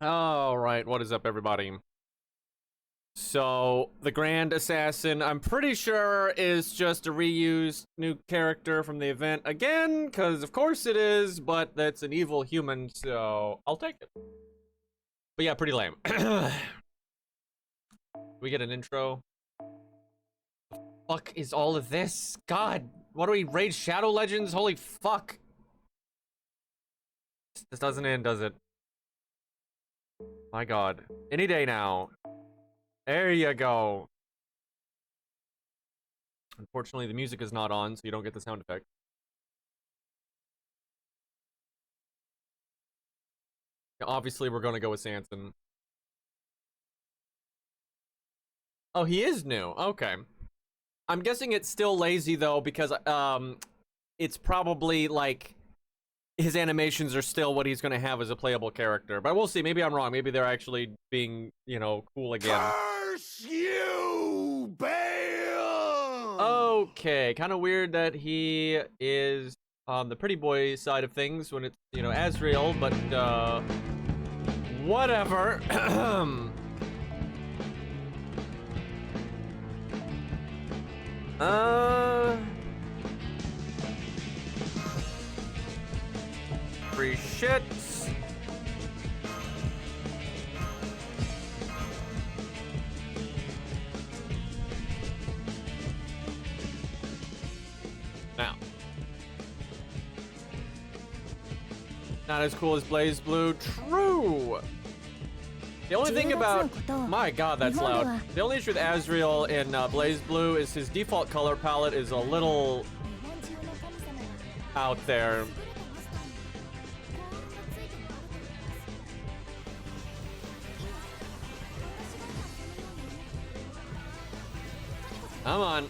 Alright, what is up, everybody? So, the Grand Assassin, I'm pretty sure is just a reused new character from the event again, because of course it is, but that's an evil human, so I'll take it. But yeah, pretty lame. We get an intro. The fuck is all of this? God, what do we raid Shadow Legends? Holy fuck. This doesn't end, does it? My god. Any day now. There you go. Unfortunately, the music is not on, so you don't get the sound effect. Obviously, we're gonna go with Sanson. Oh, he is new. Okay. I'm guessing it's still lazy, though, because, it's probably, like, his animations are still what he's gonna have as a playable character. But we'll see. Maybe I'm wrong. Maybe they're actually being, you know, cool again. Curse you, Bale! Okay, kind of weird that he is on the pretty boy side of things when it's, you know, Azrael, but, whatever. Free shit. Now. Not as cool as Blaze Blue. True! The only thing about... My god, that's loud. The only issue with Azrael in Blaze Blue is his default color palette is a little... out there. Come on.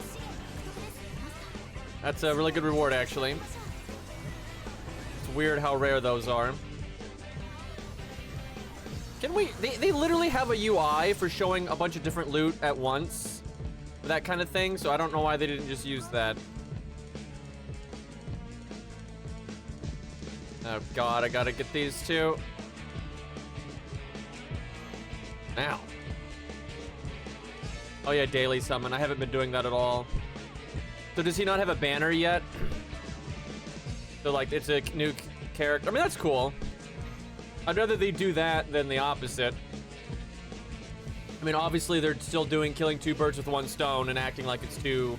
That's a really good reward, actually. It's weird how rare those are. Can we... They literally have a UI for showing a bunch of different loot at once. That kind of thing, so I don't know why they didn't just use that. Oh god, I gotta get these two. Now. Oh yeah, daily summon. I haven't been doing that at all. So does he not have a banner yet? So like, it's a new character. I mean, that's cool. I'd rather they do that than the opposite. I mean, obviously they're still killing two birds with one stone and acting like it's two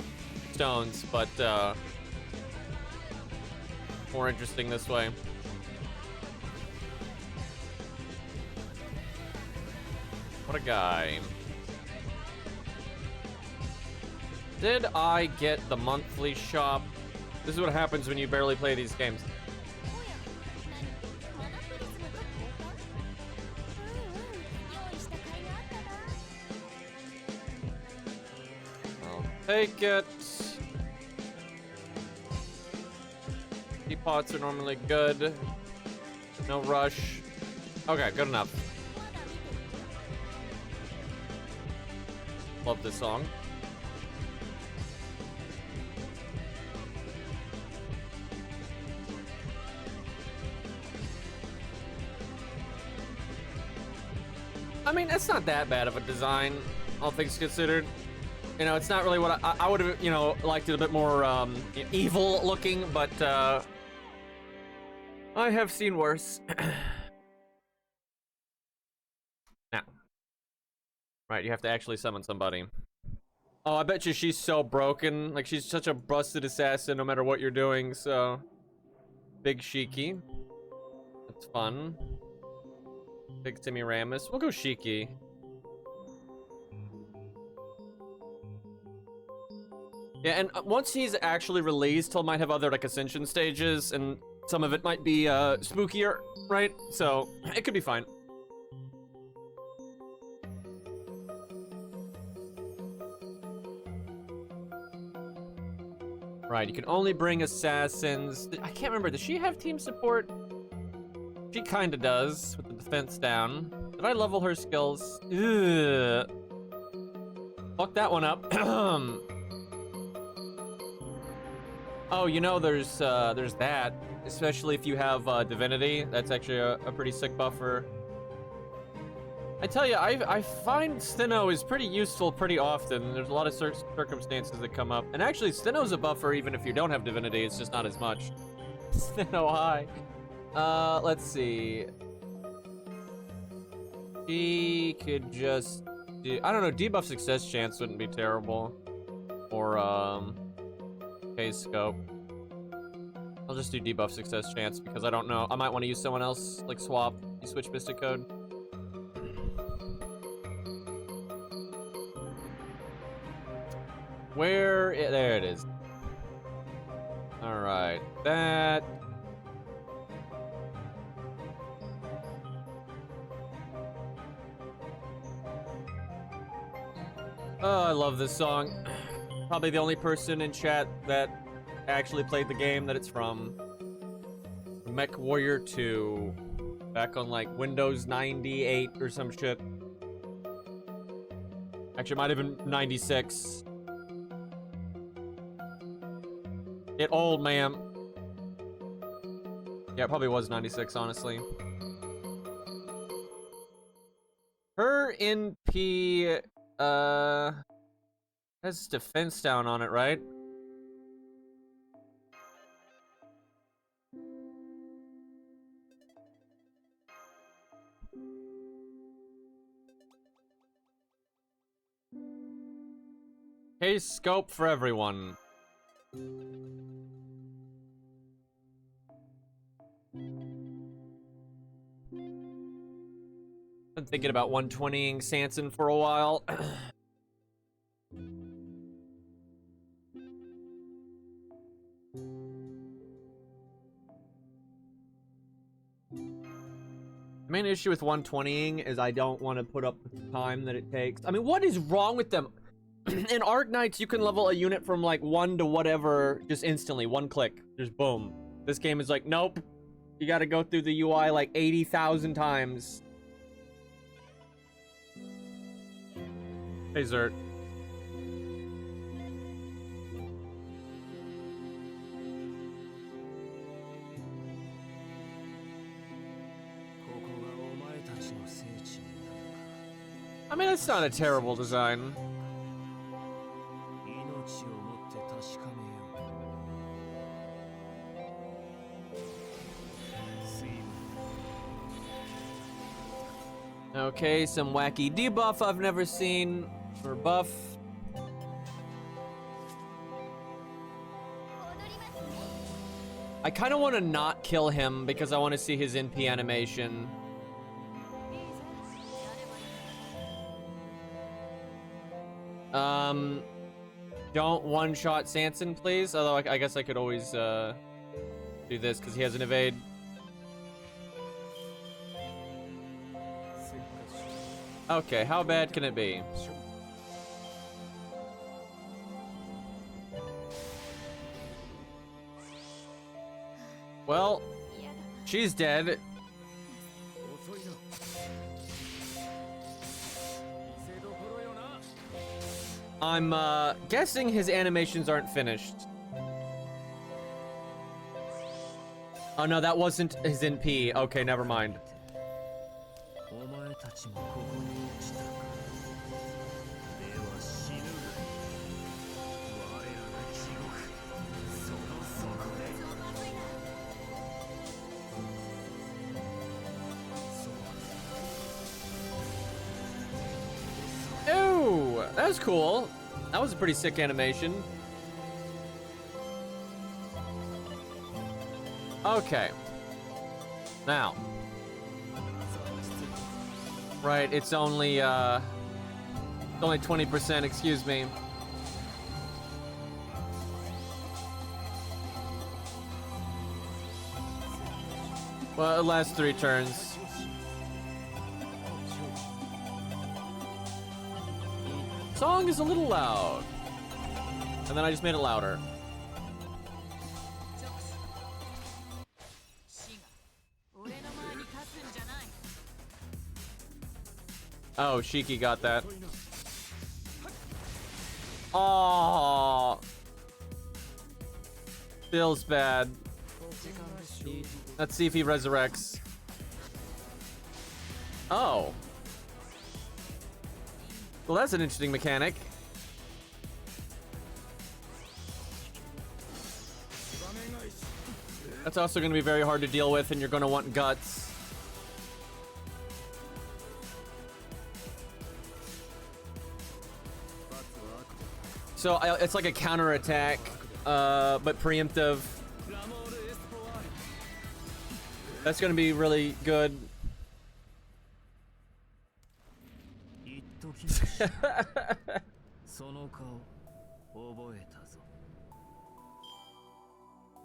stones, but more interesting this way. What a guy. Did I get the monthly shop? This is what happens when you barely play these games. I'll take it. Teapots are normally good. No rush. Okay, good enough. Love this song. I mean, it's not that bad of a design, all things considered. You know, it's not really what I would have, you know, liked it a bit more evil looking, but I have seen worse. Now. Right, you have to actually summon somebody. Oh, I bet you she's so broken. Like, she's such a busted assassin no matter what you're doing, so... Big Shiki. That's fun. Big Semiramis. We'll go Shiki. Yeah, and once he's actually released, he might have other, like, ascension stages, and some of it might be, spookier, right? So, it could be fine. Right, you can only bring assassins. I can't remember, does she have team support? She kinda does, with the defense down. Did I level her skills? Ugh. Fuck that one up. Oh, you know, there's that. Especially if you have, Divinity. That's actually a pretty sick buffer. I tell you, I find Steno is pretty useful pretty often. There's a lot of circumstances that come up. And actually, Steno's a buffer even if you don't have Divinity, it's just not as much. Steno high. Let's see. She could just do, I don't know, debuff success chance wouldn't be terrible. Or, phase scope. I'll just do debuff success chance because I don't know. I might want to use someone else, like swap. You switch Mystic Code. There it is. All right, that. Oh, I love this song. Probably the only person in chat that actually played the game that it's from. Mech Warrior 2. Back on like Windows 98 or some shit. Actually, it might have been 96. Get old, ma'am. Yeah, it probably was 96, honestly. Her NP, has defense down on it, right? Case scope for everyone. Been thinking about 120ing Sanson for a while. The main issue with 120ing is I don't want to put up with the time that it takes. I mean, what is wrong with them? In Arknights, you can level a unit from like 1 to whatever just instantly, one click. Just boom. This game is like, nope. You gotta go through the UI like 80,000 times. Hey, Zert. I mean, it's not a terrible design. Okay, some wacky debuff I've never seen, or buff. I kind of want to not kill him because I want to see his NP animation. Don't one-shot Sanson, please. Although I guess I could always do this because he has an evade. Okay, how bad can it be? Well, she's dead. I'm guessing his animations aren't finished. Oh no, that wasn't his NP. Okay, never mind. Ooh, that was cool. That was a pretty sick animation. Okay. Now. Right, it's only 20%, excuse me. Well, it lasts 3 turns. Song is a little loud. And then I just made it louder. Oh, Shiki got that. Aww. Feels bad. Let's see if he resurrects. Oh. Well, that's an interesting mechanic. That's also going to be very hard to deal with, and you're going to want guts. So it's like a counterattack, but preemptive. That's going to be really good.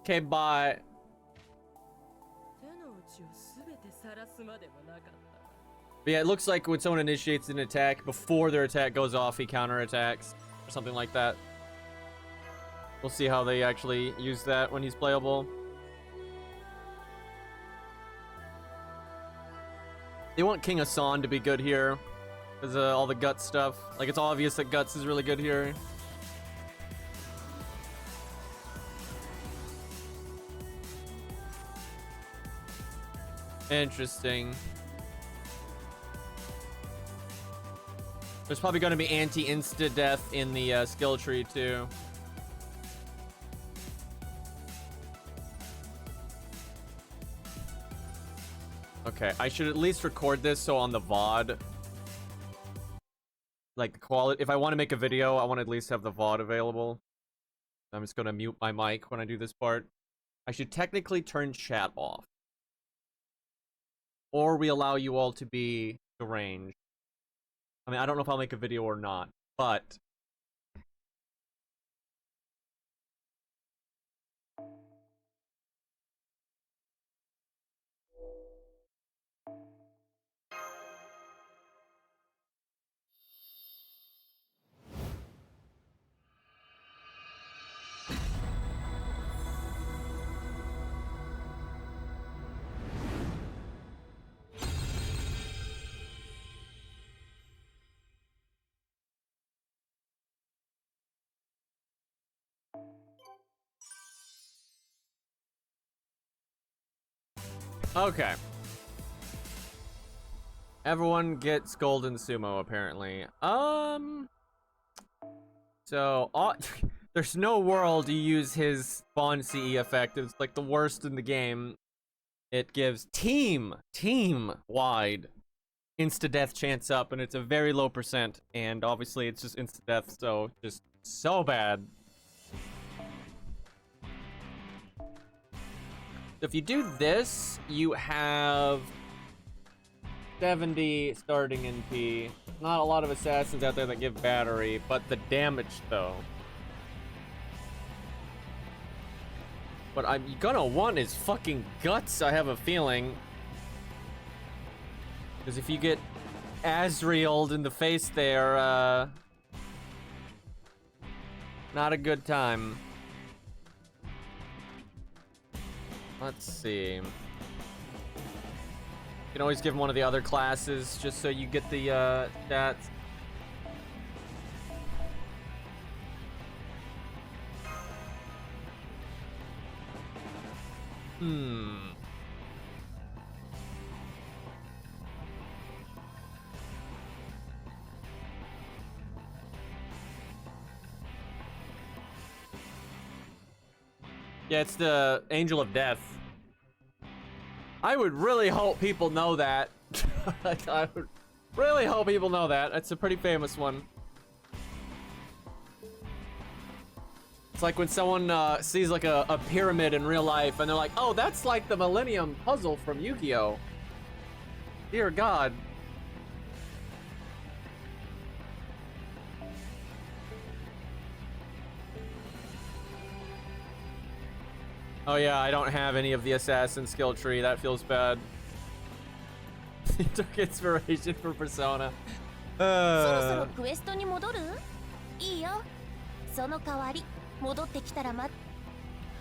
Okay, bye. But yeah, it looks like when someone initiates an attack, before their attack goes off, he counterattacks, or something like that. We'll see how they actually use that when he's playable. They want King Hassan to be good here, because all the Guts stuff. Like, it's obvious that Guts is really good here. Interesting. There's probably going to be anti-insta-death in the skill tree, too. Okay, I should at least record this so on the VOD. Like, the quality... If I want to make a video, I want to at least have the VOD available. I'm just going to mute my mic when I do this part. I should technically turn chat off. Or we allow you all to be deranged. I mean, I don't know if I'll make a video or not, but... Okay. Everyone gets golden sumo, apparently. So, there's no world you use his spawn CE effect. It's like the worst in the game. It gives team-wide insta-death chance up, and it's a very low percent. And obviously, it's just insta-death, so just so bad. If you do this, you have 70 starting NP. Not a lot of assassins out there that give battery, but the damage, though. What I'm gonna want is fucking guts, I have a feeling. Because if you get Azrael'd in the face there, not a good time. Let's see. You can always give him one of the other classes just so you get the stats. Yeah, it's the Angel of Death. I would really hope people know that. Like, I would really hope people know that. It's a pretty famous one. It's like when someone sees like a pyramid in real life and they're like, oh, that's like the Millennium Puzzle from Yu-Gi-Oh! Dear God. Oh yeah, I don't have any of the assassin skill tree. That feels bad. He took inspiration from Persona.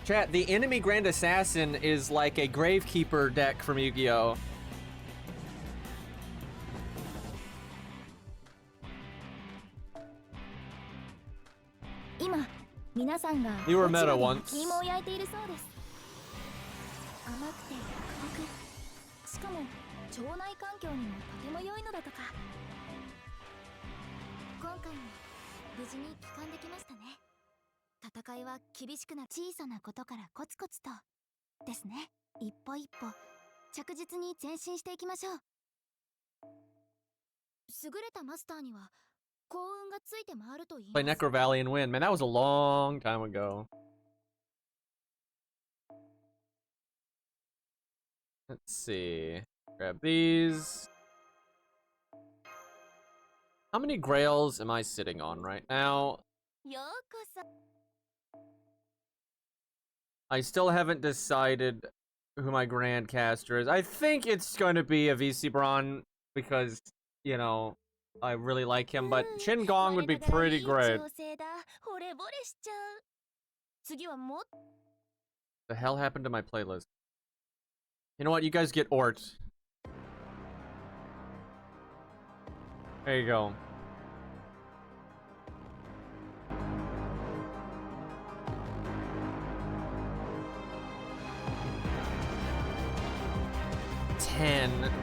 Chat, the enemy Grand Assassin is like a Gravekeeper deck from Yu-Gi-Oh! You were meta once. 回も無事に帰還できましたね。戦いは厳しくな小さなことからコツコツとですね。一歩一歩着実に前進していきましょう。優れたマスターには幸運がついて回ると言い Play ます。 Necro Valley and win. Man, that was a long time ago. Let's see. Grab these. How many grails am I sitting on right now? ようこそ。 I still haven't decided who my Grandcaster is. I think it's going to be a VC Braun because, you know, I really like him, but Chin Gong would be pretty great. 惚れ惚れしちゃう。次はもっ The hell happened to my playlist? You know what? You guys get Ort. There you go.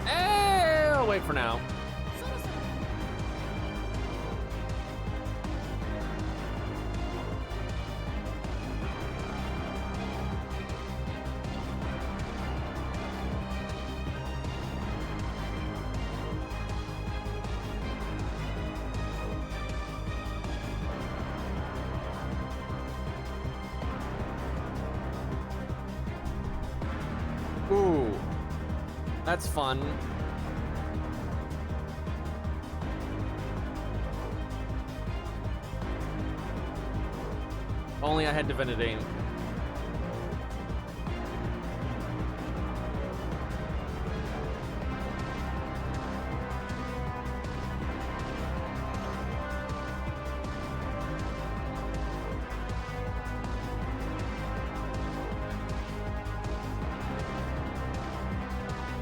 I'll wait for now. そろそろ Ooh. That's fun. Only I had Divinity.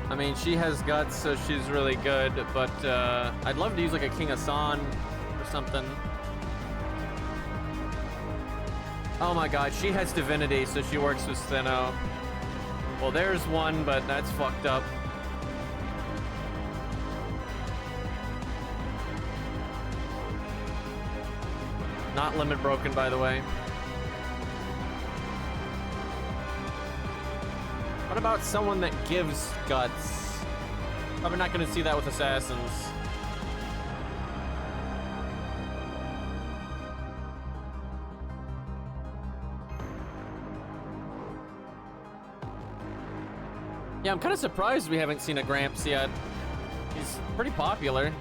I mean, she has guts, so she's really good, but I'd love to use like a King Hassan or something. Oh my god, she has Divinity, so she works with Steno. Well, there's one, but that's fucked up. Not limit broken, by the way. What about someone that gives guts? Probably not going to see that with assassins. Yeah, I'm kind of surprised we haven't seen a Gramps yet. He's pretty popular.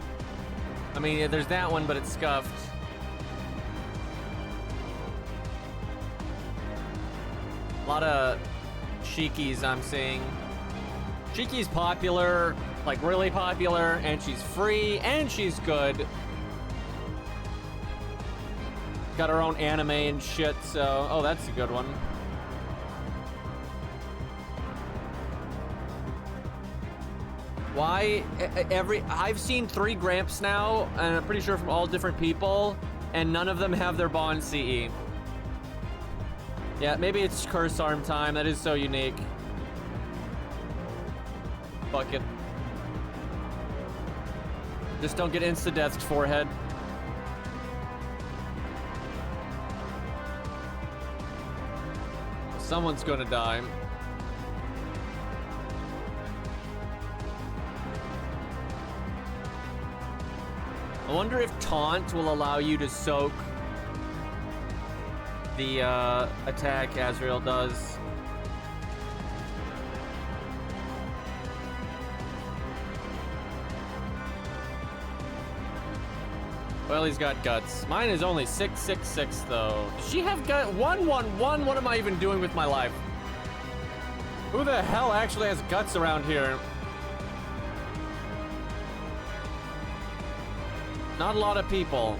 I mean, yeah, there's that one, but it's scuffed. A lot of Shiki's I'm seeing. Shiki's popular, like really popular, and she's free, and she's good. Got her own anime and shit, so... Oh, that's a good one. Why I've seen 3 Gramps now, and I'm pretty sure from all different people, and none of them have their Bond CE. Yeah, maybe it's Curse Arm time. That is so unique. Fuck it. Just don't get insta-deathed, forehead. Someone's gonna die. I wonder if Taunt will allow you to soak the attack Azrael does. Well, he's got guts. Mine is only 666 though. Does she have gut? 111? What am I even doing with my life? Who the hell actually has guts around here? Not a lot of people.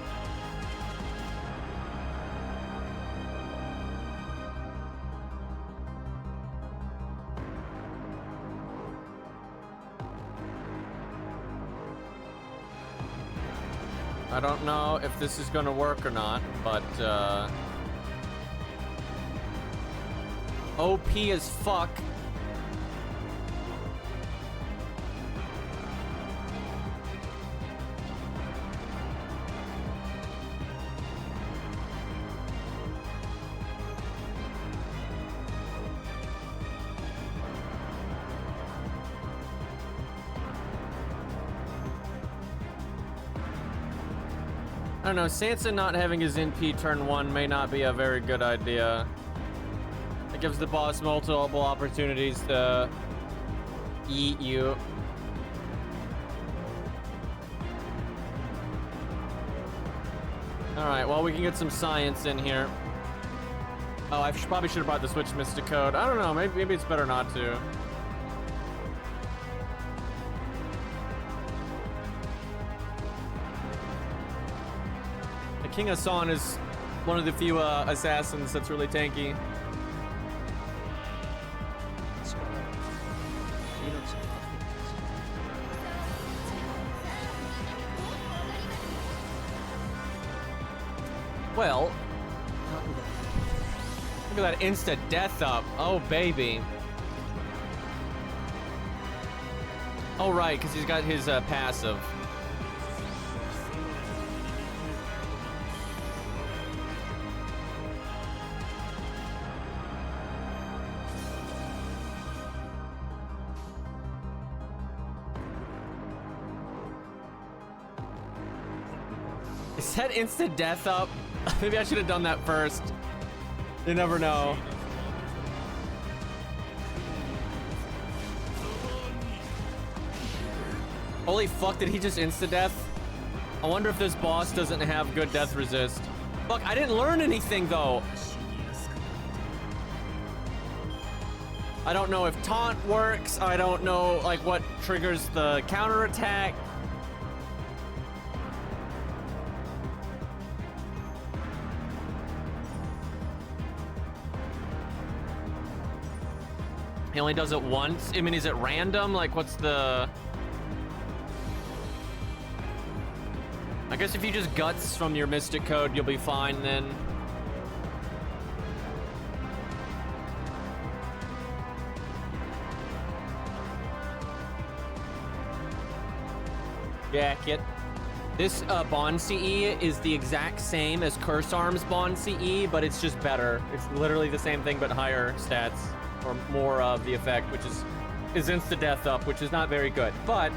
I don't know if this is gonna work or not, but OP as fuck. don't know, Sanson not having his NP turn 1 may not be a very good idea. It gives the boss multiple opportunities to eat you. Alright, well, we can get some science in here. Oh, I probably should have brought the Switch Mystic Code. I don't know, maybe it's better not to. The King of Son is one of the few assassins that's really tanky. Well, look at that insta death up. Oh, baby. Oh, right, because he's got his passive. Is that instant death up? Maybe I should have done that first. You never know. Holy fuck, did he just insta-death? I wonder if this boss doesn't have good death resist. Fuck, I didn't learn anything though. I don't know if taunt works. I don't know like what triggers the counterattack. He only does it once? I mean, is it random? Like, what's the... I guess if you just guts from your Mystic Code, you'll be fine then. Yeah, kid. This Bond CE is the exact same as Curse Arms Bond CE, but it's just better. It's literally the same thing, but higher stats. Or more of the effect, which is insta-death up, which is not very good. But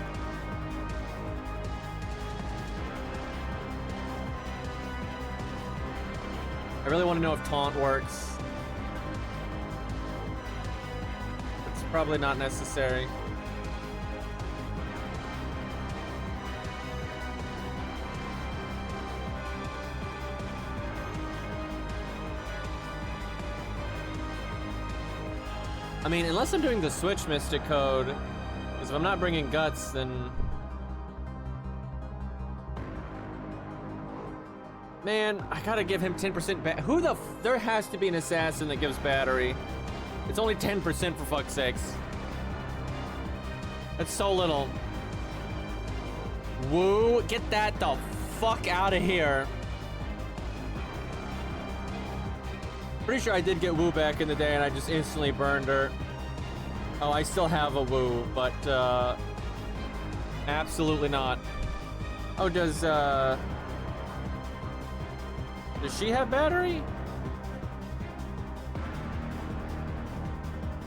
I really want to know if taunt works. It's probably not necessary. I mean, unless I'm doing the Switch Mystic Code, because if I'm not bringing guts, then... Man, I gotta give him 10% who the there has to be an assassin that gives battery. It's only 10% for fuck's sakes. That's so little. Woo, get that the fuck out of here. Pretty sure I did get Woo back in the day and I just instantly burned her. Oh, I still have a Woo, but absolutely not. Oh, does she have battery?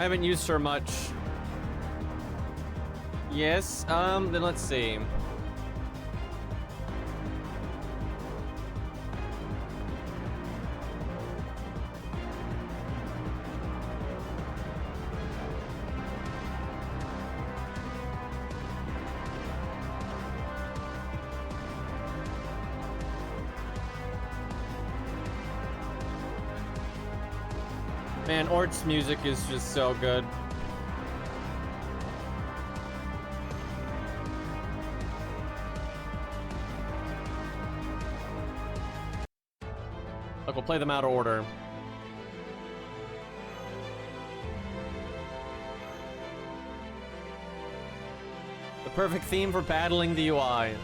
I haven't used her much. Yes, then let's see. Man, Ort's music is just so good. Look, we'll play them out of order. The perfect theme for battling the UI.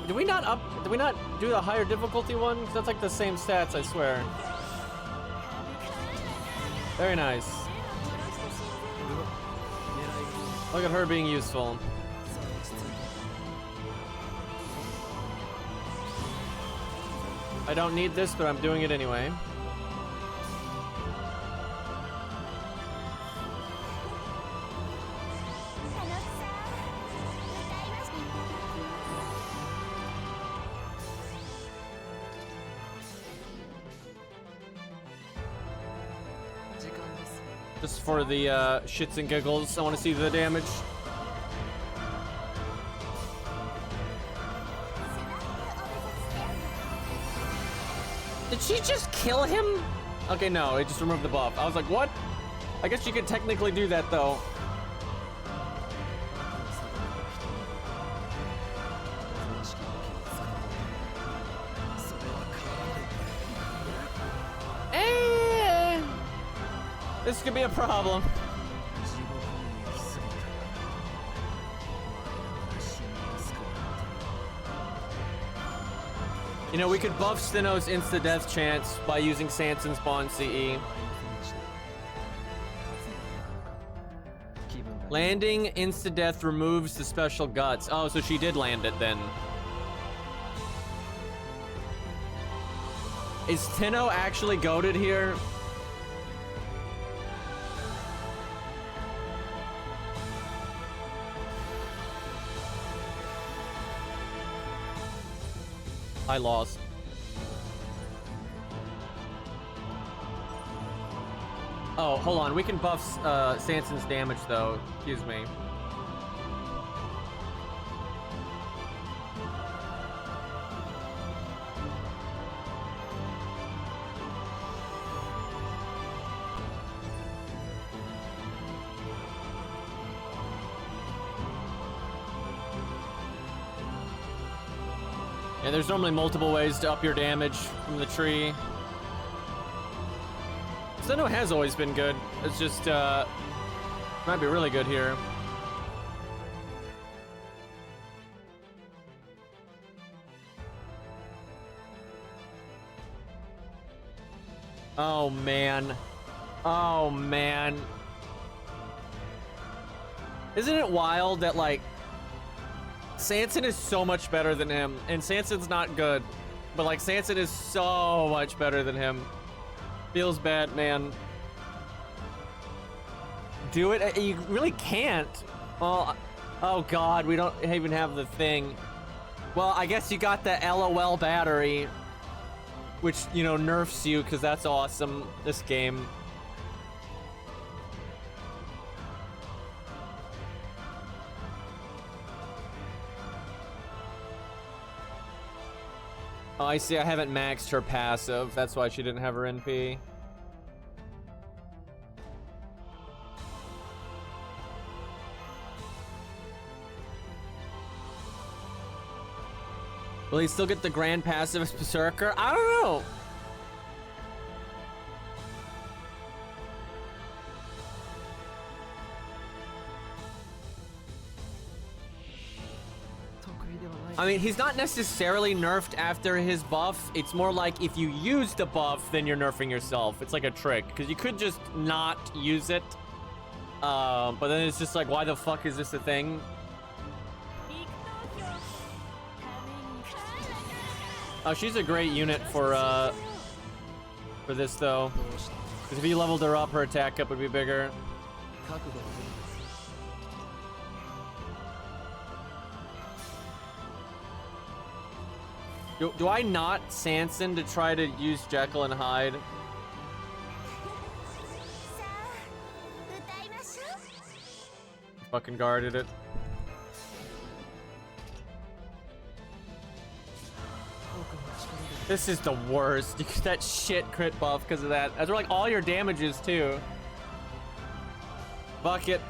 Do we not do the higher difficulty one? 'Cause that's like the same stats, I swear. Very nice. Look at her being useful. I don't need this, but I'm doing it anyway. Just for the shits and giggles, I want to see the damage. Did she just kill him? Okay, no, it just removed the buff. I was like, what? I guess you could technically do that, though. This could be a problem. You know, we could buff Steno's insta-death chance by using Sanson's Bond CE. Landing insta-death removes the special guts. Oh, so she did land it then. Is Steno actually goated here? I lost. Oh, hold on. We can buff Sanson's damage, though. Excuse me. Yeah, there's normally multiple ways to up your damage from the tree. Steno has always been good. It's just, might be really good here. Oh, man. Oh, man. Isn't it wild that, like, Sanson is so much better than him, and Sanson's not good, but like Sanson is so much better than him. Feels bad, man. Do it? You really can't. Well, oh god, we don't even have the thing. Well, I guess you got the LOL battery, which, you know, nerfs you, because that's awesome, this game. Oh, I see. I haven't maxed her passive. That's why she didn't have her NP. Will he still get the grand passive as Berserker? I don't know. I mean, he's not necessarily nerfed after his buff. It's more like if you use the buff, then you're nerfing yourself. It's like a trick, because you could just not use it. But then it's just like, why the fuck is this a thing? Oh, she's a great unit for this, though. Because if you leveled her up, her attack up would be bigger. Do I not Sanson to try to use Jekyll and Hyde? Fucking guarded it. This is the worst. You get that shit crit buff because of that. That's where like all your damages too. Bucket.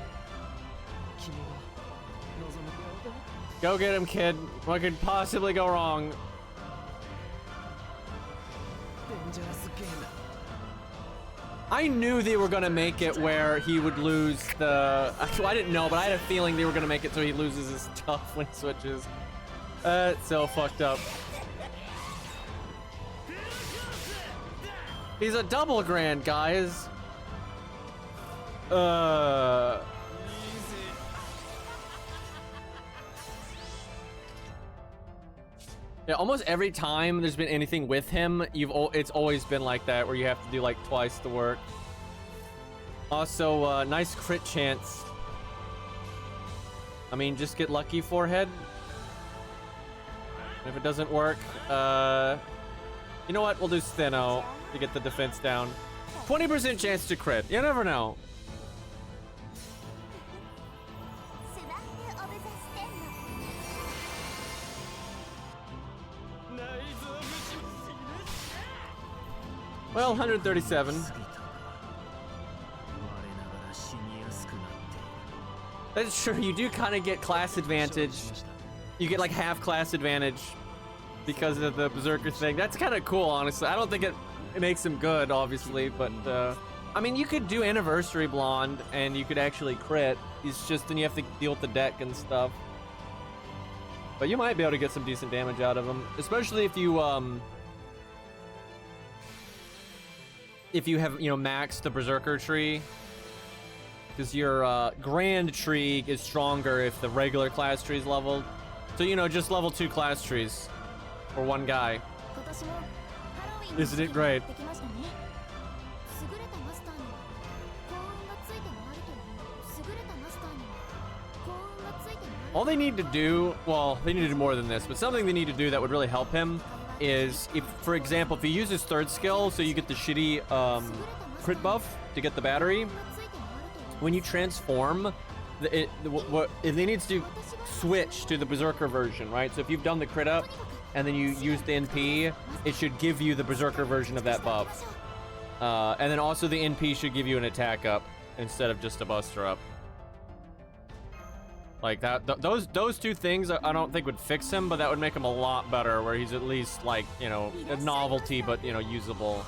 Go get him, kid. What could possibly go wrong? I knew they were gonna make it where he would lose the... Actually, I didn't know, but I had a feeling they were gonna make it so he loses his stuff when he switches. It's so fucked up. He's a double grand, guys. Yeah, almost every time there's been anything with him, it's always been like that, where you have to do like twice the work. Also, nice crit chance. I mean, just get lucky, forehead. And if it doesn't work, you know what? We'll do Steno to get the defense down. 20% chance to crit. You never know. Well, 137. That's true. You do kind of get class advantage. You get like half class advantage because of the Berserker thing. That's kind of cool, honestly. I don't think it makes him good, obviously, but I mean, you could do Anniversary Blonde and you could actually crit. It's just then you have to deal with the deck and stuff. But you might be able to get some decent damage out of him, especially if you have, you know, maxed the Berserker tree. Because your Grand tree is stronger if the regular class tree is leveled. So, you know, just level 2 class trees for one guy. Isn't it great? All they need to do, well, they need to do more than this, but something they need to do that would really help him is, if, for example, if he uses third skill, so you get the shitty crit buff to get the battery, when you transform, it needs to switch to the Berserker version, right? So if you've done the crit up and then you use the NP, it should give you the Berserker version of that buff. And then also the NP should give you an attack up instead of just a buster up. Like that, those two things I don't think would fix him, but that would make him a lot better, where he's at least like, you know, a novelty, but, you know, usable.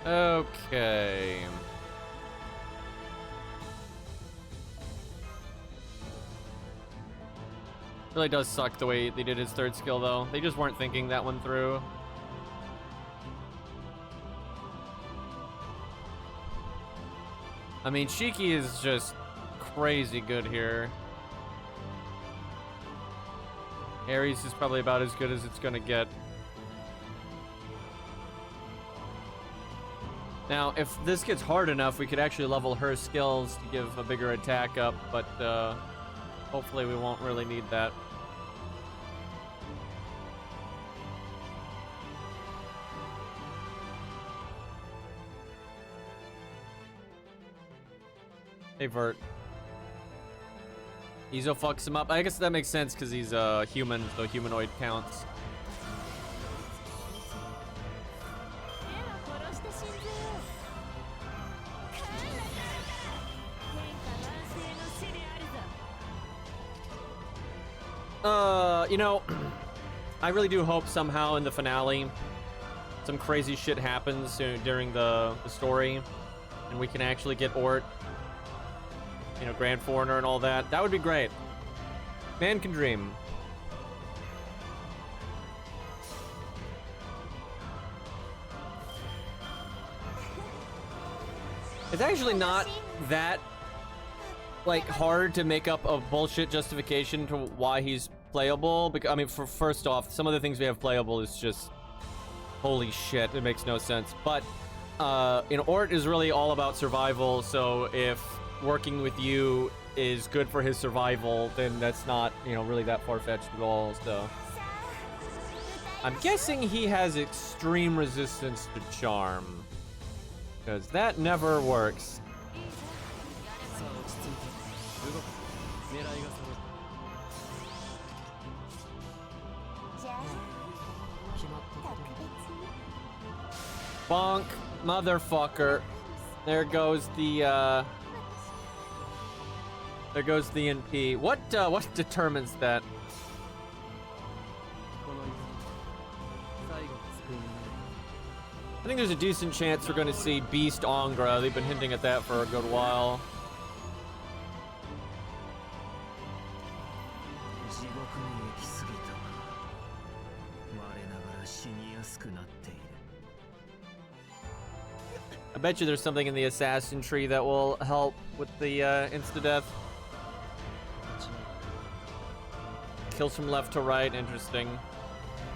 Okay. Really does suck the way they did his third skill, though. They just weren't thinking that one through. I mean, Shiki is just crazy good here. Ares is probably about as good as it's gonna get. Now, if this gets hard enough, we could actually level her skills to give a bigger attack up, but hopefully we won't really need that. Hey, Vert. Izo fucks him up. I guess that makes sense because he's a human, so humanoid counts. You know, I really do hope somehow in the finale some crazy shit happens during the story and we can actually get Ort, you know, Grand Foreigner and all that. That would be great. Man can dream. It's actually not that, like, hard to make up a bullshit justification to why he's playable. Because, I mean, first off, some of the things we have playable is just, holy shit, it makes no sense. But, you know, Ort is really all about survival, so if working with you is good for his survival, then that's not, you know, really that far-fetched at all, so. I'm guessing he has extreme resistance to charm, because that never works. Bonk, motherfucker. There goes the NP. What determines that? I think there's a decent chance we're going to see Beast Angra. They've been hinting at that for a good while. bet you there's something in the assassin tree that will help with the insta-death. Kills from left to right, interesting.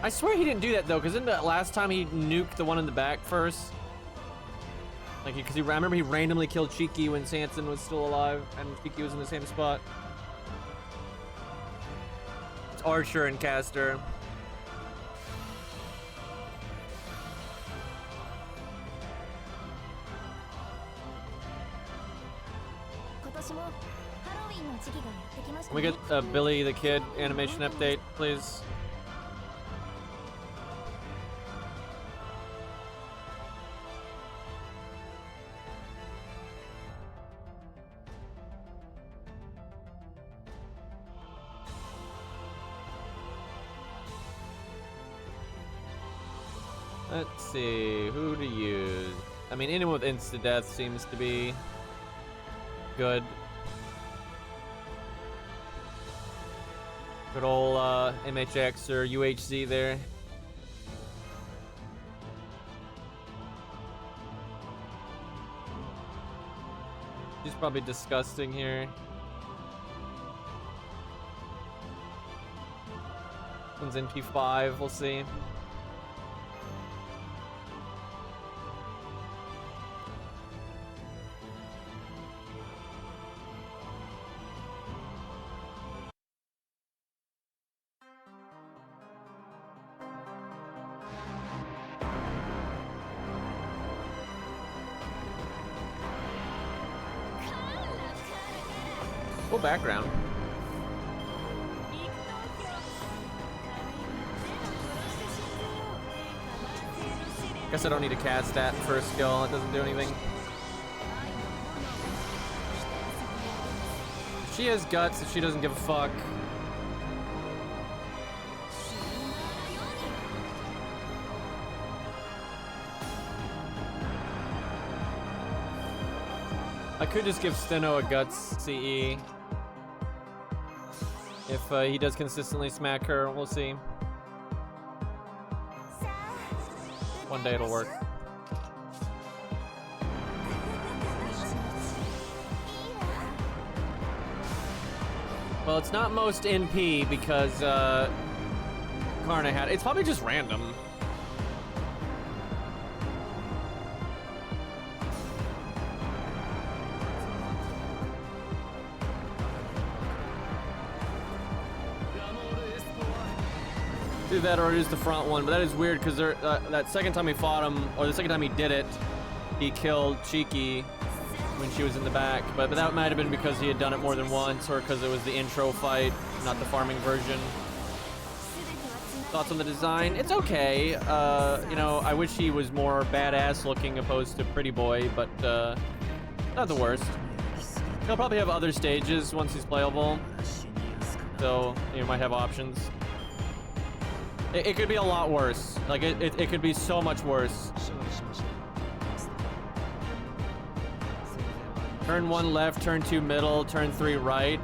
I swear he didn't do that though, because in the last time he nuked the one in the back first. Like, because I remember he randomly killed Cheeky when Sanson was still alive, and Cheeky was in the same spot. It's Archer and Caster. Can we get a Billy the Kid animation update, please? Let's see, who to use? I mean, anyone with insta-death seems to be good. Good old MHX or UHZ there. He's probably disgusting here. One's in P5, we'll see. Cool background. Guess I don't need to cast that first skill, it doesn't do anything. She has guts if she doesn't give a fuck. I could just give Steno a guts CE. If he does consistently smack her, we'll see. One day it'll work. Well, it's not most NP because Karna had. It's probably just random. Do that or use the front one, but that is weird because that second time he fought him, or the second time he did it, he killed Cheeky when she was in the back. But that might have been because he had done it more than once, or because it was the intro fight, not the farming version. Thoughts on the design? It's okay. You know, I wish he was more badass looking opposed to Pretty Boy, but not the worst. He'll probably have other stages once he's playable, so you might have options. It could be a lot worse. Like, it could be so much worse. Turn 1 left, turn 2 middle, turn 3 right.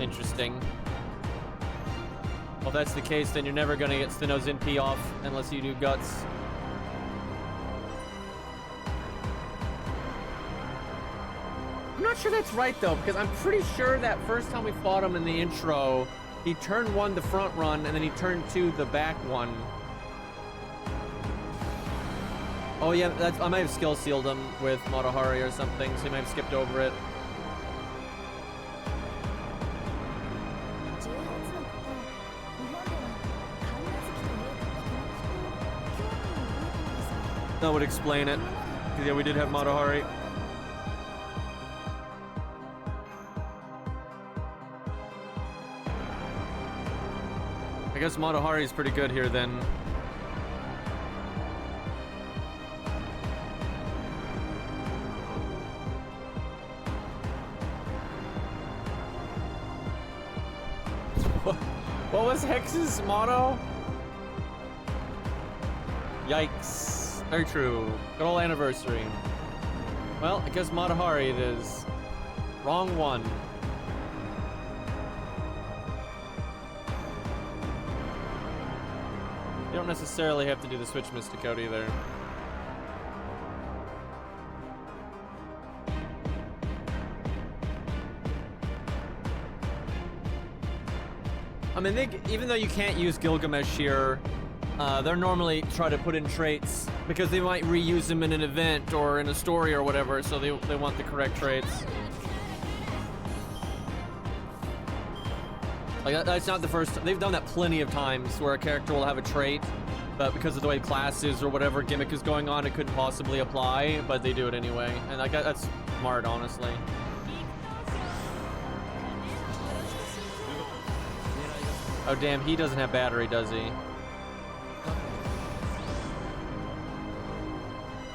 Interesting. Well, if that's the case, then you're never gonna get Steno's NP off unless you do guts. I'm not sure that's right, though, because I'm pretty sure that first time we fought him in the intro, he turned 1 the front run, and then he turned 2 the back one. Oh yeah, I might have skill sealed him with Motohari or something, so he might have skipped over it. That would explain it. 'Cause yeah, we did have Motohari. I guess Motohari is pretty good here then. What was Hex's motto? Yikes. Very true. Good old anniversary. Well, I guess Motohari it is. Wrong one. You don't necessarily have to do the switch Mysticode either. I mean, even though you can't use Gilgamesh here, they're normally try to put in traits because they might reuse them in an event or in a story or whatever, so they want the correct traits. Like, that's not the first. They've done that plenty of times where a character will have a trait, but because of the way the class is or whatever gimmick is going on, it couldn't possibly apply, but they do it anyway. And like, that's smart, honestly. Oh, damn, he doesn't have battery, does he?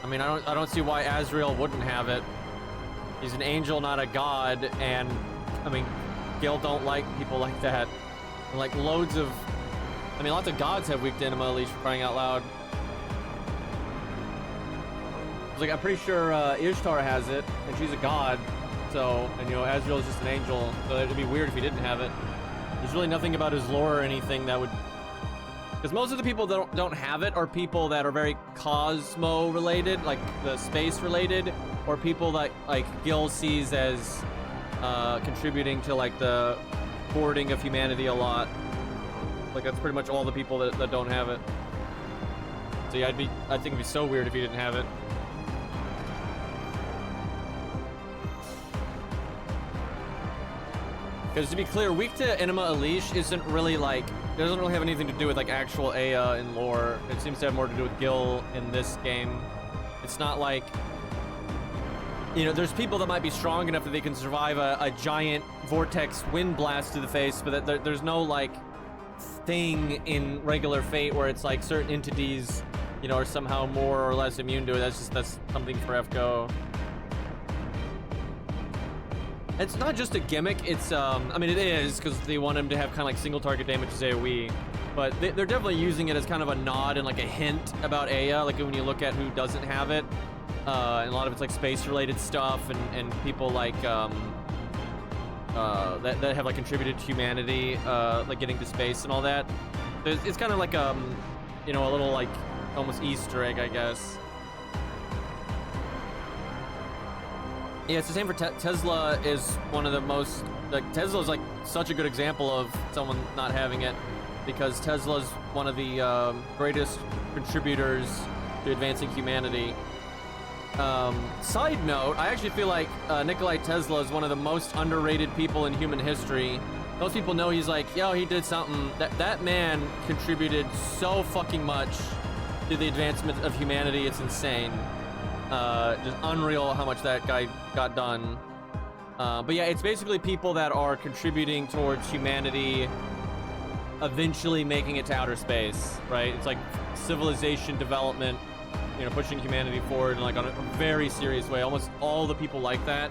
I mean, I don't see why Azrael wouldn't have it. He's an angel, not a god, and I mean, Gil don't like people like that. And like loads of, I mean, lots of gods have weak to Enema Elish, for crying out loud. Like, I'm pretty sure Ishtar has it, and she's a god. So, and you know, Azrael's just an angel, so it'd be weird if he didn't have it. There's really nothing about his lore or anything that would, because most of the people that don't have it are people that are very Cosmo related, like the space related, or people that like Gil sees as contributing to like the boarding of humanity a lot. Like that's pretty much all the people that don't have it. So yeah, I think it'd be so weird if he didn't have it. Because to be clear, weak to Enema Elish isn't really like, it doesn't really have anything to do with like actual Aya in lore. It seems to have more to do with Gil in this game. It's not like, you know, there's people that might be strong enough that they can survive a giant vortex wind blast to the face, but there's no like thing in regular Fate where it's like certain entities, you know, are somehow more or less immune to it. That's something for FGO. It's not just a gimmick, it's, I mean, it is, because they want him to have kind of like single target damage as AoE, but they're definitely using it as kind of a nod and like a hint about Aya, like when you look at who doesn't have it, and a lot of it's like space-related stuff, and people like, that have like contributed to humanity, like getting to space and all that. It's kind of like, you know, a little like, almost Easter egg, I guess. Yeah, it's the same for Tesla. Is one of the most, like, Tesla's like such a good example of someone not having it, because Tesla's one of the greatest contributors to advancing humanity. Side note, I actually feel like Nikolai Tesla is one of the most underrated people in human history. Most people know he's like, yo, he did something. That man contributed so fucking much to the advancement of humanity. It's insane. Just unreal how much that guy got done. But yeah, it's basically people that are contributing towards humanity eventually making it to outer space, right? It's like civilization development, you know, pushing humanity forward in like on a very serious way. Almost all the people like that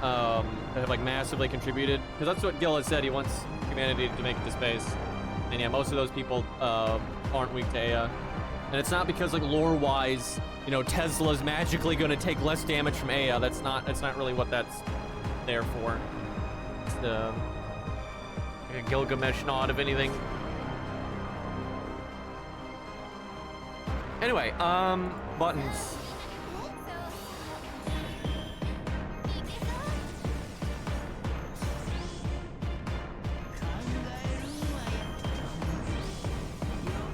have like massively contributed, because that's what Gil has said. He wants humanity to make it to space. And yeah, most of those people aren't weak to Aya. And it's not because, like, lore-wise, you know, Tesla's magically going to take less damage from Aya. That's not really what that's there for. It's the like a Gilgamesh nod, if anything. Anyway, buttons.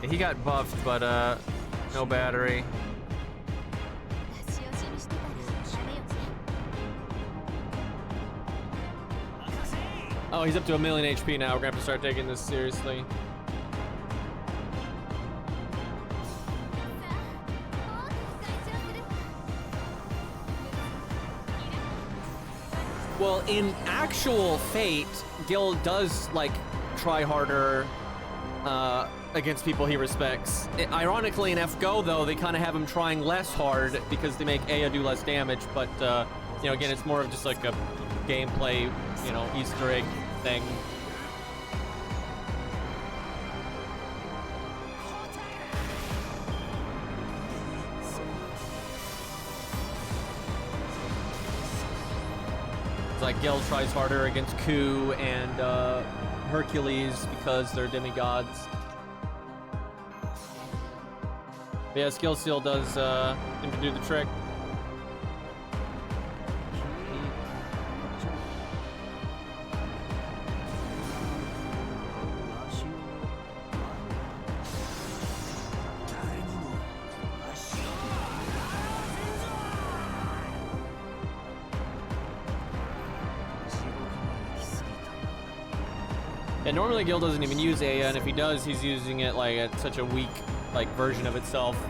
He got buffed, but no battery. Oh, he's up to 1,000,000 HP now. We're gonna have to start taking this seriously. Well, in actual Fate, Gil does like try harder against people he respects. Ironically, in FGO though, they kind of have him trying less hard because they make Aya do less damage. But you know, again, it's more of just like a gameplay, you know, Easter egg thing. It's like Gil tries harder against Ku and Hercules because they're demigods. But yeah, Skill Seal does seem to do the trick. And normally Gil doesn't even use Aya, and if he does, he's using it like at such a weak like version of itself.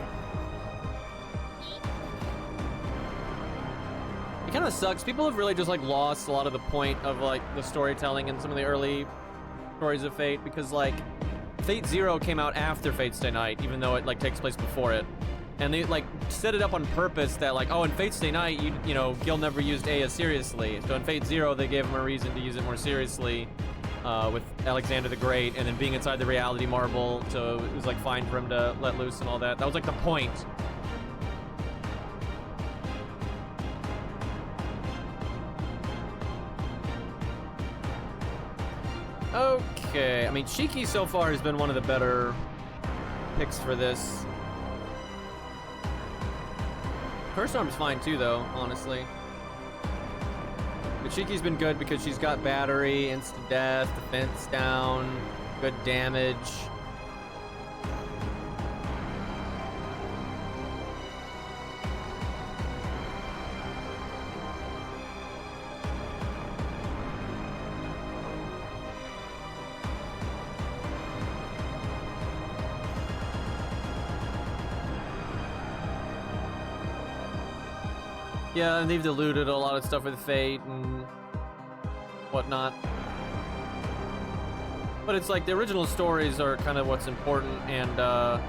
It kind of sucks. People have really just like lost a lot of the point of like the storytelling in some of the early stories of Fate, because like Fate Zero came out after Fate Stay Night, even though it like takes place before it. And they like set it up on purpose that like, oh, in Fate Stay Night, you know, Gil never used Aya seriously. So in Fate Zero, they gave him a reason to use it more seriously with Alexander the Great, and then being inside the reality marble, so it was like fine for him to let loose and all that. That was like the point. Okay, I mean, Shiki so far has been one of the better picks for this. Her Storm's fine too, though, honestly. But Shiki's been good because she's got battery, instant death, defense down, good damage. Yeah, and they've diluted a lot of stuff with Fate and whatnot. But it's like the original stories are kind of what's important, and you know,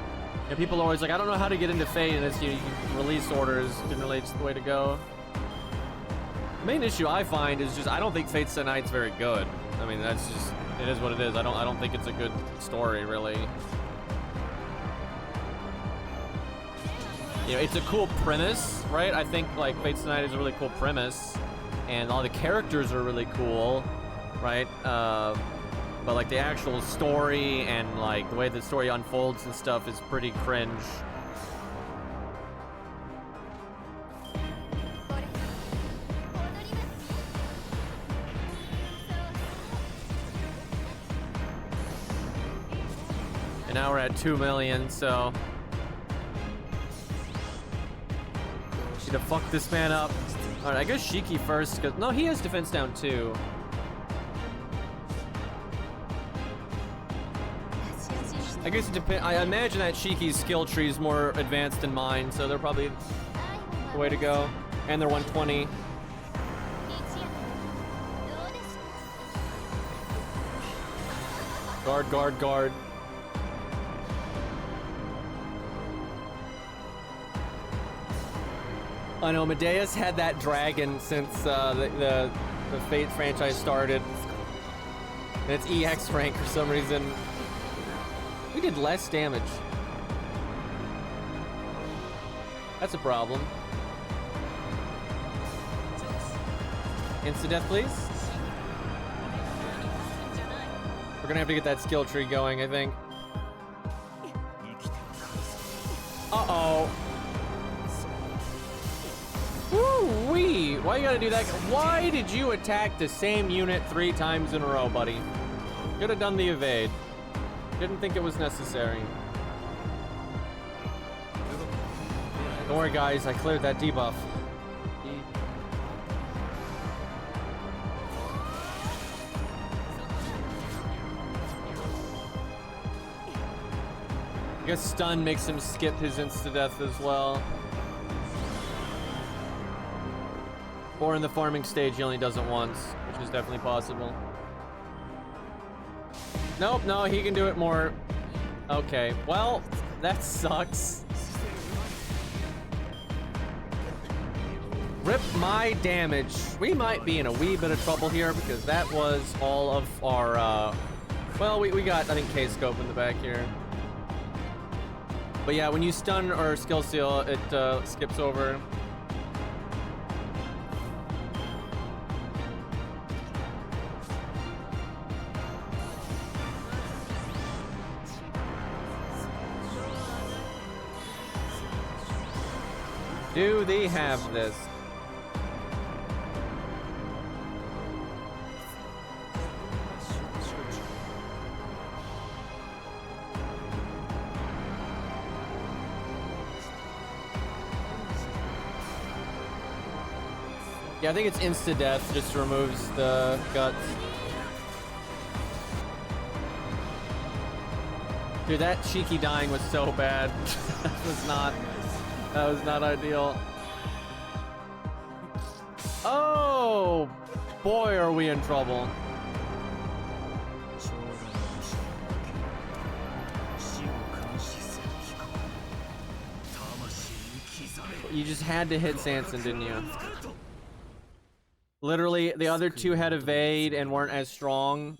people are always like, I don't know how to get into Fate, and it's, you release orders generally it's the way to go. The main issue I find is just I don't think Fate Stay Night's very good. I mean, that's just, it is what it is. I don't think it's a good story, really. You know, it's a cool premise, right? I think like Fate Stay Night is a really cool premise, and all the characters are really cool, right? But like the actual story and like the way the story unfolds and stuff is pretty cringe. And now we're at 2 million, so to fuck this man up. All right, I guess Shiki first, because no, he has defense down too. I guess it depends. I imagine that Shiki's skill tree is more advanced than mine, so they're probably the way to go. And they're 120. Guard, guard, guard. I know, Medeus had that dragon since the Fate franchise started. And it's EX rank for some reason. We did less damage. That's a problem. Insta-death, please. We're gonna have to get that skill tree going, I think. Uh-oh. Woo-wee! Why you gotta do that? Why did you attack the same unit 3 times in a row, buddy? Could have done the evade. Didn't think it was necessary. Don't worry, guys. I cleared that debuff. I guess stun makes him skip his insta-death as well. Or in the farming stage, he only does it once, which is definitely possible. Nope, no, he can do it more. Okay, well, that sucks. Rip my damage. We might be in a wee bit of trouble here because that was all of our, well, we got, I think, K-scope in the back here. But yeah, when you stun or skill seal, it skips over. Do they have this? Yeah, I think it's insta-death, just removes the guts. Dude, that Shiki dying was so bad. That was not ideal. Oh, boy, are we in trouble. You just had to hit Sanson, didn't you? Literally, the other two had evade and weren't as strong.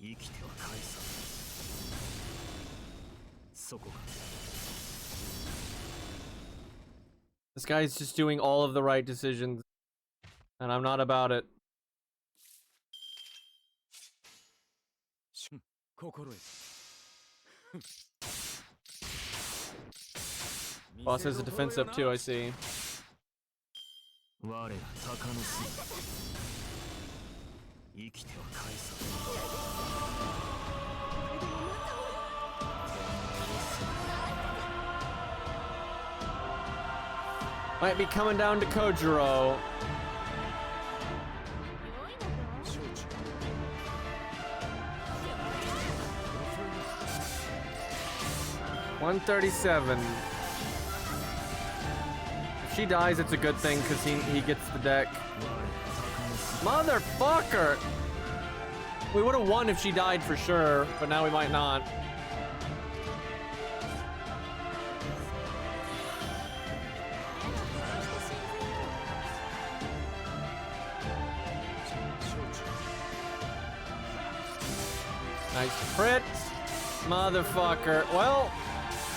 This guy's just doing all of the right decisions, and I'm not about it. Boss has a defense up too, I see. Might be coming down to Kojiro. $137. If she dies, it's a good thing because he gets the deck. Motherfucker! We would have won if she died for sure, but now we might not. Nice crit. Motherfucker. Well,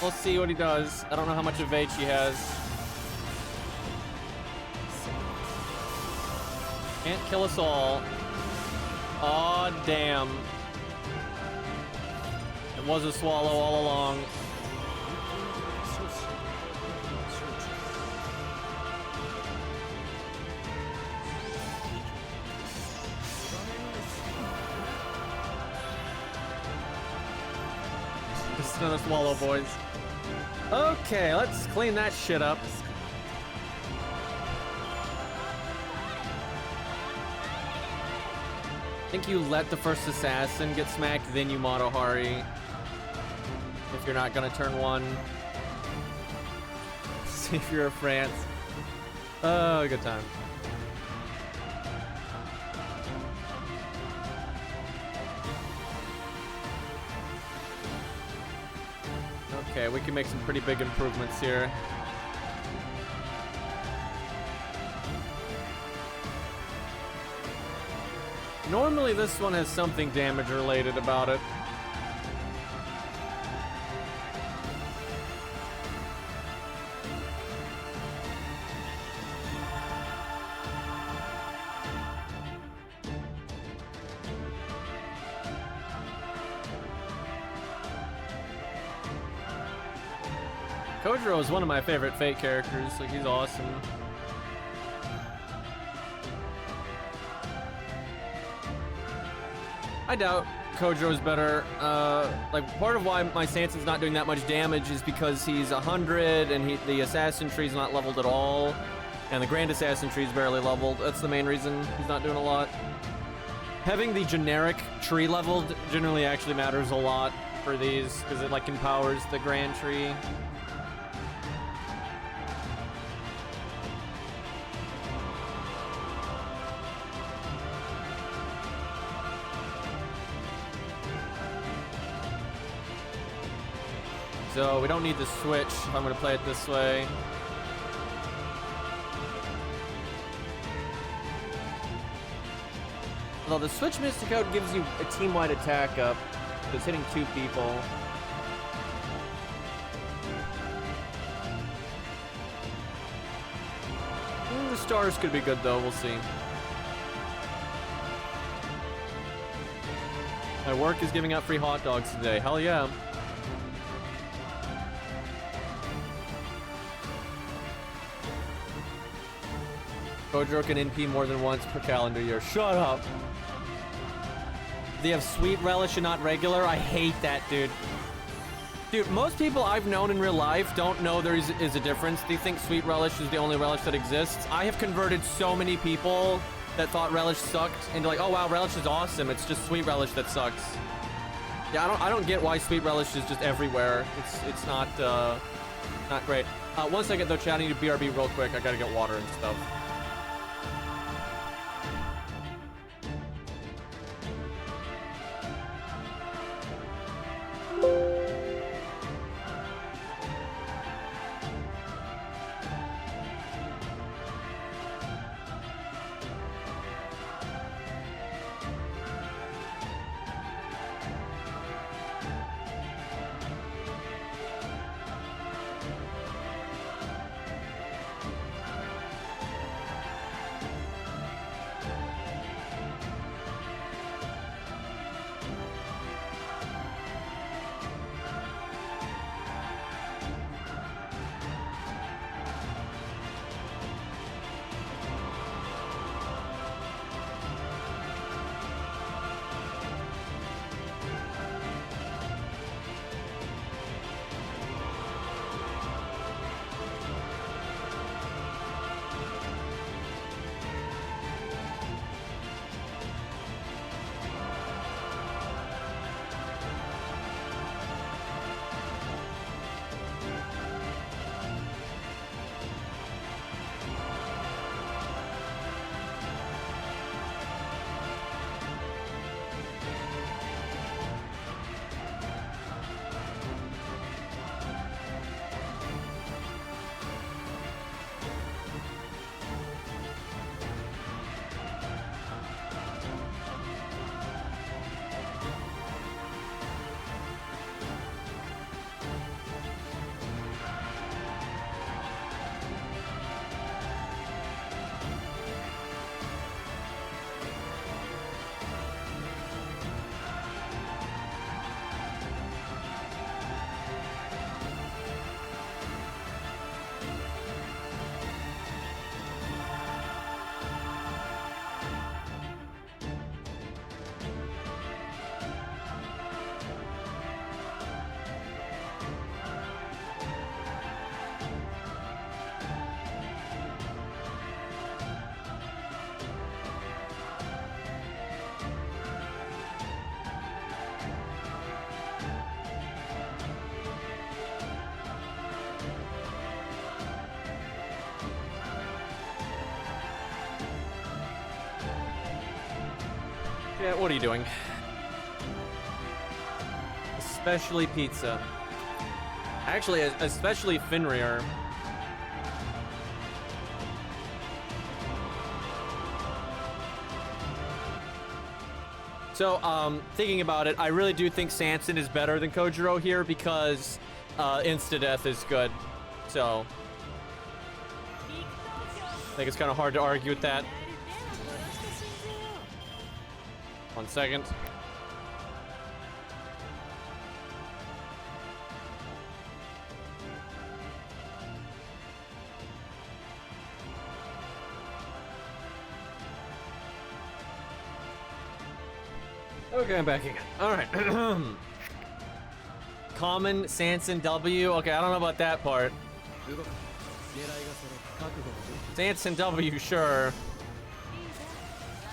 we'll see what he does. I don't know how much evade she has. Can't kill us all. Aw, damn. It was a swallow all along. This is another swallow, boys. Okay, let's clean that shit up. I think you let the first assassin get smacked, then you Madohari. If you're not gonna turn one. See if you're a France. Oh, good time. Okay, we can make some pretty big improvements here. Normally this one has something damage related about it. Kojiro is one of my favorite Fate characters, like he's awesome. I doubt Kojiro's better. Like part of why my Sanson's not doing that much damage is because he's 100 and the assassin tree's not leveled at all, and the grand assassin tree's barely leveled. That's the main reason he's not doing a lot. Having the generic tree leveled generally actually matters a lot for these because it like empowers the grand tree. So we don't need the switch. I'm gonna play it this way. Although the switch Mystic Out gives you a team-wide attack up, so it's hitting 2 people. The stars could be good though, we'll see. My work is giving out free hot dogs today, hell yeah. Kojiro can NP more than once per calendar year. Shut up! They have sweet relish and not regular? I hate that, dude. Dude, most people I've known in real life don't know there is a difference. They think sweet relish is the only relish that exists. I have converted so many people that thought relish sucked into like, oh wow, relish is awesome. It's just sweet relish that sucks. Yeah, I don't get why Sweet Relish is just everywhere. It's not great. 1 second though, chat. I need to BRB real quick. I gotta get water and stuff. Yeah, what are you doing? Especially pizza. Actually, especially Finrear. So, thinking about it, I really do think Sanson is better than Kojiro here because insta-death is good. So, I think it's kind of hard to argue with that. 1 second. Okay, I'm back again. All right. Common Sanson W. Okay, I don't know about that part. Sanson W, sure.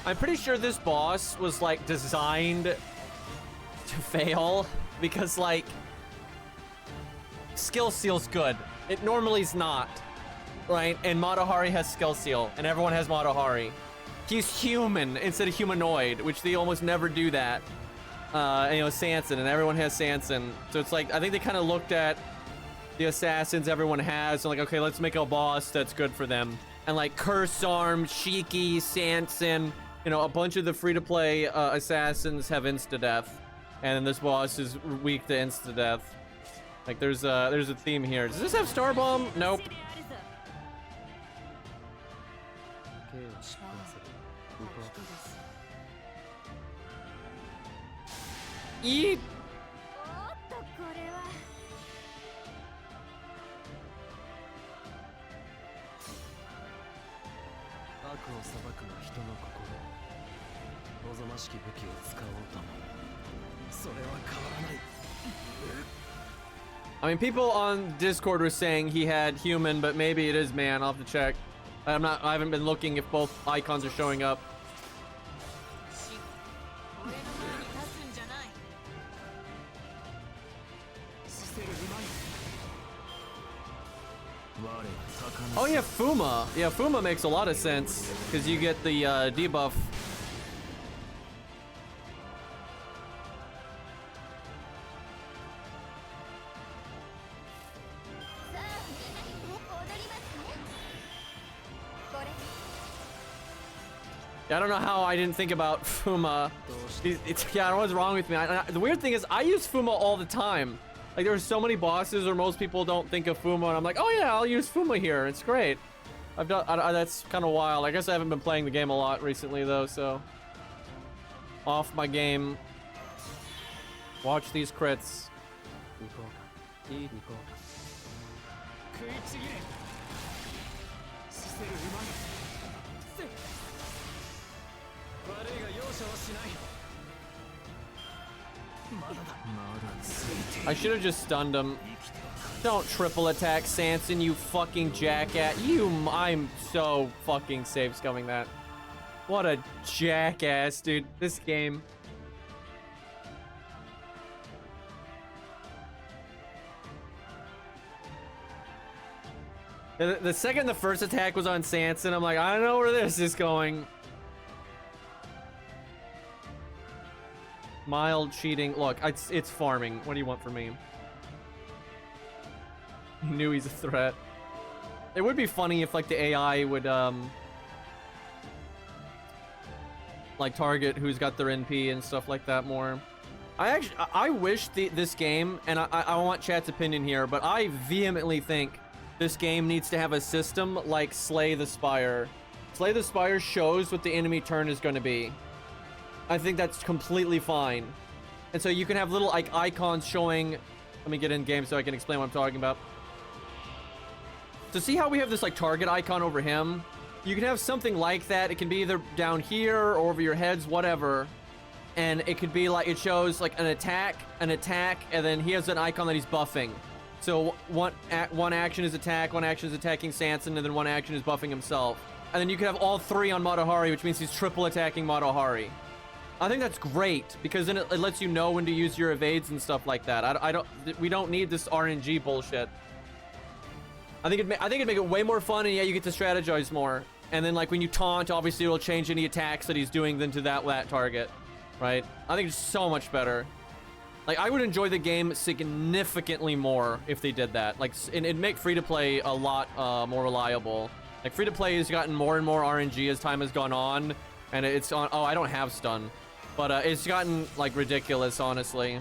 I'm pretty sure this boss was like designed to fail because like skill seal's good. It normally is not, right? And Matahari has skill seal, and everyone has Matahari. He's human instead of humanoid, which they almost never do that. And, you know, Sanson, and everyone has Sanson. So it's like I think they kind of looked at the assassins everyone has, and like, okay, let's make a boss that's good for them. And like Curse Arm, Shiki, Sanson. You know, a bunch of the free-to-play assassins have insta-death, and then this boss is weak to insta-death. Like, there's a theme here. Does this have Star Bomb? Nope. Eat. I mean, people on Discord were saying he had human, but maybe it is man. I'll have to check. I haven't been looking if both icons are showing up. Oh yeah, Fuma. Yeah, Fuma makes a lot of sense because you get the debuff. I don't know how I didn't think about Fuma. Yeah, I don't know what's wrong with me. The weird thing is, I use Fuma all the time. Like, there's so many bosses where most people don't think of Fuma, and I'm like, oh yeah, I'll use Fuma here. It's great. I've done. That's kind of wild. I guess I haven't been playing the game a lot recently, though, so off my game. Watch these crits. I should have just stunned him. Don't triple attack Sanson, you fucking jackass. I'm so fucking safe scumming that. What a jackass, dude. This game. The second the first attack was on Sanson, I'm like, I don't know where this is going. Mild cheating. Look, it's farming. What do you want from me? He knew he's a threat. It would be funny if like the AI would like target who's got their NP and stuff like that more. I wish this game, and I want chat's opinion here, but I vehemently think this game needs to have a system like Slay the Spire. Slay the Spire shows what the enemy turn is going to be. I think that's completely fine. And so you can have little like icons showing. Let me get in game so I can explain what I'm talking about. So see how we have this like target icon over him? You can have something like that. It can be either down here or over your heads, whatever. And it could be like, it shows like an attack, and then he has an icon that he's buffing. So one action is attack, one action is attacking Sanson, and then one action is buffing himself. And then you could have all three on Matahari, which means he's triple attacking Matahari. I think that's great because then it lets you know when to use your evades and stuff like that. We don't need this RNG bullshit. I think it'd make it way more fun, and yeah, you get to strategize more. And then like when you taunt, obviously it'll change any attacks that he's doing then to that target, right? I think it's so much better. Like I would enjoy the game significantly more if they did that. Like it'd make free to play a lot more reliable. Like free to play has gotten more and more RNG as time has gone on, and it's on. Oh, I don't have stun, but it's gotten like ridiculous, honestly.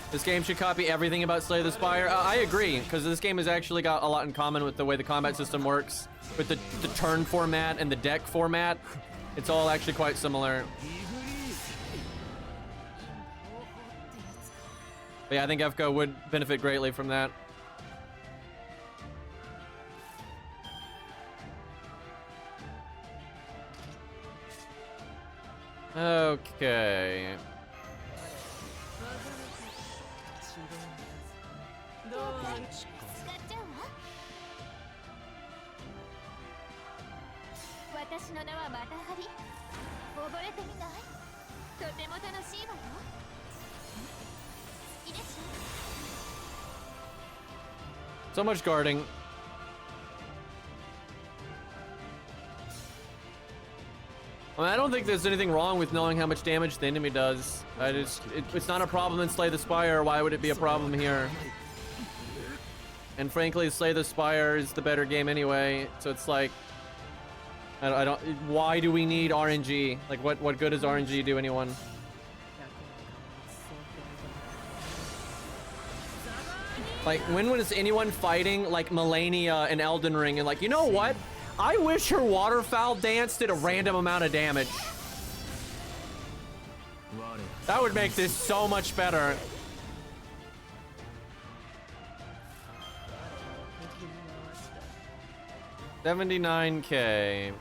This game should copy everything about Slay the Spire. I agree, because this game has actually got a lot in common with the way the combat system works, with the turn format and the deck format. It's all actually quite similar. But yeah, I think FCO would benefit greatly from that. Okay. So much guarding. I mean, I don't think there's anything wrong with knowing how much damage the enemy does. It's not a problem in Slay the Spire. Why would it be a problem here? And frankly, Slay the Spire is the better game anyway. So it's like, I don't. Why do we need RNG? Like, what good does RNG do anyone? Like, when was anyone fighting like Melania and Elden Ring and like, you know what? I wish her waterfowl dance did a random amount of damage. That would make this so much better. $79K.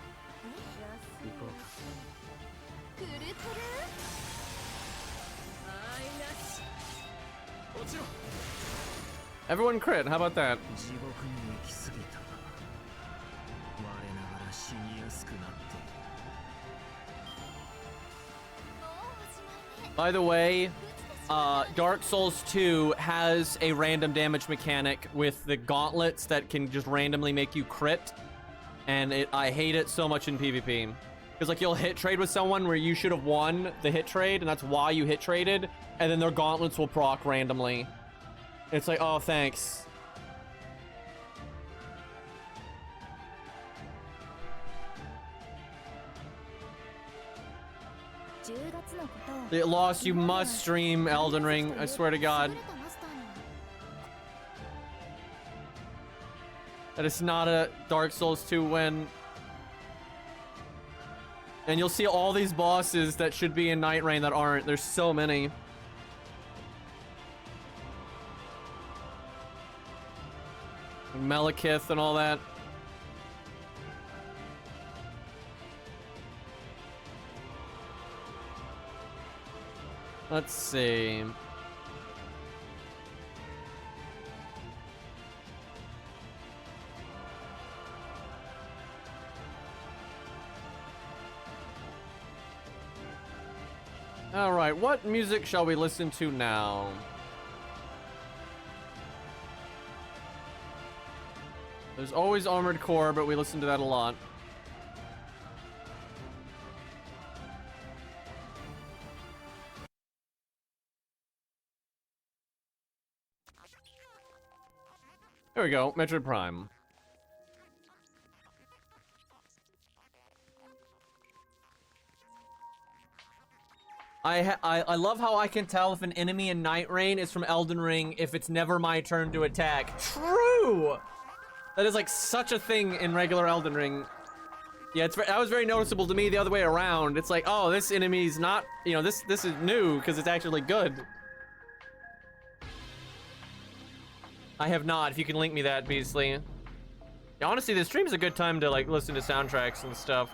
Everyone crit, how about that? By the way, Dark Souls 2 has a random damage mechanic with the gauntlets that can just randomly make you crit. And I hate it so much in PvP. Because, like, you'll hit trade with someone where you should have won the hit trade, and that's why you hit traded, and then their gauntlets will proc randomly. It's like, oh, thanks. It lost, you must stream Elden Ring, I swear to God. That is not a Dark Souls 2 win. And you'll see all these bosses that should be in Night Rain that aren't. There's so many. Malekith and all that. Let's see. All right, what music shall we listen to now? There's always Armored Core, but we listen to that a lot. There we go, Metroid Prime. I love how I can tell if an enemy in Night Rain is from Elden Ring if it's never my turn to attack. True! That is like such a thing in regular Elden Ring. Yeah, that was very noticeable to me the other way around. It's like, oh, this enemy's not, you know, this is new because it's actually good. I have not. If you can link me that, Beasley. Yeah, honestly, this stream is a good time to like listen to soundtracks and stuff.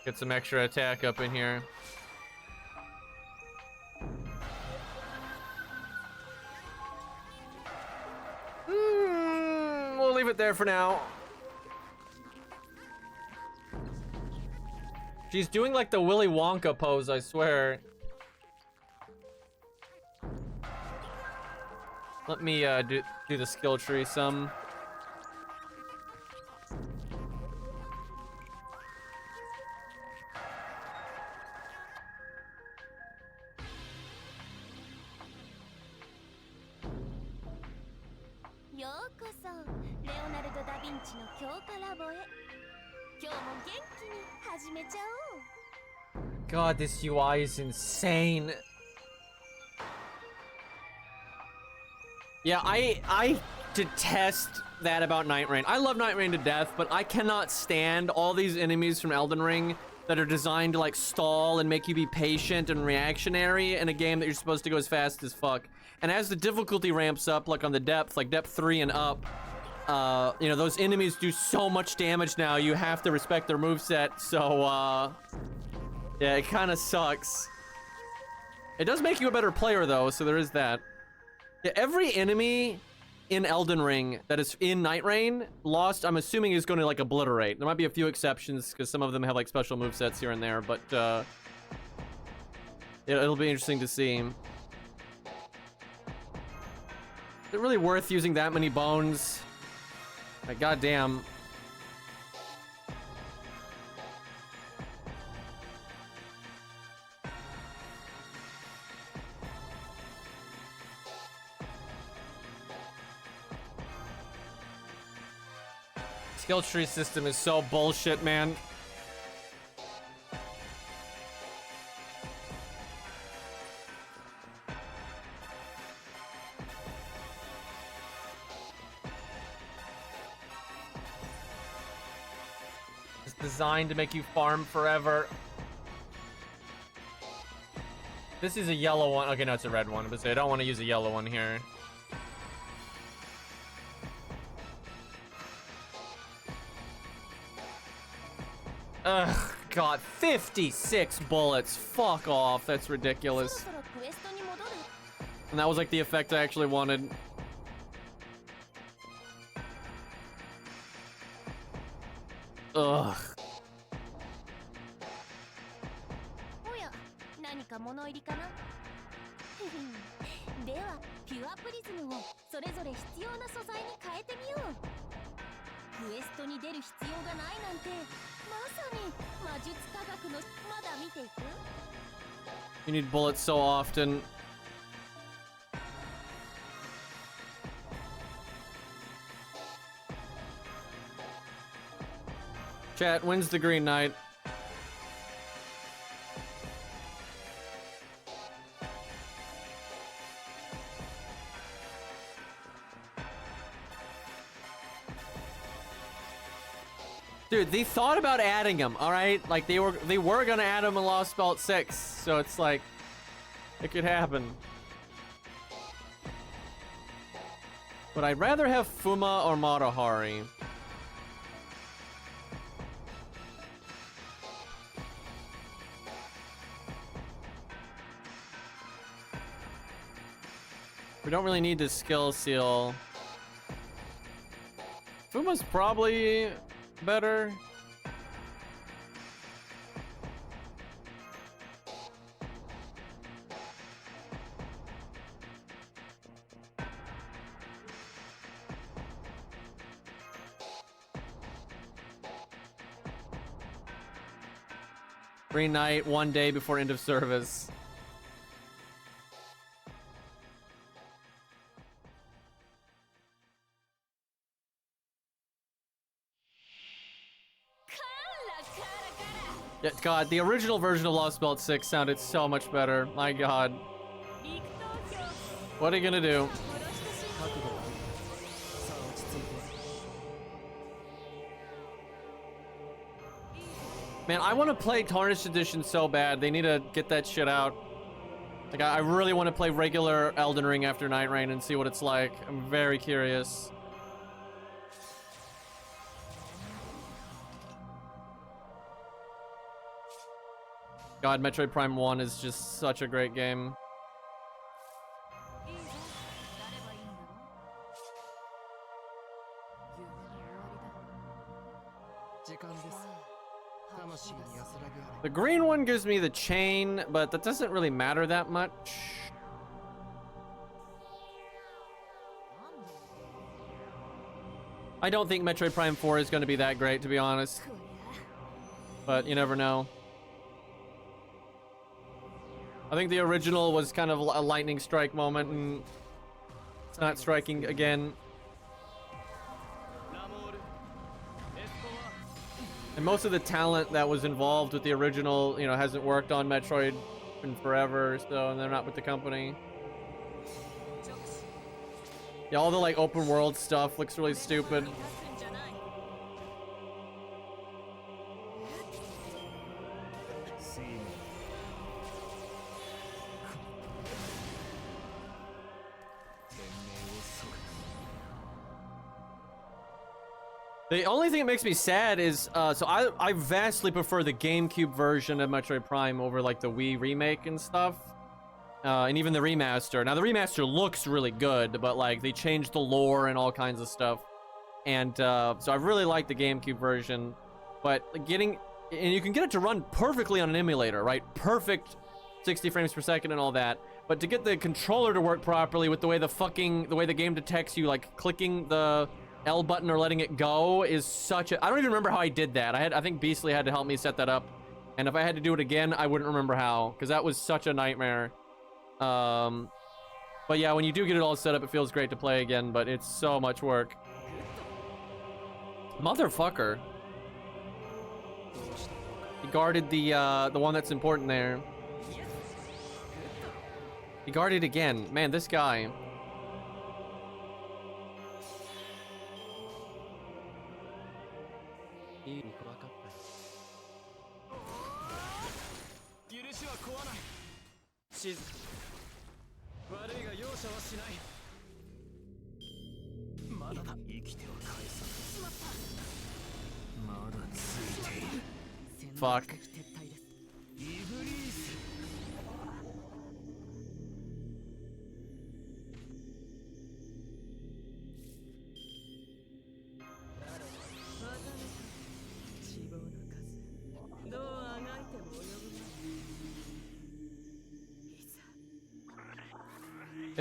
Get some extra attack up in here. We'll leave it there for now. She's doing like the Willy Wonka pose, I swear. Let me do the skill tree some. God, this UI is insane. Yeah, I detest that about Night Rain. I love Night Rain to death, but I cannot stand all these enemies from Elden Ring that are designed to like stall and make you be patient and reactionary in a game that you're supposed to go as fast as fuck. And as the difficulty ramps up, like on the depth, like depth 3 and up, you know, those enemies do so much damage now, you have to respect their moveset, so, yeah, it kind of sucks. It does make you a better player, though, so there is that. Yeah, every enemy in Elden Ring that is in Night Rain, Lost, I'm assuming is going to, like, obliterate. There might be a few exceptions, because some of them have, like, special movesets here and there, but, it'll be interesting to see. Is it really worth using that many bones? Like, goddamn. Skill tree system is so bullshit, man. It's designed to make you farm forever. This is a yellow one. Okay, no, it's a red one, but I don't want to use a yellow one here. Ugh, God, 56 bullets. Fuck off. That's ridiculous. And that was like the effect I actually wanted. Ugh. おや、何か物入りかなでは、ピュアプリズムをそれぞれ必要な素材に変えてみよう。クエストに出る必要がないなんて、まさに魔術科学の。まだ見ていく？ You need bullets so often. Chat, when's the Green Knight? Dude, they thought about adding him, all right? Like they were gonna add him in Lost Belt 6, so it's like it could happen. But I'd rather have Fuma or Matahari. We don't really need the skill seal. Fuma's probably better. Green Knight, 1 day before end of service. Yeah, God, the original version of Lost Belt 6 sounded so much better. My God. What are you gonna do? Man, I want to play Tarnished Edition so bad. They need to get that shit out. Like, I really want to play regular Elden Ring after Night Rain and see what it's like. I'm very curious. God, Metroid Prime 1 is just such a great game. The green one gives me the chain, but that doesn't really matter that much. I don't think Metroid Prime 4 is going to be that great, to be honest. But you never know. I think the original was kind of a lightning strike moment, and it's not striking again. And most of the talent that was involved with the original, you know, hasn't worked on Metroid in forever, so they're not with the company. Yeah, all the like open world stuff looks really stupid. The only thing that makes me sad is, so I vastly prefer the GameCube version of Metroid Prime over like the Wii remake and stuff. And even the remaster. Now the remaster looks really good, but like they changed the lore and all kinds of stuff. And so I really like the GameCube version, but and you can get it to run perfectly on an emulator, right? Perfect 60 frames per second and all that. But to get the controller to work properly with the way the game detects you, like clicking the L button or letting it go is such a... I don't even remember how I did that. I think Beastly had to help me set that up. And if I had to do it again, I wouldn't remember how, because that was such a nightmare. But yeah, when you do get it all set up, it feels great to play again, but it's so much work. Motherfucker. He guarded the one that's important there. He guarded again. Man, this guy. Fuck.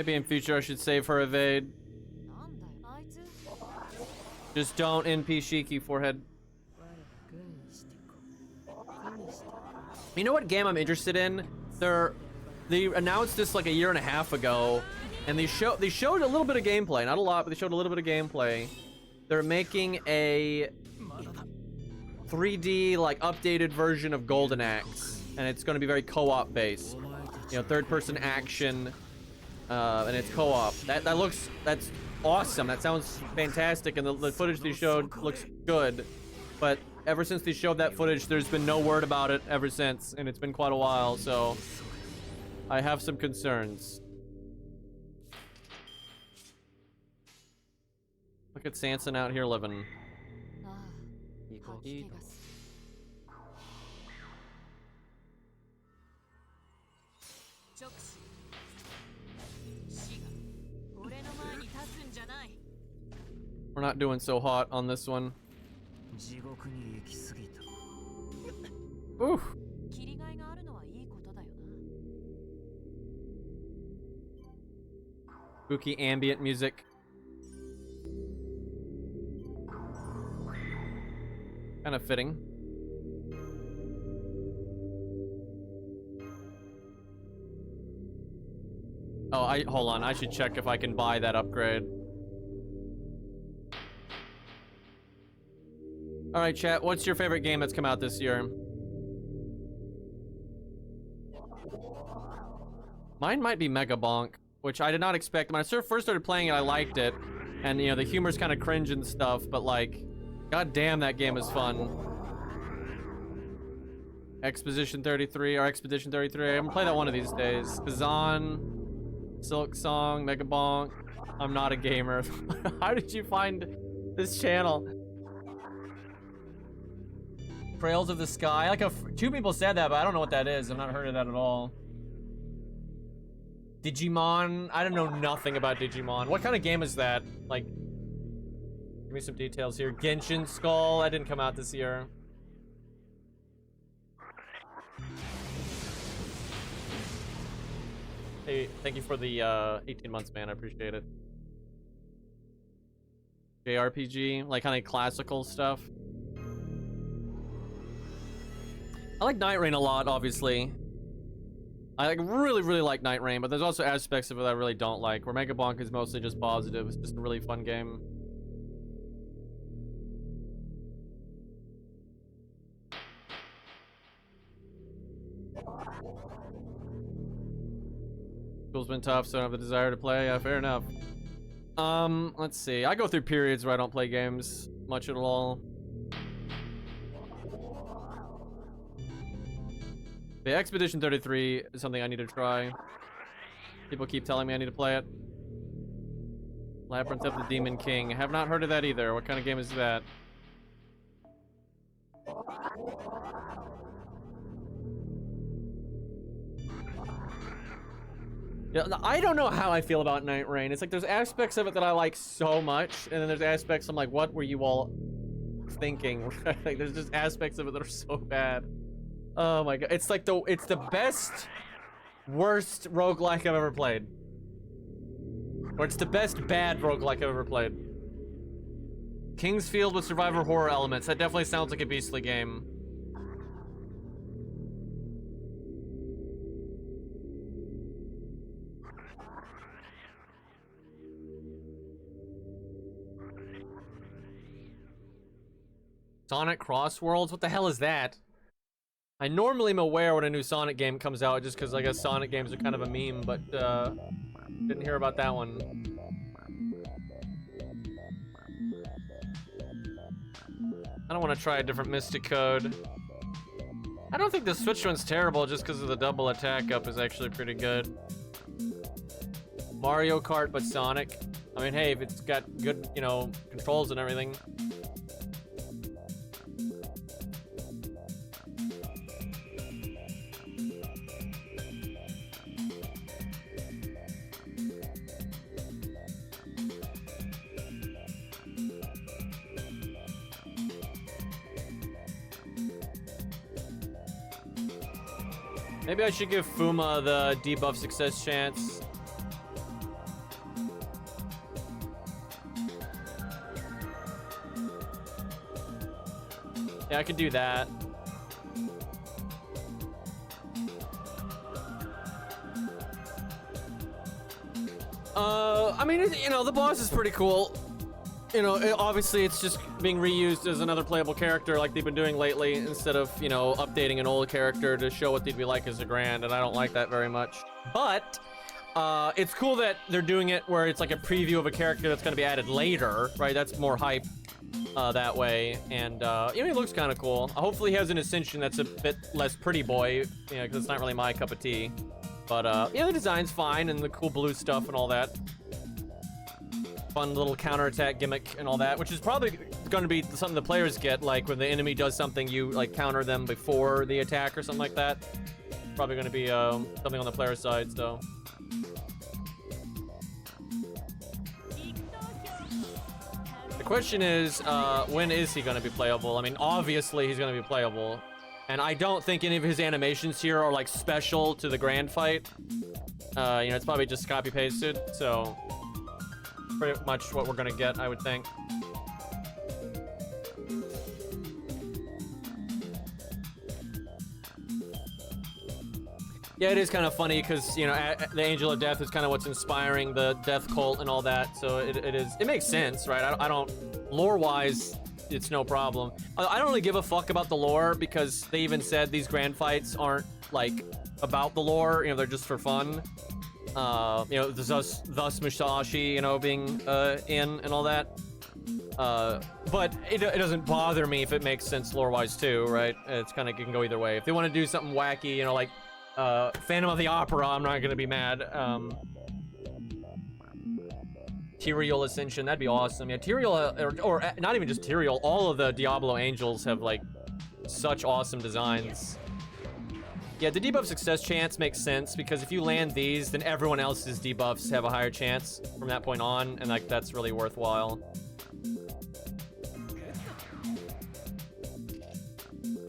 Maybe in future I should save her evade. Just don't NP Shiki forehead. You know what game I'm interested in? They announced this like a year and a half ago, and they showed a little bit of gameplay, not a lot, but they showed a little bit of gameplay. They're making a 3D like updated version of Golden Axe, and it's going to be very co-op based. You know, third-person action, and it's co-op. That's awesome. That sounds fantastic, and the footage they showed looks good. But ever since they showed that footage, there's been no word about it ever since, and it's been quite a while. So I have some concerns. Look at Sanson out here living. We're not doing so hot on this one. Oof. Spooky ambient music. Kind of fitting. Oh, hold on. I should check if I can buy that upgrade. All right, chat. What's your favorite game that's come out this year? Mine might be Mega Bonk, which I did not expect. When I first started playing it, I liked it, and you know the humor's kind of cringe and stuff. But like, god damn, that game is fun. Expedition 33 or Expedition 33. I'm gonna play that one of these days. Kazan, Silk Song, Mega Bonk. I'm not a gamer. How did you find this channel? Trails of the Sky. Like two people said that, but I don't know what that is. I've not heard of that at all. Digimon. I don't know nothing about Digimon. What kind of game is that? Like, give me some details here. Genshin Skull. That didn't come out this year. Hey, thank you for the 18 months, man. I appreciate it. JRPG, like kind of classical stuff. I like Night Rain a lot, obviously. I like really like Night Rain, but there's also aspects of it that I really don't like. Where Mega Bonk is mostly just positive. It's just a really fun game. School's been tough, so I don't have the desire to play. Yeah, fair enough. Let's see. I go through periods where I don't play games much at all. The Expedition 33 is something I need to try. People keep telling me I need to play it. Labyrinth of the Demon King. I have not heard of that either. What kind of game is that? Yeah, I don't know how I feel about Night Rain. It's like there's aspects of it that I like so much, and then there's aspects I'm like, what were you all thinking? Like, there's just aspects of it that are so bad. Oh my god, it's like it's the best, worst roguelike I've ever played. Or it's the best bad roguelike I've ever played. Kingsfield with survivor horror elements. That definitely sounds like a beastly game. Sonic Cross Worlds? What the hell is that? I normally am aware when a new Sonic game comes out just because I guess Sonic games are kind of a meme, but didn't hear about that one. I don't want to try a different Mystic Code. I don't think the Switch one's terrible just because of the double attack up is actually pretty good. Mario Kart but Sonic. I mean, hey, if it's got good, you know, controls and everything. Maybe I should give Fuma the debuff success chance. Yeah, I could do that. I mean, you know, the boss is pretty cool. You know, obviously it's just being reused as another playable character like they've been doing lately, instead of, you know, updating an old character to show what they'd be like as a Grand, and I don't like that very much. But it's cool that they're doing it where it's like a preview of a character that's going to be added later, right? That's more hype that way, and you know, he looks kind of cool. Hopefully he has an Ascension that's a bit less pretty boy, you know, because it's not really my cup of tea. But yeah, the design's fine, and the cool blue stuff and all that. Fun little counterattack gimmick and all that, which is probably going to be something the players get, like when the enemy does something, you like counter them before the attack or something like that. Probably going to be something on the player side, so. The question is, when is he going to be playable? I mean, obviously he's going to be playable. And I don't think any of his animations here are like special to the Grand fight. You know, it's probably just copy pasted, so pretty much what we're gonna get, I would think. Yeah, it is kind of funny because, you know, the Angel of Death is kind of what's inspiring the Death Cult and all that, so it makes sense, right? I don't, lore-wise, it's no problem. I don't really give a fuck about the lore because they even said these Grand fights aren't like about the lore, you know, they're just for fun. You know, thus Musashi, you know, being in and all that. But it doesn't bother me if it makes sense lore-wise too, right? It's kind of, it can go either way. If they want to do something wacky, you know, like Phantom of the Opera, I'm not gonna be mad. Tyrael Ascension, that'd be awesome. Yeah, Tyrael, or not even just Tyrael, all of the Diablo Angels have like such awesome designs. Yeah, the debuff success chance makes sense because if you land these, then everyone else's debuffs have a higher chance from that point on, and like that's really worthwhile.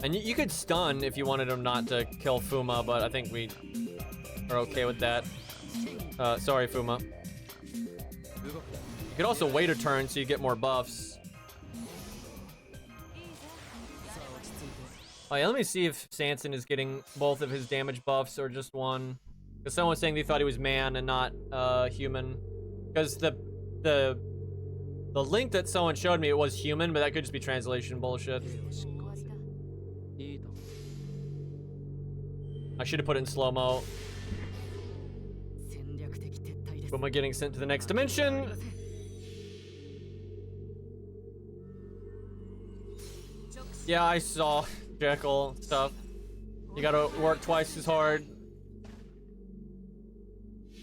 And you could stun if you wanted him not to kill Fuma, but I think we are okay with that. Sorry, Fuma. You could also wait a turn so you get more buffs. Oh yeah, let me see if Sanson is getting both of his damage buffs or just one. Because someone was saying they thought he was man and not human. Because the link that someone showed me, it was human, but that could just be translation bullshit. I should have put it in slow-mo. Am I getting sent to the next dimension? Yeah, I saw Jekyll stuff. You gotta work twice as hard.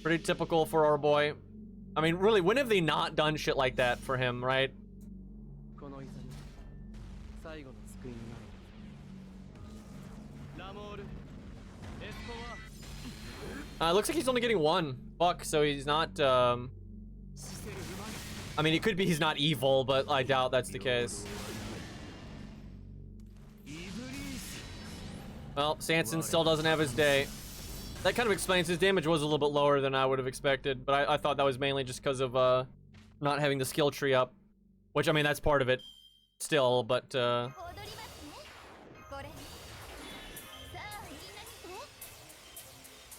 Pretty typical for our boy. I mean, really, when have they not done shit like that for him, right? Looks like he's only getting one buck, so he's not, I mean, it could be he's not evil, but I doubt that's the case. Well, Sanson still doesn't have his day. That kind of explains his damage was a little bit lower than I would have expected, but I thought that was mainly just because of not having the skill tree up. Which, I mean, that's part of it still, but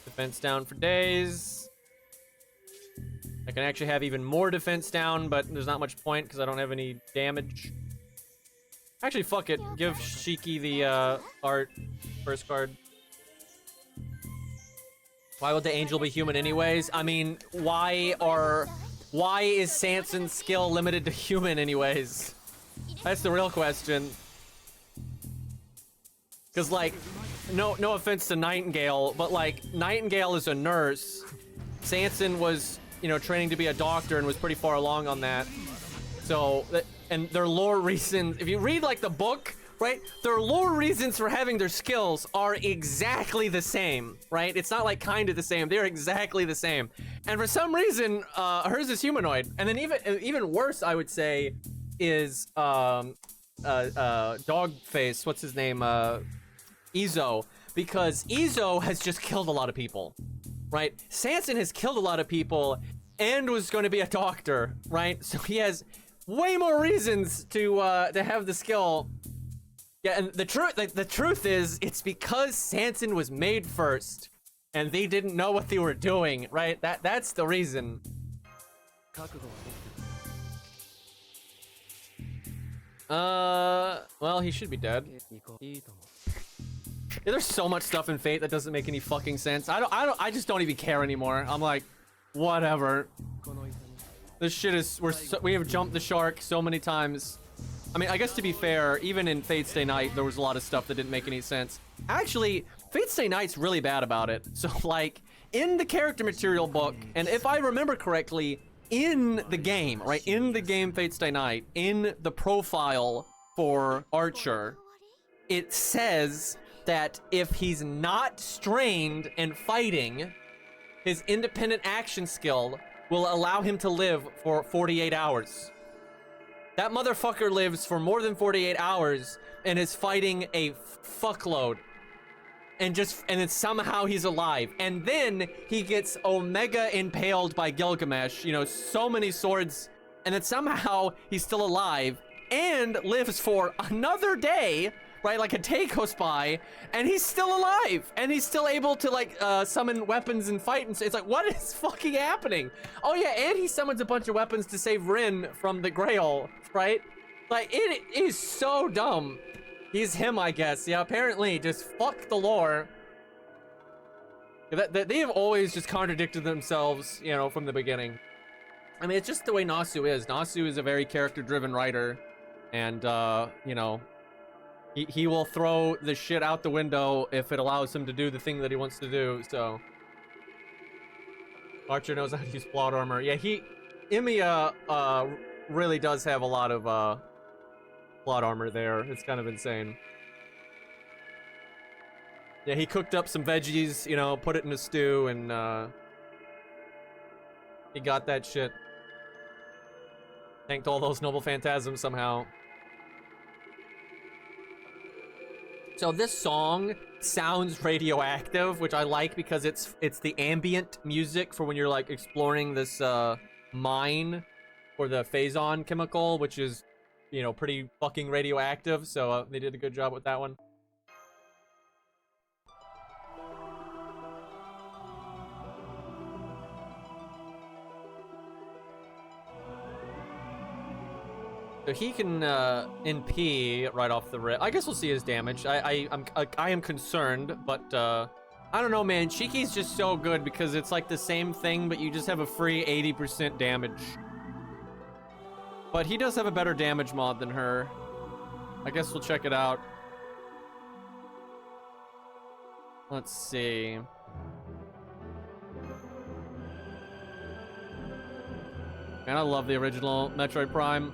defense down for days. I can actually have even more defense down, but there's not much point because I don't have any damage. Actually, fuck it. Give Shiki the art first card. Why would the angel be human anyways? I mean, why is Sanson's skill limited to human anyways? That's the real question. Because, like, no offense to Nightingale, but, like, Nightingale is a nurse. Sanson was, you know, training to be a doctor and was pretty far along on that. So, and their lore reasons, if you read, like, the book, right, their lore reasons for having their skills are exactly the same, right? It's not, like, kind of the same. They're exactly the same. And for some reason, hers is humanoid. And then even worse, I would say, is, Dogface, what's his name, Izo. Because Izo has just killed a lot of people, right? Sanson has killed a lot of people and was going to be a doctor, right? So he has way more reasons to have the skill Yeah, and the truth is, it's because Sanson was made first, and they didn't know what they were doing, right? That's the reason. Well, he should be dead. Yeah, there's so much stuff in Fate that doesn't make any fucking sense. I just don't even care anymore. I'm like, whatever. This shit is, we have jumped the shark so many times. I mean, I guess to be fair, even in Fate Stay Night, there was a lot of stuff that didn't make any sense. Actually, Fate Stay Night's really bad about it. So, like, in the character material book, and if I remember correctly, in the game, right, in the game Fate Stay Night, in the profile for Archer, it says that if he's not strained and fighting, his independent action skill will allow him to live for 48 hours. That motherfucker lives for more than 48 hours and is fighting a fuckload. And then somehow he's alive. And then he gets Omega impaled by Gilgamesh, you know, so many swords. And then somehow he's still alive and lives for another day, right? Like a day goes by and he's still alive. And he's still able to like summon weapons and fight. And so it's like, what is fucking happening? Oh yeah, and he summons a bunch of weapons to save Rin from the Grail, right? Like, it is so dumb. He's him, I guess. Yeah, apparently, just fuck the lore. They have always just contradicted themselves, you know, from the beginning. I mean, it's just the way Nasu is. Nasu is a very character-driven writer. And, you know, he will throw the shit out the window if it allows him to do the thing that he wants to do, so. Archer knows how to use plot armor. Yeah, Emiya, really does have a lot of, plot armor there. It's kind of insane. Yeah, he cooked up some veggies, you know, put it in a stew, and he got that shit. Thanked all those noble phantasms somehow. So this song sounds radioactive, which I like because it's the ambient music for when you're like exploring this mine for the Phazon chemical, which is, you know, pretty fucking radioactive, so they did a good job with that one. So he can NP right off the rip. I guess we'll see his damage. I am concerned, but I don't know, man. Shiki's just so good because it's like the same thing, but you just have a free 80% damage. But he does have a better damage mod than her. I guess we'll check it out. Let's see. Man, I love the original Metroid Prime.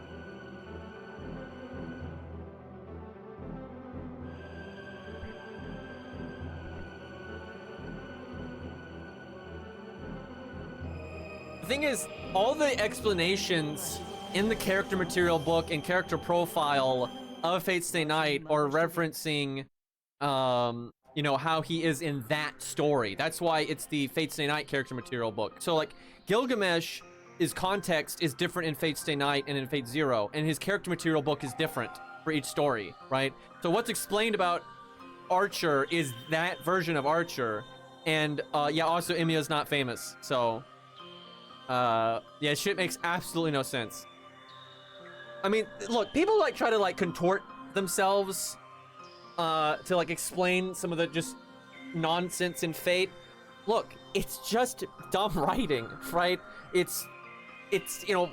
The thing is, all the explanations in the character material book and character profile of Fate Stay Night are referencing, you know, how he is in that story. That's why it's the Fate Stay Night character material book. So, like, Gilgamesh, his context is different in Fate Stay Night and in Fate Zero, and his character material book is different for each story, right? So what's explained about Archer is that version of Archer, and, yeah, also Emiya's not famous, so... yeah, shit makes absolutely no sense. I mean, look, people like try to like contort themselves to like explain some of the just nonsense in Fate. Look, it's just dumb writing, right? It's you know,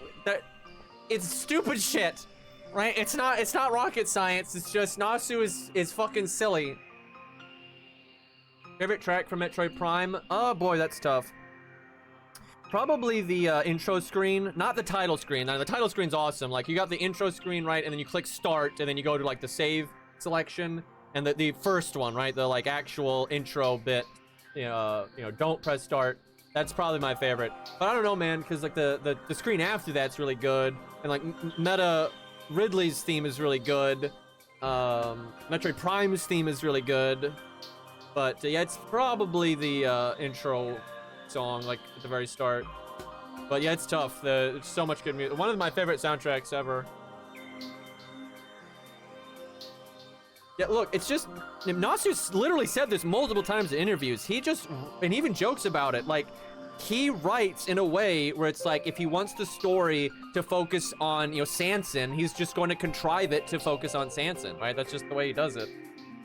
it's stupid shit, right? It's not rocket science. It's just Nasu is fucking silly. Favorite track from Metroid Prime? Oh boy, that's tough. Probably the intro screen, not the title screen. Now, the title screen's awesome. Like, you got the intro screen, right? And then you click start, and then you go to, like, the save selection. And the first one, right? The, like, actual intro bit, you know, don't press start. That's probably my favorite. But I don't know, man, because, like, the screen after that's really good. And, like, Meta Ridley's theme is really good. Metroid Prime's theme is really good. But, yeah, it's probably the intro song, like at the very start. But yeah, it's tough. There's so much good music. One of my favorite soundtracks ever. Yeah, look, it's just, Nasu literally said this multiple times in interviews. He just, and he even jokes about it. Like, he writes in a way where it's like, if he wants the story to focus on, you know, Sanson, he's just going to contrive it to focus on Sanson, right? That's just the way he does it.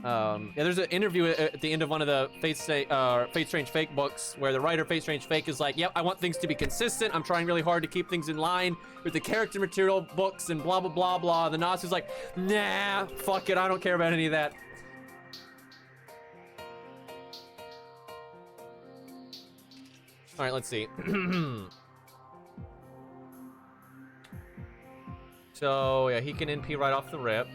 Yeah, there's an interview at the end of one of the Fate Strange Fake books where the writer Fate Strange Fake is like, yep, I want things to be consistent. I'm trying really hard to keep things in line with the character material books and blah, blah, blah, blah. The Nasu's like, nah, fuck it. I don't care about any of that. All right, let's see. So, yeah, he can NP right off the rip.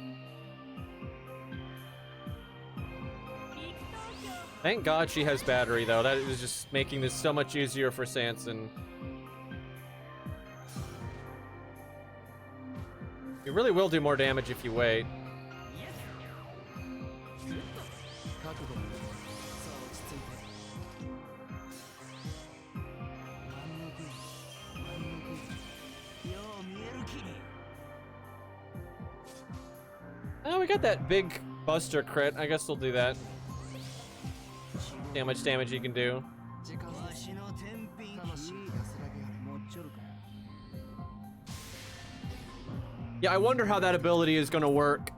Thank God she has battery, though. That is just making this so much easier for Sanson. You really will do more damage if you wait. Oh, we got that big Buster crit. I guess we'll do that. See how much damage he can do. Yeah, I wonder how that ability is going to work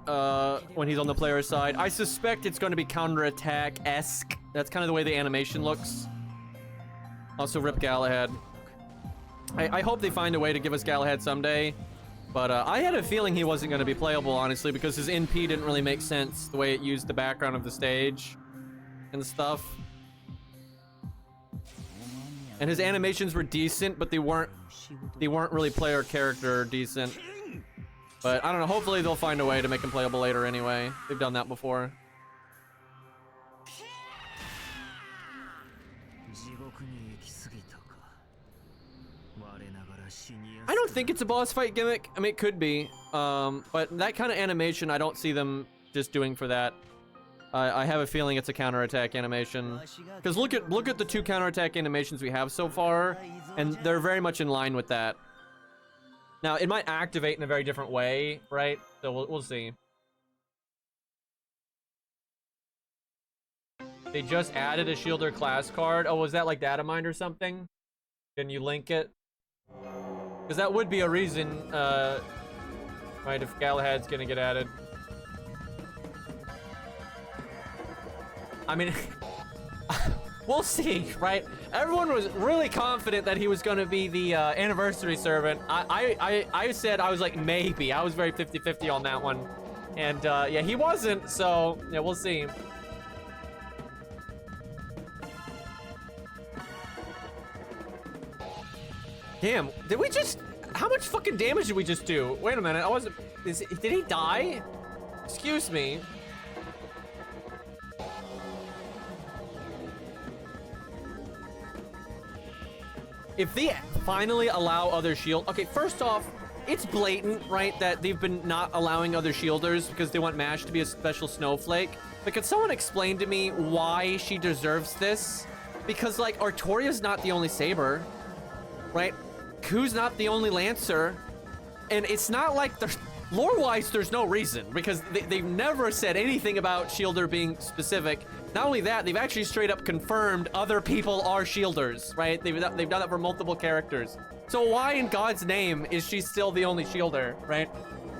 when he's on the player side. I suspect it's going to be counterattack-esque. That's kind of the way the animation looks. Also, rip Galahad. I hope they find a way to give us Galahad someday. But I had a feeling he wasn't going to be playable, honestly, because his NP didn't really make sense the way it used the background of the stage and stuff. And his animations were decent, but they weren't really player character decent. But I don't know, hopefully they'll find a way to make him playable later anyway. They've done that before. I don't think it's a boss fight gimmick. I mean, it could be. But that kind of animation, I don't see them just doing for that. I have a feeling it's a counterattack animation. Because look at the two counterattack animations we have so far, and they're very much in line with that. Now, it might activate in a very different way, right? So we'll see. They just added a Shielder class card. Oh, was that like Datamine or something? Can you link it? Because that would be a reason, right, if Galahad's gonna get added. I mean, we'll see, right? Everyone was really confident that he was going to be the anniversary servant. I said I was like, maybe. I was very 50-50 on that one. And yeah, he wasn't, so yeah, we'll see. Damn, did we just... How much fucking damage did we just do? Wait a minute, I wasn't... Did he die? Excuse me. If they finally allow other shield... Okay, first off, it's blatant, right, that they've been not allowing other shielders because they want MASH to be a special snowflake. But could someone explain to me why she deserves this? Because, like, Artoria's not the only Saber, right? Ku's not the only Lancer. And it's not like there's... Lore-wise, there's no reason, because they've never said anything about Shielder being specific. Not only that, they've actually straight up confirmed other people are Shielders, right? They've done that for multiple characters. So why in God's name is she still the only Shielder, right?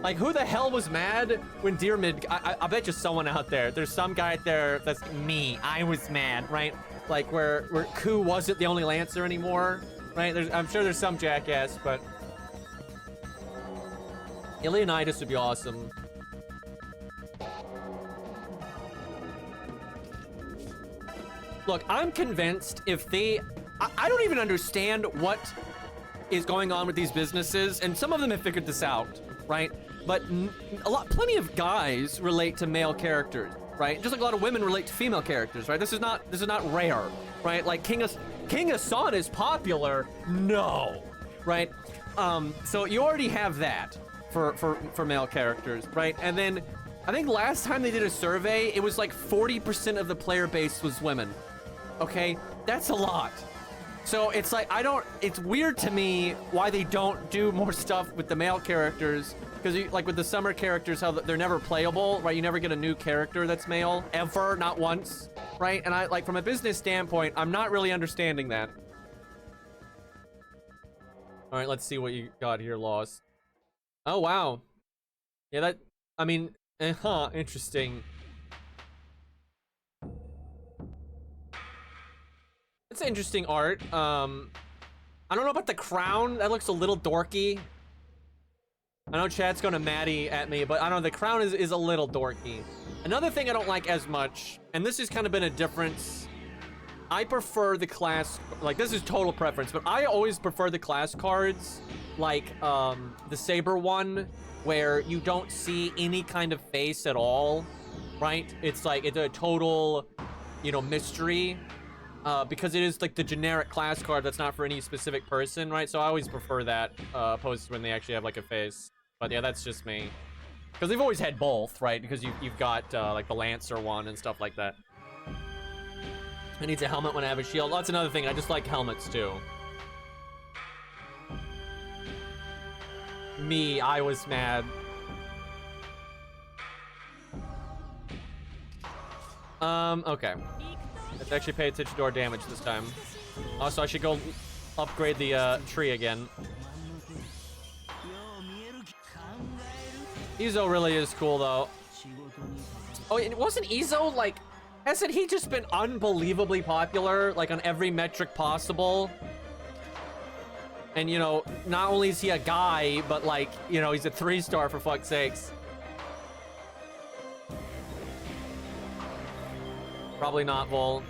Like, who the hell was mad when Dearmid... I bet you someone out there. There's some guy out there that's me. I was mad, right? Like, where Ku wasn't the only Lancer anymore, right? I'm sure there's some jackass, but... Yeah, Leonidas would be awesome. Look, I'm convinced if they... I don't even understand what is going on with these businesses, and some of them have figured this out, right? But plenty of guys relate to male characters, right? Just like a lot of women relate to female characters, right? This is not rare, right? Like King Hassan is popular, no, right? So you already have that for male characters, right? And then I think last time they did a survey, it was like 40% of the player base was women. Okay, that's a lot. So it's like, it's weird to me why they don't do more stuff with the male characters. Because like with the summer characters, how they're never playable, right? You never get a new character that's male, ever, not once, right? And I, like, from a business standpoint, I'm not really understanding that. All right, let's see what you got here, Lost. Oh, wow. Yeah, that, I mean, interesting. It's interesting art. I don't know about the crown. That looks a little dorky. I know chat's gonna Maddie at me, but I don't know, the crown is a little dorky. Another thing I don't like as much, and this has kind of been a difference, I prefer the class, like, this is total preference, but I always prefer the class cards, like, the Saber one, where you don't see any kind of face at all, right? It's like, it's a total, you know, mystery, because it is, like, the generic class card that's not for any specific person, right? So I always prefer that, opposed to when they actually have, like, a face. But yeah, that's just me. Because they've always had both, right? Because you've got, like, the Lancer one and stuff like that. I need a helmet when I have a shield. That's another thing. I just like helmets, too. Me, I was mad. Okay. Let's actually pay attention to our damage this time. Also, I should go upgrade the, tree again. Izo really is cool, though. Oh, it wasn't Izo, like, hasn't he just been unbelievably popular, like, on every metric possible? And, you know, not only is he a guy, but, like, you know, he's a 3-star for fuck's sakes. Probably not, Vol.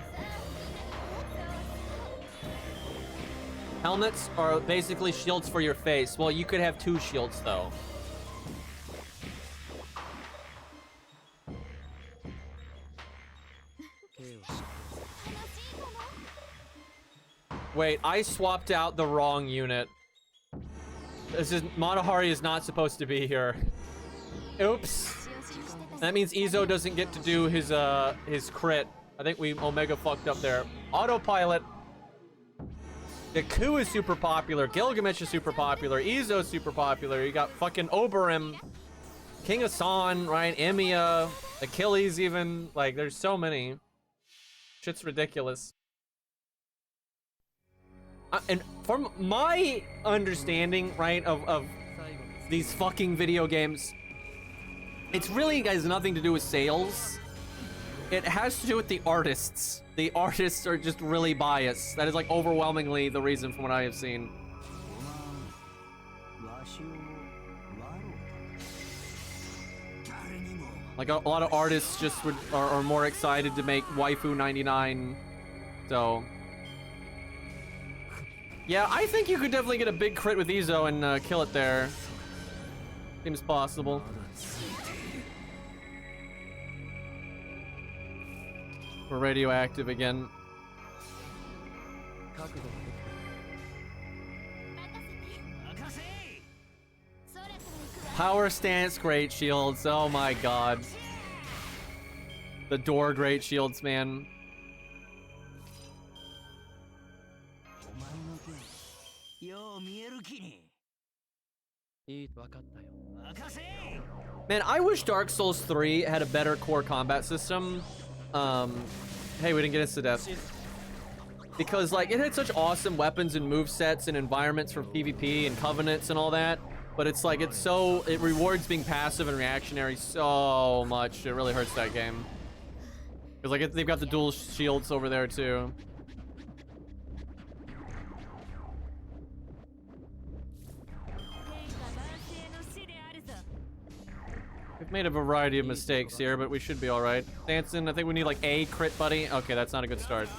Helmets are basically shields for your face. Well, you could have 2 shields, though. Wait, I swapped out the wrong unit. This is, Matahari is not supposed to be here. Oops. That means Izo doesn't get to do his crit. I think we Omega fucked up there. Autopilot. The Ku is super popular. Gilgamesh is super popular. Izo is super popular. You got fucking Oberon, King Asan, right? Emiya, Achilles even. Like, there's so many. Shit's ridiculous. And from my understanding, right, of these fucking video games, it's really has nothing to do with sales. It has to do with the artists. The artists are just really biased. That is, like, overwhelmingly the reason from what I have seen. Like, a lot of artists just are more excited to make Waifu 99, so... Yeah, I think you could definitely get a big crit with Izo and kill it there. Seems possible. We're radioactive again. Power stance, great shields. Oh my god. The door great shields, man. Man, I wish Dark Souls 3 had a better core combat system. Hey, we didn't get instant death. Because, like, it had such awesome weapons and movesets and environments for PvP and covenants and all that. But it's like, it rewards being passive and reactionary so much. It really hurts that game. Because, like, they've got the dual shields over there, too. We've made a variety of mistakes here, but we should be alright. Sanson, I think we need, like, a crit, buddy. Okay, that's not a good start.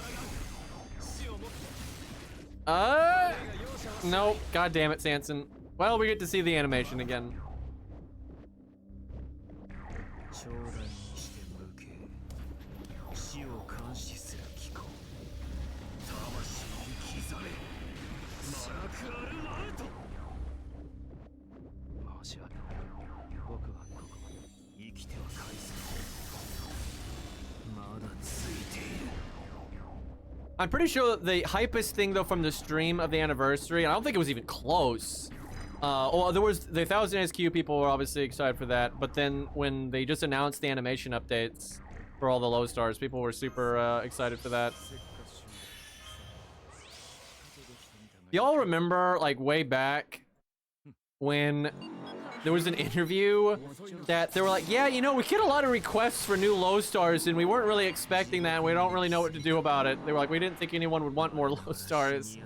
Nope. God damn it, Sanson. Well, we get to see the animation again. I'm pretty sure the hypest thing though from the stream of the anniversary, and I don't think it was even close. Well, there was the 1000 SQ people were obviously excited for that, but then when they just announced the animation updates for all the low stars, people were super excited for that. Y'all remember like way back when there was an interview that they were like, yeah, you know, we get a lot of requests for new low stars and we weren't really expecting that and we don't really know what to do about it. They were like, we didn't think anyone would want more low stars.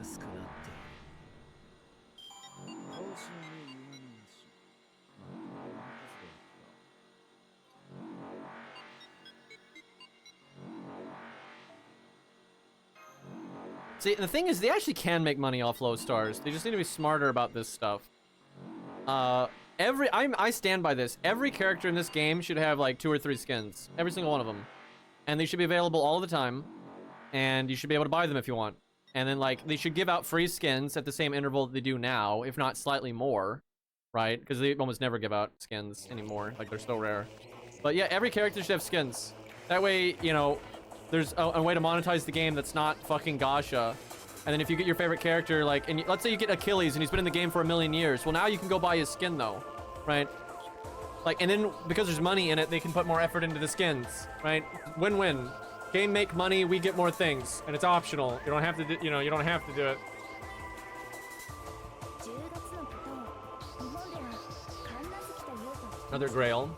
See, the thing is, they actually can make money off low stars. They just need to be smarter about this stuff. I stand by this. Every character in this game should have like 2 or 3 skins. Every single one of them. And they should be available all the time. And you should be able to buy them if you want. And then like, they should give out free skins at the same interval that they do now, if not slightly more. Right? Because they almost never give out skins anymore. Like, they're so rare. But yeah, every character should have skins. That way, you know, there's a way to monetize the game that's not fucking gacha. And then if you get your favorite character, like, and let's say you get Achilles and he's been in the game for 1,000,000 years. Well, now you can go buy his skin though, right? Like, and then because there's money in it, they can put more effort into the skins, right? Win-win. Game make money, we get more things, and it's optional. You don't have to do, you know, you don't have to do it. Another Grail.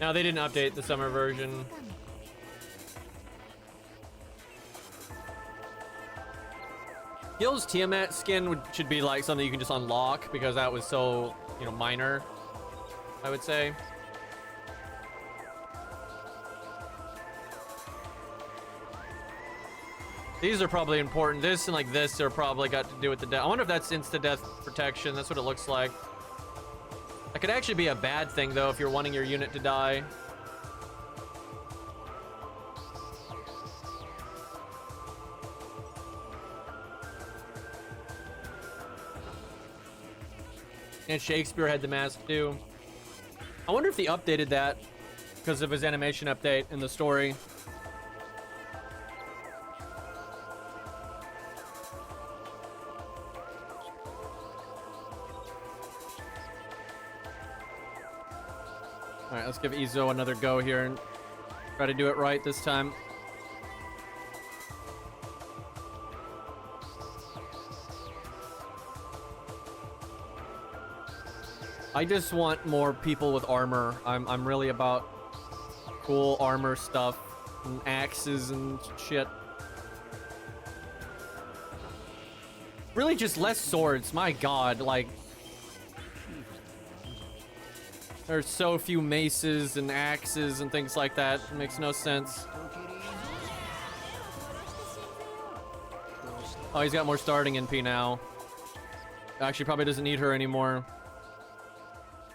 No, they didn't update the summer version. Gil's Tiamat skin should be like something you can just unlock because that was so, you know, minor, I would say. These are probably important. This and like this are probably got to do with the death. I wonder if that's insta-death protection. That's what it looks like. That could actually be a bad thing, though, if you're wanting your unit to die. And Shakespeare had the mask, too. I wonder if they updated that because of his animation update in the story. Alright, let's give Izo another go here and try to do it right this time. I just want more people with armor. I'm really about cool armor stuff and axes and shit. Really just less swords, my god, like there's so few maces and axes and things like that. It makes no sense. Oh, he's got more starting NP now. Actually, probably doesn't need her anymore.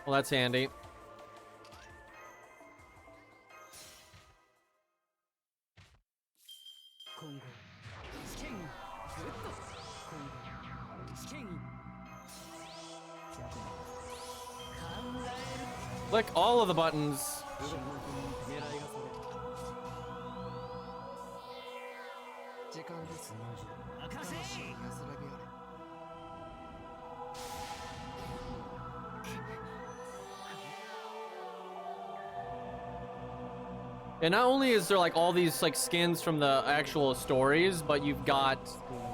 Well, that's handy. Click all of the buttons. And not only is there like all these like skins from the actual stories, but you've got,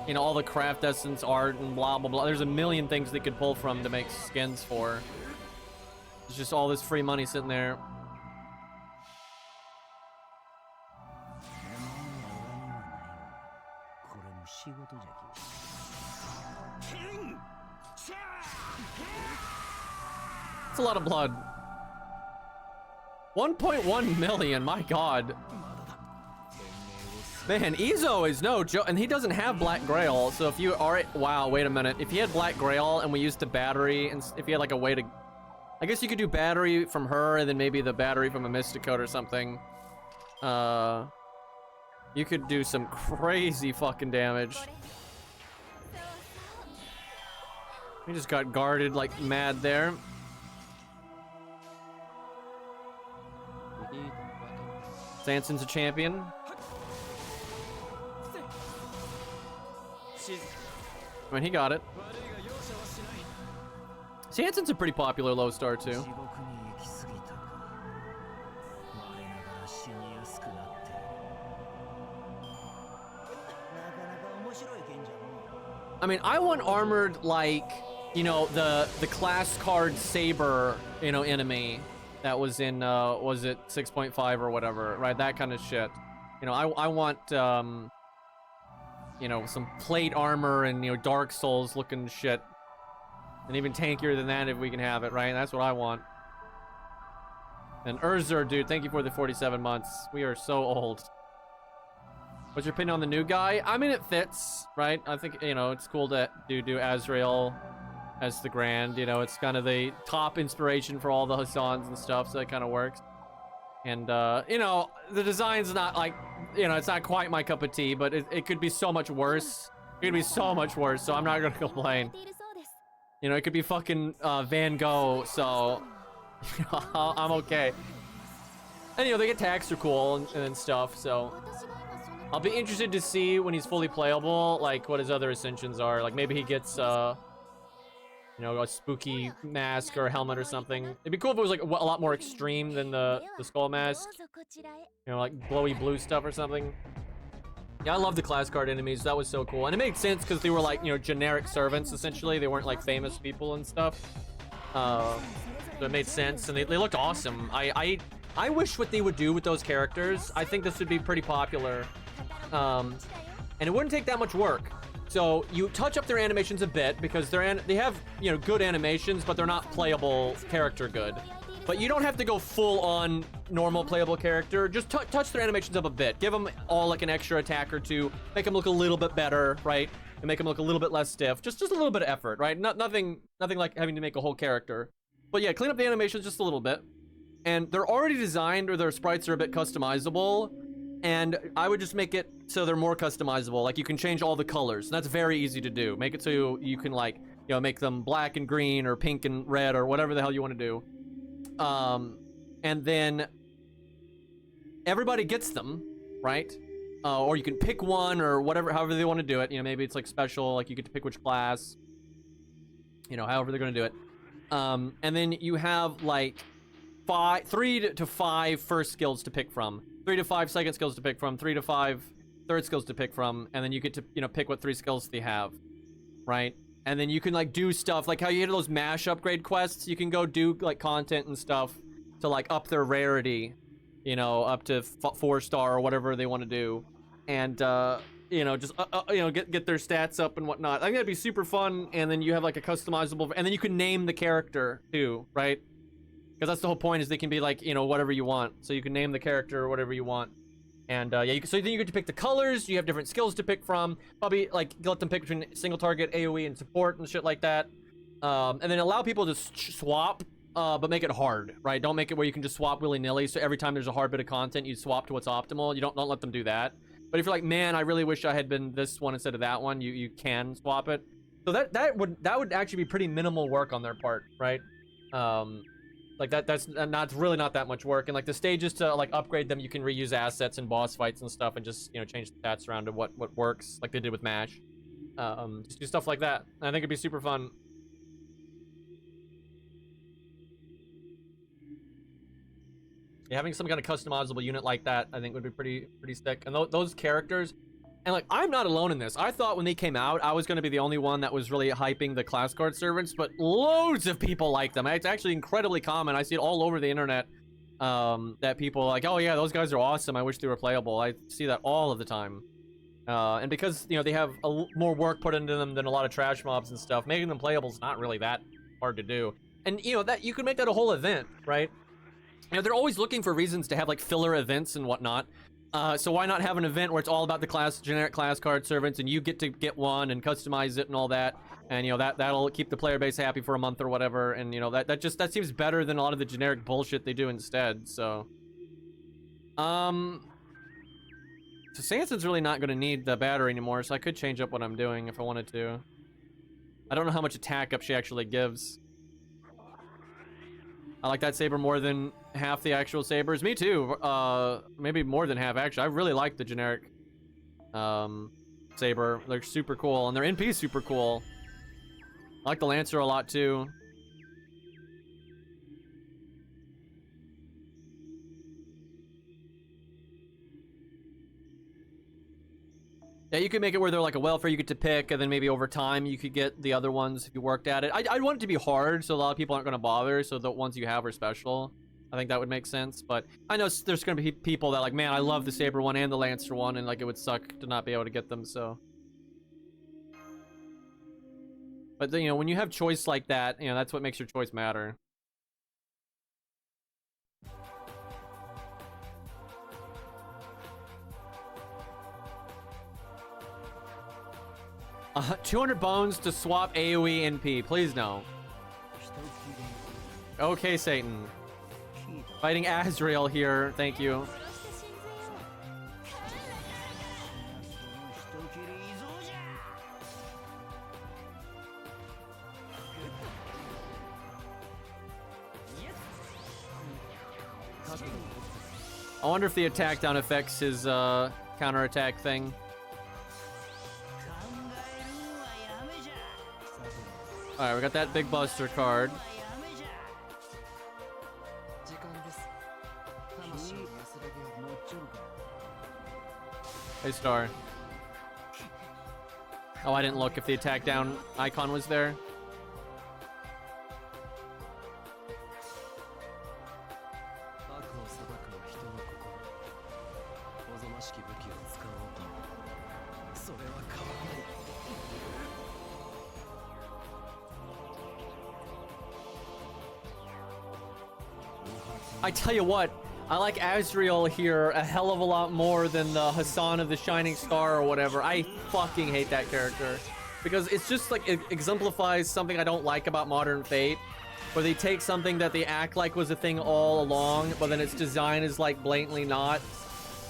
you know, all the craft essence art and blah blah blah. There's a million things they could pull from to make skins for. It's just all this free money sitting there. It's a lot of blood. 1.1 million, my god. Man, Izo is no joke, and he doesn't have Black Grail, so if you are, wow, wait a minute. If he had Black Grail and we used the battery, and if he had like a way to, I guess you could do battery from her and then maybe the battery from a Mysticote or something. You could do some crazy fucking damage. He just got guarded like mad there. Sanson's a champion. I mean, he got it. Sanson's a pretty popular low star too. I mean, I want armored like, you know, the class card saber, you know, enemy that was in was it 6.5 or whatever, right? That kind of shit. You know, I want you know, some plate armor and, you know, Dark Souls looking shit. And even tankier than that if we can have it, right? That's what I want. And Urzer, dude, thank you for the 47 months. We are so old. What's your opinion on the new guy? I mean, it fits, right? I think, you know, it's cool to do Azrael as the Grand. You know, it's kind of the top inspiration for all the Hassans and stuff, so it kind of works. And, you know, the design's not like, you know, it's not quite my cup of tea, but it could be so much worse. It could be so much worse, so I'm not gonna complain. You know, it could be fucking Van Gogh, so you know, I'm okay. And, you know, the attacks are cool and stuff, so I'll be interested to see when he's fully playable, like, what his other ascensions are. Like, maybe he gets, you know, a spooky mask or a helmet or something. It'd be cool if it was, like, a lot more extreme than the skull mask. You know, like, glowy blue stuff or something. Yeah, I love the class card enemies. That was so cool. And it made sense because they were, like, you know, generic servants, essentially. They weren't, like, famous people and stuff. So it made sense. And they looked awesome. I wish what they would do with those characters. I think this would be pretty popular. And it wouldn't take that much work. So you touch up their animations a bit because they have, you know, good animations, but they're not playable character good. But you don't have to go full on normal playable character. Just touch their animations up a bit. Give them all like an extra attack or two. Make them look a little bit better, right? And make them look a little bit less stiff. Just a little bit of effort, right? Nothing like having to make a whole character. But yeah, clean up the animations just a little bit. And they're already designed, or their sprites are a bit customizable. And I would just make it so they're more customizable. Like, you can change all the colors. And that's very easy to do. Make it so you can, like, you know, make them black and green or pink and red or whatever the hell you want to do. And then everybody gets them, right? Or you can pick one or whatever, however they want to do it. You know, maybe it's like special, like you get to pick which class. You know, however they're going to do it. And then you have like 3 to 5 first skills to pick from. 3 to 5 second skills to pick from, 3 to 5 third skills to pick from, and then you get to, you know, pick what 3 skills they have, right? And then you can like do stuff like how you get those mash upgrade quests. You can go do like content and stuff to like up their rarity, you know, up to 4-star or whatever they want to do, and you know, just you know, get their stats up and whatnot. I think that'd be super fun. And then you have like a customizable, and then you can name the character too, right? Because that's the whole point, is they can be like, you know, whatever you want. So you can name the character or whatever you want. And yeah, so then you get to pick the colors. You have different skills to pick from. Probably like let them pick between single target, AoE, and support and shit like that. And then allow people to swap, but make it hard, right? Don't make it where you can just swap willy-nilly. So every time there's a hard bit of content, you swap to what's optimal. You don't let them do that. But if you're like, man, I really wish I had been this one instead of that one, you can swap it. So that would actually be pretty minimal work on their part, right? Like that's really not that much work. And like the stages to like upgrade them, you can reuse assets in boss fights and stuff, and just, you know, change the stats around to what works, like they did with MASH. Just do stuff like that. I think it'd be super fun. Yeah, having some kind of customizable unit like that, I think would be pretty sick. And those characters, and like, I'm not alone in this. I thought when they came out, I was going to be the only one that was really hyping the class card servants, but loads of people like them. It's actually incredibly common. I see it all over the internet, that people are like, oh yeah, those guys are awesome. I wish they were playable. I see that all of the time. And because, you know, they have more work put into them than a lot of trash mobs and stuff, making them playable is not really that hard to do. And, you know, that you could make that a whole event, right? You know, they're always looking for reasons to have like filler events and whatnot. So why not have an event where it's all about the generic class card servants, and you get to get one and customize it and all that, and, you know, that'll keep the player base happy for a month or whatever. And, you know, that seems better than a lot of the generic bullshit they do instead. So So Sanson's really not going to need the battery anymore, so I could change up what I'm doing if I wanted to. I don't know how much attack up she actually gives. I like that saber more than half the actual sabers. Me too. Maybe more than half, actually. I really like the generic saber. They're super cool, and their NP is super cool. I like the Lancer a lot too. Yeah, you could make it where they're like a welfare you get to pick, and then maybe over time you could get the other ones if you worked at it. I want it to be hard so a lot of people aren't going to bother, so the ones you have are special. I think that would make sense, but I know there's going to be people that like, man, I love the Saber one and the Lancer one, and like it would suck to not be able to get them, so. But you know, when you have choice like that, you know, that's what makes your choice matter. 200 bones to swap AoE NP. Please no. Okay, Satan. Fighting Azrael here. Thank you. I wonder if the attack down affects his counterattack thing. Alright, we got that big buster card. Hey, Star. Oh, I didn't look if the attack down icon was there. I tell you what, I like Azrael here a hell of a lot more than the Hassan of the Shining Star or whatever. I fucking hate that character. Because it's just like, it exemplifies something I don't like about Modern Fate. Where they take something that they act like was a thing all along, but then its design is like blatantly not.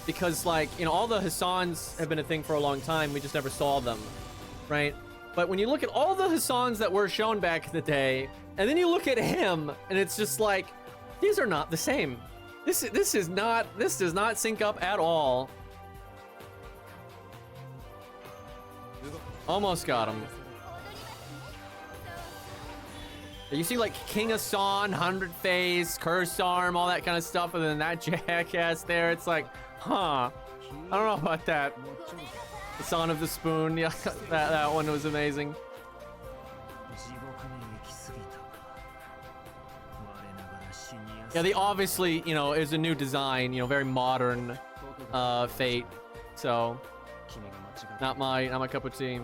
Because like, you know, all the Hassans have been a thing for a long time, we just never saw them, right? But when you look at all the Hassans that were shown back in the day, and then you look at him, and it's just like, these are not the same. This does not sync up at all. Almost got him. You see like King Hassan, 100 Face, Curse Arm, all that kind of stuff, and then that jackass there, it's like, huh. I don't know about that. The Son of the Spoon, yeah, that one was amazing. Yeah, they obviously, you know, is a new design, you know, very modern Fate. So, not my cup of tea.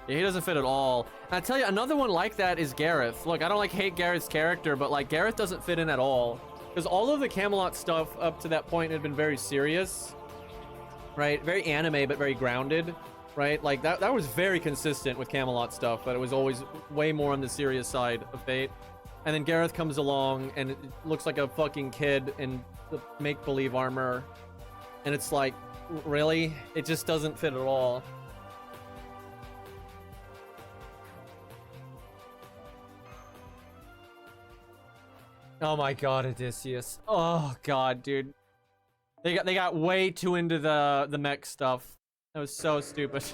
Yeah, he doesn't fit at all. And I tell you, another one like that is Gareth. Look, I don't like hate Gareth's character, but like Gareth doesn't fit in at all. Because all of the Camelot stuff up to that point had been very serious, right? Very anime, but very grounded, right? Like that was very consistent with Camelot stuff, but it was always way more on the serious side of Fate. And then Gareth comes along and it looks like a fucking kid in the make-believe armor. And it's like, really? It just doesn't fit at all. Oh my god, Odysseus. Oh god, dude. They got way too into the mech stuff. That was so stupid.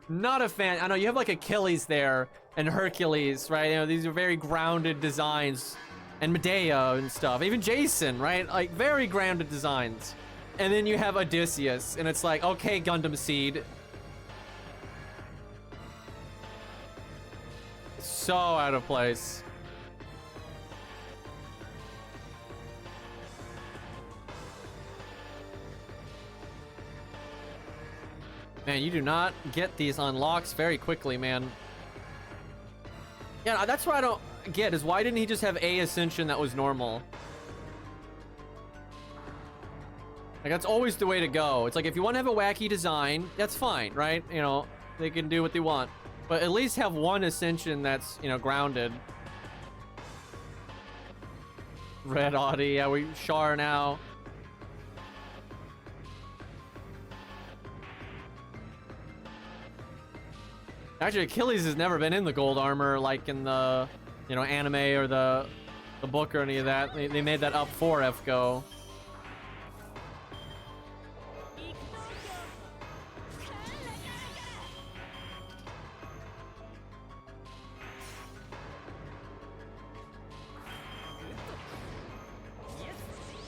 Not a fan. I know you have like Achilles there and Hercules, right? You know, these are very grounded designs. And Medea and stuff. Even Jason, right? Like very grounded designs. And then you have Odysseus and it's like, okay, Gundam Seed. So out of place. Man, you do not get these unlocks very quickly, man. Yeah, that's what I don't get, is why didn't he just have a ascension that was normal? Like, that's always the way to go. It's like, if you want to have a wacky design, that's fine, right? You know, they can do what they want. But at least have one ascension that's, you know, grounded. Red Audi, yeah, we Char now. Actually, Achilles has never been in the gold armor like in the, anime or the book or any of that. They made that up for FGO.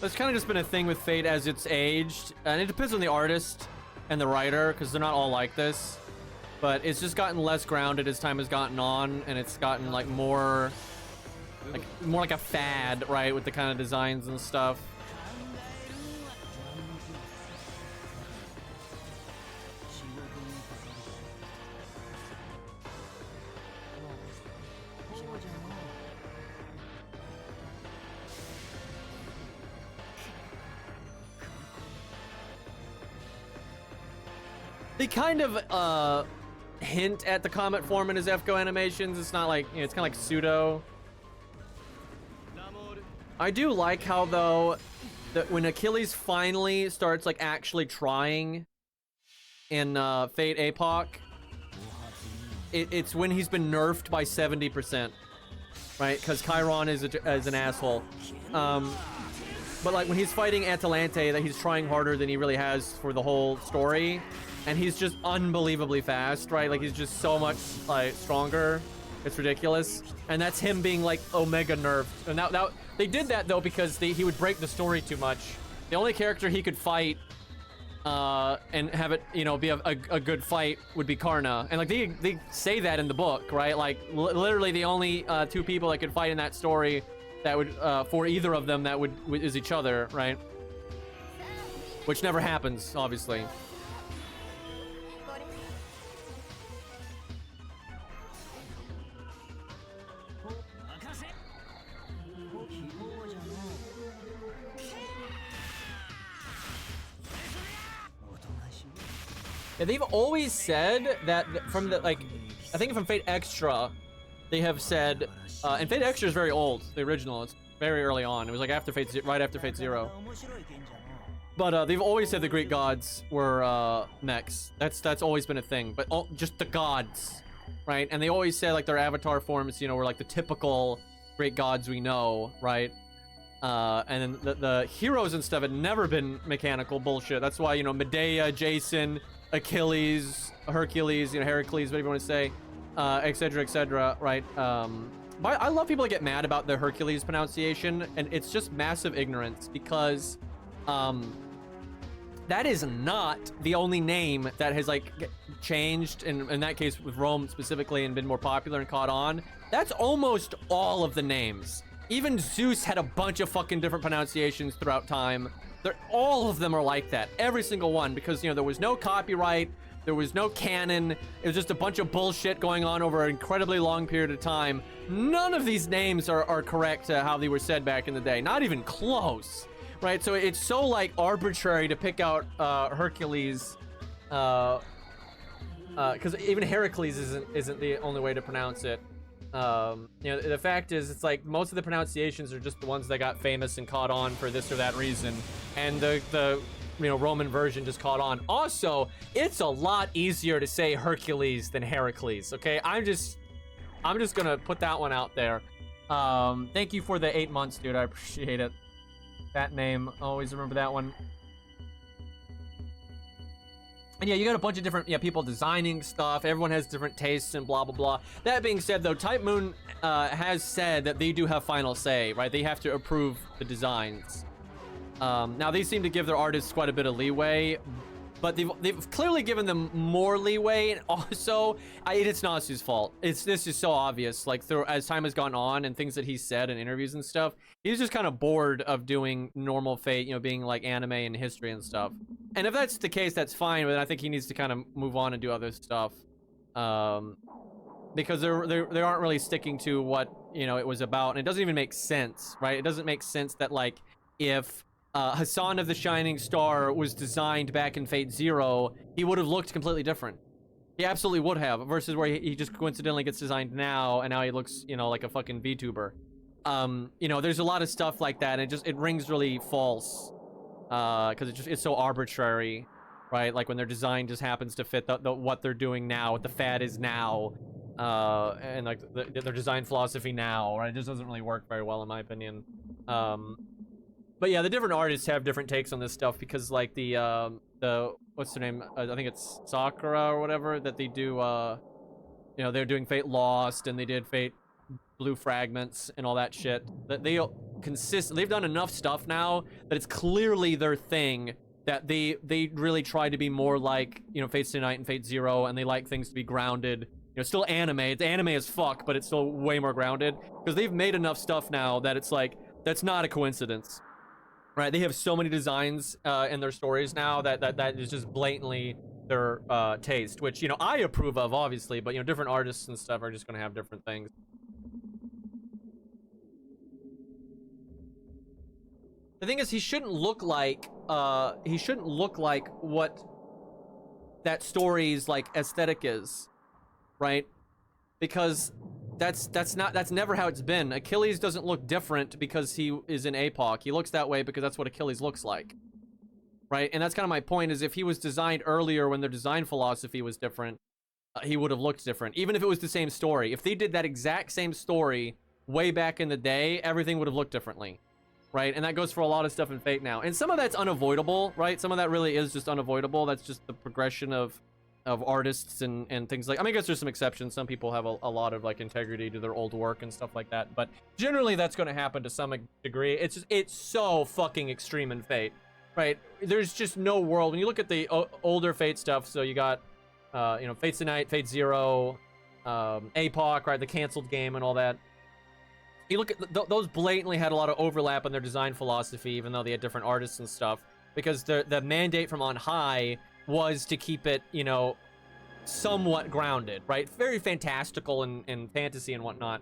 That's kind of just been a thing with Fate as it's aged, and it depends on the artist and the writer, because they're not all like this. But it's just gotten less grounded as time has gotten on, and it's gotten like more like a fad, right, with the kind of designs and stuff. They kind of hint at the comet form in his FGO animations. It's not like, it's kind of like pseudo. I do like how, though, that when Achilles finally starts like actually trying in Fate Epoch, it's when he's been nerfed by 70%, right? Because Chiron is an asshole. But like when he's fighting Atalante, that he's trying harder than he really has for the whole story. And he's just unbelievably fast, right? Like he's just so much like stronger. It's ridiculous. And that's him being like omega nerfed. And now they did that though because he would break the story too much. The only character he could fight and have it, be a good fight would be Karna. And like they say that in the book, right? Like literally the only two people that could fight in that story that would for either of them that is each other, right? Which never happens, obviously. Yeah, they've always said that from the, like, I think from Fate Extra, they have said, and Fate Extra is very old, the original, it's very early on. It was like after right after Fate Zero. But they've always said the Greek gods were mechs. That's always been a thing, but just the gods, right? And they always say like their avatar forms, were like the typical Greek gods we know, right? And then the heroes and stuff had never been mechanical bullshit. That's why, Medea, Jason, Achilles, Hercules, Heracles, whatever you want to say, etc., right? But I love people that get mad about the Hercules pronunciation, and it's just massive ignorance because that is not the only name that has like changed in that case with Rome specifically and been more popular and caught on. That's almost all of the names. Even Zeus had a bunch of fucking different pronunciations throughout time. All of them are like that, every single one, because there was no copyright, there was no canon, it was just a bunch of bullshit going on over an incredibly long period of time. None of these names are correct to how they were said back in the day, not even close, right? So it's so like arbitrary to pick out Hercules, because even Heracles isn't the only way to pronounce it. The fact is, it's like most of the pronunciations are just the ones that got famous and caught on for this or that reason, and the Roman version just caught on. Also, it's a lot easier to say Hercules than Heracles. Okay, I'm just gonna put that one out there. Thank you for the 8 months, dude. I appreciate it. That name, always remember that one. And yeah, you got a bunch of different people designing stuff. Everyone has different tastes and blah, blah, blah. That being said, though, Type Moon has said that they do have final say, right? They have to approve the designs. Now, they seem to give their artists quite a bit of leeway, but they've clearly given them more leeway. And also, it's Nasu's fault. This is so obvious. Like, as time has gone on and things that he's said in interviews and stuff, he's just kind of bored of doing normal Fate, being like anime and history and stuff. And if that's the case, that's fine. But I think he needs to kind of move on and do other stuff, because they aren't really sticking to what it was about, and it doesn't even make sense, right? It doesn't make sense that like if Hassan of the Shining Star was designed back in Fate Zero, he would have looked completely different. He absolutely would have, versus where he just coincidentally gets designed now, and now he looks, like a fucking VTuber. There's a lot of stuff like that, and it rings really false, because it's so arbitrary. right? Like when their design just happens to fit the what they're doing now, what the fad is now, and like their design philosophy now, right? It just doesn't really work very well in my opinion. But yeah, the different artists have different takes on this stuff because like the what's their name? I think it's Sakura or whatever that they do. You know, they're doing Fate Lost and they did Fate Blue Fragments and all that shit. That they've done enough stuff now that it's clearly their thing. That they really try to be more like, you know, Fate Stay Night and Fate Zero, and they like things to be grounded. You know, still anime. It's anime as fuck, but it's still way more grounded because they've made enough stuff now that it's like that's not a coincidence, right? They have so many designs in their stories now that is just blatantly their taste, which, you know, I approve of, obviously, but, you know, different artists and stuff are just gonna have different things. The thing is, he shouldn't look like what that story's like aesthetic is, right? Because that's never how it's been. Achilles doesn't look different because he is in APOC. He looks that way because that's what Achilles looks like, right? And that's kind of my point, is if he was designed earlier when their design philosophy was different, he would have looked different. Even if it was the same story. If they did that exact same story way back in the day, everything would have looked differently. Right, and that goes for a lot of stuff in Fate now, and some of that's unavoidable, right? Some of that really is just unavoidable. That's just the progression of artists and things like. I mean, I guess there's some exceptions. Some people have a lot of like integrity to their old work and stuff like that, but generally that's going to happen to some degree. It's so fucking extreme in Fate, right? There's just no world when you look at the older Fate stuff. So you got, you know, Fate Tonight, Fate Zero, APOC, right? The canceled game and all that. You look at those blatantly had a lot of overlap in their design philosophy, even though they had different artists and stuff, because the mandate from on high was to keep it, you know, somewhat grounded, right? Very fantastical and fantasy and whatnot,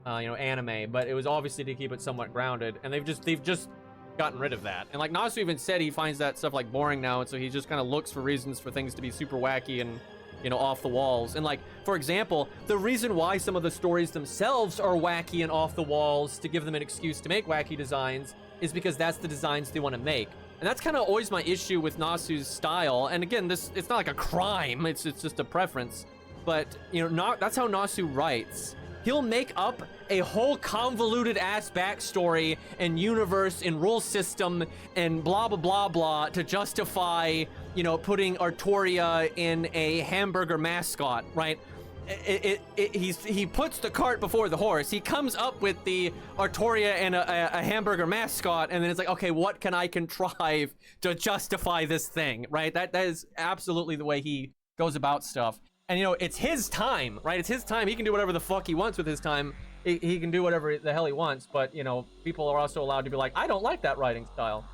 you know, anime, but it was obviously to keep it somewhat grounded, and they've just gotten rid of that. And like Nasu even said, he finds that stuff like boring now, and so he just kind of looks for reasons for things to be super wacky and, you know, off the walls. And like, for example, the reason why some of the stories themselves are wacky and off the walls to give them an excuse to make wacky designs is because that's the designs they want to make. And that's kind of always my issue with Nasu's style. And again, it's not like a crime, it's just a preference. But, you know, that's how Nasu writes. He'll make up a whole convoluted ass backstory and universe and rule system and blah blah blah blah to justify, you know, putting Artoria in a hamburger mascot, right? He puts the cart before the horse. He comes up with the Artoria and a hamburger mascot, and then it's like, okay, what can I contrive to justify this thing, right? That is absolutely the way he goes about stuff. And, you know, it's his time, right? It's his time. He can do whatever the fuck he wants with his time. He can do whatever the hell he wants. But, you know, people are also allowed to be like, I don't like that writing style.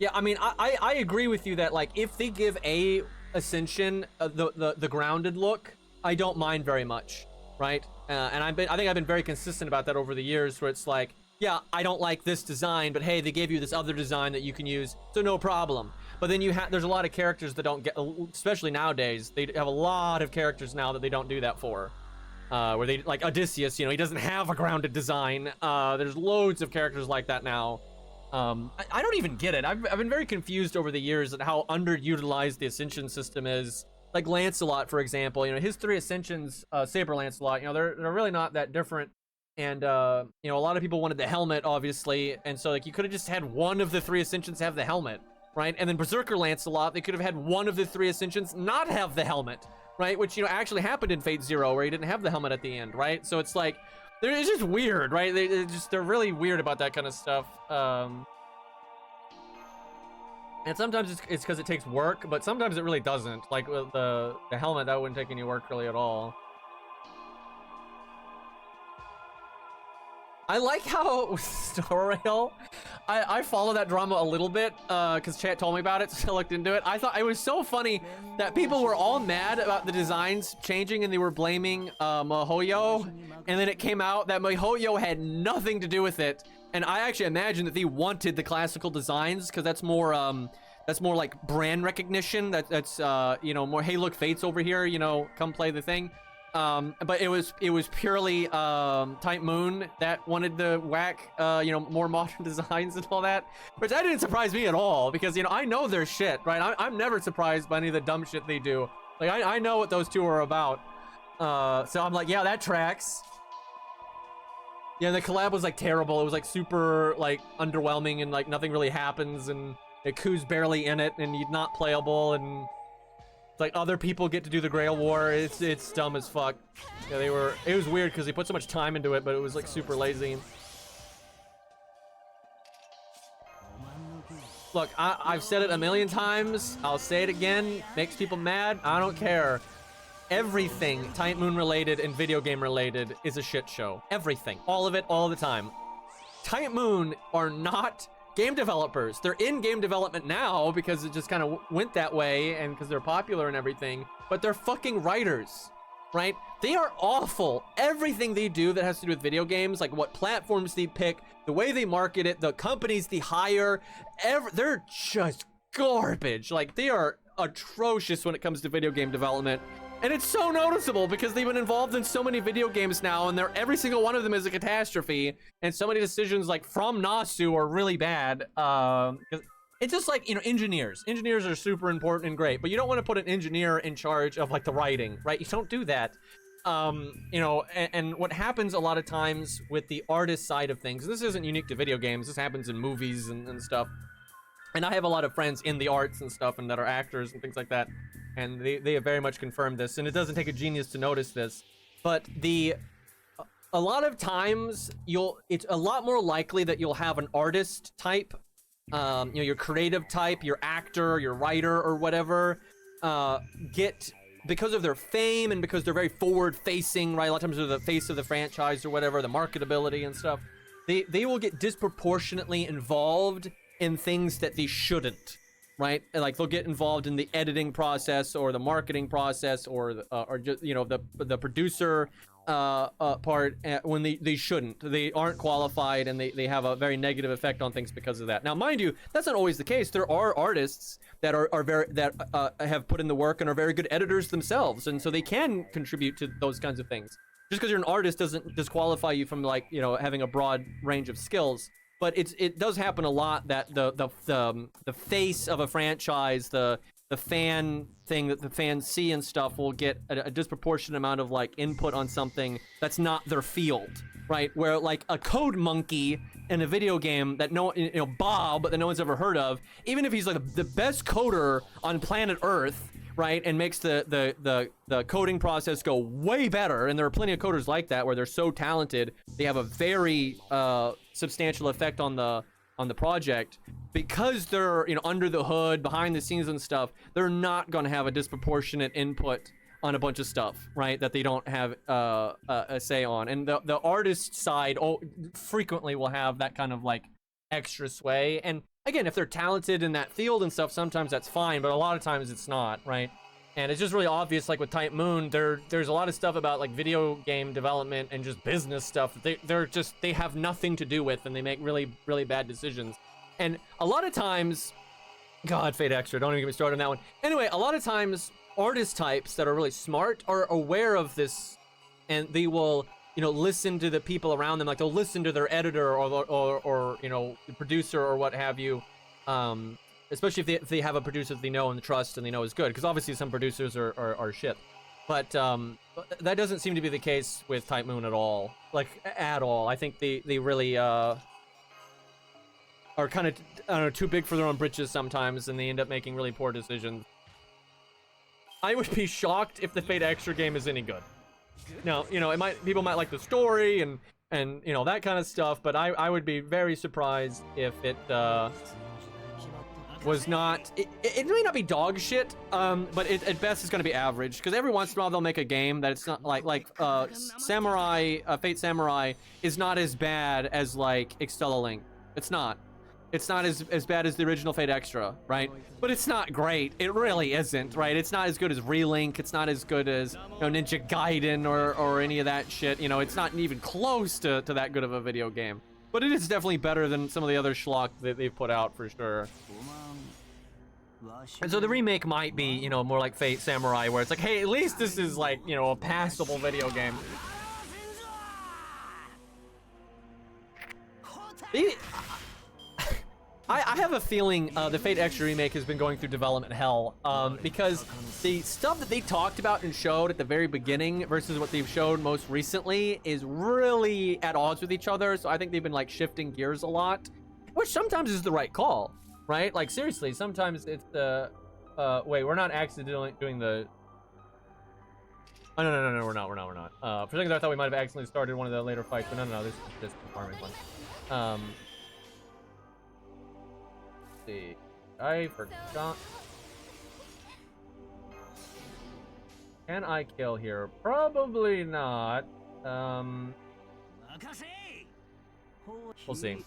Yeah, I mean, I agree with you that, like, if they give Ascension the grounded look, I don't mind very much, right? And I think I've been very consistent about that over the years, where it's like, yeah, I don't like this design, but hey, they gave you this other design that you can use, so no problem. But then there's a lot of characters that don't get, especially nowadays, they have a lot of characters now that they don't do that for. Where they, like Odysseus, you know, he doesn't have a grounded design. There's loads of characters like that now. I don't even get it. I've been very confused over the years at how underutilized the Ascension system is. Like Lancelot, for example, you know, his 3 Ascensions, Saber Lancelot, you know, they're really not that different. And, you know, a lot of people wanted the helmet, obviously. And so, like, you could have just had one of the 3 Ascensions have the helmet, right? And then Berserker Lancelot, they could have had one of the 3 Ascensions not have the helmet, right? Which, you know, actually happened in Fate Zero, where he didn't have the helmet at the end, right? So it's like, it's just weird, right? They're really weird about that kind of stuff. And sometimes it's because it takes work, but sometimes it really doesn't. Like with the helmet, that wouldn't take any work really at all. I like how Star Rail, I follow that drama a little bit because chat told me about it, so I looked into it. I thought it was so funny that people were all mad about the designs changing and they were blaming Mihoyo, and then it came out that Mihoyo had nothing to do with it. And I actually imagine that they wanted the classical designs because that's more like brand recognition. That's you know, more, hey look, Fate's over here, you know, come play the thing. But it was purely Type Moon that wanted the whack, you know, more modern designs and all that, which that didn't surprise me at all because, you know, I know their shit, right? I'm never surprised by any of the dumb shit they do. Like I know what those two are about. So I'm like, yeah, that tracks. Yeah, the collab was like terrible. It was like super like underwhelming and like nothing really happens and Ku's barely in it and he's not playable and it's like other people get to do the Grail War. It's dumb as fuck. Yeah, it was weird because they put so much time into it, but it was like super lazy. Look, I've said it a million times. I'll say it again. Makes people mad. I don't care. Everything Type Moon related and video game related is a shit show. Everything. All of it, all the time. Type Moon are not game developers. They're in game development now because it just kind of went that way and because they're popular and everything, but they're fucking writers, right? They are awful. Everything they do that has to do with video games, like what platforms they pick, the way they market it, the companies they hire, they're just garbage. Like they are atrocious when it comes to video game development. And it's so noticeable because they've been involved in so many video games now and every single one of them is a catastrophe. And so many decisions like from Nasu are really bad. It's just like, you know, engineers. Engineers are super important and great, but you don't want to put an engineer in charge of like the writing, right? You don't do that. You know, and what happens a lot of times with the artist side of things, and this isn't unique to video games, this happens in movies and stuff. And I have a lot of friends in the arts and stuff and that are actors and things like that. And they have very much confirmed this, and it doesn't take a genius to notice this. But a lot of times it's a lot more likely that you'll have an artist type, you know, your creative type, your actor, your writer or whatever, because of their fame and because they're very forward facing, right? A lot of times they're the face of the franchise or whatever, the marketability and stuff. They will get disproportionately involved in things that they shouldn't. Right, like they'll get involved in the editing process or the marketing process or just, you know, the producer part when they shouldn't. They aren't qualified and they have a very negative effect on things because of that. Now, mind you, that's not always the case. There are artists that have put in the work and are very good editors themselves, and so they can contribute to those kinds of things. Just because you're an artist doesn't disqualify you from, like, you know, having a broad range of skills. But it does happen a lot that the face of a franchise, the fan thing that the fans see and stuff will get a disproportionate amount of like input on something that's not their field, right? Where like a code monkey in a video game that Bob that no one's ever heard of, even if he's like the best coder on planet Earth, right, and makes the coding process go way better, and there are plenty of coders like that where they're so talented they have a very substantial effect on the project. Because they're, you know, under the hood, behind the scenes and stuff, they're not going to have a disproportionate input on a bunch of stuff, right, that they don't have a say on. And the artist side frequently will have that kind of like extra sway. And again, if they're talented in that field and stuff, sometimes that's fine, but a lot of times it's not, right? And it's just really obvious, like with Type Moon, there's a lot of stuff about like video game development and just business stuff that they have nothing to do with, and they make really, really bad decisions. And a lot of times, God, Fate Extra, don't even get me started on that one. Anyway, a lot of times artist types that are really smart are aware of this, and they will, you know, listen to the people around them. Like they'll listen to their editor or you know, the producer or what have you. Especially if they have a producer that they know and trust and they know is good, because obviously some producers are shit. But that doesn't seem to be the case with Type Moon at all. Like, at all. I think they really are kind of, I don't know, too big for their own britches sometimes, and they end up making really poor decisions. I would be shocked if the Fate Extra game is any good. Now, you know, people might like the story and you know, that kind of stuff, but I would be very surprised if it was not, it may not be dog shit, but at best it's going to be average, because every once in a while they'll make a game that it's not like Samurai, Fate Samurai is not as bad as like Extella Link. It's not as bad as the original Fate Extra, right? But it's not great. It really isn't, right? It's not as good as Relink. It's not as good as, you know, Ninja Gaiden or any of that shit. You know, it's not even close to that good of a video game. But it is definitely better than some of the other schlock that they've put out, for sure. And so the remake might be, you know, more like Fate Samurai, where it's like, hey, at least this is like, you know, a passable video game. I have a feeling the Fate Extra remake has been going through development hell, because the stuff that they talked about and showed at the very beginning versus what they've showed most recently is really at odds with each other. So I think they've been like shifting gears a lot, which sometimes is the right call, right? Like seriously, sometimes it's the wait, we're not accidentally doing the. Oh no, we're not. For a second I thought we might have accidentally started one of the later fights, but no, this is just the farming one. See, I forgot. Can I kill here? Probably not. We'll see.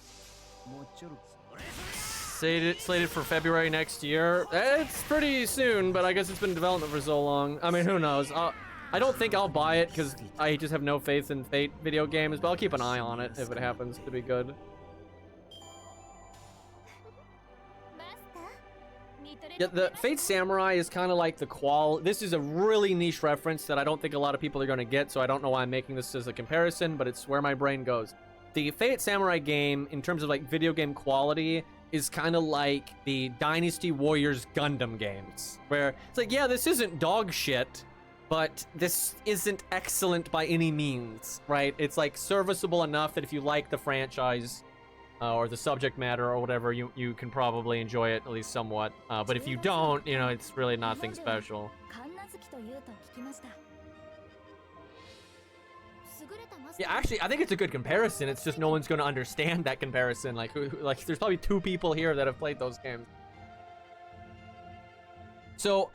Slated for February next year. It's pretty soon, but I guess it's been in development for so long. I mean, who knows? I don't think I'll buy it because I just have no faith in Fate video games, but I'll keep an eye on it if it happens to be good. Yeah, the Fate Samurai is kind of like the this is a really niche reference that I don't think a lot of people are going to get, so I don't know why I'm making this as a comparison, but it's where my brain goes. The Fate Samurai game, in terms of like video game quality, is kind of like the Dynasty Warriors Gundam games, where it's like, yeah, this isn't dog shit, but this isn't excellent by any means, right? It's like serviceable enough that if you like the franchise, or the subject matter or whatever, you can probably enjoy it at least somewhat. But if you don't, you know, it's really nothing special. Yeah, actually, I think it's a good comparison. It's just no one's going to understand that comparison. Like, there's probably 2 people here that have played those games. So,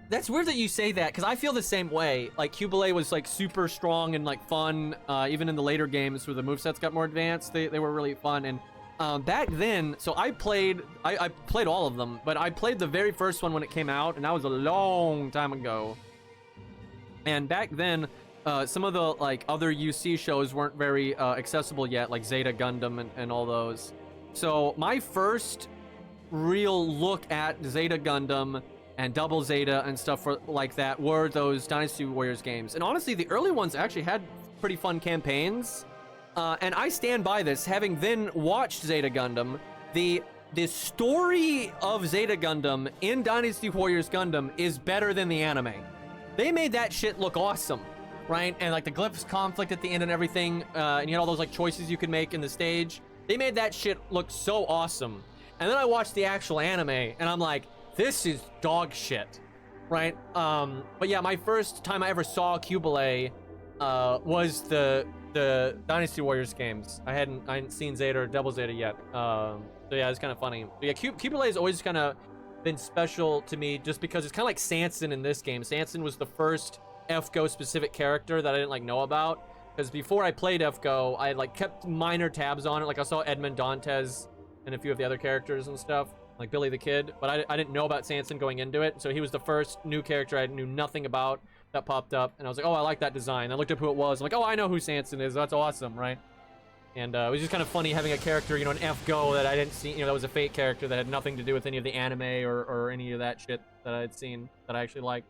that's weird that you say that, because I feel the same way. Like, Cubile was, like, super strong and, like, fun. Even in the later games where the movesets got more advanced, they were really fun. And back then, so I played all of them, but I played the very first one when it came out, and that was a long time ago. And back then, some of the, like, other UC shows weren't very accessible yet, like Zeta Gundam and all those. So my first real look at Zeta Gundam and Double Zeta and stuff like that were those Dynasty Warriors games. And honestly, the early ones actually had pretty fun campaigns. And I stand by this, having then watched Zeta Gundam. The story of Zeta Gundam in Dynasty Warriors Gundam is better than the anime. They made that shit look awesome, right? And like the Glyphs conflict at the end and everything, and you had all those like choices you could make in the stage. They made that shit look so awesome. And then I watched the actual anime, and I'm like, this is dog shit, right? But yeah, my first time I ever saw Cubile was the Dynasty Warriors games. I hadn't seen Zeta or Double Zeta yet. So yeah, it's kind of funny. But yeah, Cubile has always kind of been special to me just because it's kind of like Sanson in this game. Sanson was the first FGO specific character that I didn't like know about, because before I played FGO, I had like kept minor tabs on it. Like I saw Edmund Dantes and a few of the other characters and stuff, like Billy the Kid, but I didn't know about Sanson going into it. So he was the first new character I knew nothing about that popped up, and I was like, oh, I like that design. I looked up who it was. I'm like, oh, I know who Sanson is. That's awesome, right? And it was just kind of funny having a character, you know, an FGO that I didn't see, you know, that was a Fate character that had nothing to do with any of the anime or any of that shit that I had seen that I actually liked.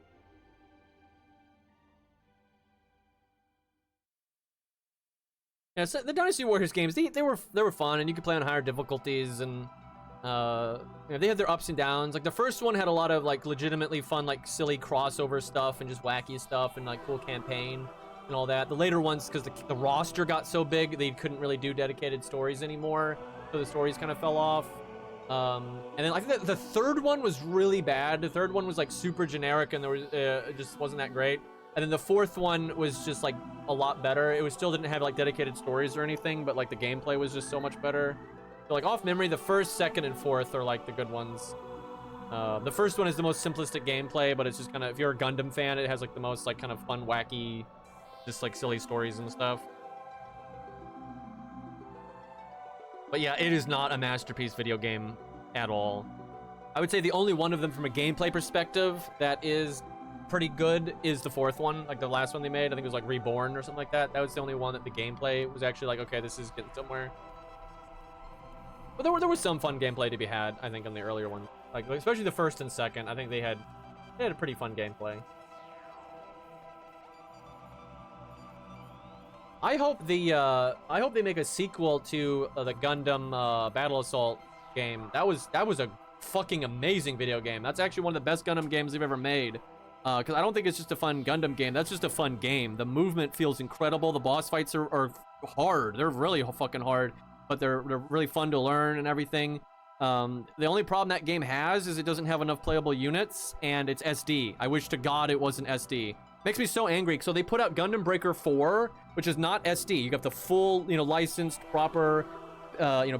Yeah, so the Dynasty Warriors games, they were fun, and you could play on higher difficulties, and you know, they had their ups and downs. Like the first one had a lot of like legitimately fun, like silly crossover stuff and just wacky stuff and like cool campaign and all that. The later ones, because the roster got so big, they couldn't really do dedicated stories anymore, so the stories kind of fell off. And then I think the third one was really bad. The third one was like super generic, and there was it just wasn't that great. And then the fourth one was just like a lot better. It was still didn't have like dedicated stories or anything, but like the gameplay was just so much better. So like off memory, the first, second, and fourth are like the good ones. The first one is the most simplistic gameplay, but it's just kind of, if you're a Gundam fan, it has like the most like kind of fun, wacky, just like silly stories and stuff. But yeah, it is not a masterpiece video game at all. I would say the only one of them from a gameplay perspective that is pretty good is the fourth one, like the last one they made. I think it was like Reborn or something like that. That was the only one that the gameplay was actually like, okay, this is getting somewhere. But there was some fun gameplay to be had, I think, on the earlier one. Like especially the first and second. I think they had a pretty fun gameplay. I hope they make a sequel to the Gundam Battle Assault game. That was a fucking amazing video game. That's actually one of the best Gundam games they've ever made. Because I don't think it's just a fun Gundam game. That's just a fun game. The movement feels incredible. The boss fights are hard. They're really fucking hard, but they're really fun to learn and everything. The only problem that game has is it doesn't have enough playable units, and it's SD. I wish to God it wasn't SD. Makes me so angry. So they put out Gundam Breaker 4, which is not SD. You got the full, licensed, proper,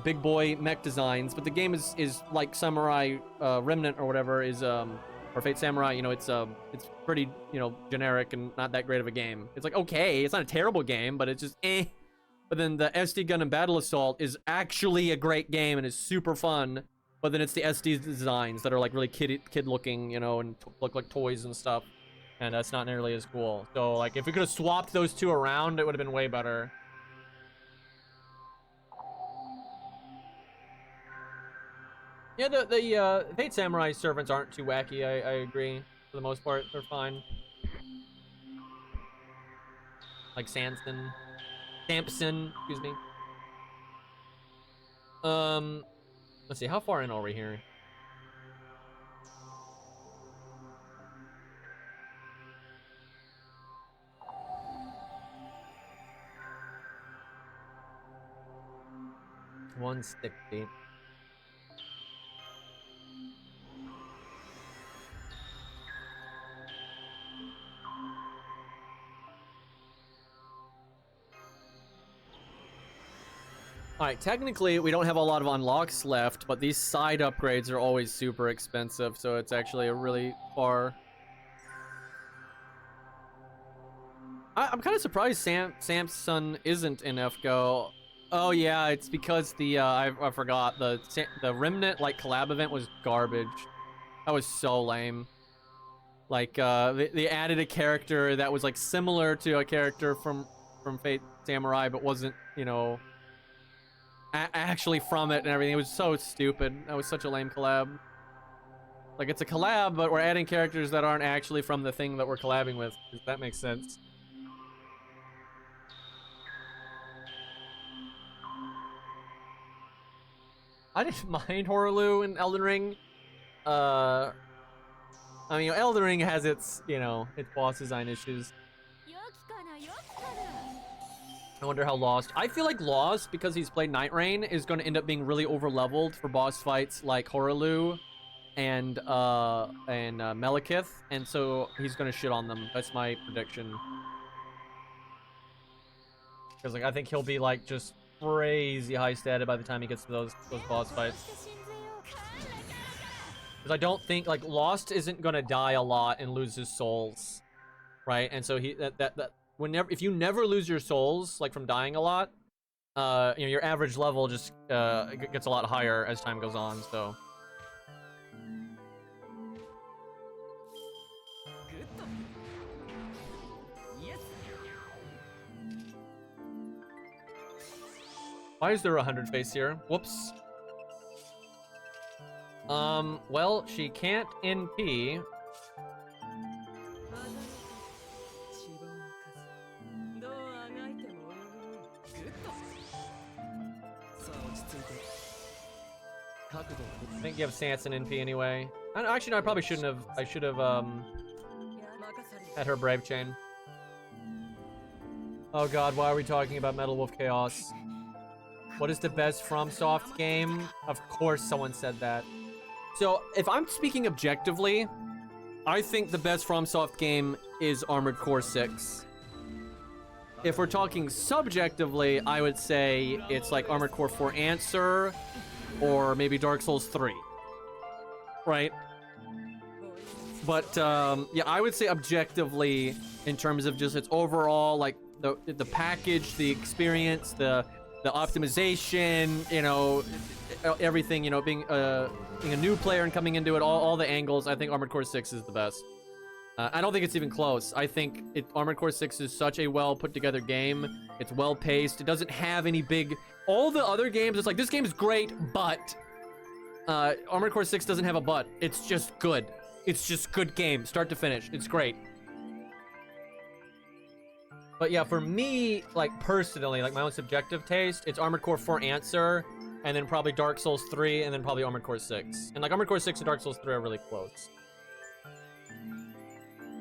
big boy mech designs, but the game is like Samurai Remnant or whatever is or Fate Samurai. It's pretty generic and not that great of a game. It's like okay, it's not a terrible game, but it's just eh. But then the SD Gundam Battle Assault is actually a great game and is super fun. But then it's the SD designs that are like really kid looking, and look like toys and stuff. And that's not nearly as cool. So, like, if we could have swapped those two around, it would have been way better. Yeah, the Fate Samurai servants aren't too wacky, I agree. For the most part, they're fine. Like Samson, excuse me. Let's see, how far in are we here? One stick deep. Alright, technically we don't have a lot of unlocks left, but these side upgrades are always super expensive, so it's actually a really far... I'm kind of surprised Sanson isn't in FGO. Oh yeah, it's because the I forgot the Remnant like collab event was garbage. That was so lame. Like they added a character that was like similar to a character from Fate Samurai, but wasn't actually from it and everything. It was so stupid. That was such a lame collab. Like it's a collab, but we're adding characters that aren't actually from the thing that we're collabing with. If that makes sense. I didn't mind Horaloo in Elden Ring. I mean, Elden Ring has its, its boss design issues. I wonder how Lost... I feel like Lost, because he's played Night Rain, is going to end up being really over-leveled for boss fights like Horaloo and Malekith, and so he's going to shit on them. That's my prediction. Because, like, I think he'll be, like, just crazy high-statted by the time he gets to those boss fights. Because I don't think, like, Lost isn't going to die a lot and lose his souls, right? And so if you never lose your souls, like, from dying a lot, your average level just gets a lot higher as time goes on, so... Why is there 100 face here? Whoops. Well, she can't NP. I think you have Sanson NP anyway. Actually, no, I probably shouldn't have. I should have, had her Brave Chain. Oh god, why are we talking about Metal Wolf Chaos? What is the best FromSoft game? Of course someone said that. So, if I'm speaking objectively, I think the best FromSoft game is Armored Core 6. If we're talking subjectively, I would say it's like Armored Core 4 Answer, or maybe Dark Souls 3. Right? But, yeah, I would say objectively, in terms of just its overall, like, the package, the experience, the optimization, everything, being a new player and coming into it, all the angles, I think Armored Core 6 is the best. I don't think it's even close. I think Armored Core 6 is such a well put together game. It's well paced. It doesn't have any big... All the other games, it's like, this game is great, but... Armored Core 6 doesn't have a but. It's just good. It's just good game, start to finish. It's great. But yeah, for me, like personally, like my own subjective taste, it's Armored Core 4 Answer, and then probably Dark Souls 3, and then probably Armored Core 6. And like Armored Core 6 and Dark Souls 3 are really close.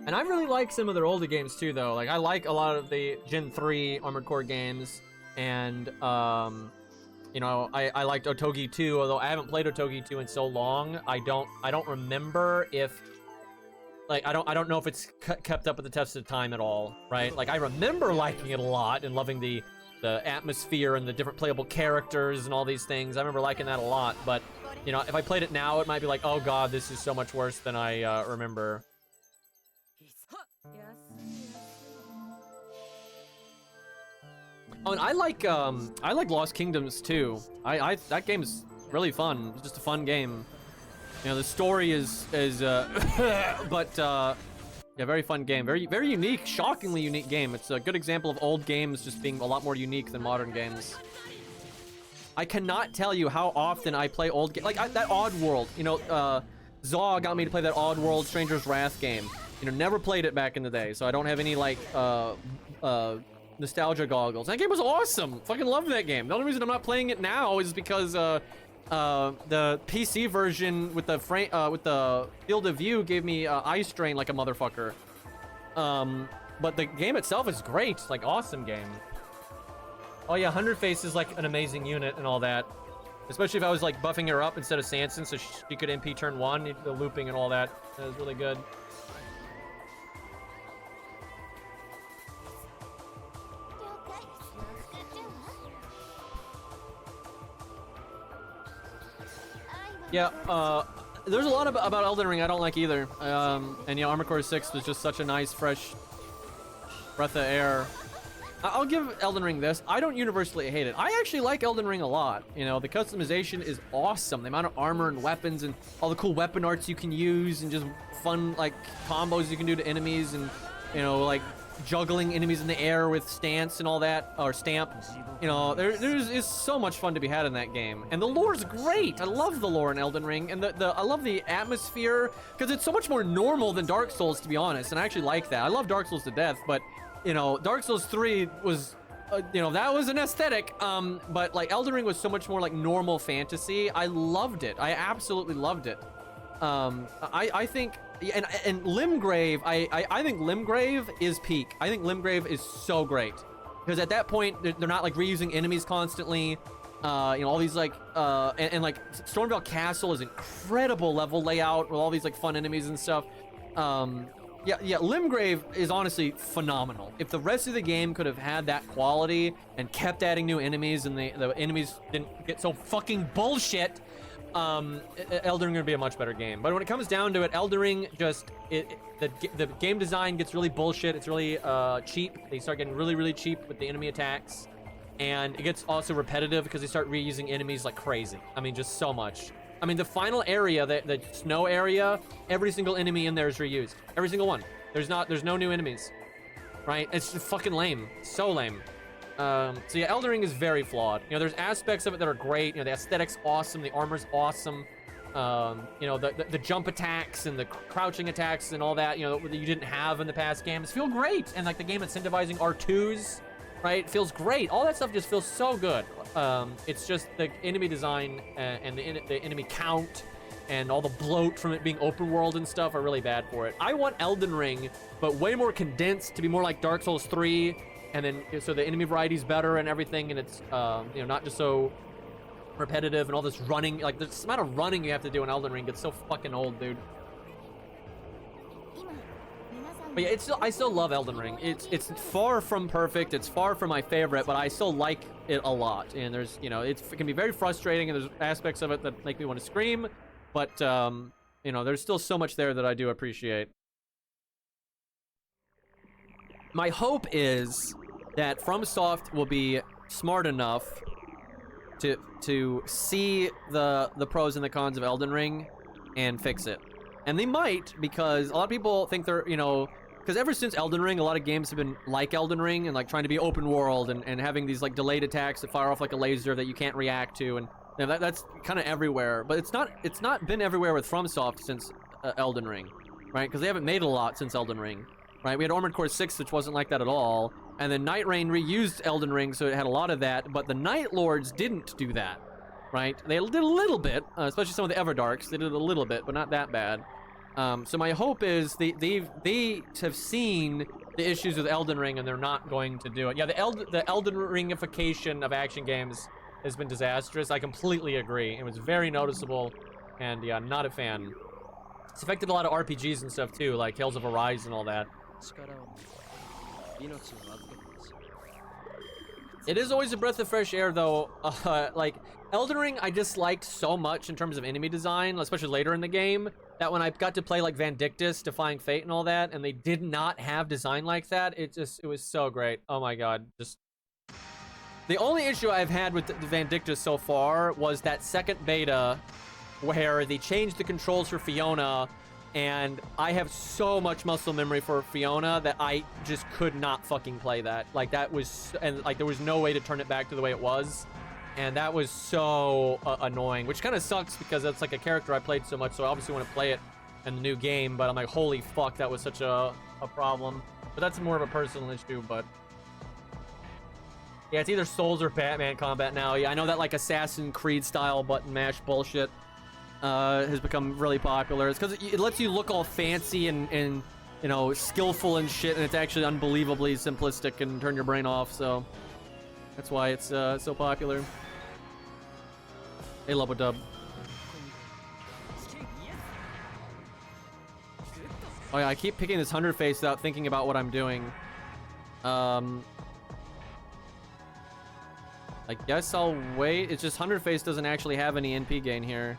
And I really like some of their older games too, though. Like I like a lot of the Gen 3 Armored Core games, and you know, I liked Otogi 2, although I haven't played Otogi 2 in so long. I don't remember if, like, I don't know if it's kept up with the test of time at all, right? Like I remember liking it a lot and loving the atmosphere and the different playable characters and all these things. I remember liking that a lot, but you know, if I played it now, it might be like, oh god, this is so much worse than I remember. Oh, and I like Lost Kingdoms too. That game is really fun. It's just a fun game. You know, the story is but yeah, very fun game. Very unique, shockingly unique game. It's a good example of old games just being a lot more unique than modern games. I cannot tell you how often I play old games. Like that Oddworld, you know, Zaw got me to play that Oddworld Stranger's Wrath game. You know, never played it back in the day, so I don't have any like nostalgia goggles. That game was awesome. Fucking love that game. The only reason I'm not playing it now is because the PC version with the field of view gave me eye strain like a motherfucker. But the game itself is great. Like awesome game. Oh yeah, 100 Face is like an amazing unit and all that. Especially if I was like buffing her up instead of Sanson, so she could MP turn 1, the looping and all that. That was really good. Yeah, there's a lot about Elden Ring I don't like either. And yeah, Armored Core 6 was just such a nice, fresh breath of air. I'll give Elden Ring this. I don't universally hate it. I actually like Elden Ring a lot. You know, the customization is awesome. The amount of armor and weapons and all the cool weapon arts you can use and just fun, like, combos you can do to enemies and, you know, like, juggling enemies in the air with stance and all that, or stamp. You know, there's so much fun to be had in that game. And the lore's great. I love the lore in Elden Ring, and I love the atmosphere, because it's so much more normal than Dark Souls, to be honest, and I actually like that. I love Dark Souls to death, but, you know, Dark Souls 3 was, you know, that was an aesthetic, but, like, Elden Ring was so much more, like, normal fantasy. I loved it. I absolutely loved it. I think... And Limgrave, I think Limgrave is peak. I think Limgrave is so great. Because at that point, they're not like reusing enemies constantly. You know, all these like, and like Stormvale Castle is incredible level layout with all these like fun enemies and stuff. Yeah, Limgrave is honestly phenomenal. If the rest of the game could have had that quality and kept adding new enemies and the enemies didn't get so fucking bullshit, Elden Ring would be a much better game. But when it comes down to it, Elden Ring just the game design gets really bullshit. It's really cheap. They start getting really cheap with the enemy attacks, and it gets also repetitive because they start reusing enemies like crazy. I mean, just so much. I mean, the final area, the snow area, every single enemy in there is reused. Every single one. There's no new enemies, right? It's just fucking lame. So lame. So yeah, Elden Ring is very flawed. You know, there's aspects of it that are great. You know, the aesthetic's awesome, the armor's awesome. You know, the jump attacks and the crouching attacks and all that, you know, that you didn't have in the past games feel great. And like the game incentivizing R2s, right? It feels great. All that stuff just feels so good. It's just the enemy design and the enemy count and all the bloat from it being open world and stuff are really bad for it. I want Elden Ring, but way more condensed to be more like Dark Souls 3. And then, so the enemy variety's better and everything, and it's, you know, not just so repetitive and all this running. Like, this amount of running you have to do in Elden Ring gets so fucking old, dude. But yeah, I still love Elden Ring. It's far from perfect. It's far from my favorite, but I still like it a lot. And there's, you know, it can be very frustrating, and there's aspects of it that make me want to scream. But, you know, there's still so much there that I do appreciate. My hope is that FromSoft will be smart enough to see the pros and the cons of Elden Ring and fix it. And they might, because a lot of people think they're, you know, because ever since Elden Ring, a lot of games have been like Elden Ring and like trying to be open world and having these like delayed attacks that fire off like a laser that you can't react to. And Yeah, that's kind of everywhere, but it's not been everywhere with FromSoft since Elden Ring, right? Because they haven't made a lot since Elden Ring, right? We had Armored Core 6, which wasn't like that at all, and then Night Rain reused Elden Ring, so it had a lot of that, but the Night Lords didn't do that, right? They did a little bit, especially some of the Everdarks. They did a little bit, but not that bad. So my hope is they have seen the issues with Elden Ring, and they're not going to do it. Yeah, the Elden Ringification of action games has been disastrous. I completely agree. It was very noticeable, and yeah, not a fan. It's affected a lot of RPGs and stuff too, like Tales of Arise and all that. It is always a breath of fresh air, though. Like, Elden Ring, I disliked so much in terms of enemy design, especially later in the game, that when I got to play, like, Vandictus, Defying Fate, and all that, and they did not have design like that, it was so great. Oh my god, just... The only issue I've had with the Vandictus so far was that second beta, where they changed the controls for Fiona, and I have so much muscle memory for Fiona that I just could not fucking play that. Like, that was, and like, there was no way to turn it back to the way it was, and that was so annoying, which kind of sucks because that's like a character I played so much, so I obviously want to play it in the new game, but I'm like, holy fuck, that was such a problem. But that's more of a personal issue, but... Yeah, it's either Souls or Batman combat now. Yeah, I know that, like, Assassin's Creed style button mash bullshit has become really popular. It's because it lets you look all fancy and you know, skillful and shit, and it's actually unbelievably simplistic and turn your brain off, so that's why it's so popular. Hey, Lubba-Dub. Oh yeah, I keep picking this 100 face without thinking about what I'm doing. I guess I'll wait. It's just 100 face doesn't actually have any NP gain here.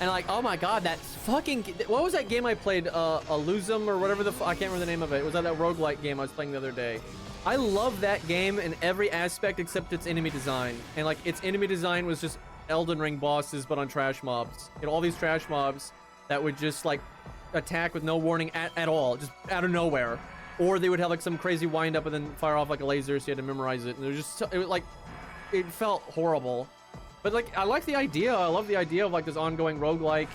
And like, oh my god, that fucking... What was that game I played? Illusium or whatever the... I can't remember the name of it. It was that roguelike game I was playing the other day. I love that game in every aspect except its enemy design. And like, its enemy design was just Elden Ring bosses, but on trash mobs. You know, all these trash mobs that would just like attack with no warning at all, just out of nowhere. Or they would have like some crazy wind up and then fire off like a laser, so you had to memorize it. And it was just, it was like, it felt horrible. But like, I like the idea. I love the idea of like this ongoing roguelike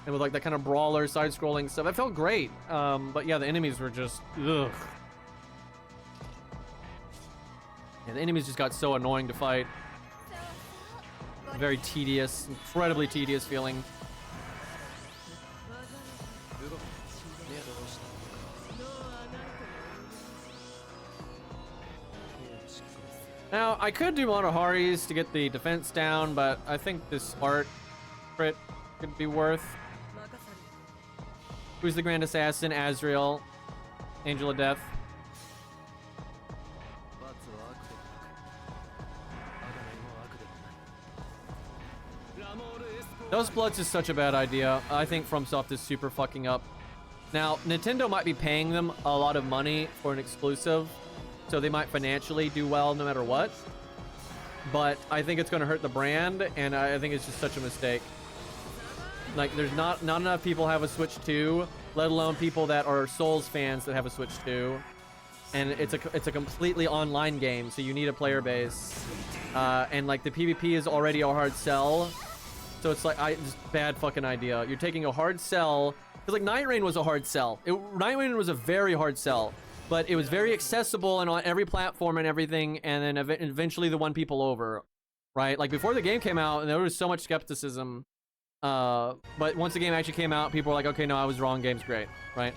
and with like that kind of brawler side-scrolling stuff. It felt great. But yeah, the enemies were just, ugh. And the enemies just got so annoying to fight. Very tedious, incredibly tedious feeling. Now, I could do Monohari's to get the defense down, but I think this art crit could be worth. Who's the Grand Assassin? Azrael. Angel of Death. Those Bloods is such a bad idea. I think FromSoft is super fucking up. Now, Nintendo might be paying them a lot of money for an exclusive, so they might financially do well no matter what. But I think it's going to hurt the brand, and I think it's just such a mistake. Like, there's not enough people have a Switch 2, let alone people that are Souls fans that have a Switch 2. And it's a completely online game, so you need a player base. And like, the PvP is already a hard sell. So it's like, just bad fucking idea. You're taking a hard sell, because like Night Rain was a hard sell. Night Rain was a very hard sell, but it was very accessible and on every platform and everything, and then eventually they won people over, right? Like before the game came out, and there was so much skepticism, but once the game actually came out, people were like, okay, no, I was wrong, game's great, right?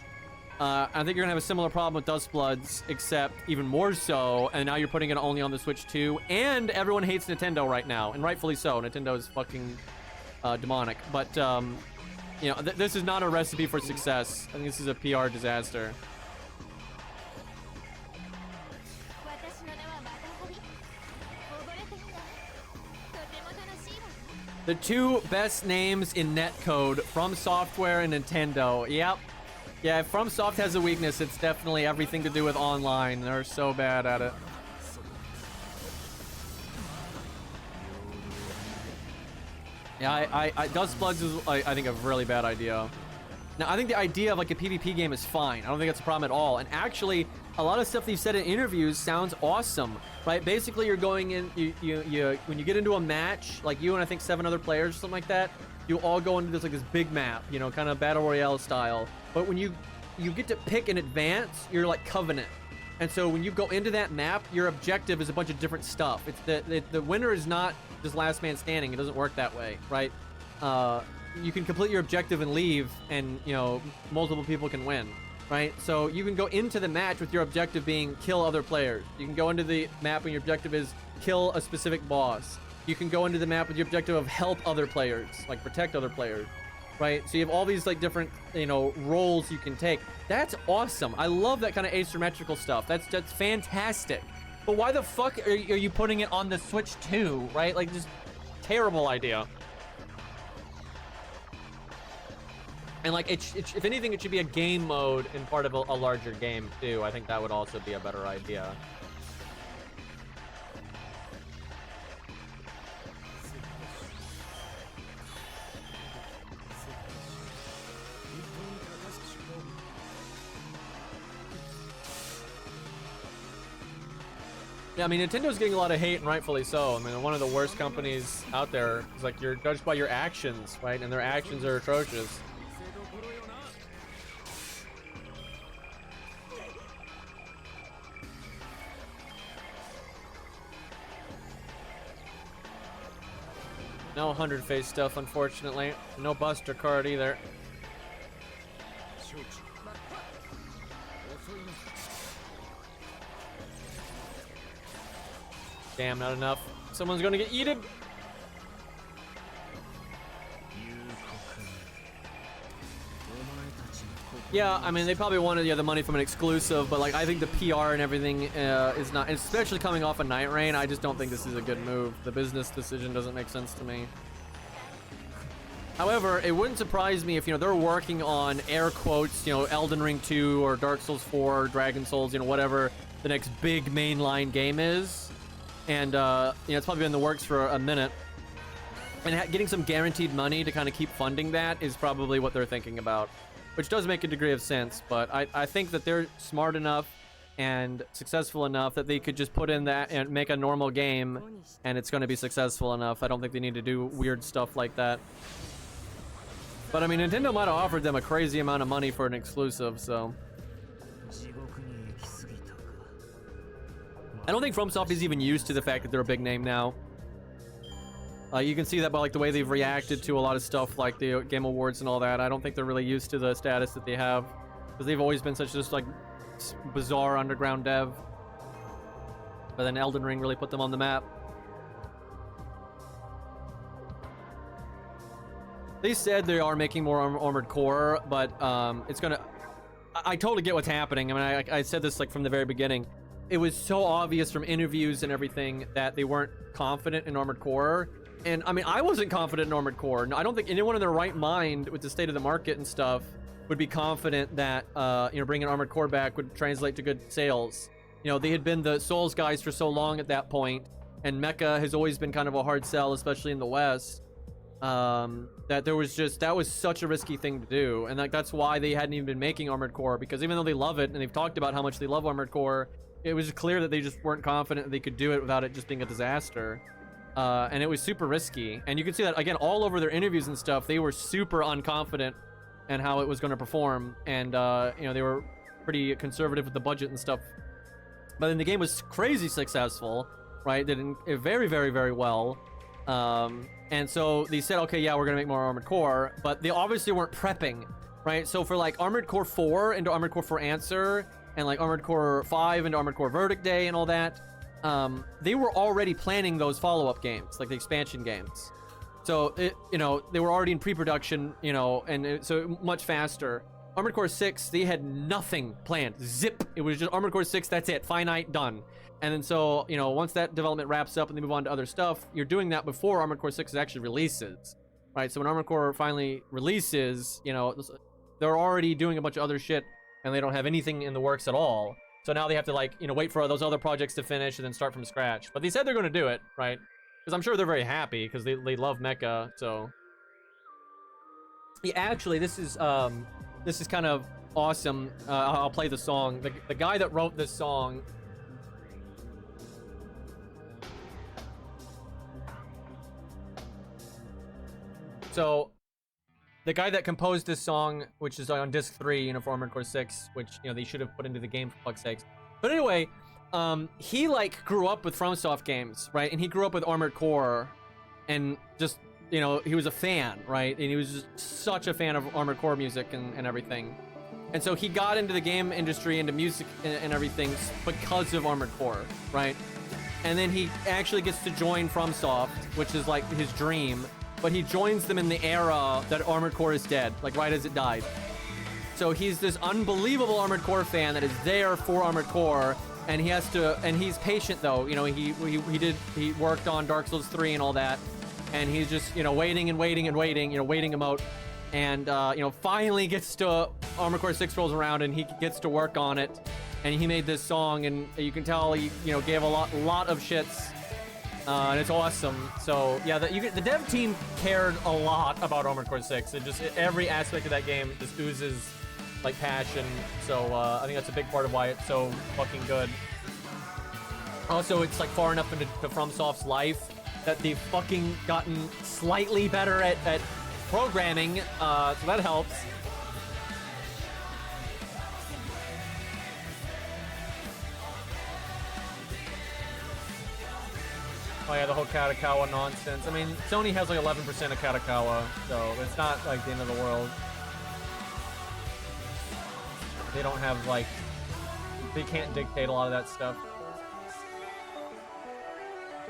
I think you're gonna have a similar problem with Dustbloods, except even more so, and now you're putting it only on the Switch 2, and everyone hates Nintendo right now, and rightfully so. Nintendo is fucking demonic, but you know, this is not a recipe for success. I think this is a PR disaster. The two best names in netcode, From Software and Nintendo. Yep. Yeah, if FromSoft has a weakness, it's definitely everything to do with online. They're so bad at it. Yeah, Dustbloods is, I think, a really bad idea. Now, I think the idea of like a PvP game is fine. I don't think that's a problem at all. And actually, a lot of stuff they've said in interviews sounds awesome, right? Basically, you're going in, when you get into a match, like you and I think 7 other players or something like that, you all go into this big map, you know, kind of battle royale style. But when you get to pick in advance, you're like Covenant. And so when you go into that map, your objective is a bunch of different stuff. It's the winner is not just last man standing. It doesn't work that way, right? You can complete your objective and leave, and you know, multiple people can win, right? So you can go into the match with your objective being kill other players. You can go into the map and your objective is kill a specific boss. You can go into the map with your objective of help other players, like protect other players, right? So you have all these like different, you know, roles you can take. That's awesome. I love that kind of asymmetrical stuff. That's fantastic. But why the fuck are you putting it on the Switch 2, right? Like, just terrible idea. And like, if anything, it should be a game mode in part of a larger game too. I think that would also be a better idea. Yeah, I mean, Nintendo's getting a lot of hate, and rightfully so. I mean, they're one of the worst companies out there. It's like, you're judged by your actions, right? And their actions are atrocious. No 100-face stuff, unfortunately. No Buster card either. Damn, not enough. Someone's gonna get yeeted. Yeah, I mean, they probably wanted the money from an exclusive, but like, I think the PR and everything is not, especially coming off a Night Rain. I just don't think this is a good move. The business decision doesn't make sense to me. However, it wouldn't surprise me if, you know, they're working on, air quotes, you know, Elden Ring 2 or Dark Souls 4 or Dragon Souls, you know, whatever the next big mainline game is. And, you know, it's probably been in the works for a minute. And getting some guaranteed money to kind of keep funding that is probably what they're thinking about. Which does make a degree of sense, but I think that they're smart enough and successful enough that they could just put in that and make a normal game, and it's going to be successful enough. I don't think they need to do weird stuff like that. But I mean, Nintendo might have offered them a crazy amount of money for an exclusive, so... I don't think FromSoft is even used to the fact that they're a big name now. You can see that by like the way they've reacted to a lot of stuff like the Game Awards and all that. I don't think they're really used to the status that they have, because they've always been such just like bizarre underground dev. But then Elden Ring really put them on the map. They said they are making more Armored Core, but it's gonna... I totally get what's happening. I mean, I said this like from the very beginning. It was so obvious from interviews and everything that they weren't confident in Armored Core. And I mean, I wasn't confident in Armored Core. I don't think anyone in their right mind with the state of the market and stuff would be confident that, you know, bringing Armored Core back would translate to good sales. You know, they had been the Souls guys for so long at that point, and Mecha has always been kind of a hard sell, especially in the West, that there was just, that was such a risky thing to do. And like, that's why they hadn't even been making Armored Core, because even though they love it and they've talked about how much they love Armored Core, it was clear that they just weren't confident that they could do it without it just being a disaster. And it was super risky. And you can see that, again, all over their interviews and stuff, they were super unconfident in how it was going to perform. And, you know, they were pretty conservative with the budget and stuff. But then the game was crazy successful, right? Did very, very, very well. And so they said, okay, yeah, we're going to make more Armored Core. But they obviously weren't prepping, right? So for like Armored Core 4 into Armored Core 4 Answer, and like Armored Core 5 into Armored Core Verdict Day and all that, they were already planning those follow-up games, like the expansion games. So, you know, they were already in pre-production, you know, and so much faster. Armored Core 6, they had nothing planned. Zip. It was just Armored Core 6, that's it. Finite, done. And then so, you know, once that development wraps up and they move on to other stuff, you're doing that before Armored Core 6 actually releases, right? So when Armored Core finally releases, you know, they're already doing a bunch of other shit, and they don't have anything in the works at all. So now they have to, like, you know, wait for those other projects to finish and then start from scratch. But they said they're going to do it, right? Because I'm sure they're very happy because they love Mecha, so... Yeah, actually, this is this is kind of awesome. I'll play the song. The guy that wrote this song. So, the guy that composed this song, which is on disc 3, for Armored Core 6, which, they should have put into the game for fuck's sakes. But anyway, he, like, grew up with FromSoft games, right? And he grew up with Armored Core, and just, he was a fan, right? And he was just such a fan of Armored Core music and everything. And so he got into the game industry, into music and everything because of Armored Core, right? And then he actually gets to join FromSoft, which is, like, his dream. But he joins them in the era that Armored Core is dead, like right as it died. So he's this unbelievable Armored Core fan that is there for Armored Core, and he has to, and he's patient though. He worked on Dark Souls 3 and all that, and he's just waiting and waiting and waiting, waiting him out, and finally gets to Armored Core 6 rolls around and he gets to work on it, and he made this song, and you can tell he gave a lot of shits. And it's awesome. So yeah, the dev team cared a lot about Armored Core 6. Every aspect of that game just oozes like passion. So I think that's a big part of why it's so fucking good. Also, it's like far enough into FromSoft's life that they've fucking gotten slightly better at programming. So that helps. Oh yeah, the whole Katakawa nonsense. I mean, Sony has like 11% of Katakawa, so it's not like the end of the world. They don't have like, they can't dictate a lot of that stuff.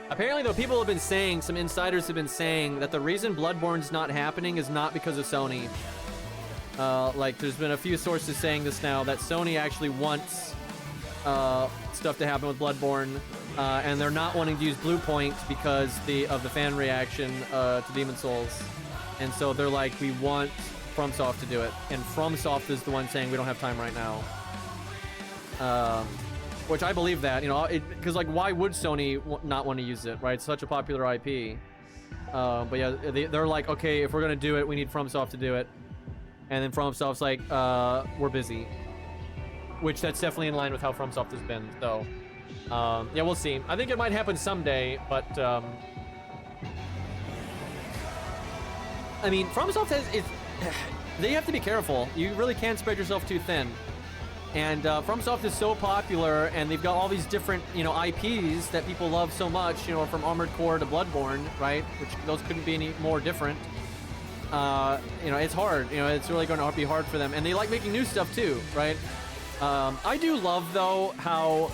Apparently though, people have been saying, some insiders have been saying that the reason Bloodborne's not happening is not because of Sony. Like there's been a few sources saying this now, that Sony actually wants stuff to happen with Bloodborne. And they're not wanting to use Bluepoint because of the fan reaction to Demon's Souls. And so they're like, we want FromSoft to do it. And FromSoft is the one saying we don't have time right now. Which I believe that, because like, why would Sony not want to use it, right? It's such a popular IP. But yeah, they're like, okay, if we're going to do it, we need FromSoft to do it. And then FromSoft's like, we're busy. Which that's definitely in line with how FromSoft has been, so... yeah, we'll see. I think it might happen someday, but I mean, FromSoft they have to be careful. You really can't spread yourself too thin. And FromSoft is so popular, and they've got all these different, IPs that people love so much, from Armored Core to Bloodborne, right? Which those couldn't be any more different. It's hard. It's really going to be hard for them, and they like making new stuff too, right? I do love though how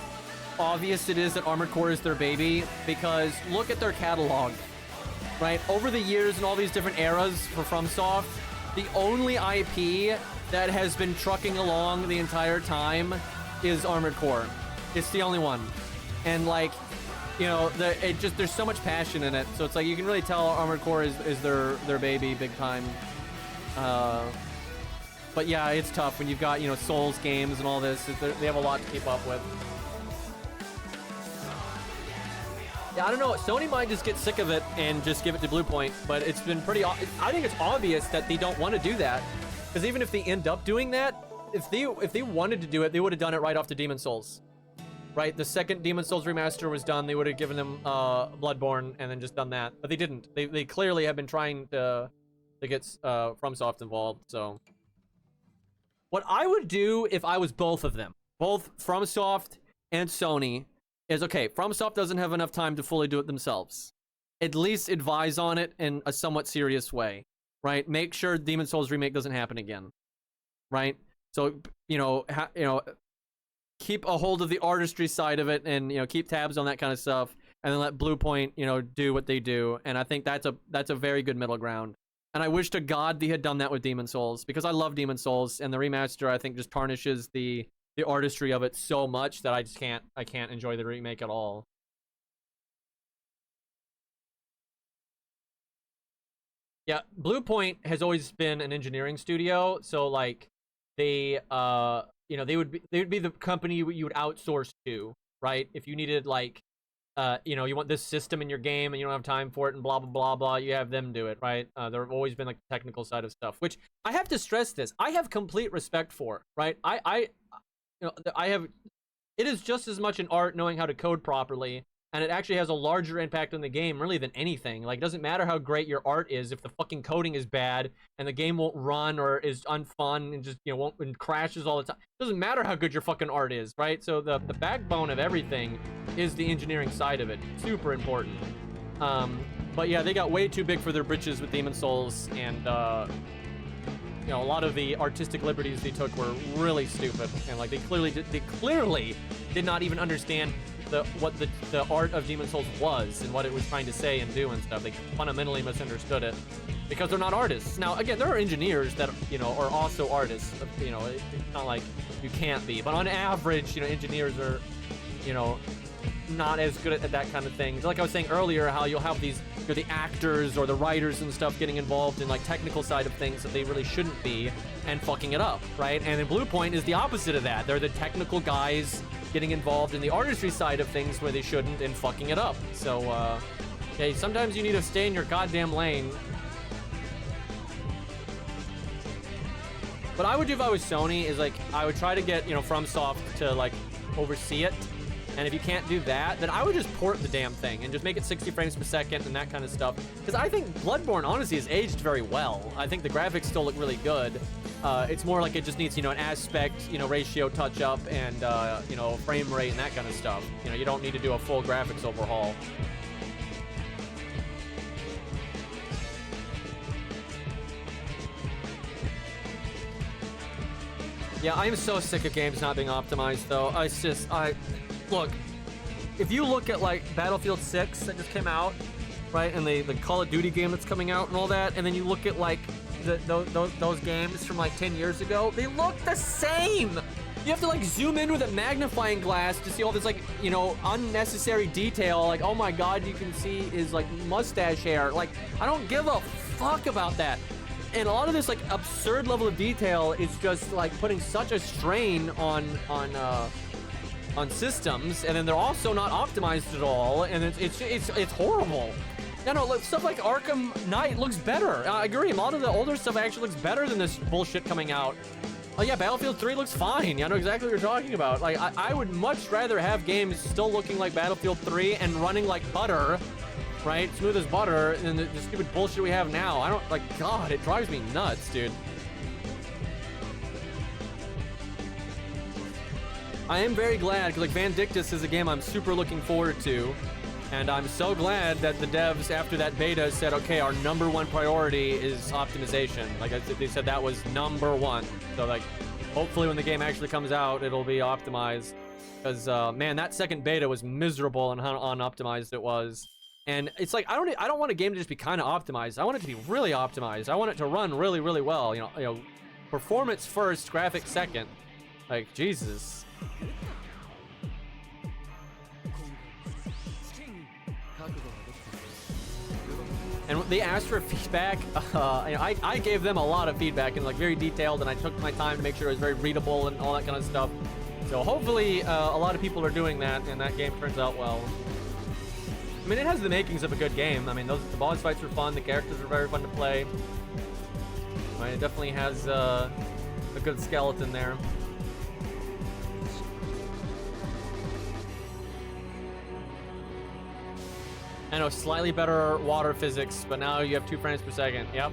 obvious it is that Armored Core is their baby, because look at their catalog, right? Over the years and all these different eras for FromSoft, the only IP that has been trucking along the entire time is Armored Core. It's the only one. And like, there's so much passion in it. So it's like, you can really tell Armored Core is their baby big time. But yeah, it's tough when you've got, Souls games and all this. They have a lot to keep up with. Yeah, I don't know. Sony might just get sick of it and just give it to Bluepoint, but it's been pretty... I think it's obvious that they don't want to do that, because even if they end up doing that, if they wanted to do it, they would have done it right off the Demon's Souls, right? The second Demon's Souls remaster was done, they would have given them Bloodborne and then just done that, but they didn't. They clearly have been trying to get FromSoft involved. So what I would do if I was both of them, both FromSoft and Sony, is okay, FromSoft doesn't have enough time to fully do it themselves. At least advise on it in a somewhat serious way, right? Make sure Demon's Souls remake doesn't happen again, right? So, keep a hold of the artistry side of it, and keep tabs on that kind of stuff, and then let Bluepoint, do what they do. And I think that's a very good middle ground. And I wish to God they had done that with Demon's Souls, because I love Demon's Souls, and the remaster I think just tarnishes the artistry of it so much that I can't enjoy the remake at all. Yeah, Bluepoint has always been an engineering studio, so like they would be the company you would outsource to, right? If you needed like you know, you want this system in your game and you don't have time for it and blah blah blah blah, you have them do it, right? There have always been like the technical side of stuff, which I have to stress this, I have complete respect for, right? You know, I have, it is just as much an art knowing how to code properly, and it actually has a larger impact on the game really than anything. Like, it doesn't matter how great your art is if the fucking coding is bad and the game won't run or is unfun and just, you know, won't, and crashes all the time. It doesn't matter how good your fucking art is, right? So the backbone of everything is the engineering side of it. Super important. But yeah, they got way too big for their britches with Demon Souls, and you know, a lot of the artistic liberties they took were really stupid, and like they clearly did not even understand what the art of Demon Souls was and what it was trying to say and do and stuff. They fundamentally misunderstood it because they're not artists. Now, again, there are engineers that, you know, are also artists. You know, it's not like you can't be, but on average, you know, engineers are, you know, not as good at that kind of thing. Like I was saying earlier, how you'll have these, you know, the actors or the writers and stuff getting involved in like technical side of things that they really shouldn't be and fucking it up, right? And then Blue Point is the opposite of that. They're the technical guys getting involved in the artistry side of things where they shouldn't and fucking it up. So, yeah, sometimes you need to stay in your goddamn lane. What I would do if I was Sony is, like, I would try to get, you know, FromSoft to, like, oversee it. And if you can't do that, then I would just port the damn thing and just make it 60 frames per second and that kind of stuff. Because I think Bloodborne, honestly, has aged very well. I think the graphics still look really good. It's more like it just needs, you know, an aspect, you know, ratio touch up and, you know, frame rate and that kind of stuff. You know, you don't need to do a full graphics overhaul. Yeah, I'm so sick of games not being optimized, though. Look, if you look at, like, Battlefield 6 that just came out, right, and the Call of Duty game that's coming out and all that, and then you look at, like, those games from, like, 10 years ago, they look the same! You have to, like, zoom in with a magnifying glass to see all this, like, you know, unnecessary detail. Like, oh my god, you can see his, like, mustache hair. Like, I don't give a fuck about that. And a lot of this, like, absurd level of detail is just, like, putting such a strain on systems, and then they're also not optimized at all, and it's horrible. No, stuff like Arkham Knight looks better. I agree, a lot of the older stuff actually looks better than this bullshit coming out. Oh yeah, Battlefield 3 looks fine. I know exactly what you're talking about. Like, I would much rather have games still looking like Battlefield 3 and running like butter, right? Smooth as butter, than the stupid bullshit we have now. I don't, like, God, it drives me nuts, dude. I am very glad, because, like, Vandictus is a game I'm super looking forward to. And I'm so glad that the devs, after that beta, said, okay, our #1 priority is optimization. Like, they said that was #1. So, like, hopefully when the game actually comes out, it'll be optimized. Because, man, that second beta was miserable and how unoptimized it was. And it's like, I don't want a game to just be kind of optimized. I want it to be really optimized. I want it to run really, really well. You know, performance first, graphics second. Like, Jesus. And they asked for feedback. I gave them a lot of feedback and, like, very detailed, and I took my time to make sure it was very readable and all that kind of stuff. So hopefully a lot of people are doing that, and that game turns out well. I mean, it has the makings of a good game. I mean, the boss fights were fun. The characters were very fun to play. I mean, it definitely has a good skeleton there. I know, slightly better water physics, but now you have 2 frames per second. Yep.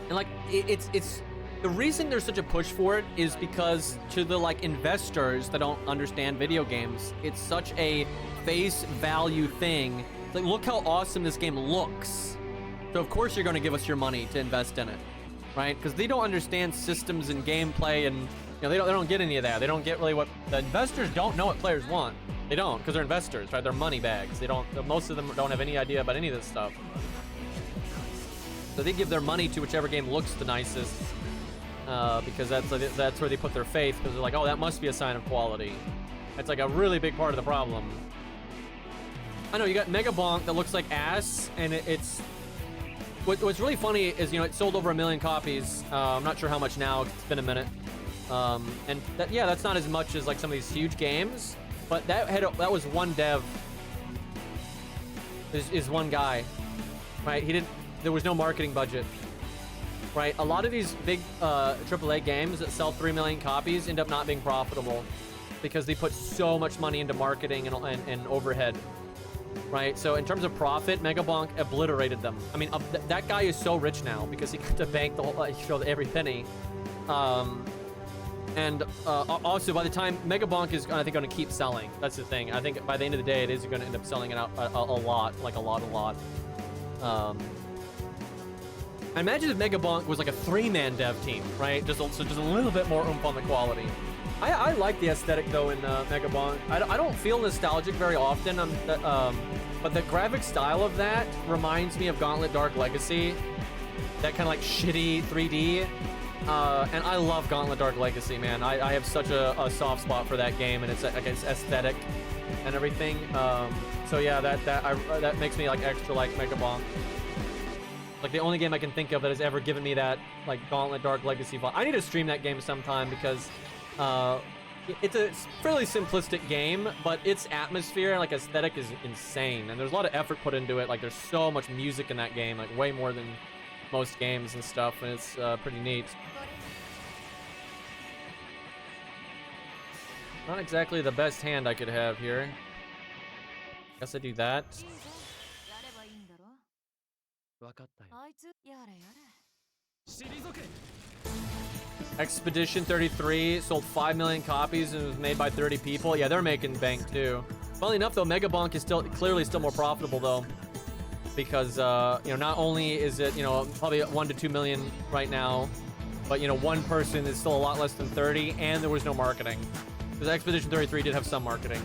And, like, it's the reason there's such a push for it is because to the, like, investors that don't understand video games, it's such a face value thing. Like, look how awesome this game looks. So of course you're going to give us your money to invest in it, right? Because they don't understand systems and gameplay, and, you know, they don't get any of that. They don't get really what the investors don't know what players want. They don't, because they're investors, right? They're money bags. They don't. Most of them don't have any idea about any of this stuff. So they give their money to whichever game looks the nicest, because that's where they put their faith. Because they're like, oh, that must be a sign of quality. That's like a really big part of the problem. I know you got Mega Bonk that looks like ass, and it's. What's really funny is, you know, it sold over 1 million copies. I'm not sure how much now. It's been a minute. And yeah, that's not as much as like some of these huge games, but that was one dev. Is one guy, right? There was no marketing budget, right? A lot of these big AAA games that sell 3 million copies end up not being profitable because they put so much money into marketing and overhead, right? So in terms of profit, Megabonk obliterated them. I mean, that guy is so rich now because he got to bank the whole, every penny. And also, by the time Megabonk is, I think, going to keep selling. That's the thing. I think by the end of the day, it is going to end up selling it out a lot, like a lot. I imagine if Megabonk was like a 3-man dev team, right? Just a little bit more oomph on the quality. I like the aesthetic though in Megabonk. I don't feel nostalgic very often. But the graphic style of that reminds me of Gauntlet Dark Legacy. That kind of like shitty 3D. And I love Gauntlet Dark Legacy, man. I have such a soft spot for that game, and it's like its aesthetic and everything. So yeah, that makes me like extra like Megabonk. Like the only game I can think of that has ever given me that like Gauntlet Dark Legacy vibe. I need to stream that game sometime because it's a fairly simplistic game, but its atmosphere and like aesthetic is insane, and there's a lot of effort put into it. Like there's so much music in that game, like way more than most games and stuff, and it's pretty neat. Not exactly the best hand I could have here. Guess I do that. Expedition 33 sold 5 million copies and was made by 30 people. Yeah, they're making bank too. Funnily enough though, Megabonk is clearly still more profitable though. Because, you know, not only is it, you know, probably 1 to 2 million right now, but, you know, one person is still a lot less than 30, and there was no marketing. Because Expedition 33 did have some marketing.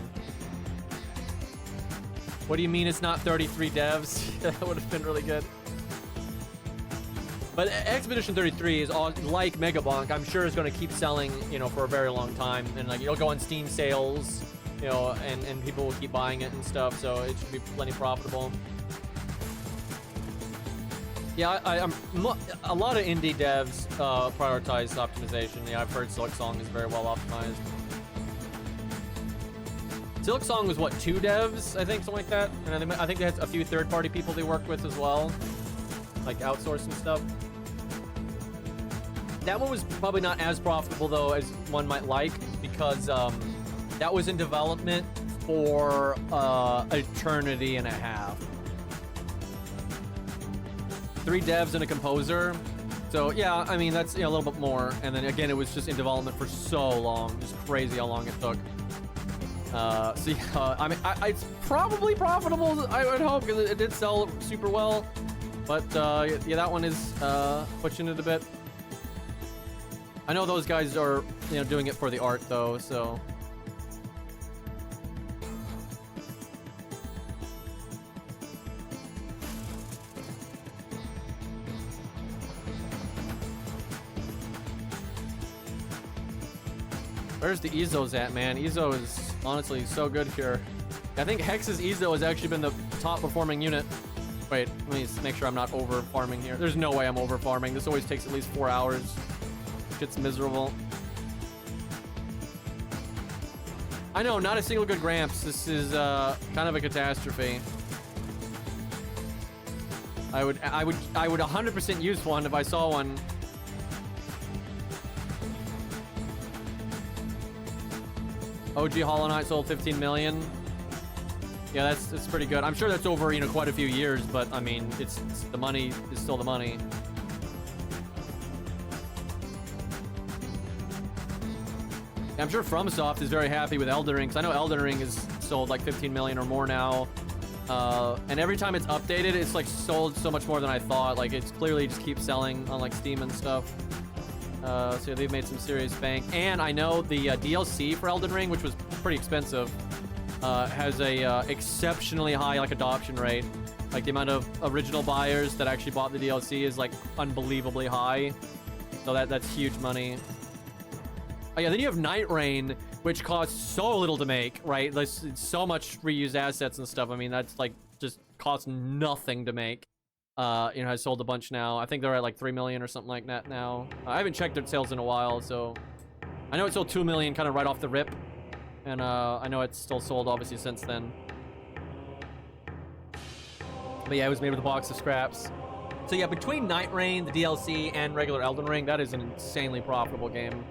What do you mean it's not 33 devs? That would have been really good. But Expedition 33 is all, like Megabonk, I'm sure is going to keep selling, you know, for a very long time. And, like, it'll go on Steam sales, you know, and people will keep buying it and stuff, so it should be plenty profitable. Yeah, a lot of indie devs prioritize optimization. Yeah, I've heard Silksong is very well optimized. Silksong was what, 2 devs, I think, something like that. And I think they had a few third-party people they worked with as well, like outsourcing stuff. That one was probably not as profitable though as one might like, because that was in development for eternity and a half. 3 devs and a composer. So yeah, I mean, that's, you know, a little bit more. And then again, it was just in development for so long. Just crazy how long it took. So yeah, I mean, it's probably profitable, I would hope, because it did sell super well. But yeah, that one is pushing it a bit. I know those guys are, you know, doing it for the art though, so. Where's the Ezos at, man? Ezo is honestly so good here. I think Hex's Ezo has actually been the top performing unit. Wait, let me just make sure I'm not over farming here. There's no way I'm over farming. This always takes at least 4 hours. Shit's miserable. I know, not a single good Gramps. This is kind of a catastrophe. I would 100% use one if I saw one. OG Hollow Knight sold 15 million. Yeah, that's pretty good. I'm sure that's over, you know, quite a few years, but I mean, it's the money is still the money. I'm sure FromSoft is very happy with Elden Ring, because I know Elden Ring has sold like 15 million or more now. And every time it's updated, it's like sold so much more than I thought. Like, it's clearly just keeps selling on like Steam and stuff. So yeah, they've made some serious bank. And I know the DLC for Elden Ring, which was pretty expensive, has a exceptionally high like adoption rate. Like the amount of original buyers that actually bought the DLC is like unbelievably high. So that's huge money. Oh yeah, then you have Night Rain, which costs so little to make, right? There's so much reused assets and stuff. I mean, that's like just costs nothing to make. You know, has sold a bunch now. I think they're at like 3 million or something like that now. I haven't checked their sales in a while, so I know it sold 2 million kind of right off the rip. And I know it's still sold obviously since then. But yeah, it was made with a box of scraps. So yeah, between Night Rain, the DLC, and regular Elden Ring, that is an insanely profitable game.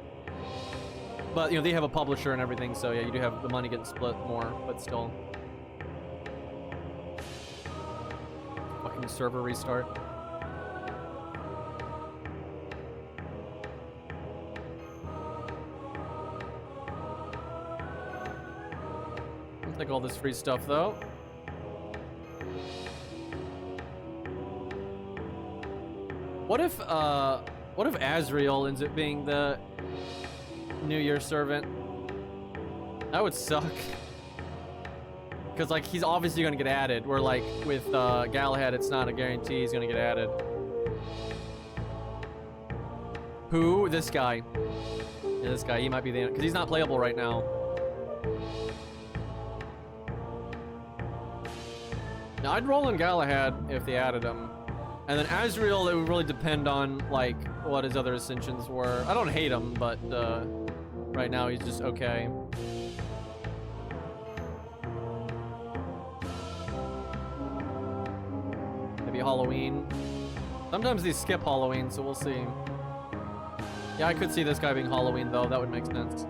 But, you know, they have a publisher and everything, so yeah, you do have the money getting split more, but still. Fucking server restart. I'll take all this free stuff, though. What if Azrael ends up being the New Year servant? That would suck. Because, like, he's obviously going to get added. Where, like, with Galahad, it's not a guarantee he's going to get added. Who? This guy. Yeah, this guy. He might be the... Because he's not playable right now. Now, I'd roll in Galahad if they added him. And then Azrael, it would really depend on, like, what his other ascensions were. I don't hate him, but right now he's just okay. Maybe Halloween. Sometimes they skip Halloween, so we'll see. Yeah, I could see this guy being Halloween, though. That would make sense.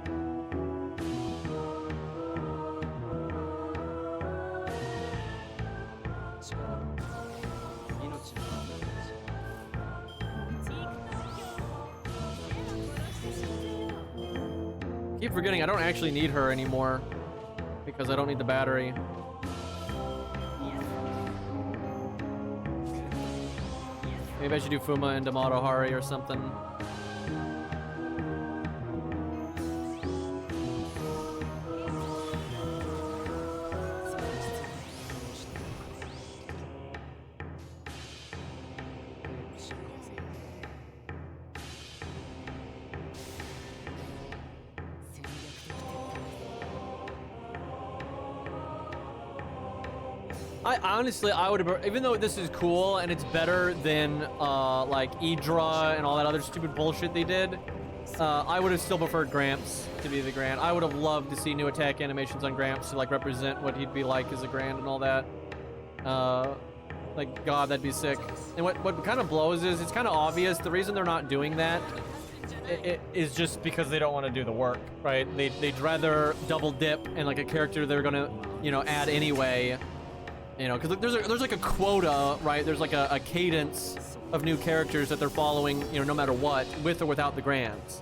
Keep forgetting I don't actually need her anymore because I don't need the battery. Maybe I should do Fuma and Damato Hari or something. Honestly, I would have, even though this is cool and it's better than like Idra and all that other stupid bullshit they did, I would have still preferred Gramps to be the Grand. I would have loved to see new attack animations on Gramps to like represent what he'd be like as a Grand and all that. Like, God, that'd be sick. And what kind of blows is it's kind of obvious the reason they're not doing that it is just because they don't want to do the work, right? They'd rather double dip and like a character they're gonna, you know, add anyway. You know, because there's like a quota, right? There's like a cadence of new characters that they're following, you know, no matter what, with or without the Grands,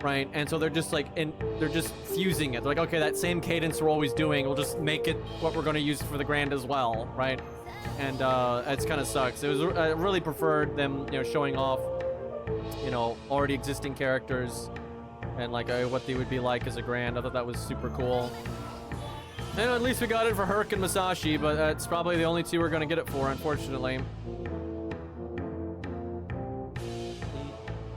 right? And so they're just like, they're just fusing it. They're like, okay, that same cadence we're always doing, we'll just make it what we're going to use for the Grand as well, right? And it's kind of sucks. It was I really preferred them, you know, showing off, you know, already existing characters and like what they would be like as a Grand. I thought that was super cool. And at least we got it for Herc and Masashi, but that's probably the only two we're gonna get it for, unfortunately.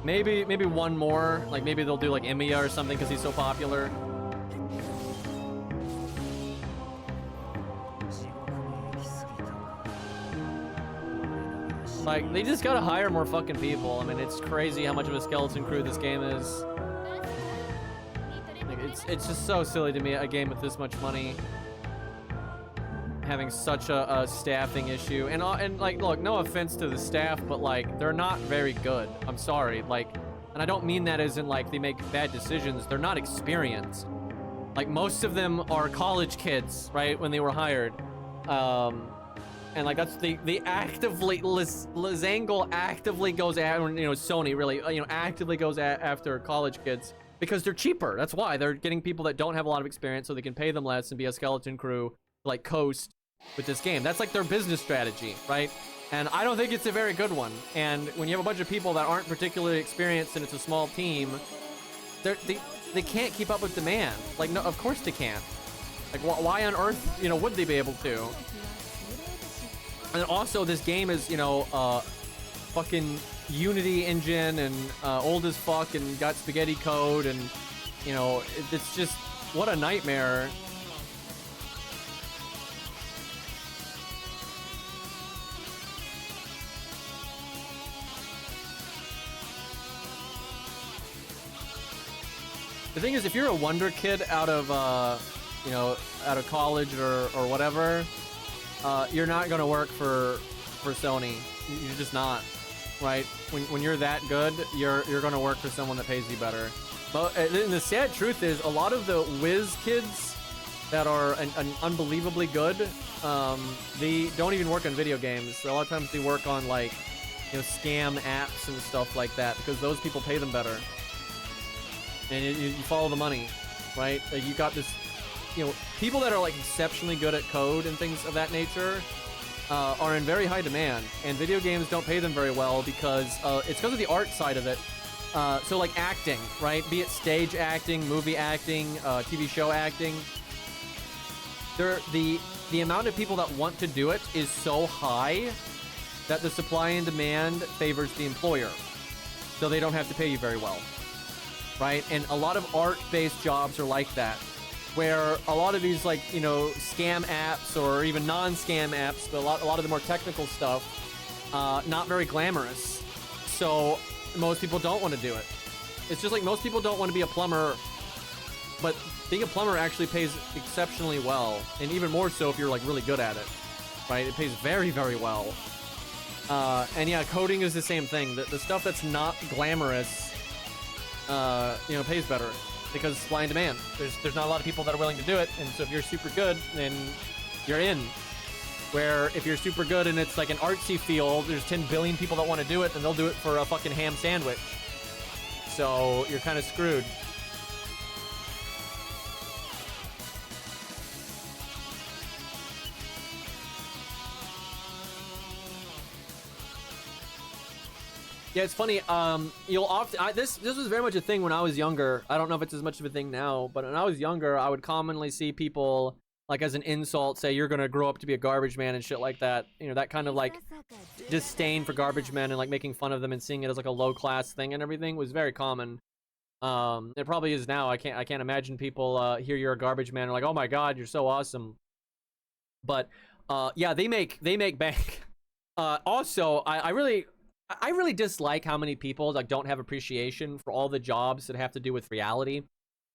Maybe one more, like maybe they'll do like Emiya or something because he's so popular. Like, they just gotta hire more fucking people. I mean, it's crazy how much of a skeleton crew this game is. It's just so silly to me, a game with this much money having such a staffing issue. And like, look, no offense to the staff, but like, they're not very good. I'm sorry. Like, and I don't mean that as in like they make bad decisions. They're not experienced. Like, most of them are college kids, right, when they were hired. And like, that's they actively, Lizangle actively goes after, you know, Sony really, you know, actively goes after college kids. Because they're cheaper. That's why they're getting people that don't have a lot of experience so they can pay them less and be a skeleton crew to like coast with this game. That's like their business strategy, right? And I don't think it's a very good one. And when you have a bunch of people that aren't particularly experienced and it's a small team, they can't keep up with demand. Like, no, of course they can't. Like, why on earth, you know, would they be able to? And also, this game is, you know, fucking Unity engine and old as fuck and got spaghetti code and, you know, it's just, what a nightmare. The thing is, if you're a wonder kid out of, you know, out of college or whatever, you're not gonna work for Sony. You're just not, right? When you're that good, you're gonna work for someone that pays you better. But and the sad truth is, a lot of the whiz kids that are unbelievably good, they don't even work on video games. A lot of times they work on, like, you know, scam apps and stuff like that, because those people pay them better. And you follow the money, right? Like, you got this, you know, people that are, like, exceptionally good at code and things of that nature are in very high demand, and video games don't pay them very well because it's because of the art side of it. So, like, acting, right? Be it stage acting, movie acting, TV show acting. The amount of people that want to do it is so high that the supply and demand favors the employer, so they don't have to pay you very well, right? And a lot of art-based jobs are like that, where a lot of these, like, you know, scam apps or even non-scam apps, but a lot of the more technical stuff, not very glamorous, so most people don't want to do it. It's just like most people don't want to be a plumber, but being a plumber actually pays exceptionally well, and even more so if you're, like, really good at it, right? It pays very, very well. And yeah, coding is the same thing. The stuff that's not glamorous, you know, pays better because supply and demand. There's not a lot of people that are willing to do it, and so if you're super good, then you're in. Where if you're super good and it's like an artsy field, there's 10 billion people that want to do it, and they'll do it for a fucking ham sandwich. So you're kind of screwed. Yeah, it's funny. You'll often this was very much a thing when I was younger. I don't know if it's as much of a thing now, but when I was younger, I would commonly see people, like, as an insult, say you're gonna grow up to be a garbage man and shit like that. You know, that kind of, like, disdain for garbage men and, like, making fun of them and seeing it as, like, a low class thing and everything was very common. It probably is now. I can't imagine people hear you're a garbage man and are like, oh my god, you're so awesome. But yeah, they make bank. Also, I really dislike how many people, like, don't have appreciation for all the jobs that have to do with reality.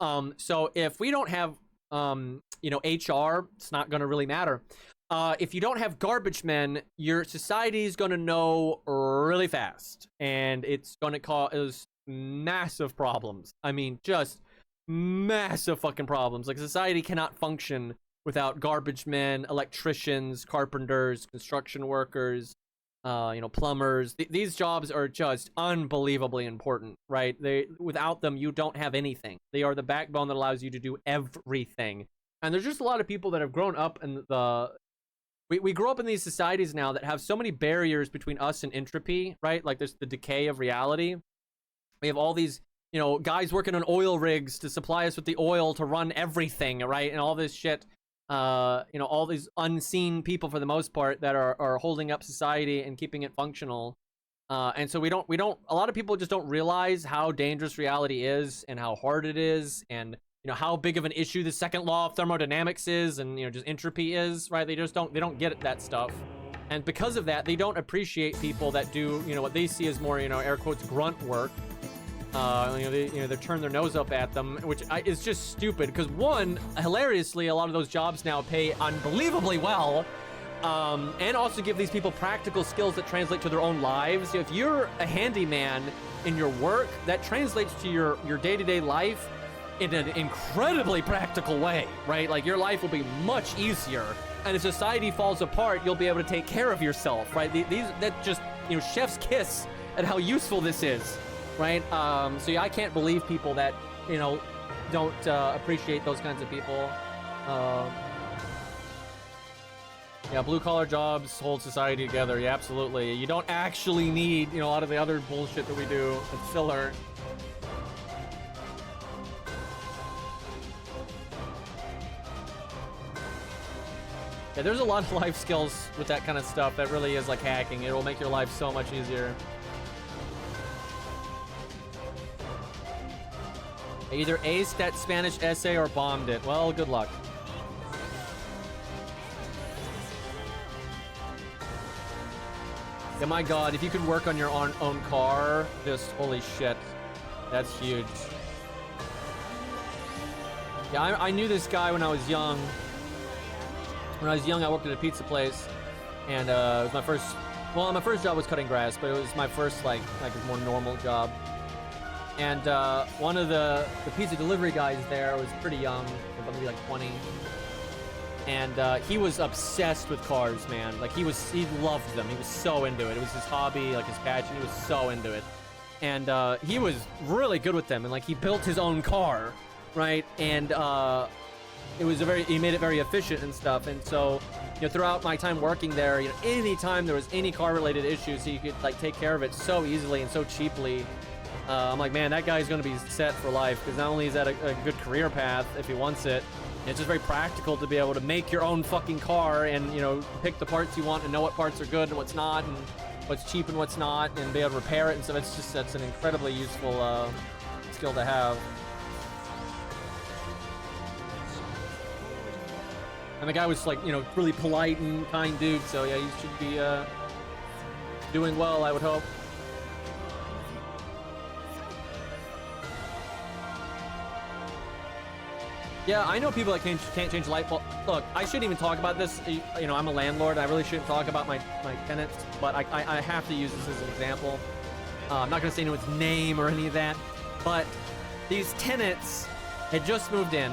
So if we don't have, you know, HR, it's not going to really matter. If you don't have garbage men, your society is going to know really fast, and it's going to cause massive problems. I mean, just massive fucking problems. Like, society cannot function without garbage men, electricians, carpenters, construction workers, you know, plumbers. These jobs are just unbelievably important, right? Without them, you don't have anything. They are the backbone that allows you to do everything. And there's just a lot of people that have grown up in we grow up in these societies now that have so many barriers between us and entropy, right? Like, there's the decay of reality. We have all these, you know, guys working on oil rigs to supply us with the oil to run everything, right? And all this shit. You know, all these unseen people for the most part that are holding up society and keeping it functional. And so we don't, a lot of people just don't realize how dangerous reality is and how hard it is, and, you know, how big of an issue the second law of thermodynamics is, and, you know, just entropy is, right? They don't get that stuff. And because of that, they don't appreciate people that do, you know, what they see as more, you know, air quotes, grunt work. They turn their nose up at them, which is just stupid, because one, hilariously, a lot of those jobs now pay unbelievably well, and also give these people practical skills that translate to their own lives. If you're a handyman in your work, that translates to your day-to-day life in an incredibly practical way, right? Like, your life will be much easier, and if society falls apart, you'll be able to take care of yourself, right? That just, you know, chef's kiss at how useful this is. Right? So yeah, I can't believe people that, you know, don't appreciate those kinds of people. Yeah, blue-collar jobs hold society together. Yeah, absolutely. You don't actually need, you know, a lot of the other bullshit that we do. It's filler. Yeah, there's a lot of life skills with that kind of stuff that really is like hacking. It will make your life so much easier. Either aced that Spanish essay or bombed it. Well, good luck. Yeah, my god, if you could work on your own car, just holy shit. That's huge. Yeah, I knew this guy when I was young. When I was young, I worked at a pizza place, and it was my first. Well, my first job was cutting grass, but it was my first like a more normal job. And one of the pizza delivery guys there was pretty young, maybe like 20. And he was obsessed with cars, man. Like he loved them. He was so into it. It was his hobby, like his passion. He was so into it. And he was really good with them. And like he built his own car, right? And it was he made it very efficient and stuff. And so, you know, throughout my time working there, you know, anytime there was any car related issues, he could like take care of it so easily and so cheaply. I'm like, man, that guy's gonna be set for life, because not only is that a good career path if he wants it, it's just very practical to be able to make your own fucking car and, you know, pick the parts you want and know what parts are good and what's not and what's cheap and what's not, and be able to repair it and stuff. It's just, that's an incredibly useful skill to have. And the guy was like, you know, really polite and kind dude, so yeah, he should be doing well, I would hope. Yeah, I know people that can't change light bulb. Look, I shouldn't even talk about this. You know, I'm a landlord. I really shouldn't talk about my tenants, but I have to use this as an example. I'm not going to say anyone's name or any of that, but these tenants had just moved in,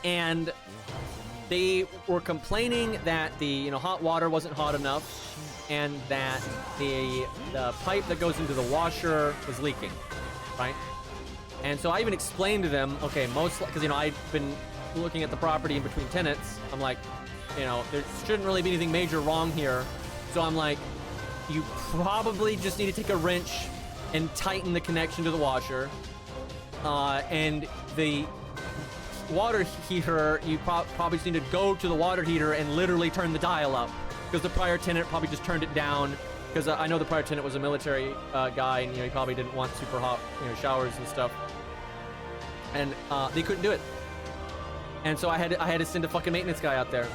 and they were complaining that the hot water wasn't hot enough, and that the pipe that goes into the washer was leaking, right? And so I even explained to them, okay, because, you know, I've been looking at the property in between tenants. I'm like, you know, there shouldn't really be anything major wrong here. So I'm like, you probably just need to take a wrench and tighten the connection to the washer. And the water heater, you probably just need to go to the water heater and literally turn the dial up, because the prior tenant probably just turned it down. Because I know the prior tenant was a military guy, and, you know, he probably didn't want super hot, you know, showers and stuff. And they couldn't do it. And so I had to send a fucking maintenance guy out there.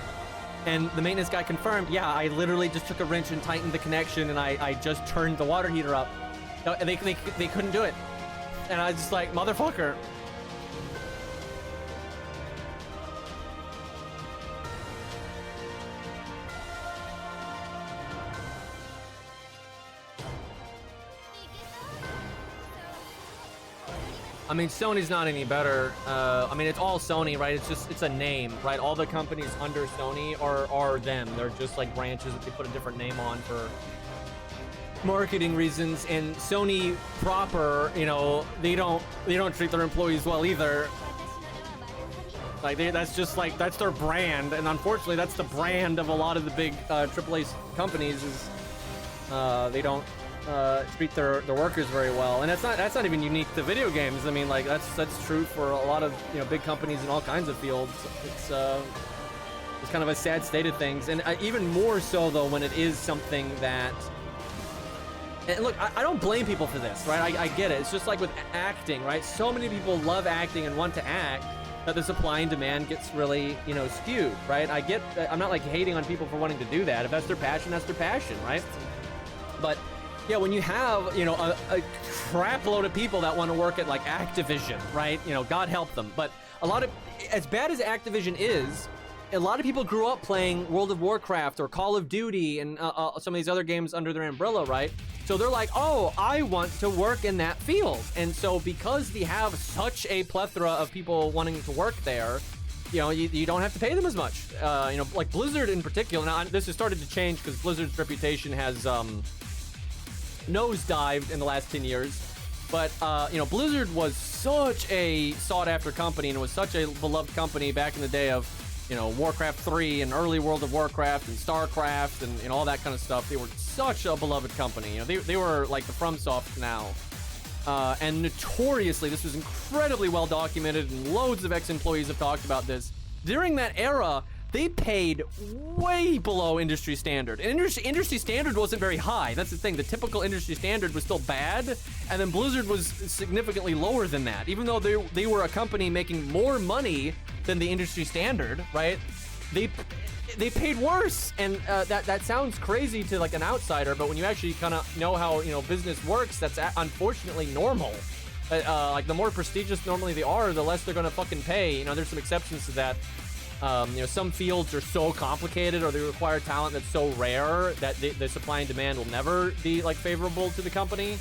And the maintenance guy confirmed, yeah, I literally just took a wrench and tightened the connection, and I just turned the water heater up. They couldn't do it. And I was just like, motherfucker. I mean, Sony's not any better. I mean, it's all Sony, right? It's a name, right? All the companies under Sony are them. They're just like branches that they put a different name on for marketing reasons. And Sony proper, you know, they don't treat their employees well either. Like that's just like, that's their brand, and unfortunately, that's the brand of a lot of the big AAA companies. Is they don't treat their workers very well, and that's not even unique to video games. I mean, like that's true for a lot of, you know, big companies in all kinds of fields. It's kind of a sad state of things, and even more so though when it is something that. And look, I don't blame people for this, right? I get it. It's just like with acting, right? So many people love acting and want to act that the supply and demand gets really, you know, skewed, right? I get. I'm not like hating on people for wanting to do that. If that's their passion, that's their passion, right? But yeah, when you have, you know, a crap load of people that want to work at like Activision, right? You know, God help them. But a lot of, as bad as Activision is, a lot of people grew up playing World of Warcraft or Call of Duty and some of these other games under their umbrella, right? So they're like, oh, I want to work in that field. And so because they have such a plethora of people wanting to work there, you know, you don't have to pay them as much. You know, like Blizzard in particular. Now, this has started to change because Blizzard's reputation has nosedived in the last 10 years. But, you know, Blizzard was such a sought-after company, and it was such a beloved company back in the day of, you know, Warcraft 3 and early World of Warcraft and StarCraft and all that kind of stuff. They were such a beloved company. You know, they were like the FromSoft now. And notoriously, this was incredibly well documented, and loads of ex-employees have talked about this. During that era, they paid way below industry standard. And industry standard wasn't very high. That's the thing. The typical industry standard was still bad, and then Blizzard was significantly lower than that. Even though they were a company making more money than the industry standard, right? They paid worse, and that sounds crazy to like an outsider, but when you actually kind of know how, you know, business works, that's unfortunately normal. Like the more prestigious normally they are, the less they're gonna fucking pay. You know, there's some exceptions to that. You know, some fields are so complicated or they require talent that's so rare that the supply and demand will never be like favorable to the company.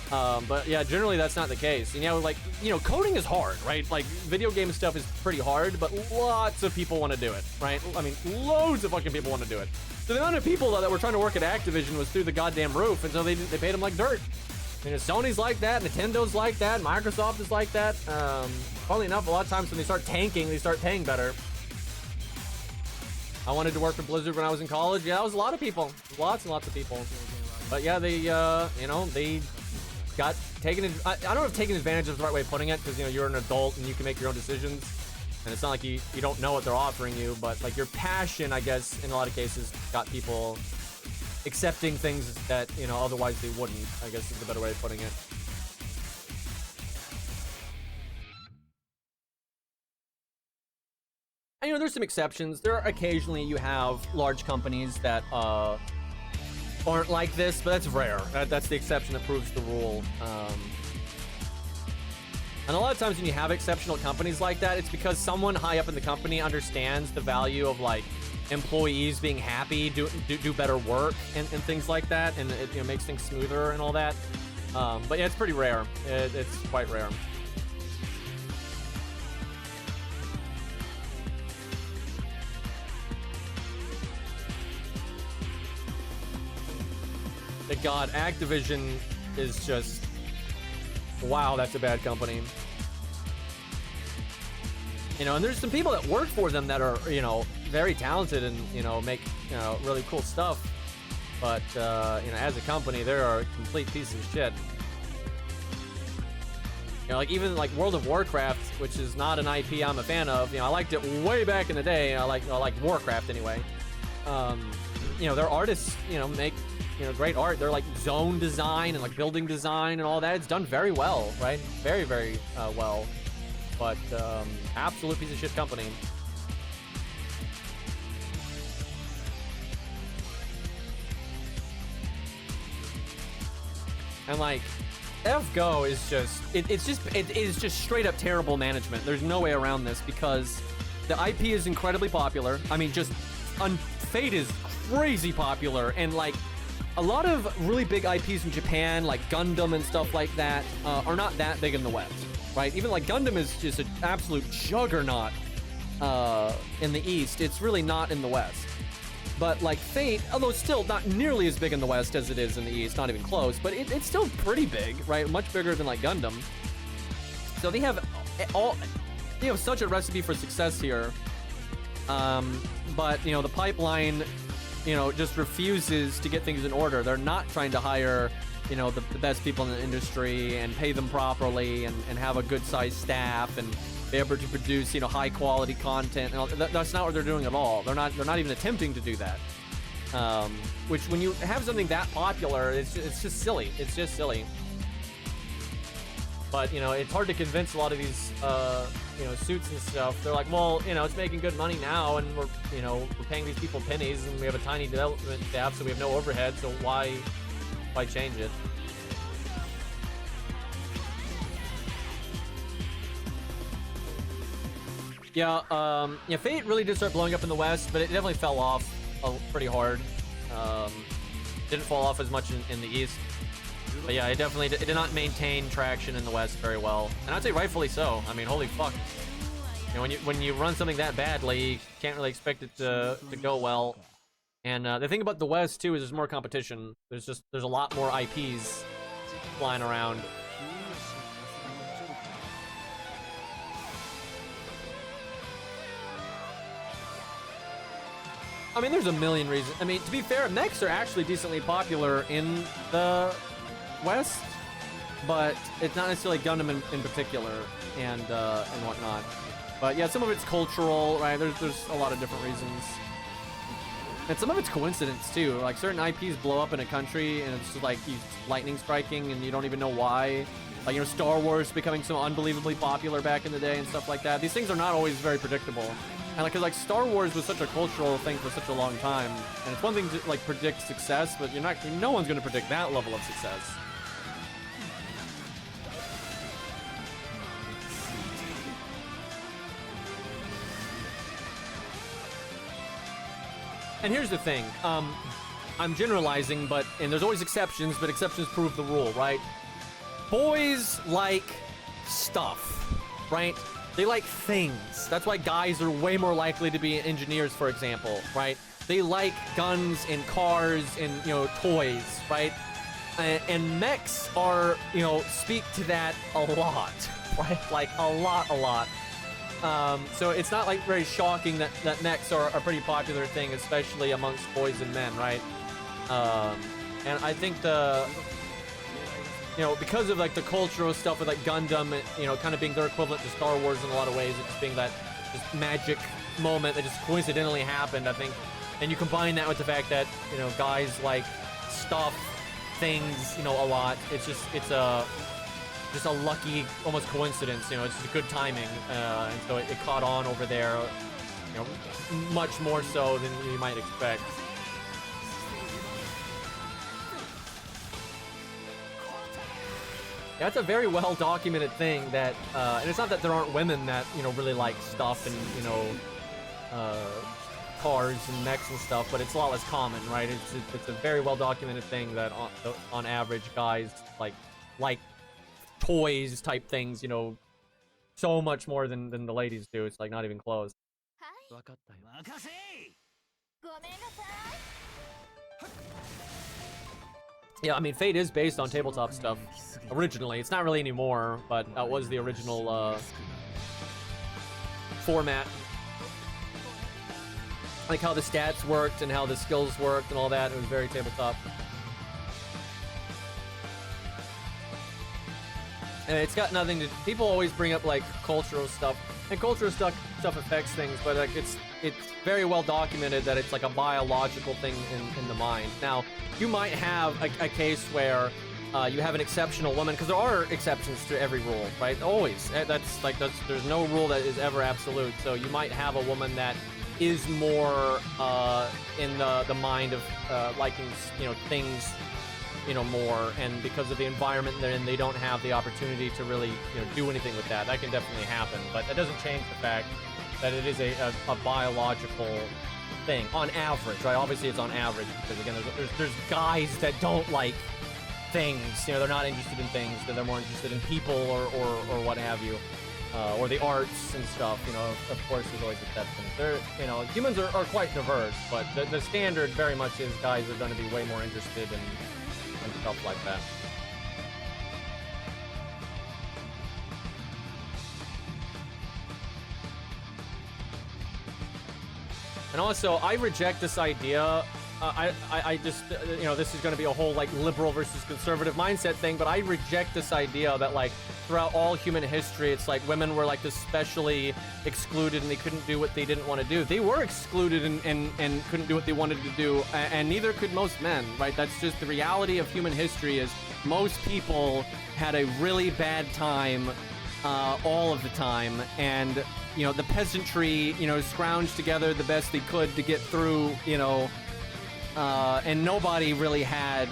But yeah, generally that's not the case. And, you know, like, you know, coding is hard, right? Like video game stuff is pretty hard, but lots of people want to do it, right? I mean, loads of fucking people want to do it. So the amount of people that were trying to work at Activision was through the goddamn roof, and so they paid them like dirt. You know, Sony's like that, Nintendo's like that, Microsoft is like that. Funnily enough, a lot of times when they start tanking, they start paying better. I wanted to work for Blizzard when I was in college. Yeah, that was a lot of people. Lots and lots of people. But yeah, they, you know, they got taken. I don't know if taking advantage is the right way of putting it, because, you know, you're an adult and you can make your own decisions. And it's not like you don't know what they're offering you, but like your passion, I guess, in a lot of cases, got people accepting things that, you know, otherwise they wouldn't, I guess is the better way of putting it. And, you know, there's some exceptions. There are occasionally you have large companies that aren't like this, but that's rare. That's the exception that proves the rule. And a lot of times when you have exceptional companies like that, it's because someone high up in the company understands the value of like employees being happy, do better work and things like that, and it, you know, makes things smoother and all that. But yeah, it's pretty rare. It's quite rare. God, Activision is just, wow, that's a bad company. You know, and there's some people that work for them that are, you know, very talented and, you know, make, you know, really cool stuff. But, you know, as a company, they're a complete piece of shit. You know, like even like World of Warcraft, which is not an IP I'm a fan of. You know, I liked it way back in the day. I like Warcraft anyway. You know, their artists, you know, make, you know, great art. They're like zone design and like building design and all that. It's done very well, right? Very, very well. But absolute piece of shit company. And like FGO is just it is just straight up terrible management. There's no way around this because the IP is incredibly popular. I mean, just Fate is crazy popular, and like a lot of really big IPs in Japan, like Gundam and stuff like that, are not that big in the West, right? Even like Gundam is just an absolute juggernaut in the East. It's really not in the West. But like Fate, although it's still not nearly as big in the West as it is in the East, not even close, but it's still pretty big, right? Much bigger than like Gundam. So they have such a recipe for success here. But you know, the pipeline, you know, just refuses to get things in order. They're not trying to hire, you know, the best people in the industry and pay them properly and have a good sized staff and be able to produce, you know, high quality content. And that's not what they're doing at all. They're not even attempting to do that. Which when you have something that popular, it's just silly. It's just silly. But, you know, it's hard to convince a lot of these, you know, suits and stuff. They're like, well, you know, it's making good money now, and we're paying these people pennies, and we have a tiny development staff, so we have no overhead, so why change it? Yeah, yeah, Fate really did start blowing up in the West, but it definitely fell off pretty hard. Didn't fall off as much in the East. But yeah, it did not maintain traction in the West very well, and I'd say rightfully so. I mean, holy fuck! You know, when you run something that badly, you can't really expect it to go well. And the thing about the West too is there's more competition. There's a lot more IPs flying around. I mean, there's a million reasons. I mean, to be fair, mechs are actually decently popular in the West, but it's not necessarily Gundam in particular and whatnot. But yeah, some of it's cultural, right? There's a lot of different reasons, and some of it's coincidence too. Like certain IPs blow up in a country, and it's just like lightning striking, and you don't even know why. Like, you know, Star Wars becoming so unbelievably popular back in the day and stuff like that. These things are not always very predictable. And like, 'cause like Star Wars was such a cultural thing for such a long time, and it's one thing to like predict success, but no one's gonna predict that level of success. And here's the thing, I'm generalizing, and there's always exceptions, but exceptions prove the rule, right? Boys like stuff, right? They like things. That's why guys are way more likely to be engineers, for example, right? They like guns and cars and, toys, right? And mechs are, speak to that a lot, right? Like a lot. So it's not like very shocking that mechs are a pretty popular thing, especially amongst boys and men, right? And I think because of like the cultural stuff with like Gundam, kind of being their equivalent to Star Wars in a lot of ways, it just being that just magic moment that just coincidentally happened, I think. And you combine that with the fact that, guys like stuff, things, a lot. It's a lucky, almost coincidence, it's just good timing. And so it caught on over there, much more so than you might expect. That's a very well documented thing that, and it's not that there aren't women that, really like stuff and, cars and mechs and stuff, but it's a lot less common, right? It's a very well documented thing that on average guys like toys type things, so much more than the ladies do. It's like not even close. Yeah, I mean, Fate is based on tabletop stuff originally. It's not really anymore, but that was the original format. Like how the stats worked and how the skills worked and all that. It was very tabletop. And it's got nothing to... People always bring up, like, cultural stuff. And cultural stuff affects things, but, like, it's very well documented that it's, like, a biological thing in the mind. Now, you might have a case where you have an exceptional woman, because there are exceptions to every rule, right? Always. There's no rule that is ever absolute. So you might have a woman that is more in the mind of liking, things, more, and because of the environment they're in, they don't have the opportunity to really, do anything with that. That can definitely happen, but that doesn't change the fact that it is a biological thing on average, right? Obviously, it's on average because again, there's guys that don't like things. They're not interested in things. They're more interested in people or what have you. Or the arts and stuff, of course, there's always exceptions. Humans are quite diverse, but the standard very much is guys are going to be way more interested in stuff like that. And also, I reject this idea. I just, this is going to be a whole, like, liberal versus conservative mindset thing, but I reject this idea that, like, throughout all human history, it's like women were, like, especially excluded and they couldn't do what they didn't want to do. They were excluded and couldn't do what they wanted to do, and neither could most men, right? That's just the reality of human history is most people had a really bad time all of the time, and, the peasantry, scrounged together the best they could to get through, and nobody really had,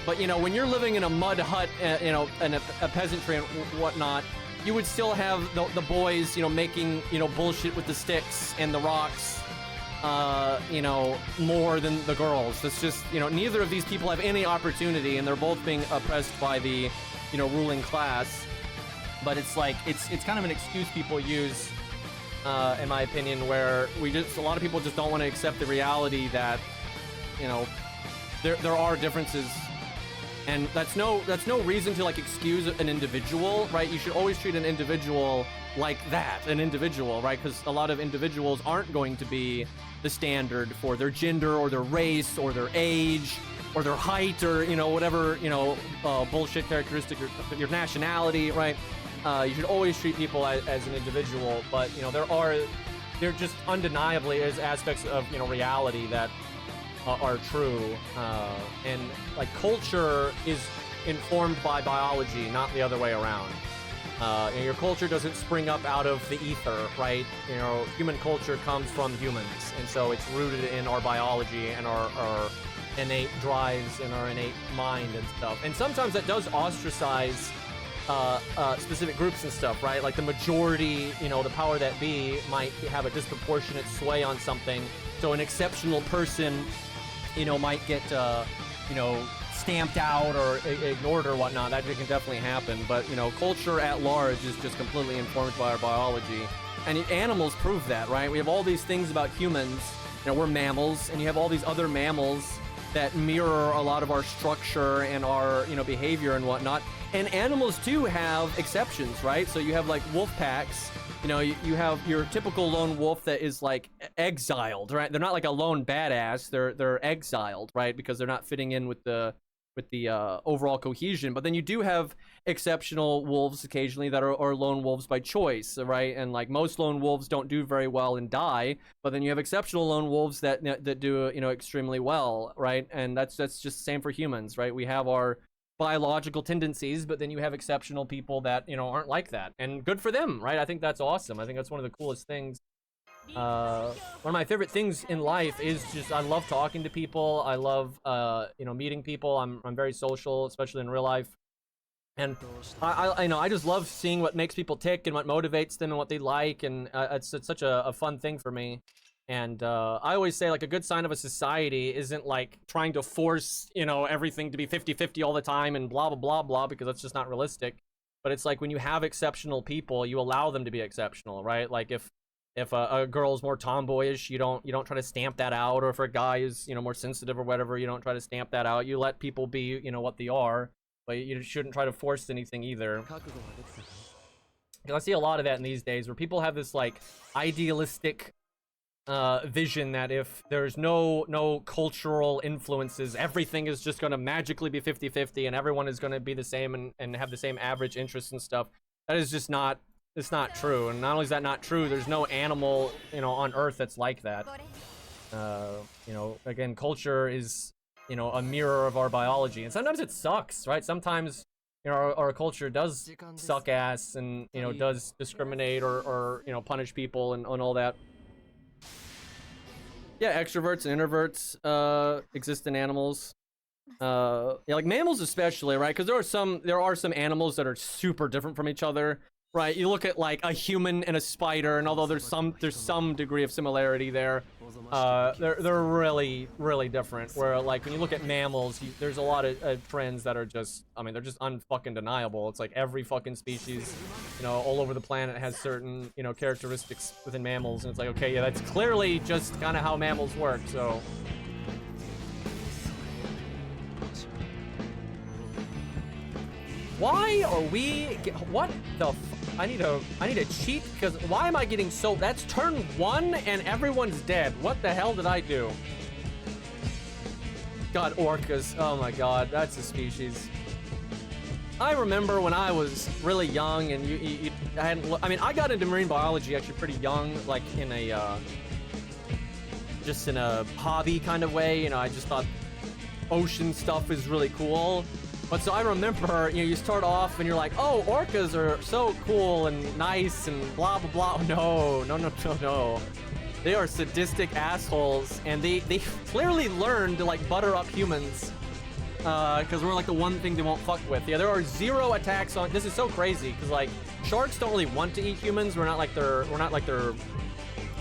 but when you're living in a mud hut, and a peasantry and whatnot, you would still have the boys, making, bullshit with the sticks and the rocks, more than the girls. That's just, neither of these people have any opportunity, and they're both being oppressed by the, ruling class. But it's like, it's kind of an excuse people use, in my opinion, where a lot of people just don't want to accept the reality that, there are differences, and that's no reason to, like, excuse an individual, right? You should always treat an individual like that, an individual, right? Because a lot of individuals aren't going to be the standard for their gender or their race or their age or their height or, whatever, bullshit characteristic, or your nationality, right? You should always treat people as an individual, but, there just undeniably is aspects of, reality that are true, and, like, culture is informed by biology, not the other way around. Your culture doesn't spring up out of the ether, right? Human culture comes from humans, and so it's rooted in our biology and our innate drives and our innate mind and stuff. And sometimes that does ostracize specific groups and stuff, right? Like the majority, you know, the power that be might have a disproportionate sway on something. So an exceptional person, you know, might get, you know, stamped out or ignored or whatnot. That can definitely happen. But, you know, culture at large is just completely informed by our biology. And animals prove that, right? We have all these things about humans. You know, we're mammals, and you have all these other mammals that mirror a lot of our structure and our, you know, behavior and whatnot. And animals too have exceptions, right? So you have like wolf packs. You know, you have your typical lone wolf that is like exiled, right? They're not like a lone badass. They're exiled, right? Because they're not fitting in with the overall cohesion. But then you do have exceptional wolves occasionally that are lone wolves by choice, right? And like most lone wolves don't do very well and die, but then you have exceptional lone wolves that do, you know, extremely well, right? And that's just the same for humans, right? We have our biological tendencies, but then you have exceptional people that, you know, aren't like that, and good for them, right? I think that's awesome. I think that's one of the coolest things. One of my favorite things in life is just I love talking to people. I love you know, meeting people. I'm very social, especially in real life. And I know I just love seeing what makes people tick and what motivates them and what they like, and it's such a fun thing for me. And I always say, like, a good sign of a society isn't like trying to force, you know, everything to be 50-50 all the time and blah blah blah blah, because that's just not realistic. But it's like when you have exceptional people, you allow them to be exceptional, right? Like if a girl's more tomboyish, you don't try to stamp that out, or if a guy is, you know, more sensitive or whatever, you don't try to stamp that out. You let people be, you know, what they are, but you shouldn't try to force anything either. I see a lot of that in these days, where people have this like idealistic vision that if there's no cultural influences, everything is just going to magically be 50-50 and everyone is going to be the same and have the same average interests and stuff. That is just not, it's not true. And not only is that not true, there's no animal, you know, on Earth that's like that. You know, again, culture is, you know, a mirror of our biology, and sometimes it sucks, right? Sometimes, you know, our culture does suck ass and, you know, does discriminate or you know, punish people and all that. Yeah, extroverts and introverts exist in animals. Yeah, like mammals especially, right? Because there are some animals that are super different from each other, right? You look at like a human and a spider, and although there's some degree of similarity there, they're really different. Where like when you look at mammals, there's a lot of trends that are just, I mean, they're just unfucking deniable. It's like every fucking species, you know, all over the planet has certain, you know, characteristics within mammals, and it's like, okay, yeah, that's clearly just kind of how mammals work. So why are we what the I need to cheat, because why am I getting so, that's turn 1 and everyone's dead. What the hell did I do? God, orcas. Oh my god, that's a species. I remember when I was really young and I mean, I got into marine biology actually pretty young, like in a just in a hobby kind of way. You know, I just thought ocean stuff is really cool. But so I remember, you know, you start off and you're like, oh, orcas are so cool and nice and blah blah blah. No. They are sadistic assholes, and they clearly learned to like butter up humans, because we're like the one thing they won't fuck with. Yeah, there are 0 attacks on. This is so crazy because like sharks don't really want to eat humans. We're not like their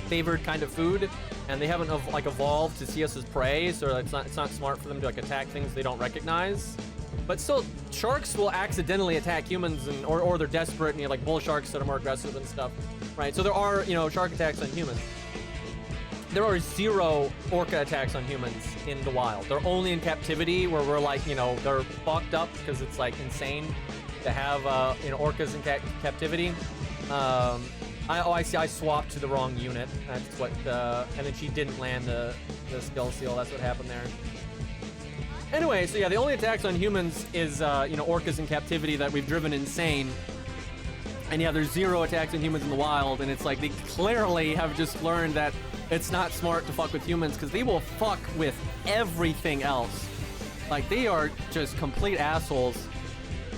favored kind of food, and they haven't like evolved to see us as prey, so it's not smart for them to like attack things they don't recognize. But still, sharks will accidentally attack humans, and or they're desperate, and you have like bull sharks that are more aggressive and stuff, right? So there are, you know, shark attacks on humans. There are 0 orca attacks on humans in the wild. They're only in captivity, where we're like, you know, they're fucked up because it's like insane to have you know, orcas in captivity. I see. I swapped to the wrong unit. That's what. And then she didn't land the skill seal. That's what happened there. Anyway, so yeah, the only attacks on humans is, you know, orcas in captivity that we've driven insane. And yeah, there's 0 attacks on humans in the wild, and it's like they clearly have just learned that it's not smart to fuck with humans, because they will fuck with everything else. Like, they are just complete assholes.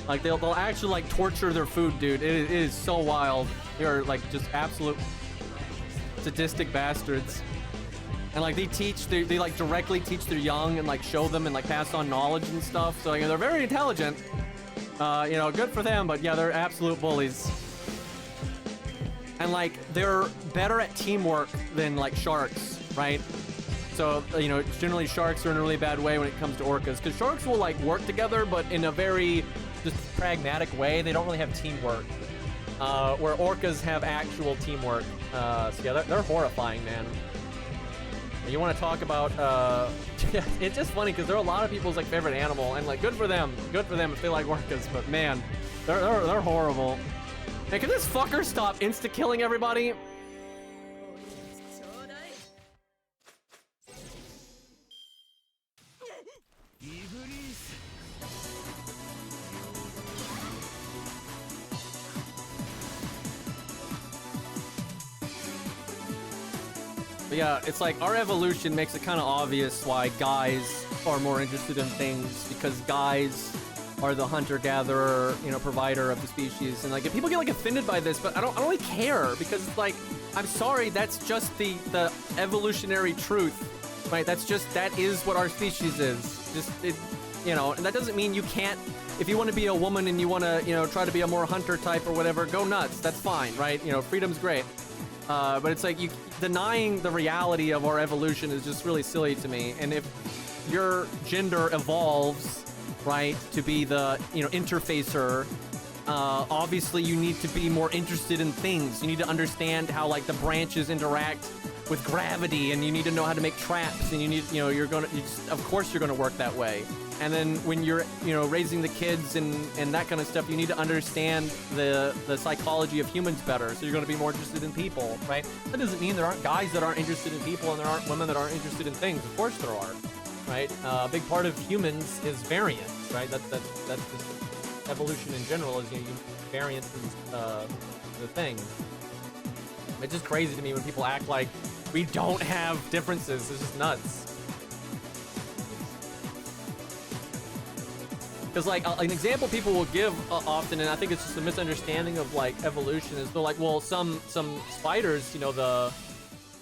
Like, they'll actually, like, torture their food, dude. It is so wild. They are, like, just absolute sadistic bastards. And like they like directly teach their young and like show them and like pass on knowledge and stuff. So like, they're very intelligent. You know, good for them, but yeah, they're absolute bullies. And like, they're better at teamwork than like sharks, right? So, you know, generally sharks are in a really bad way when it comes to orcas, because sharks will like work together, but in a very just pragmatic way. They don't really have teamwork. Where orcas have actual teamwork. So yeah, they're horrifying, man. You want to talk about, it's just funny because they're a lot of people's like favorite animal, and like good for them if they like orcas, but man, they're horrible. Man, can this fucker stop insta-killing everybody? But yeah, it's like our evolution makes it kind of obvious why guys are more interested in things, because guys are the hunter-gatherer, you know, provider of the species. And like, if people get like offended by this, but I don't really care, because it's like, I'm sorry, that's just the evolutionary truth, right? That is what our species is. You know, and that doesn't mean you can't, if you want to be a woman and you want to, you know, try to be a more hunter type or whatever, go nuts. That's fine, right? You know, freedom's great. But it's like, denying the reality of our evolution is just really silly to me. And if your gender evolves, right, to be the, you know, interfacer, obviously you need to be more interested in things. You need to understand how like the branches interact with gravity, and you need to know how to make traps, and you need, you know, of course you're gonna work that way. And then when you're, you know, raising the kids and that kind of stuff, you need to understand the psychology of humans better. So you're going to be more interested in people, right? That doesn't mean there aren't guys that aren't interested in people and there aren't women that aren't interested in things. Of course there are, right? A big part of humans is variance, right? That's just evolution in general, is, you know, variance is the thing. It's just crazy to me when people act like we don't have differences. It's just nuts. Because like an example people will give often, and I think it's just a misunderstanding of like evolution, is they're like, well, some spiders, you know, the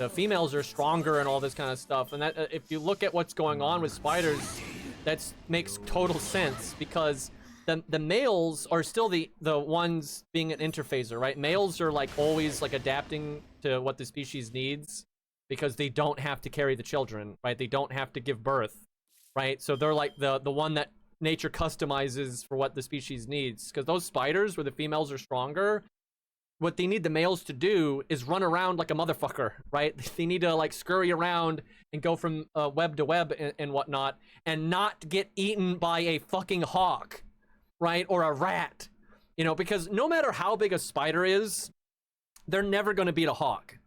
females are stronger and all this kind of stuff. And that if you look at what's going on with spiders, that makes total sense, because the males are still the ones being an interphaser, right? Males are like always like adapting to what the species needs, because they don't have to carry the children, right? They don't have to give birth, right? So they're like the one that nature customizes for what the species needs. Because those spiders where the females are stronger, what they need the males to do is run around like a motherfucker, right? They need to like scurry around and go from web to web and whatnot, and not get eaten by a fucking hawk, right? Or a rat, you know, because no matter how big a spider is, they're never going to beat a hawk.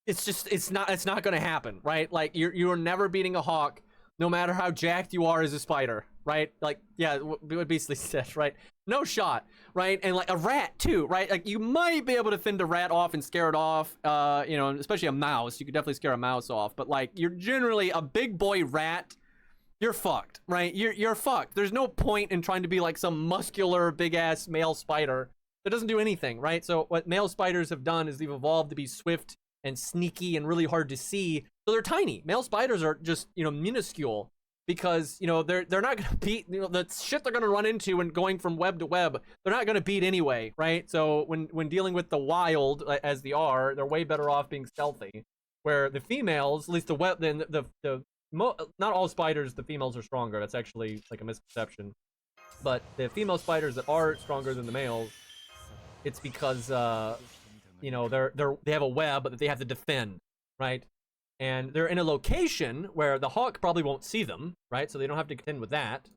It's not going to happen, right? Like you're never beating a hawk, no matter how jacked you are as a spider, right? Like, yeah, what Beastly said, right? No shot, right? And like a rat too, right? Like you might be able to fend a rat off and scare it off, you know, especially a mouse. You could definitely scare a mouse off, but like you're generally a big boy rat, you're fucked, right? You're fucked. There's no point in trying to be like some muscular big ass male spider that doesn't do anything, right? So what male spiders have done is they've evolved to be swift and sneaky and really hard to see. So they're tiny. Male spiders are just, you know, minuscule, because, you know, they're not gonna beat, you know, the shit they're gonna run into when going from web to web, they're not gonna beat anyway, right? So when dealing with the wild, as they are, they're way better off being stealthy. Where the females, at least the web, then not all spiders, the females are stronger. That's actually like a misconception. But the female spiders that are stronger than the males, it's because you know, they have a web that they have to defend, right? And they're in a location where the hawk probably won't see them, right? So they don't have to contend with that.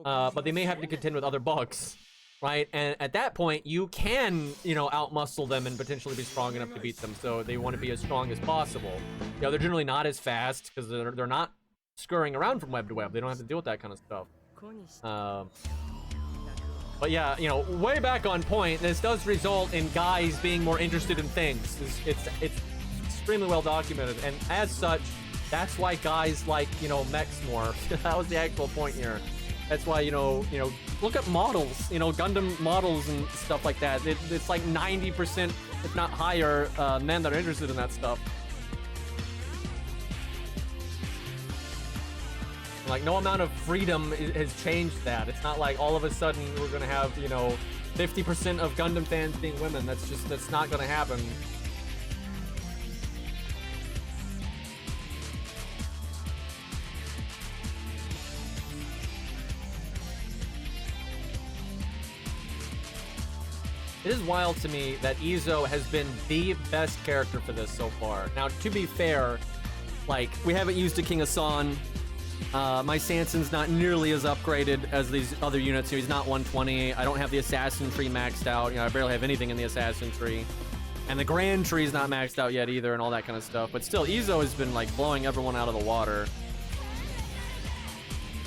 But they may have to contend with other bugs, right? And at that point, you can, you know, outmuscle them and potentially be strong enough to beat them. So they want to be as strong as possible. You know, they're generally not as fast because they're not scurrying around from web to web. They don't have to deal with that kind of stuff. But yeah, you know, way back on point, this does result in guys being more interested in things. It's extremely well documented, and as such, that's why guys like, you know, mechs more. That was the actual point here. That's why, you know, look at models, you know, Gundam models and stuff like that. It's like 90%, if not higher, men that are interested in that stuff. Like, no amount of freedom has changed that. It's not like all of a sudden we're gonna have, you know, 50% of Gundam fans being women. That's not gonna happen. It is wild to me that Izo has been the best character for this so far. Now, to be fair, like, we haven't used a King of San. My Sanson's not nearly as upgraded as these other units. He's not 120. I don't have the Assassin tree maxed out. You know, I barely have anything in the Assassin tree. And the Grand tree's not maxed out yet either and all that kind of stuff. But still, Izo has been, like, blowing everyone out of the water.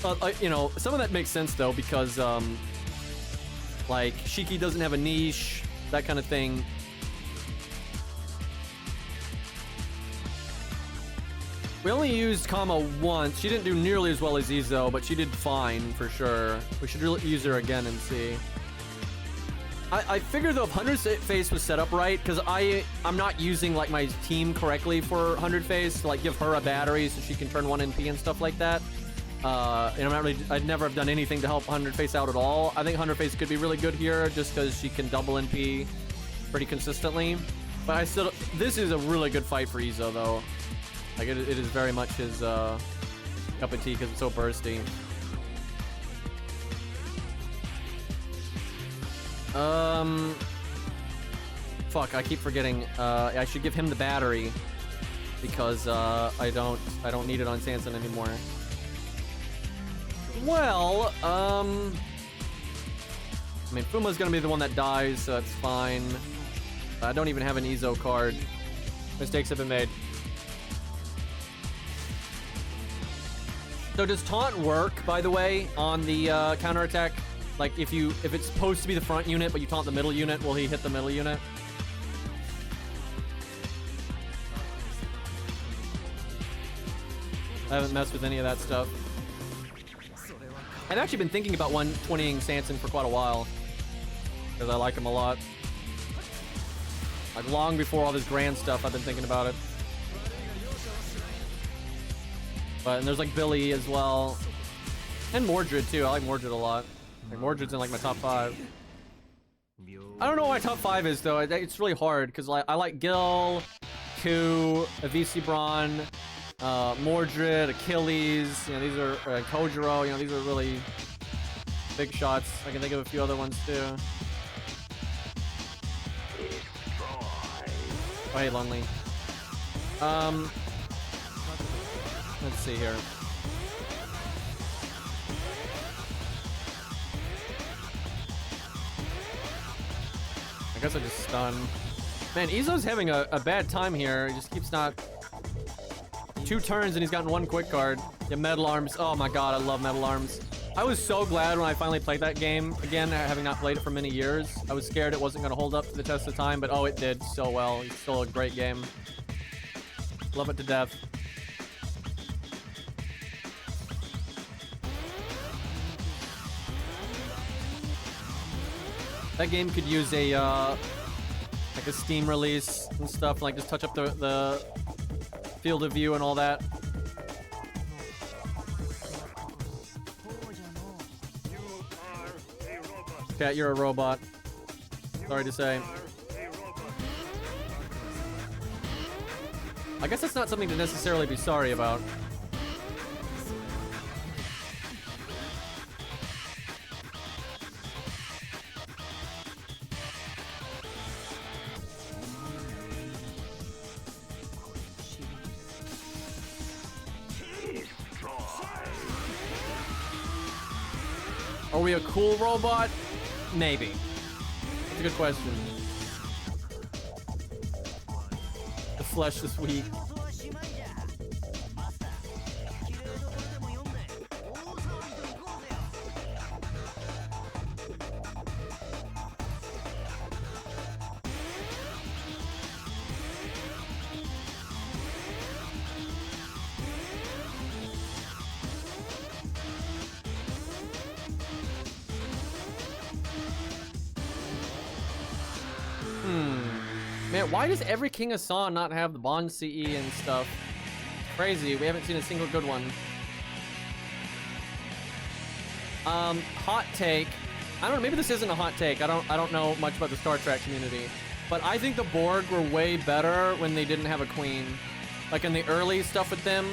But, you know, some of that makes sense, though, because, like, Shiki doesn't have a niche, that kind of thing. We only used Kama once. She didn't do nearly as well as Izo, but she did fine for sure. We should really use her again and see. I figured though if 100 Face was set up right, because I'm not using like my team correctly for 100 Face to like give her a battery so she can turn 1 NP and stuff like that. And I'd never have done anything to help 100 Face out at all. I think 100 Face could be really good here just because she can double NP pretty consistently. But this is a really good fight for Izo though. Like it is very much his cup of tea because it's so bursty. Fuck, I keep forgetting. I should give him the battery because I don't need it on Sanson anymore. Well, I mean, Fuma's gonna be the one that dies, so that's fine. I don't even have an Izo card. Mistakes have been made. So does taunt work, by the way, on the counterattack? Like if it's supposed to be the front unit, but you taunt the middle unit, will he hit the middle unit? I haven't messed with any of that stuff. I've actually been thinking about 120ing Sanson for quite a while. Because I like him a lot. Like long before all this grand stuff, I've been thinking about it. And there's like Billy as well. And Mordred too, I like Mordred a lot. Like Mordred's in like my top 5. I don't know what my top 5 is though, it's really hard because I like Gil, Ku, Avisi Braun, Mordred, Achilles, you know, these are Kojiro, you know, these are really big shots. I can think of a few other ones too. Oh, hey, Lonely. Let's see here. I guess I just stun. Man, Izo's having a bad time here. He just keeps not... 2 turns and he's gotten 1 quick card. Yeah, Metal Arms. Oh my god, I love Metal Arms. I was so glad when I finally played that game again, having not played it for many years. I was scared it wasn't going to hold up to the test of time, but oh, it did so well. It's still a great game. Love it to death. That game could use a like a Steam release and stuff, like just touch up the field of view and all that. Cat, you're a robot. Sorry to say. I guess that's not something to necessarily be sorry about. Are we a cool robot? Maybe. That's a good question. The flesh is weak. Man, why does every King of San not have the Bond CE and stuff? Crazy, we haven't seen a single good one. Hot take. I don't know, maybe this isn't a hot take. I don't know much about the Star Trek community. But I think the Borg were way better when they didn't have a queen. Like in the early stuff with them,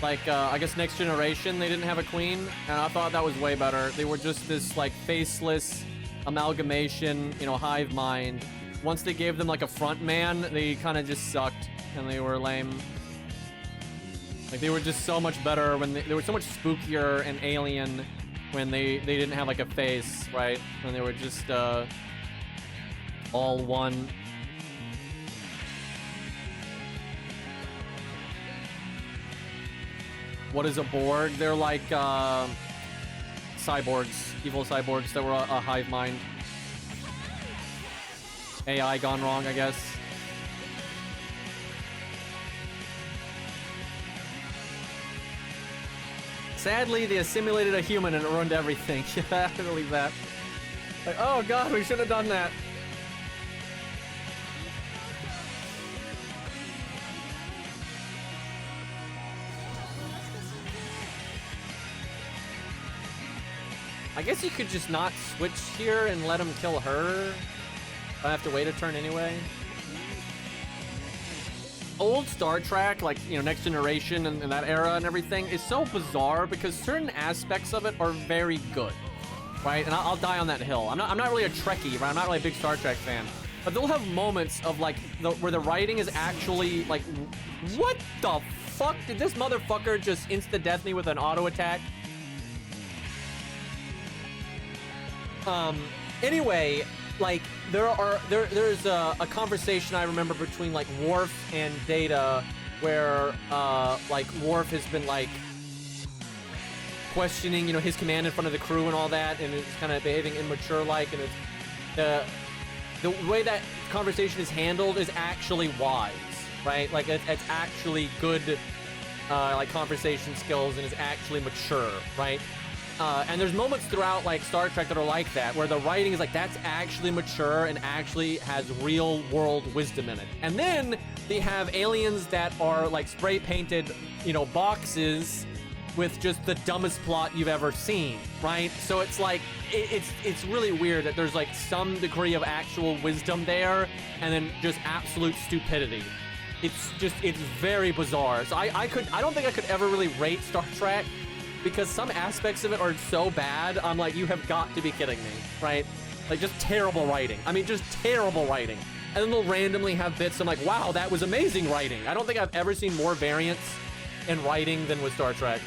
like I guess Next Generation, they didn't have a queen, and I thought that was way better. They were just this like faceless amalgamation, you know, hive mind. Once they gave them like a front man, they kind of just sucked and they were lame. Like they were just so much better when they were so much spookier and alien when they didn't have like a face, right? When they were just all one. What is a Borg? They're like cyborgs, evil cyborgs that were a hive mind. AI gone wrong, I guess. Sadly, they assimilated a human and it ruined everything. Yeah, I believe that. Like, oh god, we should have done that. I guess you could just not switch here and let him kill her. I have to wait a turn anyway. Old Star Trek, like, you know, Next Generation and that era and everything, is so bizarre because certain aspects of it are very good, right? And I'll die on that hill. I'm not really a Trekkie, right? I'm not really a big Star Trek fan. But they'll have moments of, like, where the writing is actually, like, what the fuck? Did this motherfucker just insta-death me with an auto attack? Anyway, like, there's a conversation I remember between, like, Worf and Data where, like, Worf has been, like, questioning, you know, his command in front of the crew and all that, and it's kind of behaving immature-like, and it's, the way that conversation is handled is actually wise, right? Like, it's actually good, like, conversation skills, and is actually mature, right? And there's moments throughout, like, Star Trek that are like that, where the writing is like, that's actually mature and actually has real world wisdom in it. And then they have aliens that are, like, spray painted, you know, boxes with just the dumbest plot you've ever seen, right? So it's like, it's really weird that there's, like, some degree of actual wisdom there, and then just absolute stupidity. It's very bizarre. So I don't think I could ever really rate Star Trek, because some aspects of it are so bad, I'm like, you have got to be kidding me, right? Like, just terrible writing. I mean, just terrible writing. And then they'll randomly have bits, I'm like, wow, that was amazing writing. I don't think I've ever seen more variance in writing than with Star Trek.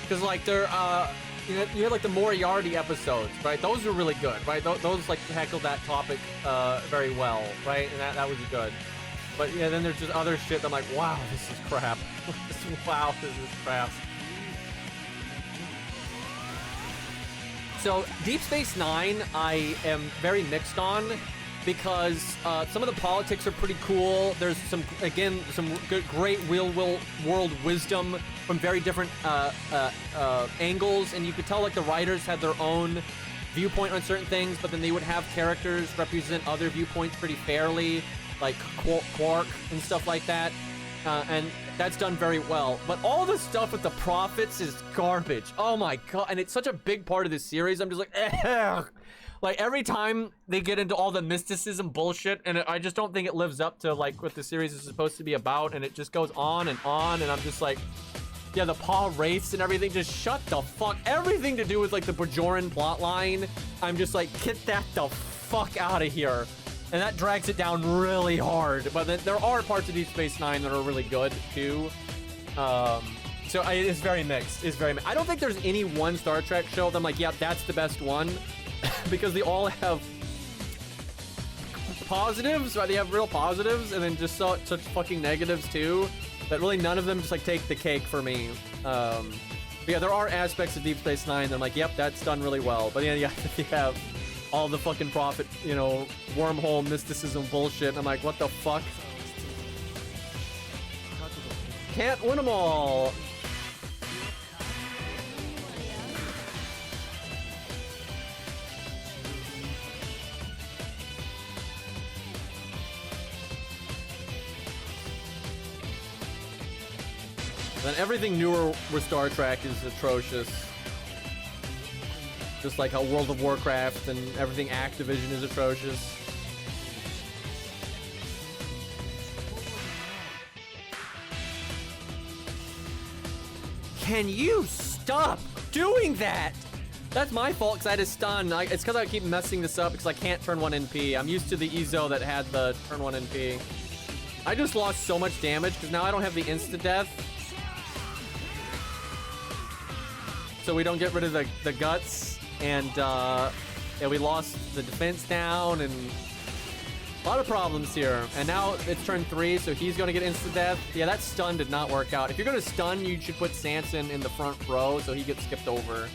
Because, like, they're, you had, like, the Moriarty episodes, right? Those are really good, right? Those, like, tackled that topic very well, right? And that was good. But, yeah, then there's just other shit that I'm like, wow, this is crap. Wow, this is crap. So, Deep Space Nine, I am very mixed on, because some of the politics are pretty cool. There's some great real world wisdom from very different angles, and you could tell, like, the writers had their own viewpoint on certain things, but then they would have characters represent other viewpoints pretty fairly, like Quark and stuff like that, and that's done very well. But all the stuff with the prophets is garbage. Oh my god, and it's such a big part of this series. I'm just like, ugh. Like, every time they get into all the mysticism bullshit, and I just don't think it lives up to, like, what the series is supposed to be about, and it just goes on, and I'm just like, yeah, the paw race and everything, just shut the fuck. Everything to do with, like, the Bajoran plotline, I'm just like, get that the fuck out of here. And that drags it down really hard. But then there are parts of Deep Space Nine that are really good, too. So it's very mixed. I don't think there's any one Star Trek show that I'm like, yeah, that's the best one. Because they all have positives, right? They have real positives, and then just such fucking negatives, too. That really none of them just, like, take the cake for me. But yeah, there are aspects of Deep Space Nine that I'm like, yep, that's done really well. But yeah, you have all the fucking prophet, you know, wormhole mysticism bullshit. I'm like, what the fuck? Can't win them all. Then everything newer with Star Trek is atrocious. Just like how World of Warcraft and everything Activision is atrocious. Can you stop doing that? That's my fault because I had a stun. It's because I keep messing this up because I can't turn 1 NP. I'm used to the Ezo that had the turn 1 NP. I just lost so much damage because now I don't have the insta-death. So we don't get rid of the guts. And yeah, we lost the defense down and a lot of problems here. And now it's turn 3, so he's going to get insta-death. Yeah, that stun did not work out. If you're going to stun, you should put Sanson in the front row so he gets skipped over.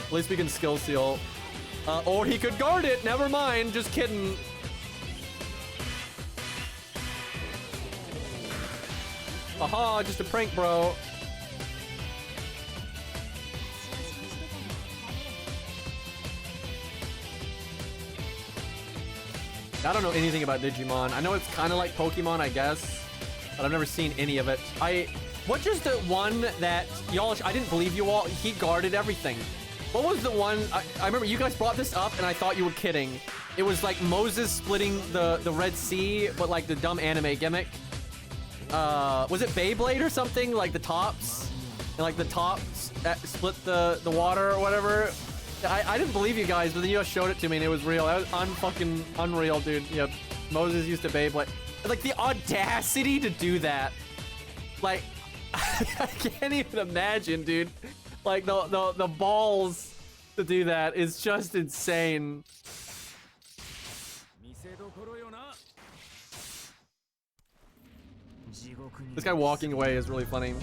At least we can skill seal. Or he could guard it. Never mind. Just kidding. Aha, just a prank, bro. I don't know anything about Digimon. I know it's kind of like Pokemon, I guess, but I've never seen any of it. What's just the one that y'all, I didn't believe you all, he guarded everything. What was the one, I remember you guys brought this up and I thought you were kidding. It was like Moses splitting the Red Sea, but like the dumb anime gimmick. Was it Beyblade or something? Like the tops? And like the tops that split the water or whatever? I didn't believe you guys, but then you guys showed it to me and it was real. That was unfucking unreal, dude. Yeah, Moses used to Beyblade. Like the audacity to do that. Like, I can't even imagine, dude. Like the balls to do that is just insane. This guy walking away is really funny.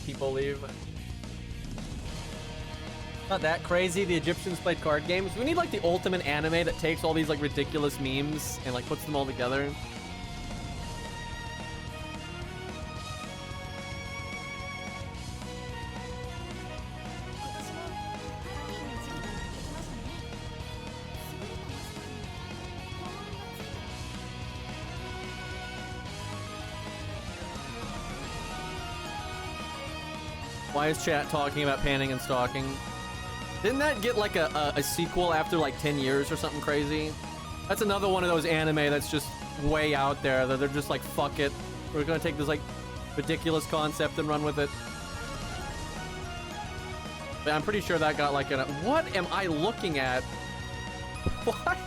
People leave. Not that crazy. The Egyptians played card games. We need like the ultimate anime that takes all these like ridiculous memes and like puts them all together. Why is chat talking about panning and stalking? Didn't that get like a sequel after like 10 years or something crazy? That's another one of those anime that's just way out there that they're just like, fuck it. We're gonna take this like ridiculous concept and run with it. But I'm pretty sure that got like what am I looking at? What?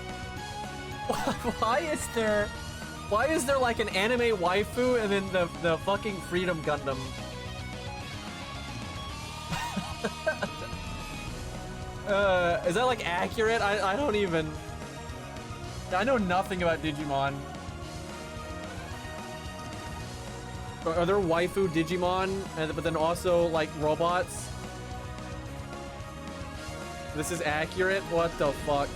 Why is there like an anime waifu and then the fucking Freedom Gundam? Is that like accurate? I don't even... I know nothing about Digimon. Are there waifu Digimon, but then also like robots? This is accurate? What the fuck?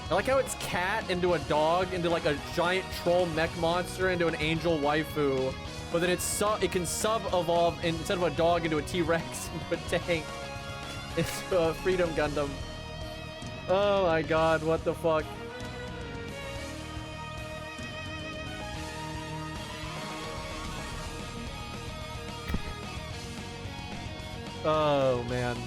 I like how it's cat into a dog, into like a giant troll mech monster, into an angel waifu. But then it can sub-evolve instead of a dog into a T-Rex, into a tank, into a Freedom Gundam. Oh my god, what the fuck? Oh man.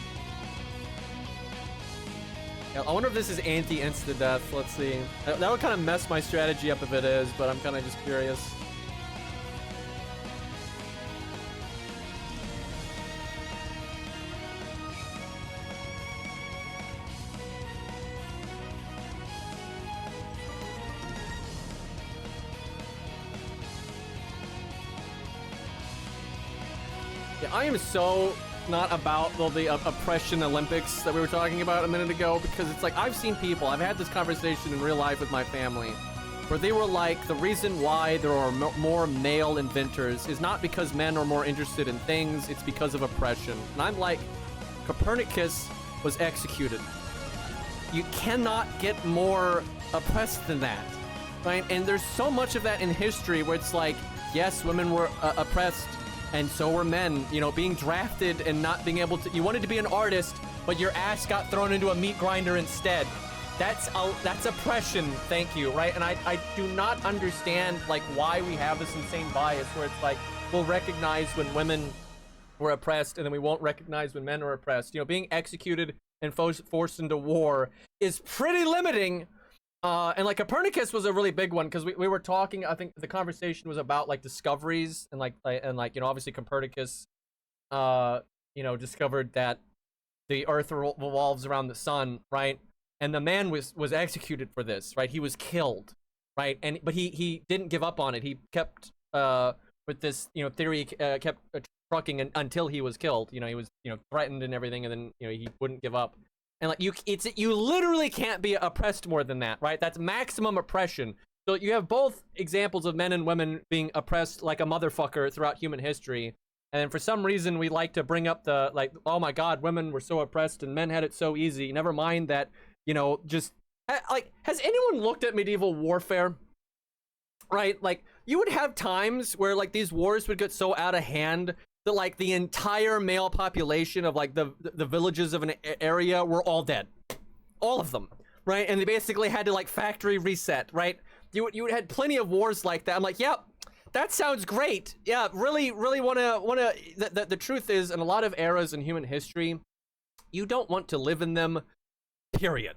Yeah, I wonder if this is anti-insta-death. Let's see. That would kind of mess my strategy up if it is, but I'm kind of just curious. I am so not about the oppression Olympics that we were talking about a minute ago, because it's like I've seen people, I've had this conversation in real life with my family, where they were like, the reason why there are more male inventors is not because men are more interested in things, it's because of oppression. And I'm like, Copernicus was executed. You cannot get more oppressed than that, right? And there's so much of that in history where it's like, yes, women were oppressed, and so were men, you know, being drafted and not being able to, you wanted to be an artist, but your ass got thrown into a meat grinder instead. That's oppression, thank you, right? And I do not understand, like, why we have this insane bias where it's like, we'll recognize when women were oppressed and then we won't recognize when men are oppressed. You know, being executed and forced into war is pretty limiting. And like Copernicus was a really big one because we were talking, I think the conversation was about like discoveries and like, you know, obviously Copernicus, you know, discovered that the earth revolves around the sun, right? And the man was executed for this, right? He was killed, right? But he didn't give up on it. He kept with this, you know, theory, kept trucking until he was killed. You know, he was, you know, threatened and everything, and then, you know, he wouldn't give up. And like you literally can't be oppressed more than that, right? That's maximum oppression. So you have both examples of men and women being oppressed like a motherfucker throughout human history. And for some reason we like to bring up the, like, oh my god, women were so oppressed and men had it so easy. Never mind that, you know, just like, has anyone looked at medieval warfare? Right? Like, you would have times where like these wars would get so out of hand that like the entire male population of like the villages of an area were all dead, all of them, right? And they basically had to like factory reset, right? You had plenty of wars like that. I'm like, yep, that sounds great. Yeah, really wanna. The truth is, in a lot of eras in human history, you don't want to live in them. Period.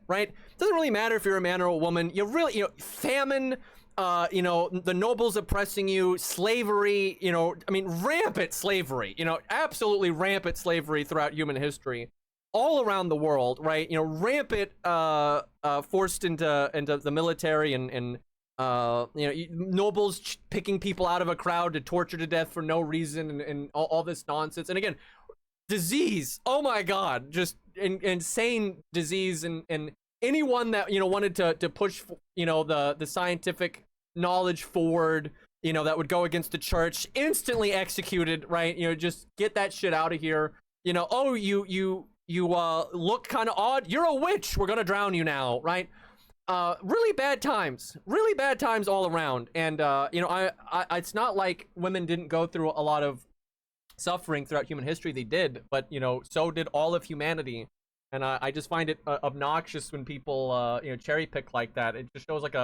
Right? Doesn't really matter if you're a man or a woman. You really, you know, famine. You know, the nobles oppressing you, slavery, you know, I mean, rampant slavery, you know, absolutely rampant slavery throughout human history, all around the world, right? You know, rampant, forced into the military and you know, nobles picking people out of a crowd to torture to death for no reason and all this nonsense. And again, disease, oh my God, just insane disease and anyone that, you know, wanted to push, you know, the scientific knowledge forward, you know, that would go against the church, instantly executed, right? You know, just get that shit out of here. You know, oh, you look kind of odd, you're a witch, we're gonna drown you now, right? Really bad times all around. And you know, I it's not like women didn't go through a lot of suffering throughout human history. They did, but you know, so did all of humanity. And I just find it obnoxious when people, you know, cherry pick like that. It just shows like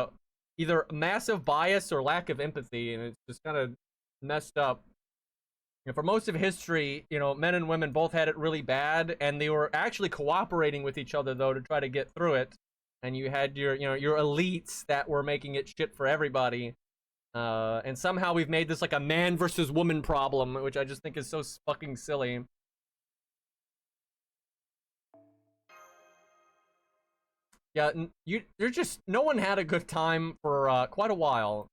either massive bias or lack of empathy, and it's just kind of messed up. You know, for most of history, you know, men and women both had it really bad, and they were actually cooperating with each other though to try to get through it. And you had your, you know, your elites that were making it shit for everybody. And somehow we've made this like a man versus woman problem, which I just think is so fucking silly. Yeah, you're just, no one had a good time for quite a while.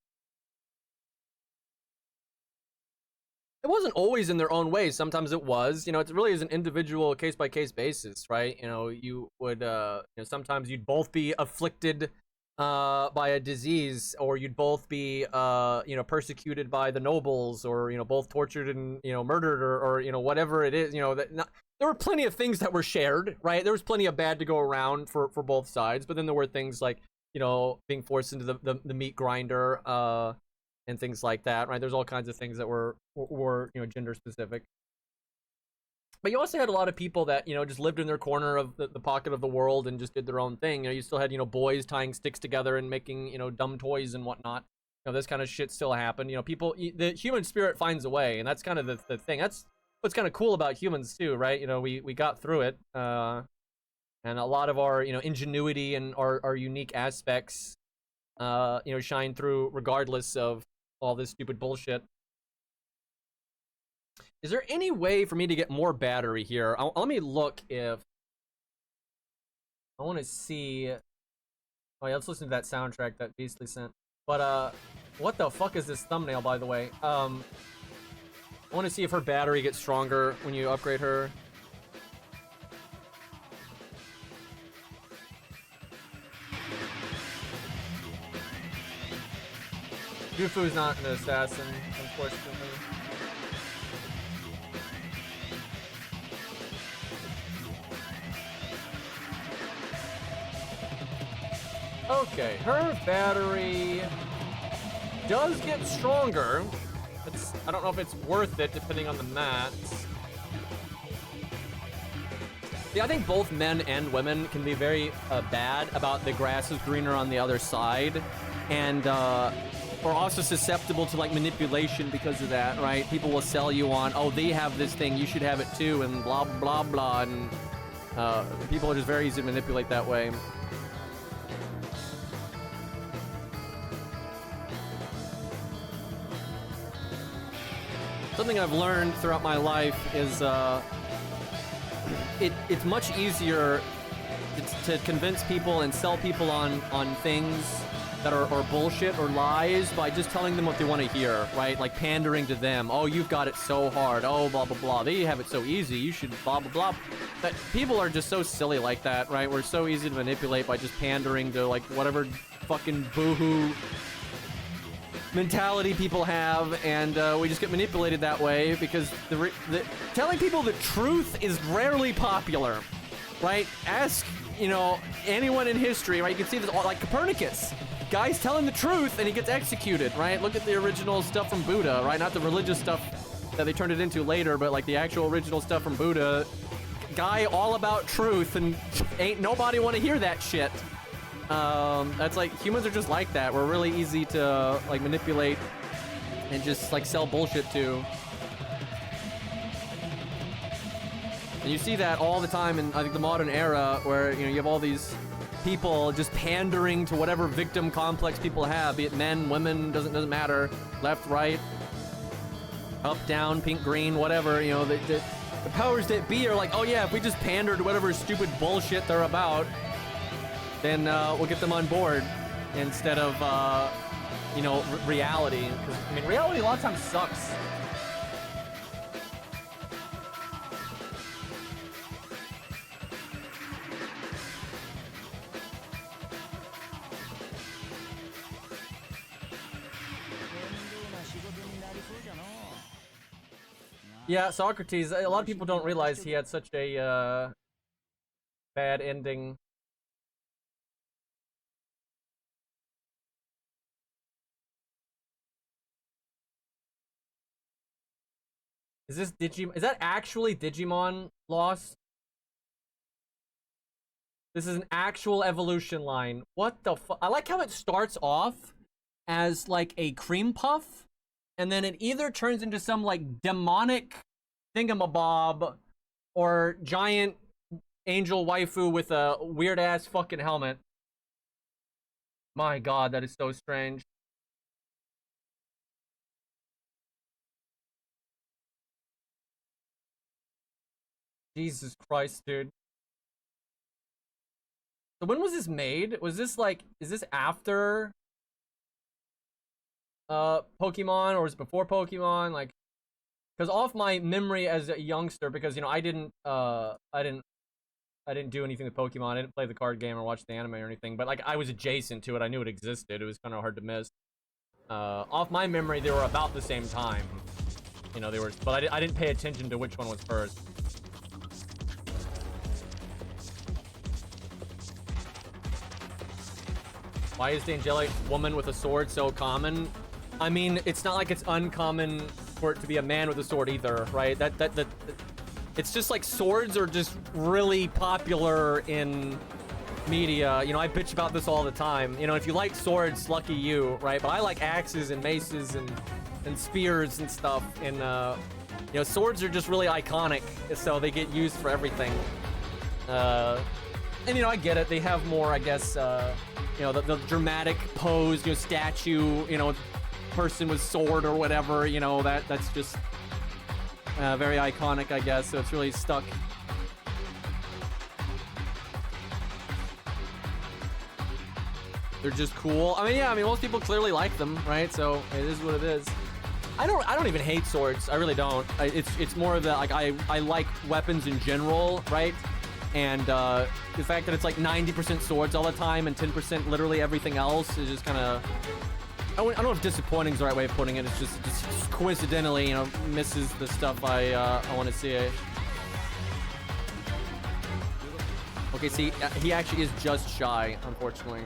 It wasn't always in their own way. Sometimes it was. You know, it really is an individual case-by-case basis, right? You know, you would, you know, sometimes you'd both be afflicted by a disease, or you'd both be, you know, persecuted by the nobles, or, you know, both tortured and, you know, murdered, or you know, whatever it is, you know, there were plenty of things that were shared, right? There was plenty of bad to go around for both sides, but then there were things like, you know, being forced into the meat grinder, and things like that, right? There's all kinds of things that were you know, gender specific. But you also had a lot of people that, you know, just lived in their corner of the pocket of the world and just did their own thing. You know, you still had, you know, boys tying sticks together and making, you know, dumb toys and whatnot. You know, this kind of shit still happened. You know, people, the human spirit finds a way, and that's kind of the thing. That's what's kind of cool about humans too, right? You know, we got through it, and a lot of our, you know, ingenuity and our unique aspects, you know, shine through regardless of all this stupid bullshit. Is there any way for me to get more battery here? Let me look if I want to see. Oh yeah, let's listen to that soundtrack that Beastly sent. But what the fuck is this thumbnail, by the way? I want to see if her battery gets stronger when you upgrade her. Yufu's not an assassin, unfortunately. Okay, her battery does get stronger. I don't know if it's worth it depending on the mats. Yeah, I think both men and women can be very bad about the grass is greener on the other side, and are also susceptible to like manipulation because of that, right? People will sell you on, oh, they have this thing, you should have it too, and blah blah blah, and people are just very easy to manipulate that way. Something I've learned throughout my life is it's much easier to convince people and sell people on things that are bullshit or lies by just telling them what they want to hear, right? Like pandering to them. Oh, you've got it so hard. Oh, blah, blah, blah. They have it so easy. You should blah, blah, blah. But people are just so silly like that, right? We're so easy to manipulate by just pandering to like whatever fucking boohoo mentality people have, and we just get manipulated that way because telling people the truth is rarely popular, right? Ask, you know, anyone in history, right? You can see this, like Copernicus. Guy's telling the truth and he gets executed, right? Look at the original stuff from Buddha, right? Not the religious stuff that they turned it into later, but like the actual original stuff from Buddha. Guy all about truth, and ain't nobody want to hear that shit. That's like, humans are just like that. We're really easy to like manipulate and just like sell bullshit to. And you see that all the time in, I think, the modern era, where, you know, you have all these people just pandering to whatever victim complex people have, be it men, women, doesn't matter, left, right, up, down, pink, green, whatever. You know, the powers that be are like, oh yeah, if we just pander to whatever stupid bullshit they're about, then we'll get them on board instead of, you know, reality. 'Cause, I mean, reality a lot of times sucks. Yeah, Socrates, a lot of people don't realize he had such a bad ending. Is this is that actually Digimon Lost? This is an actual evolution line. What the fuck? I like how it starts off as like a cream puff, and then it either turns into some like demonic thingamabob or giant angel waifu with a weird ass fucking helmet. My god, that is so strange. Jesus Christ, dude. So when was this made? Was this like, is this after Pokemon, or was it before Pokemon? Like, because off my memory as a youngster, because, you know, I didn't do anything with Pokemon. I didn't play the card game or watch the anime or anything, but like I was adjacent to it. I knew it existed. It was kind of hard to miss. Off my memory, they were about the same time. You know, they were, but I didn't pay attention to which one was first. Why is the angelic woman with a sword so common? I mean, it's not like it's uncommon for it to be a man with a sword either, right? It's just like swords are just really popular in media. You know, I bitch about this all the time. You know, if you like swords, lucky you, right? But I like axes and maces and spears and stuff. And, you know, swords are just really iconic, so they get used for everything. And, you know, I get it. They have more, I guess, you know, the dramatic pose, you know, statue, you know, person with sword or whatever, you know, that's just very iconic, I guess, so it's really stuck. They're just cool. I mean, yeah, I mean, most people clearly like them, right? So it is what it is. I don't even hate swords. I really don't. It's more of the, like, I like weapons in general, right? And the fact that it's like 90% swords all the time and 10% literally everything else is just kind of I don't know if disappointing is the right way of putting it. It's just coincidentally, you know, misses the stuff I want to see. Okay, see, he actually is just shy, unfortunately.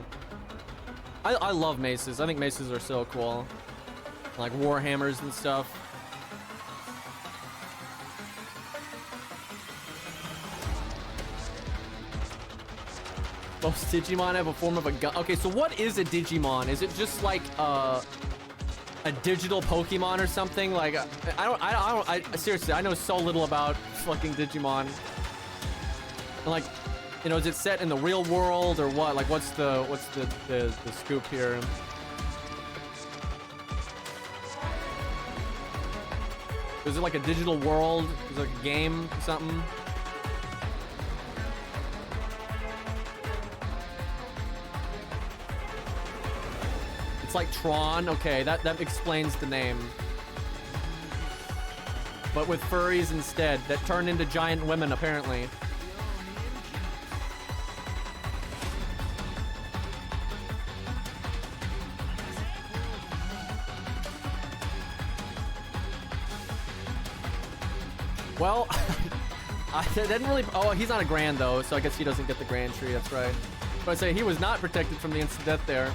I love maces. I think maces are so cool. Like warhammers and stuff. Most Digimon have a form of a gun. Okay, so what is a Digimon? Is it just like a digital Pokemon or something? Like I seriously, I know so little about fucking Digimon. And like, you know, is it set in the real world or what? Like, what's the scoop here? Is it like a digital world? Is it like a game or something? It's like Tron. Okay, that explains the name. But with furries instead that turn into giant women, apparently. Well, I didn't really. Oh, he's not a grand though, so I guess he doesn't get the grand tree. That's right. But I say he was not protected from the instant death there.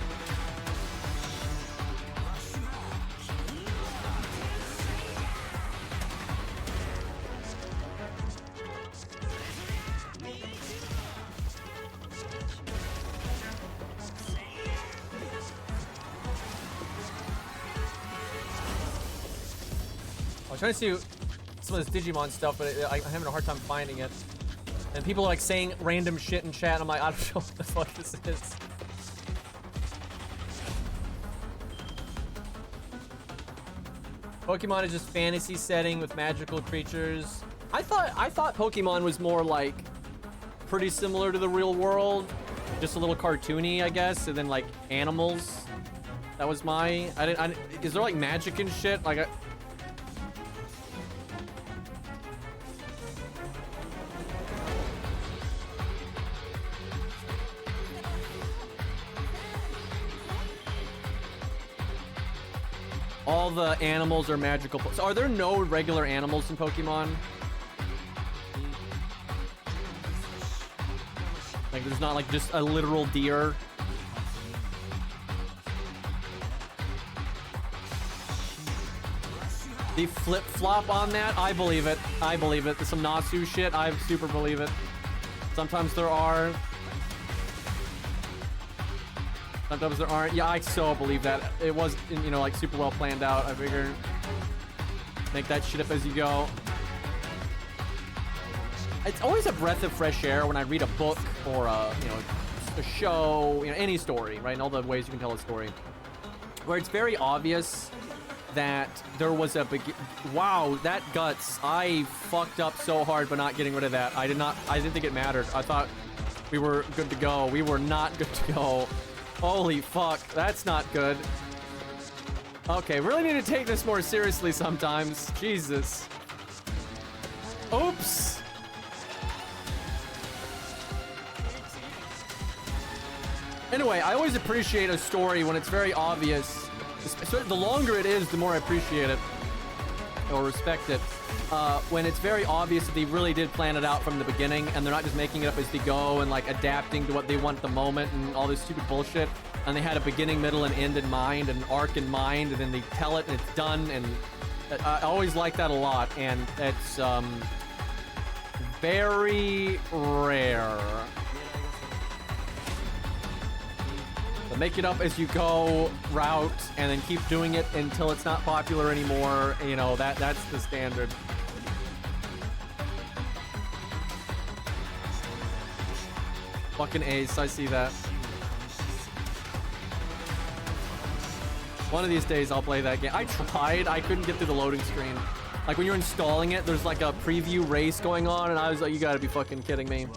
I was trying to see some of this Digimon stuff, but I'm having a hard time finding it. And people are like saying random shit in chat. I'm like, I don't know what the fuck this is. Pokemon is just fantasy setting with magical creatures. I thought Pokemon was more like pretty similar to the real world, just a little cartoony, I guess, and then like animals. That was my. Is there like magic and shit? Like. All the animals are magical. So are there no regular animals in Pokemon? Like there's not like just a literal deer? The flip-flop on that? I believe it. I believe it. Some Nasu shit. I super believe it. Sometimes there are. Sometimes there aren't. Yeah, I so believe that. It was, you know, like super well planned out. I figure make that shit up as you go. It's always a breath of fresh air when I read a book or a, you know, a show, you know, any story, right? And all the ways you can tell a story, where it's very obvious that there was a big. Wow, that guts! I fucked up so hard by not getting rid of that. I didn't think it mattered. I thought we were good to go. We were not good to go. Holy fuck, that's not good. Okay, really need to take this more seriously sometimes. Jesus. Oops. Anyway, I always appreciate a story when it's very obvious. The longer it is, the more I appreciate it or respect it. When it's very obvious that they really did plan it out from the beginning and they're not just making it up as they go and like adapting to what they want at the moment and all this stupid bullshit, and they had a beginning, middle, and end in mind, and an arc in mind, and then they tell it and it's done. And I always like that a lot, and it's very rare. The make it up as you go route and then keep doing it until it's not popular anymore, you know, that's the standard. Fucking ace, I see that. One of these days I'll play that game. I tried, I couldn't get through the loading screen. Like when you're installing it, there's like a preview race going on and I was like, you gotta be fucking kidding me.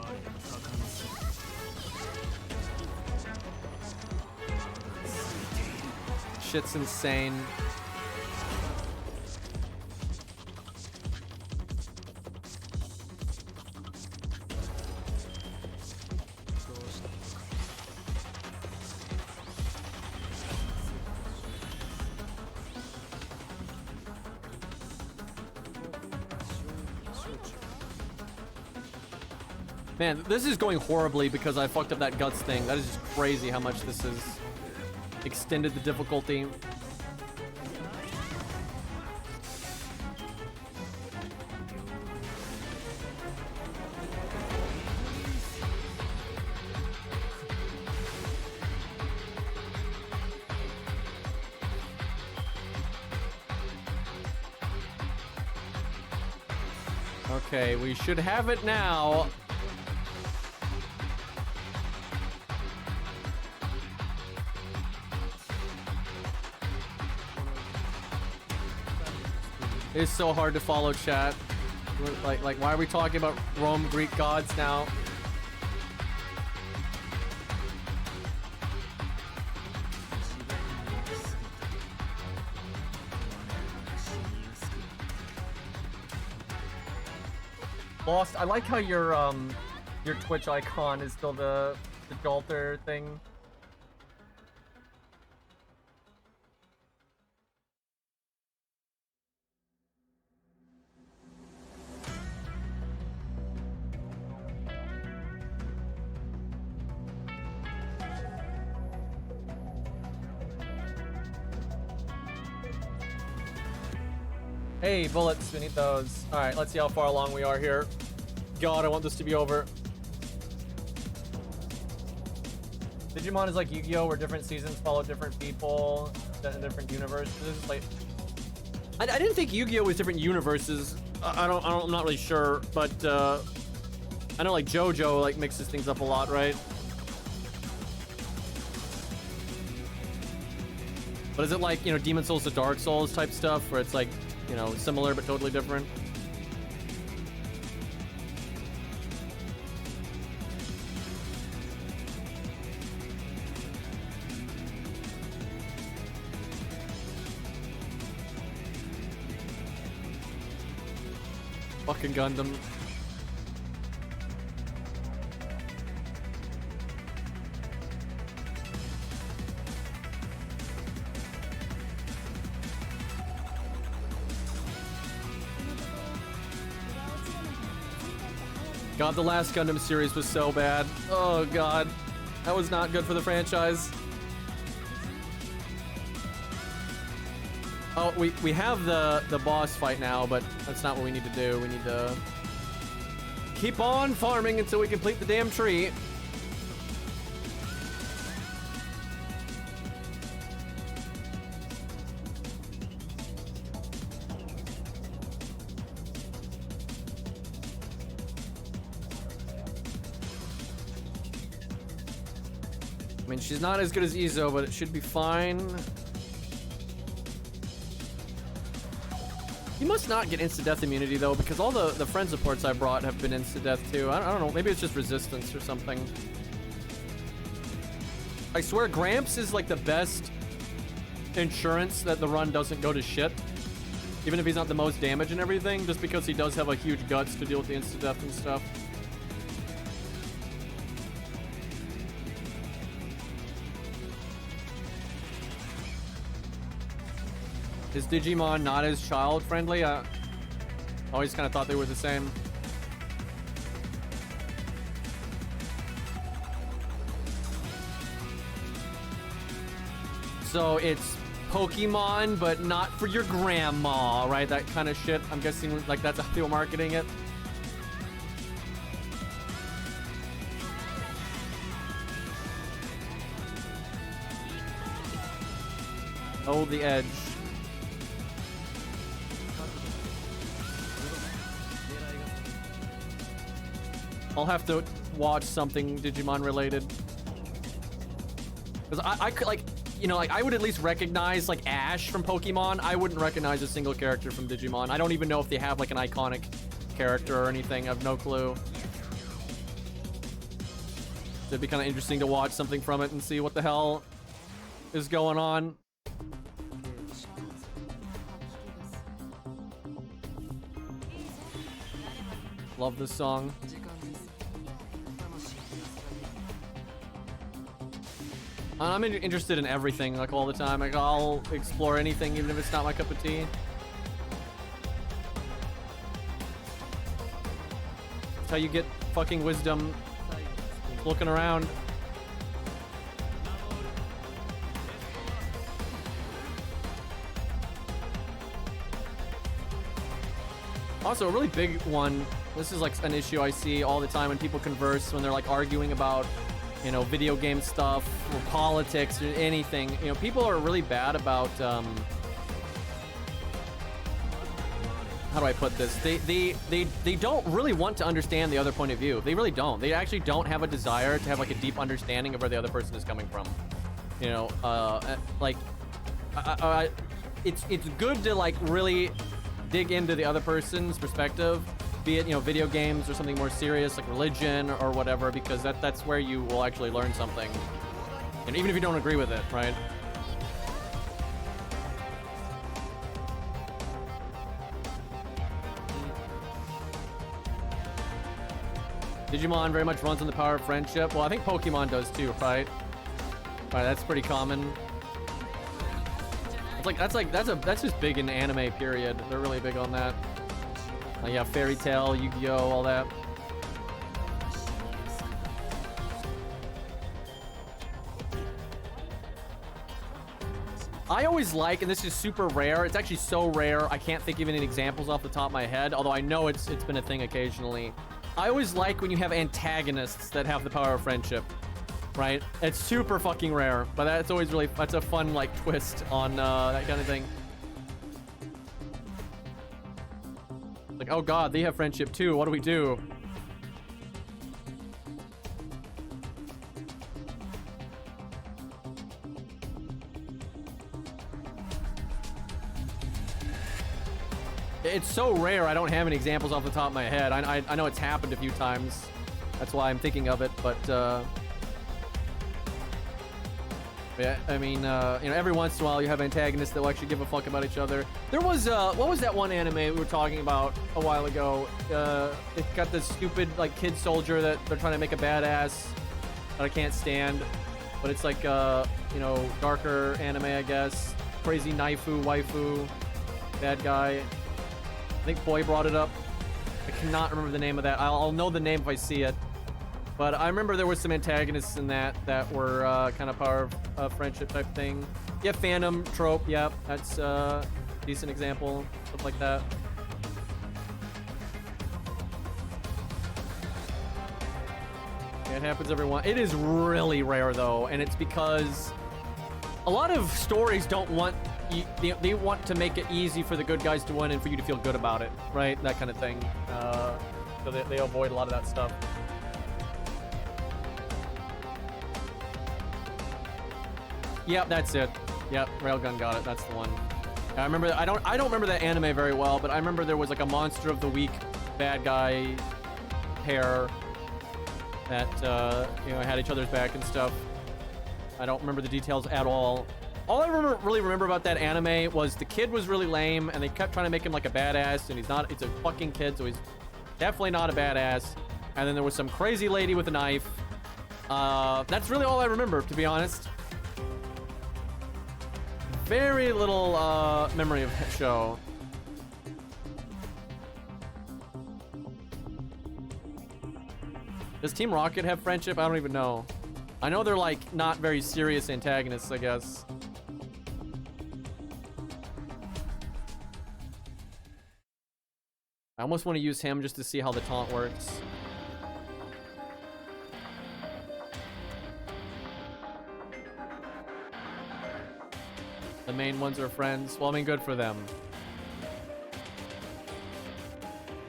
Shit's insane. Man, this is going horribly because I fucked up that guts thing. That is just crazy how much this has extended the difficulty. Okay, we should have it now. It's so hard to follow, chat. Like, why are we talking about Rome Greek gods now? Lost. I like how your Twitch icon is still the Dalter thing. Hey, bullets, we need those. All right, let's see how far along we are here. God, I want this to be over. Digimon is like Yu-Gi-Oh, where different seasons follow different people in different universes. Like, I didn't think Yu-Gi-Oh was different universes. I'm not really sure, but I know like JoJo like mixes things up a lot, right? But is it like, you know, Demon Souls to Dark Souls type stuff, where it's like, you know, similar but totally different? Fucking Gundam. God, the last Gundam series was so bad. Oh god, that was not good for the franchise. Oh, we have the boss fight now, but that's not what we need to do. We need to keep on farming until we complete the damn tree. I mean, she's not as good as Izo, but it should be fine. You must not get insta-death immunity, though, because all the friend supports I brought have been insta-death, too. I don't know. Maybe it's just resistance or something. I swear, Gramps is, like, the best insurance that the run doesn't go to shit. Even if he's not the most damage and everything, just because he does have, like, huge guts to deal with the insta-death and stuff. Is Digimon not as child-friendly? I always kind of thought they were the same. So it's Pokemon, but not for your grandma, right? That kind of shit. I'm guessing like that's how people marketing it. Oh, the edge. I'll have to watch something Digimon related. Because I could, like, you know, like, I would at least recognize, like, Ash from Pokemon. I wouldn't recognize a single character from Digimon. I don't even know if they have, like, an iconic character or anything. I have no clue. It'd be kind of interesting to watch something from it and see what the hell is going on. Love this song. I'm interested in everything, like, all the time. Like, I'll explore anything, even if it's not my cup of tea. how you get fucking wisdom. Looking around. Also, a really big one. This is like an issue I see all the time when people converse, when they're like arguing about, you know, video game stuff or politics or anything. You know, people are really bad about, how do I put this? They don't really want to understand the other point of view. They really don't. They actually don't have a desire to have like a deep understanding of where the other person is coming from. You know, like, it's good to like really dig into the other person's perspective, be it, you know, video games or something more serious like religion or whatever, because that's where you will actually learn something. And even if you don't agree with it, right? Digimon very much runs on the power of friendship. Well, I think Pokemon does too, right? Right, that's pretty common. That's just big in anime, period. They're really big on that. Yeah, Fairy Tail, Yu-Gi-Oh, all that. I always like, and this is super rare, it's actually so rare, I can't think of any examples off the top of my head, although I know it's been a thing occasionally. I always like when you have antagonists that have the power of friendship, right? It's super fucking rare, but that's always really, that's a fun, like, twist on that kind of thing. Like, oh god, they have friendship too, what do we do? It's so rare, I don't have any examples off the top of my head. I know it's happened a few times. That's why I'm thinking of it, but, yeah, I mean, you know, every once in a while you have antagonists that will actually give a fuck about each other. There was, what was that one anime we were talking about a while ago? It got this stupid, like, kid soldier that they're trying to make a badass that I can't stand. But it's like, you know, darker anime, I guess. Crazy waifu, bad guy. I think Boy brought it up. I cannot remember the name of that. I'll know the name if I see it. But I remember there was some antagonists in that were kind of power of friendship type thing. Yeah, Phantom trope. Yeah, that's a decent example. Stuff like that. Yeah, it happens every once. It is really rare though, and it's because a lot of stories don't want. They want to make it easy for the good guys to win and for you to feel good about it, right? That kind of thing. So they avoid a lot of that stuff. Yep, that's it. Yep, Railgun got it. That's the one. I remember. I don't remember that anime very well, but I remember there was like a Monster of the Week bad guy pair that you know, had each other's back and stuff. I don't remember the details at all. All I really remember about that anime was the kid was really lame, and they kept trying to make him like a badass, and he's not. It's a fucking kid, so he's definitely not a badass. And then there was some crazy lady with a knife. That's really all I remember, to be honest. Very little memory of that show. Does Team Rocket have friendship? I don't even know. I know they're like not very serious antagonists, I guess. I almost want to use him just to see how the taunt works. The main ones are friends. Well, I mean, good for them.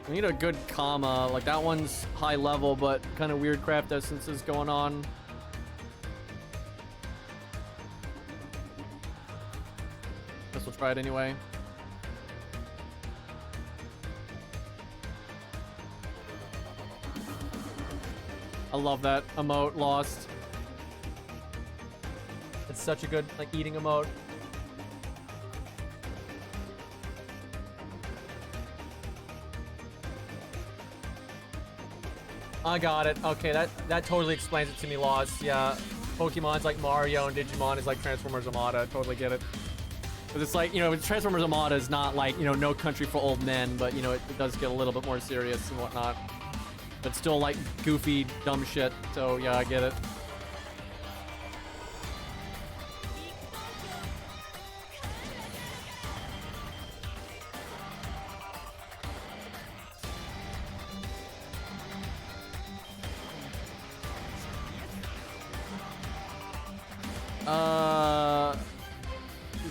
We need a good comma. Like, that one's high level, but kind of weird craft essences going on. Guess we'll try it anyway. I love that emote, Lost. It's such a good, like, eating emote. I got it. Okay, that totally explains it to me, Lost. Yeah, Pokemon's like Mario and Digimon is like Transformers Armada. I totally get it. Because it's like, you know, Transformers Armada is not like, you know, No Country for Old Men, but, you know, it does get a little bit more serious and whatnot. but still like goofy, dumb shit. So yeah, I get it.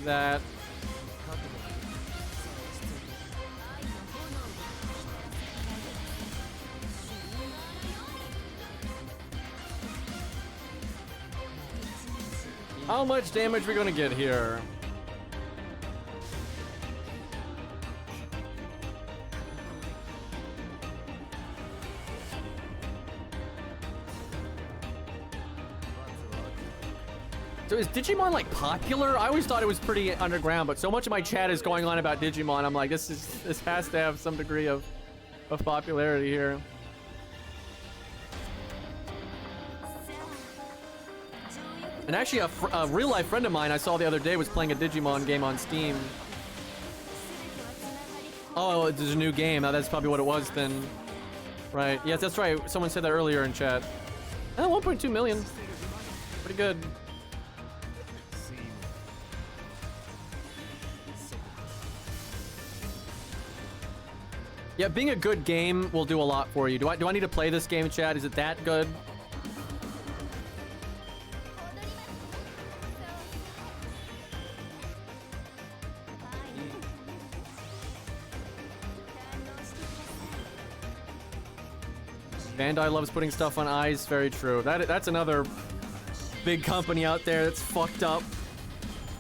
That. How much damage are we gonna get here? So is Digimon like popular? I always thought it was pretty underground, but so much of my chat is going on about Digimon. I'm like, this has to have some degree of popularity here. And actually, a real life friend of mine I saw the other day was playing a Digimon game on Steam. Oh, there's a new game. Oh, that's probably what it was then. Right. Yes, that's right. Someone said that earlier in chat. Oh, 1.2 million. Pretty good. Yeah, being a good game will do a lot for you. Do I need to play this game, chat? Is it that good? Bandai loves putting stuff on eyes. Very true. That's another big company out there that's fucked up.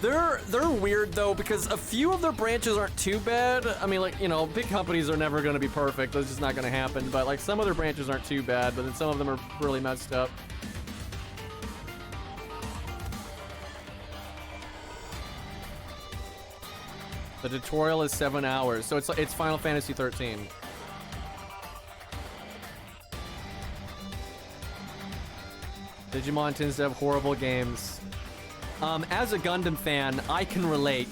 They're weird though, because a few of their branches aren't too bad. I mean, like, you know, big companies are never going to be perfect. That's just not going to happen. But like, some of their branches aren't too bad, but then some of them are really messed up. The tutorial is 7 hours, so it's Final Fantasy 13. Digimon tends to have horrible games. As a Gundam fan, I can relate.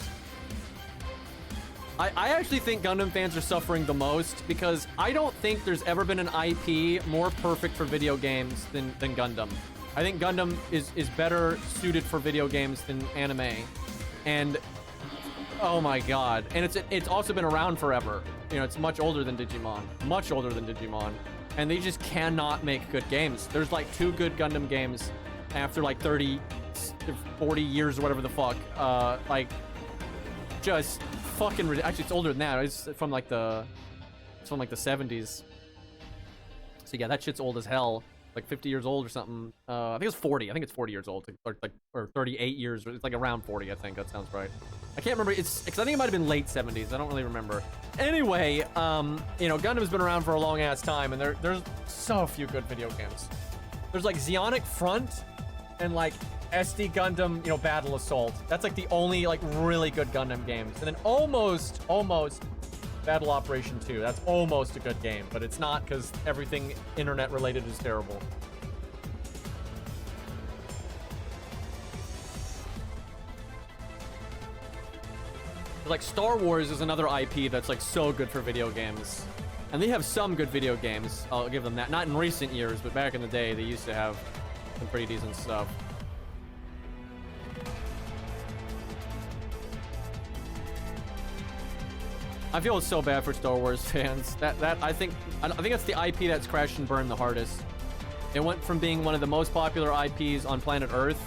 I actually think Gundam fans are suffering the most because I don't think there's ever been an IP more perfect for video games than Gundam. I think Gundam is better suited for video games than anime. And oh my god. And it's also been around forever. You know, it's much older than Digimon. Much older than Digimon. And they just cannot make good games. There's like 2 good Gundam games after like 30, 40 years or whatever the fuck. Like, just fucking ridiculous. Actually, it's older than that. It's from like the 70s. So yeah, that shit's old as hell. Like 50 years old or something. I think it's 40. I think it's 40 years old. Or 38 years. It's like around 40, I think. That sounds right. I can't remember. Because I think it might have been late 70s. I don't really remember. Anyway, you know, Gundam's been around for a long ass time, and there's so few good video games. There's like Zeonic Front and like SD Gundam, you know, Battle Assault. That's like the only like really good Gundam games. And then almost Battle Operation 2. That's almost a good game, but it's not because everything internet related is terrible. Like Star Wars is another IP that's like so good for video games. And they have some good video games. I'll give them that. Not in recent years, but back in the day, they used to have some pretty decent stuff. I feel so bad for Star Wars fans. I think that's the IP that's crashed and burned the hardest. It went from being one of the most popular IPs on planet Earth,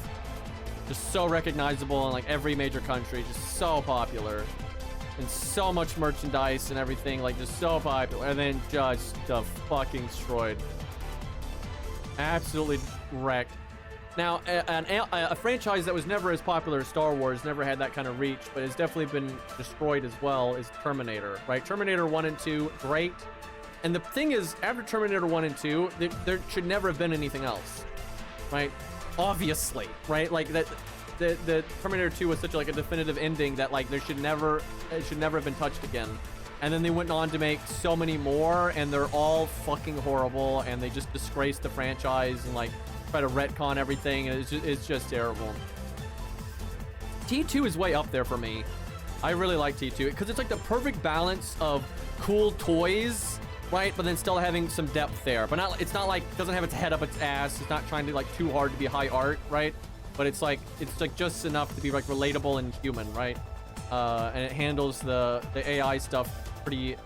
just so recognizable in like every major country, just so popular, and so much merchandise and everything, like just so popular, and then just fucking destroyed. Absolutely wrecked. Now, a franchise that was never as popular as Star Wars, never had that kind of reach, but has definitely been destroyed as well, is Terminator, right? Terminator 1 and 2, great. And the thing is, after Terminator 1 and 2, there should never have been anything else, right? Obviously, right? Like that, the Terminator 2 was such like a definitive ending that like it should never have been touched again. And then they went on to make so many more, and they're all fucking horrible, and they just disgrace the franchise and like try to retcon everything, and it's just terrible. T2 is way up there for me. I really like T2 because it's like the perfect balance of cool toys right? But then still having some depth there. But not, it's not like, it doesn't have its head up its ass. It's not trying to like too hard to be high art, right? But it's like just enough to be like relatable and human, right? And it handles the AI stuff pretty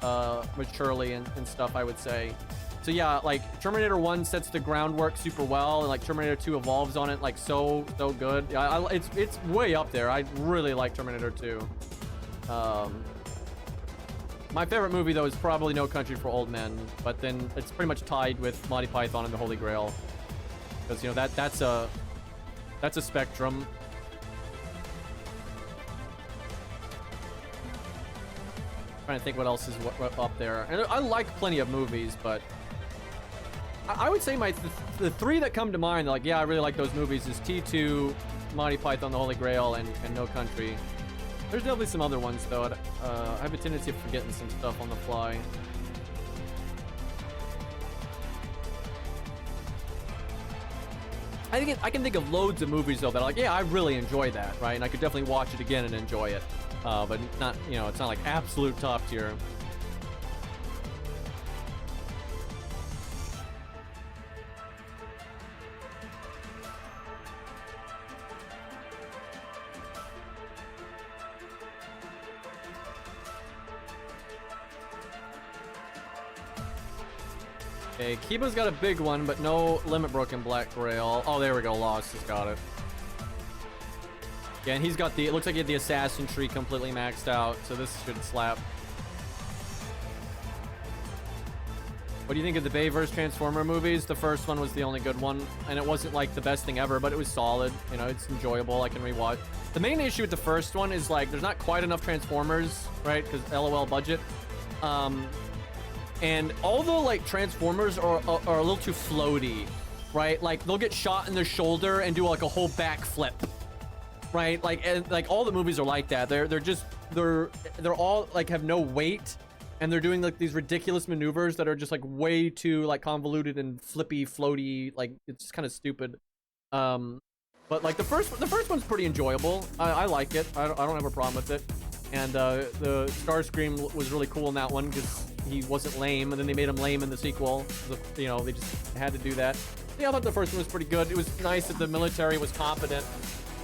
maturely and stuff, I would say. So yeah, like Terminator 1 sets the groundwork super well, and like Terminator 2 evolves on it like so good. Yeah, it's way up there. I really like Terminator 2. My favorite movie though is probably No Country for Old Men, but then it's pretty much tied with Monty Python and the Holy Grail, because you know that's a spectrum. Trying to think what else is what up there, and I like plenty of movies, but I would say the three that come to mind, like, yeah, I really like those movies, is T2, Monty Python, The Holy Grail, and No Country. There's definitely some other ones, though. I have a tendency of forgetting some stuff on the fly. I can think of loads of movies, though, that are like, yeah, I really enjoy that, right? And I could definitely watch it again and enjoy it. But not, you know, it's not like absolute top tier. Okay, Kiba's got a big one, but no limit broken Black Grail. Oh, there we go. Lost has got it. Yeah, and he's got the, it looks like he had the assassin tree completely maxed out, so this should slap. What do you think of the Bayverse Transformer movies? The first one was the only good one, and it wasn't like the best thing ever, but it was solid. You know, it's enjoyable. I can rewatch. The main issue with the first one is like there's not quite enough Transformers, right? Because LOL budget. And all the like Transformers are a little too floaty, right? Like they'll get shot in the shoulder and do like a whole backflip, right? Like, and like all the movies are like that. They're all like have no weight, and they're doing like these ridiculous maneuvers that are just like way too like convoluted and flippy, floaty. Like it's kind of stupid. But like the first one's pretty enjoyable. I like it. I don't have a problem with it. And the Starscream was really cool in that one because he wasn't lame, and then they made him lame in the sequel. You know, they just had to do that. Yeah, I thought the first one was pretty good. It was nice that the military was competent,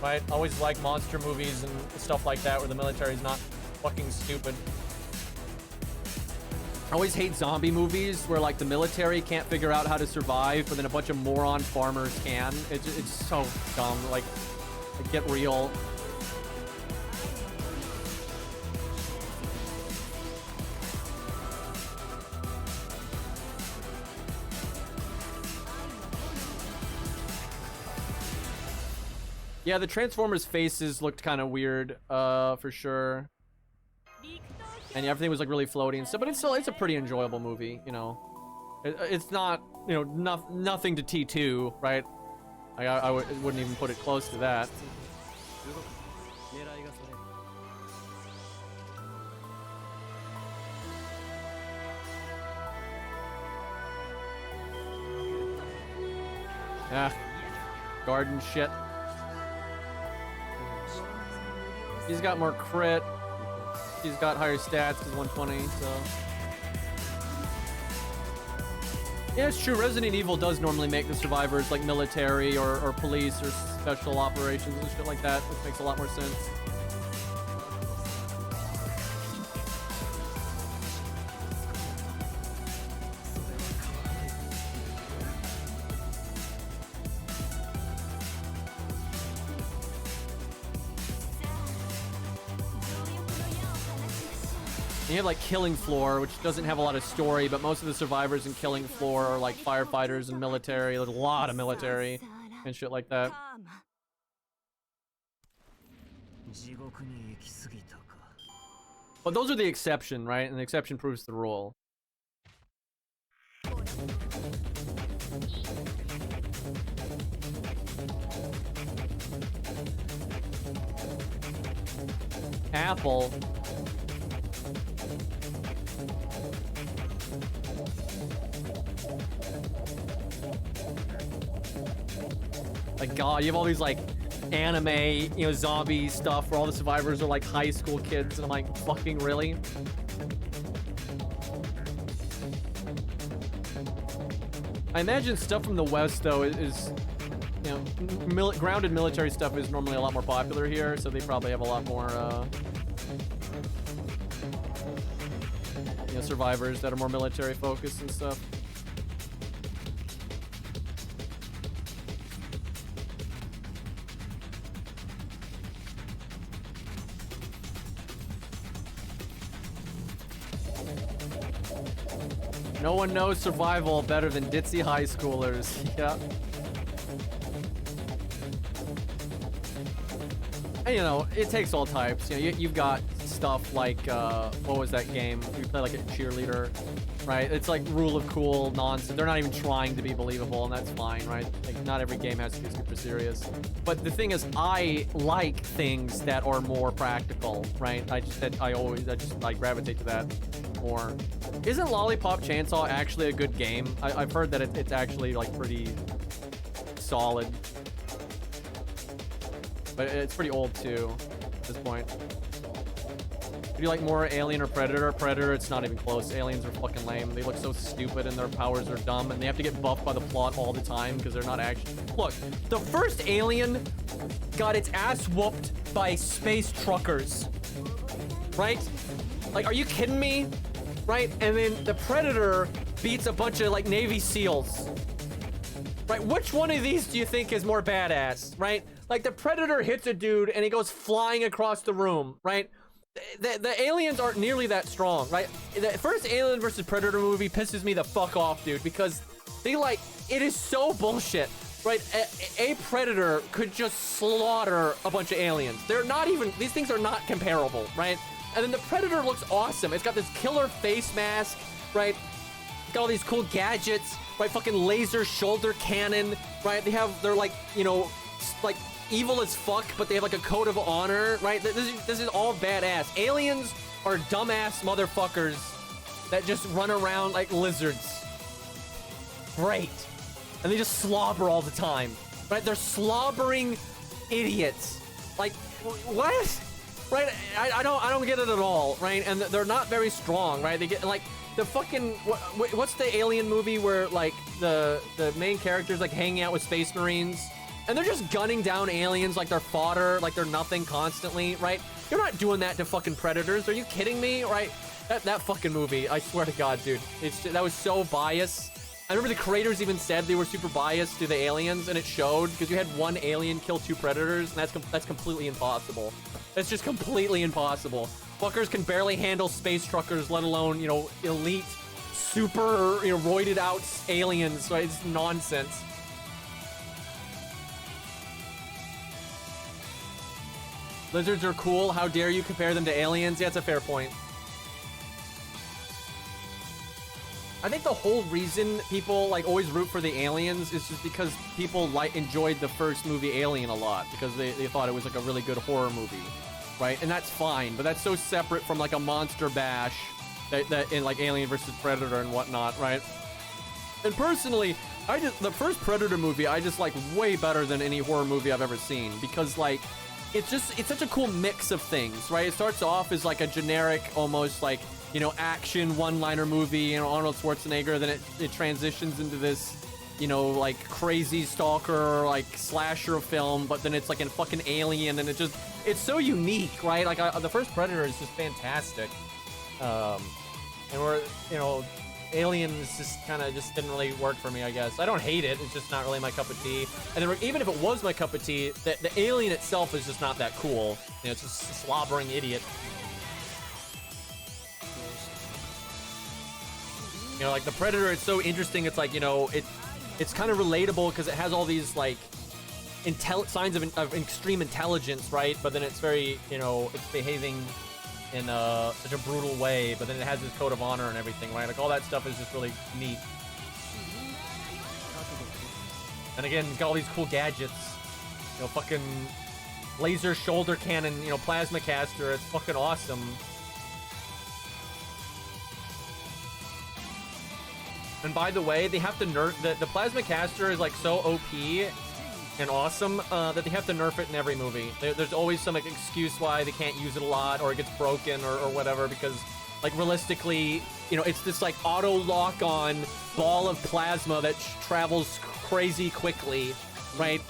right? Always like monster movies and stuff like that where the military's not fucking stupid. I always hate zombie movies where like the military can't figure out how to survive, but then a bunch of moron farmers can. It's so dumb. Like get real. Yeah, the Transformers faces looked kind of weird, for sure. And everything was like really floaty and stuff, but it's a pretty enjoyable movie, you know. It's not, you know, nothing to T2, right? I wouldn't even put it close to that. Ah, garden shit. He's got more crit. He's got higher stats because 120, so. Yeah, it's true. Resident Evil does normally make the survivors like military or police or special operations and shit like that, which makes a lot more sense. You have like Killing Floor, which doesn't have a lot of story, but most of the survivors in Killing Floor are like firefighters and military. There's a lot of military and shit like that. But those are the exception, right? And the exception proves the rule. Apple. Like, God, you have all these like anime, you know, zombie stuff where all the survivors are like high school kids, and I'm like, fucking really? I imagine stuff from the West, though, is you know, grounded military stuff is normally a lot more popular here, so they probably have a lot more, you know, survivors that are more military focused and stuff. No one knows survival better than ditzy high schoolers. Yeah. And, you know, it takes all types. You know, you've got stuff like, what was that game? You play like a cheerleader, right? It's like rule of cool nonsense. They're not even trying to be believable, and that's fine, right? Like, not every game has to be super serious. But the thing is, I like things that are more practical, right? I gravitate to that more. Isn't Lollipop Chainsaw actually a good game? I've heard that it's actually like pretty solid. But it's pretty old too, at this point. Do you like more Alien or Predator? Predator, it's not even close. Aliens are fucking lame. They look so stupid and their powers are dumb, and they have to get buffed by the plot all the time because they're not actually... Look, the first Alien got its ass whooped by space truckers. Right? Like, are you kidding me? Right? And then the Predator beats a bunch of, like, Navy SEALs. Right? Which one of these do you think is more badass? Right? Like, the Predator hits a dude and he goes flying across the room, right? The aliens aren't nearly that strong, right? The first Alien versus Predator movie pisses me the fuck off, dude, because they, like, it is so bullshit, right? A Predator could just slaughter a bunch of aliens. They're not even, these things are not comparable, right? And then the Predator looks awesome. It's got this killer face mask, right? It's got all these cool gadgets, right? Fucking laser shoulder cannon, right? They're like, you know, like, evil as fuck, but they have like a code of honor, right? This is all badass. Aliens are dumbass motherfuckers that just run around like lizards. Great. And they just slobber all the time, right? They're slobbering idiots. Like, what? Right? I don't get it at all, right? And they're not very strong, right? They get like the fucking what's the Alien movie where like the main character's like hanging out with Space Marines? And they're just gunning down aliens like they're fodder, like they're nothing constantly, right? You're not doing that to fucking Predators. Are you kidding me, right? That fucking movie, I swear to God, dude. That was so biased. I remember the creators even said they were super biased to the aliens, and it showed, because you had one alien kill two Predators, and that's completely impossible. That's just completely impossible. Fuckers can barely handle space truckers, let alone, you know, elite, super, you know, roided out aliens, right? It's nonsense. Lizards are cool. How dare you compare them to aliens? Yeah, that's a fair point. I think the whole reason people like always root for the aliens is just because people like enjoyed the first movie Alien a lot because they thought it was like a really good horror movie, right? And that's fine, but that's so separate from like a monster bash that in like Alien versus Predator and whatnot, right? And personally, the first Predator movie I just like way better than any horror movie I've ever seen because like it's such a cool mix of things, right? It starts off as like a generic, almost like, you know, action one-liner movie, you know, Arnold Schwarzenegger, then it transitions into this, you know, like crazy stalker, like slasher film, but then it's like a fucking alien, and it's so unique, right? Like the first Predator is just fantastic. And we're, you know, Aliens just kind of just didn't really work for me, I guess. I don't hate it, it's just not really my cup of tea. And then even if it was my cup of tea, the alien itself is just not that cool. You know, it's just a slobbering idiot. You know, like the Predator, it's so interesting. It's like, you know, it's kind of relatable because it has all these like signs of extreme intelligence, right? But then it's very, you know, it's behaving in such a brutal way, but then it has this code of honor and everything, right? Like all that stuff is just really neat. And again, it's got all these cool gadgets. You know, fucking laser shoulder cannon, you know, plasma caster. It's fucking awesome. And by the way, they have to nerf the plasma caster is like so OP and awesome that they have to nerf it in every movie. There's always some like, excuse why they can't use it a lot, or it gets broken or whatever, because like realistically, you know, it's this like auto lock on ball of plasma that travels crazy quickly, right?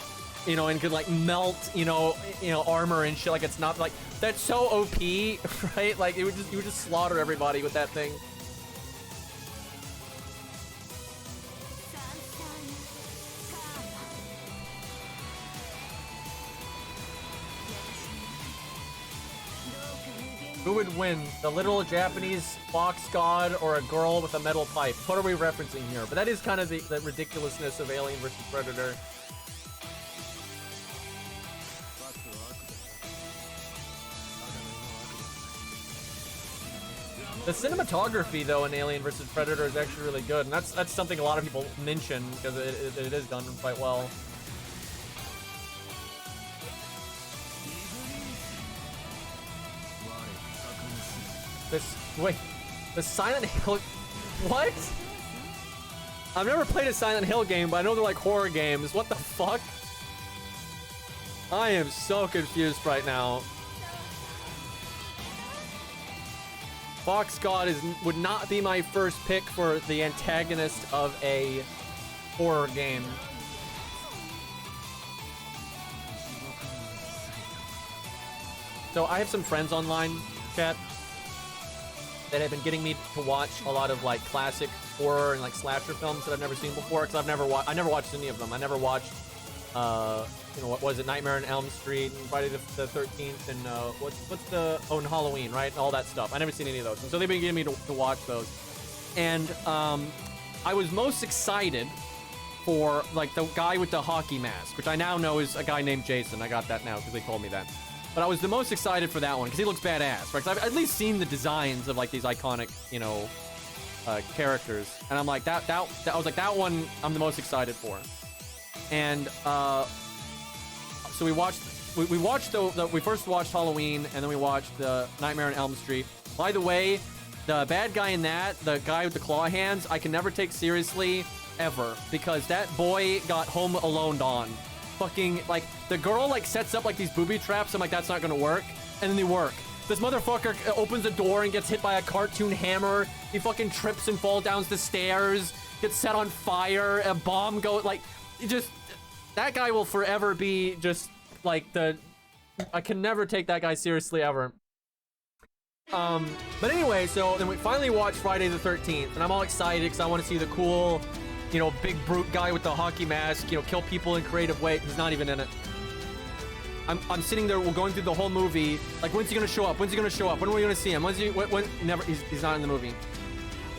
You know, and could like melt, you know, armor and shit. Like it's not like that's so OP, right? Like you would just slaughter everybody with that thing. Who would win, the little Japanese fox god or a girl with a metal pipe? What are we referencing here? But that is kind of the ridiculousness of Alien versus Predator. The cinematography, though, in Alien vs. Predator is actually really good, and that's something a lot of people mention because it is done quite well. The Silent Hill. What? I've never played a Silent Hill game, but I know they're like horror games. What the fuck? I am so confused right now. Fox God would not be my first pick for the antagonist of a horror game. So I have some friends online, chat, that have been getting me to watch a lot of like classic horror and like slasher films that I've never seen before, because I never watched any of them. I never watched you know, what was it, Nightmare on Elm Street and Friday the 13th and and Halloween, right? And all that stuff. I never seen any of those. And so they've been getting me to watch those. And I was most excited for like the guy with the hockey mask, which I now know is a guy named Jason. I got that now because they told me that. But I was the most excited for that one because he looks badass, right? 'Cause I've at least seen the designs of like these iconic, you know, characters. And I'm like, that I was like, that one I'm the most excited for. And so we first watched Halloween, and then we watched the Nightmare on Elm Street. By the way, the bad guy in that, the guy with the claw hands, I can never take seriously ever, because that boy got Home Alone on. Fucking, like, the girl, like, sets up, like, these booby traps. I'm like, that's not gonna work. And then they work. This motherfucker opens a door and gets hit by a cartoon hammer. He fucking trips and falls down the stairs, gets set on fire, a bomb goes, like, just, that guy will forever be just, like, I can never take that guy seriously ever. But anyway, so then we finally watched Friday the 13th, and I'm all excited because I want to see the cool, you know, big brute guy with the hockey mask, you know, kill people in creative way. He's not even in it. I'm sitting there, we're going through the whole movie, like, when's he gonna show up? When's he gonna show up? When are we gonna see him? Never, he's not in the movie.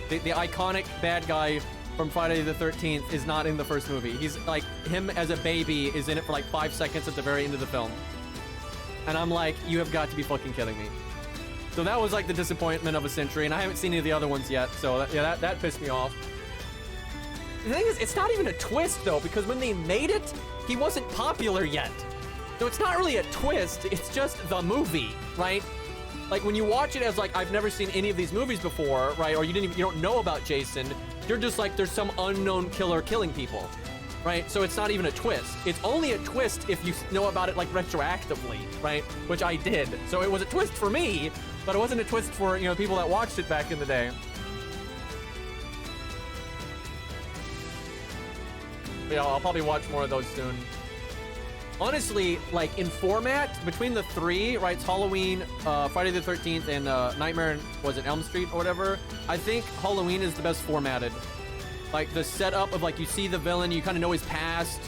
The iconic bad guy from Friday the 13th is not in the first movie. He's like, him as a baby is in it for like 5 seconds at the very end of the film. And I'm like, you have got to be fucking kidding me. So that was like the disappointment of a century, and I haven't seen any of the other ones yet, so that pissed me off. The thing is, it's not even a twist though, because when they made it, he wasn't popular yet. So it's not really a twist, it's just the movie, right? Like when you watch it as like, I've never seen any of these movies before, right? Or you don't know about Jason, you're just like, there's some unknown killer killing people, right? So it's not even a twist. It's only a twist if you know about it like retroactively, right? Which I did. So it was a twist for me, but it wasn't a twist for, you know, people that watched it back in the day. But yeah, I'll probably watch more of those soon. Honestly, like in format, between the three, right, it's Halloween, Friday the 13th, and Nightmare, was it Elm Street or whatever? I think Halloween is the best formatted. Like the setup of like, you see the villain, you kind of know his past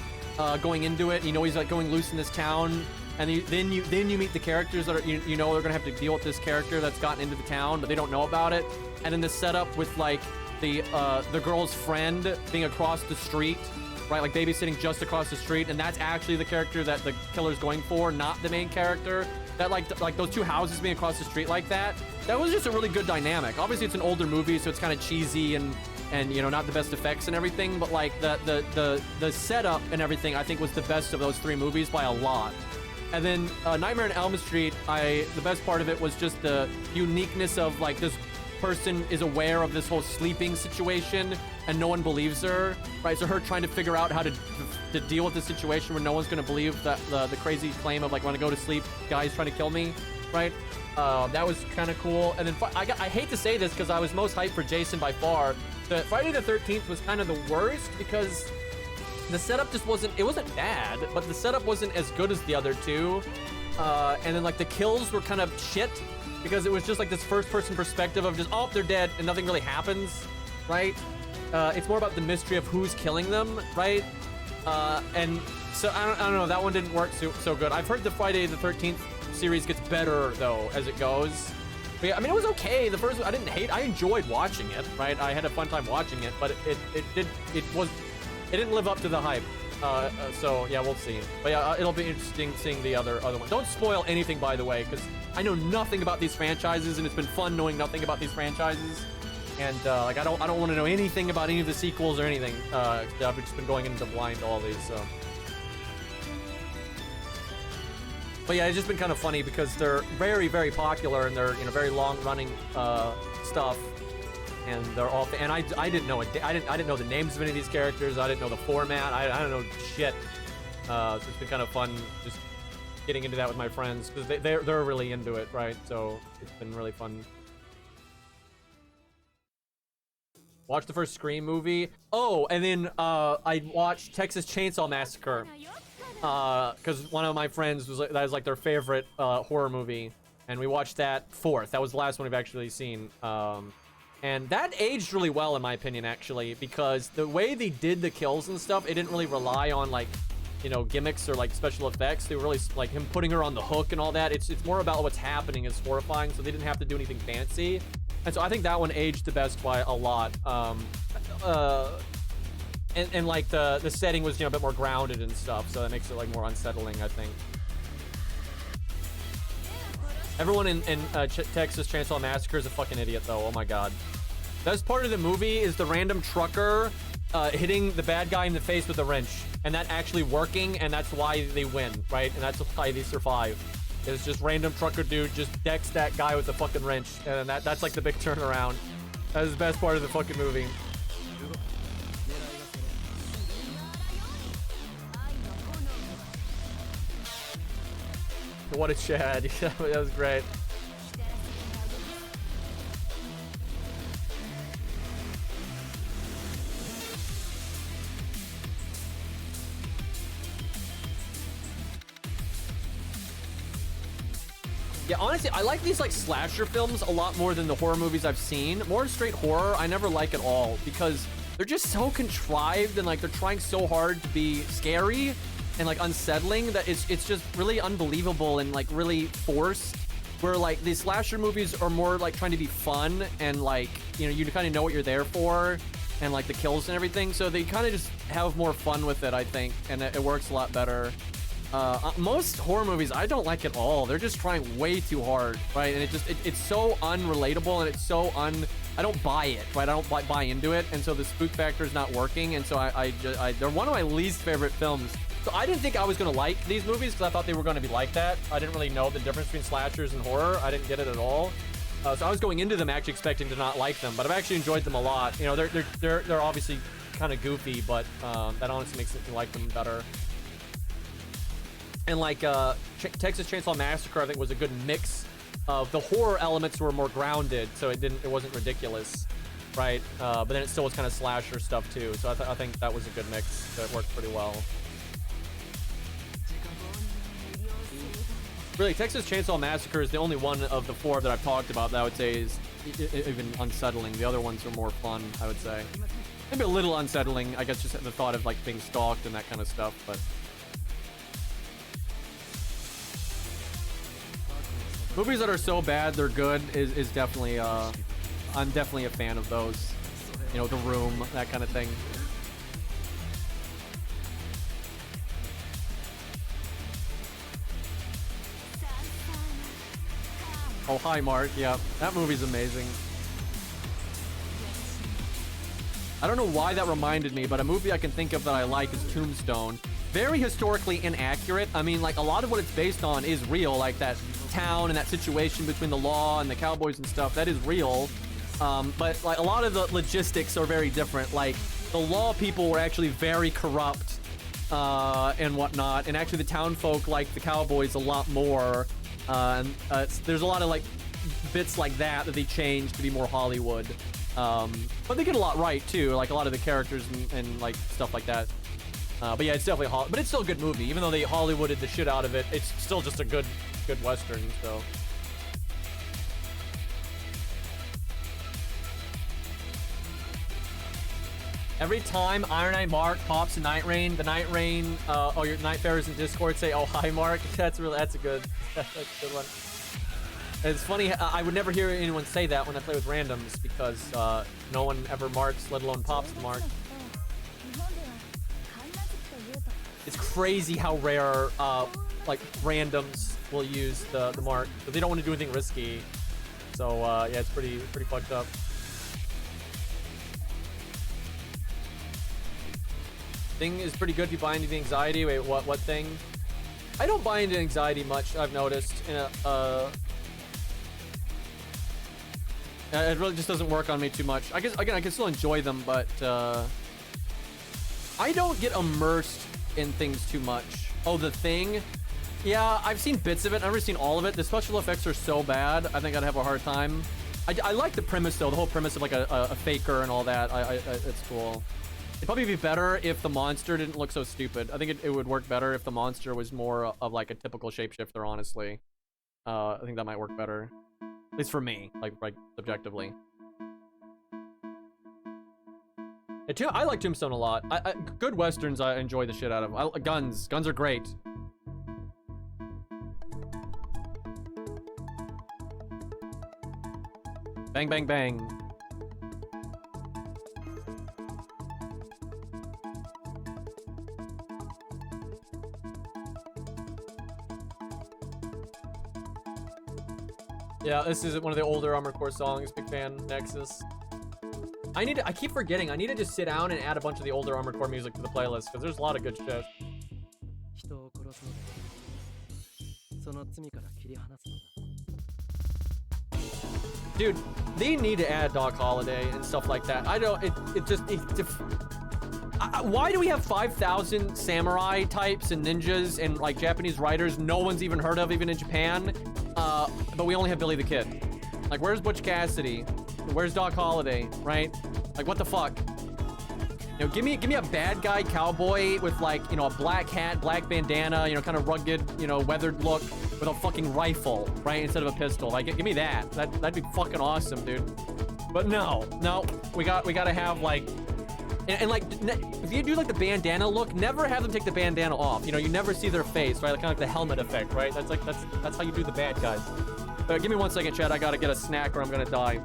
going into it, you know he's like going loose in this town, and then you meet the characters that are, you know they're gonna have to deal with this character that's gotten into the town, but they don't know about it. And then the setup with like the girl's friend being across the street, right, like babysitting just across the street, and that's actually the character that the killer's going for, not the main character. That like those two houses being across the street like that was just a really good dynamic. Obviously it's an older movie, so it's kind of cheesy and you know, not the best effects and everything, but like the setup and everything I think was the best of those three movies by a lot. And then Nightmare on Elm Street, the best part of it was just the uniqueness of like, this person is aware of this whole sleeping situation and no one believes her, right? So her trying to figure out how to deal with the situation where no one's gonna believe that the crazy claim of like, when I go to sleep, guy's trying to kill me, right? That was kind of cool. And then I hate to say this because I was most hyped for Jason by far. The Friday the 13th was kind of the worst because the setup just wasn't, it wasn't bad, but the setup wasn't as good as the other two. And then like the kills were kind of shit because it was just like this first person perspective of just, oh, they're dead and nothing really happens, right? It's more about the mystery of who's killing them, right? And so I don't know, that one didn't work so good. I've heard the Friday the 13th series gets better though as it goes. But yeah, I mean, it was okay. The first one, I didn't hate, I enjoyed watching it, right? I had a fun time watching it, but it didn't live up to the hype. So yeah, we'll see. But yeah, it'll be interesting seeing the other one. Don't spoil anything, by the way, because I know nothing about these franchises, and it's been fun knowing nothing about these franchises. And like I don't want to know anything about any of the sequels or anything. I've just been going into blind all these. So. But yeah, it's just been kind of funny because they're very, very popular and they're very long-running stuff, and they're all. And I didn't know it. I didn't know the names of any of these characters. I didn't know the format. I don't know shit. So it's been kind of fun just getting into that with my friends because they're really into it, right? So it's been really fun. Watched the first Scream movie. Oh, and then I watched Texas Chainsaw Massacre. Because one of my friends that was like their favorite horror movie, and we watched that fourth. That was the last one we've actually seen, and that aged really well in my opinion, actually, because the way they did the kills and stuff, it didn't really rely on like gimmicks or like special effects. They were really like him putting her on the hook and all that. It's more about what's happening is horrifying, so they didn't have to do anything fancy, and so I think that one aged the best by a lot. And like the setting was a bit more grounded and stuff, so that makes it like more unsettling, I think. Everyone in Texas Chainsaw Massacre is a fucking idiot though. Oh my god. Best part of the movie is the random trucker hitting the bad guy in the face with a wrench, and that actually working, and that's why they win, right? And that's why they survive. It's just random trucker dude just decks that guy with a fucking wrench, and that's like the big turnaround. That is the best part of the fucking movie. What a Chad. That was great. Yeah, honestly, I like these like slasher films a lot more than the horror movies I've seen. More straight horror, I never like at all because they're just so contrived and like they're trying so hard to be scary and like unsettling that it's just really unbelievable and like really forced, where like these slasher movies are more like trying to be fun and like you kind of know what you're there for and like the kills and everything, so they kind of just have more fun with it, I think, and it works a lot better. Most horror movies I don't like at all. They're just trying way too hard, right? And it's so unrelatable, and it's so I don't buy it, right? I don't buy into it, and so the spook factor is not working, and so they're one of my least favorite films. So I didn't think I was going to like these movies because I thought they were going to be like that. I didn't really know the difference between slashers and horror. I didn't get it at all. So I was going into them actually expecting to not like them, but I've actually enjoyed them a lot. They're obviously kind of goofy, but that honestly makes me like them better. And like Texas Chainsaw Massacre, I think, was a good mix of the horror elements were more grounded, so it wasn't ridiculous, right? But then it still was kind of slasher stuff too. So I think that was a good mix. So it worked pretty well. Really, Texas Chainsaw Massacre is the only one of the four that I've talked about that I would say is even unsettling. The other ones are more fun, I would say. Maybe a little unsettling, I guess, just the thought of like being stalked and that kind of stuff, but. Movies that are so bad they're good is definitely I'm definitely a fan of those. The Room, that kind of thing. Oh, hi Mark. Yeah, that movie's amazing. I don't know why that reminded me, but a movie I can think of that I like is Tombstone. Very historically inaccurate. I mean, like, a lot of what it's based on is real, like that town and that situation between the law and the cowboys and stuff, that is real. But like a lot of the logistics are very different. Like the law people were actually very corrupt and whatnot, and actually the town folk like the cowboys a lot more. There's a lot of like bits like that they changed to be more Hollywood. But they get a lot right too, like a lot of the characters and like stuff like that. But yeah, it's definitely but it's still a good movie, even though they Hollywooded the shit out of it. It's still just a good Western. So. Every time Iron Knight Mark pops a Night Rain, the Night Rain, your Night Farers in Discord say, "Oh hi Mark." That's a good one. It's funny. I would never hear anyone say that when I play with randoms because no one ever marks, let alone pops the mark. It's crazy how rare like randoms will use the mark, but they don't want to do anything risky. So yeah, it's pretty fucked up. Thing is pretty good if you buy into the anxiety. Wait, what thing? I don't buy into anxiety much, I've noticed. It really just doesn't work on me too much. I guess, again, I can still enjoy them, but I don't get immersed in things too much. Oh, The Thing? Yeah, I've seen bits of it. I've never seen all of it. The special effects are so bad, I think I'd have a hard time. I like the premise, though. The whole premise of like a faker and all that. It's cool. It'd probably be better if the monster didn't look so stupid. I think it would work better if the monster was more of like a typical shapeshifter, honestly. I think that might work better. At least for me, like subjectively. I like Tombstone a lot. Good Westerns I enjoy the shit out of. Guns are great. Bang, bang, bang. Yeah, this is one of the older Armored Core songs. Big fan. Nexus. I keep forgetting. I need to just sit down and add a bunch of the older Armored Core music to the playlist because there's a lot of good shit. Dude, they need to add Doc Holliday and stuff like that. I don't. Why do we have 5,000 samurai types and ninjas and like Japanese writers no one's even heard of, even in Japan? But we only have Billy the Kid. Like, where's Butch Cassidy? Where's Doc Holliday? Right? Like, what the fuck? You know, give me a bad guy cowboy with like, you know, a black hat, black bandana, you know, kind of rugged, you know, weathered look with a fucking rifle, right, instead of a pistol. Like, give me that. That'd be fucking awesome, dude. But no, we gotta have like. And like, if you do like the bandana look, never have them take the bandana off. You know, you never see their face, right? Like, kind of like the helmet effect, right? That's how you do the bad guys. But give me 1 second, Chad. I gotta get a snack or I'm gonna die.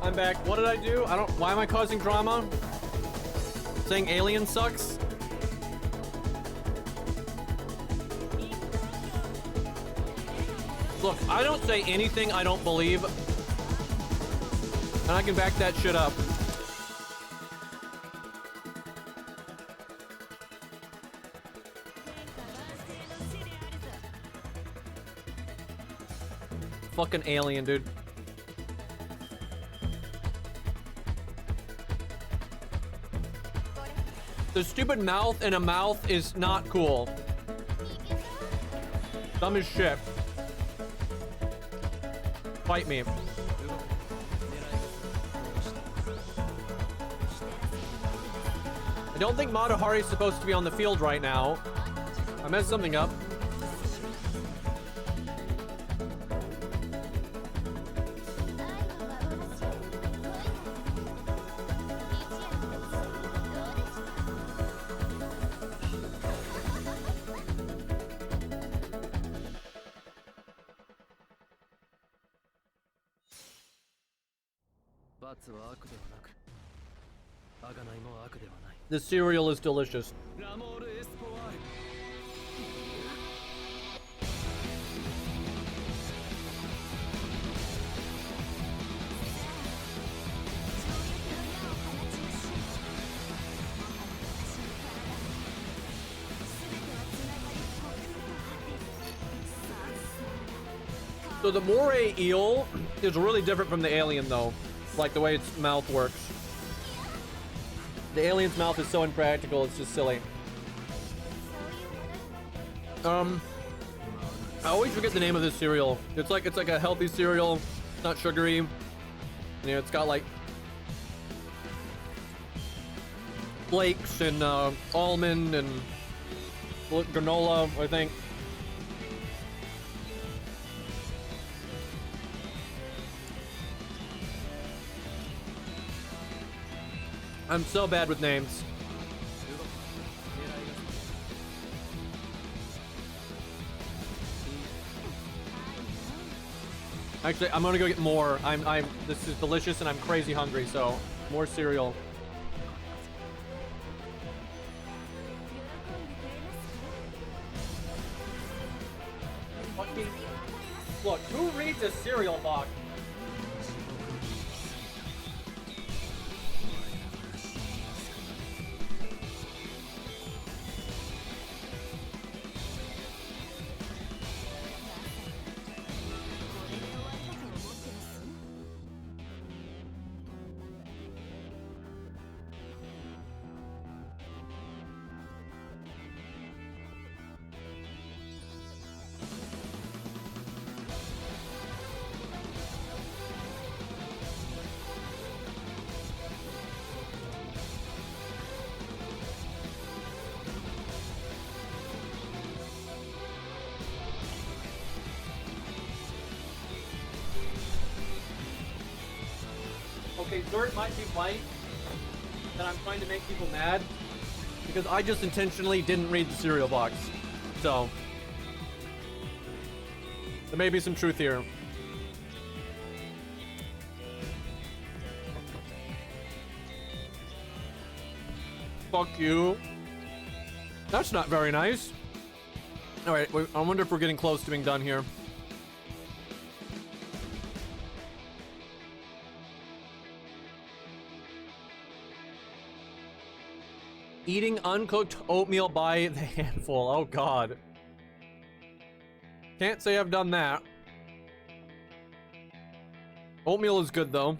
I'm back. What did I do? Why am I causing drama? Saying Alien sucks? Look, I don't say anything I don't believe. And I can back that shit up. Fucking alien, dude. The stupid mouth in a mouth is not cool. Dumb as shit. Fight me. I don't think Matahari is supposed to be on the field right now. I messed something up. The cereal is delicious. So the moray eel is really different from the alien though, like the way its mouth works. The alien's mouth is so impractical, it's just silly. I always forget the name of this cereal. It's like a healthy cereal. It's not sugary. You know, it's got like flakes and almond and granola, I think. I'm so bad with names. Actually, I'm gonna go get more. This is delicious and I'm crazy hungry, so more cereal. Fucking look, who reads a cereal box? Okay, Dirt might be right that I'm trying to make people mad because I just intentionally didn't read the cereal box. So, there may be some truth here. Fuck you. That's not very nice. Alright, I wonder if we're getting close to being done here. Eating uncooked oatmeal by the handful. Oh god. Can't say I've done that. Oatmeal is good though.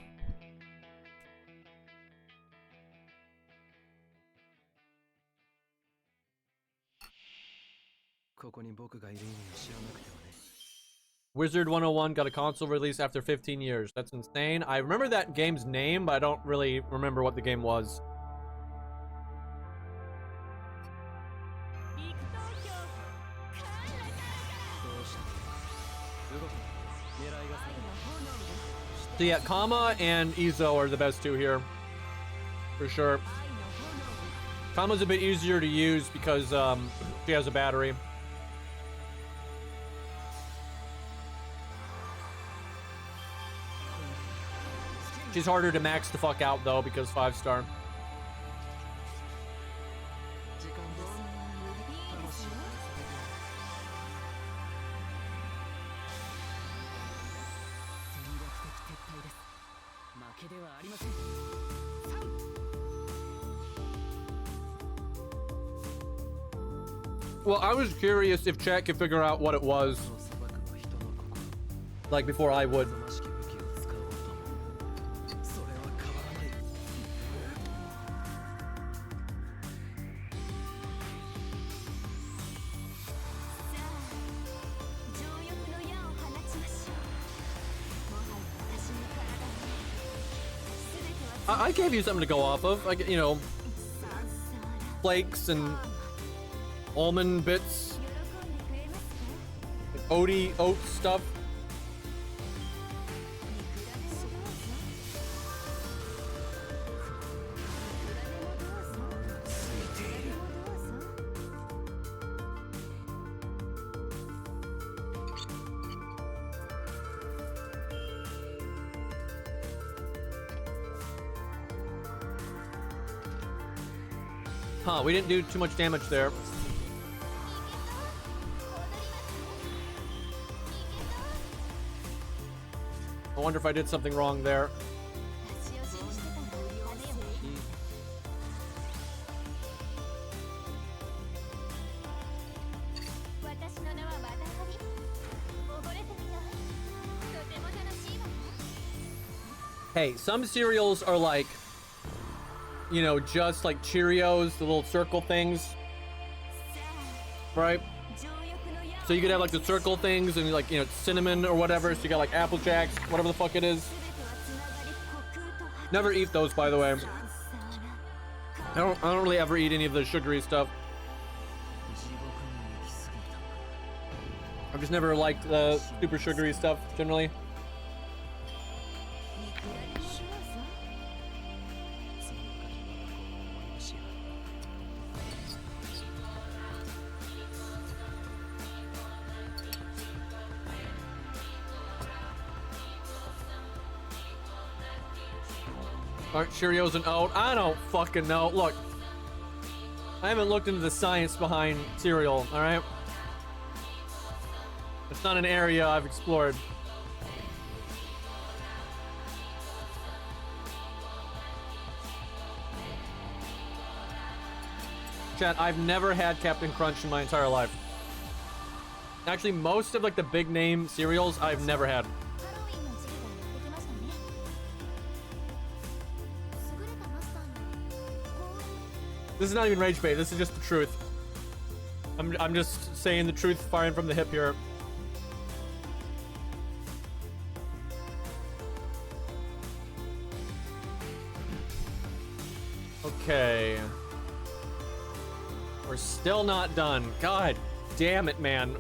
Wizard 101 got a console release after 15 years. That's insane. I remember that game's name, but I don't really remember what the game was. So yeah, Kama and Izo are the best two here. For sure. Kama's a bit easier to use because she has a battery. She's harder to max the fuck out though because 5-star. Well, I was curious if chat could figure out what it was, like before I would. I gave you something to go off of. I get, you know, flakes and almond bits, like oat stuff. Huh, we didn't do too much damage there. I wonder if I did something wrong there. Hey, some cereals are like, you know, just like Cheerios, the little circle things, right? So you could have like the circle things and like, you know, cinnamon or whatever. So you got like Apple Jacks, whatever the fuck it is. Never eat those, by the way. I don't really ever eat any of the sugary stuff. I've just never liked the super sugary stuff generally. Aren't Cheerios and oat? I don't fucking know. Look, I haven't looked into the science behind cereal, alright? It's not an area I've explored. Chat, I've never had Captain Crunch in my entire life. Actually, most of like the big name cereals I've never had. This is not even rage bait. This is just the truth. I'm just saying the truth, firing from the hip here. Okay. We're still not done. God damn it, man.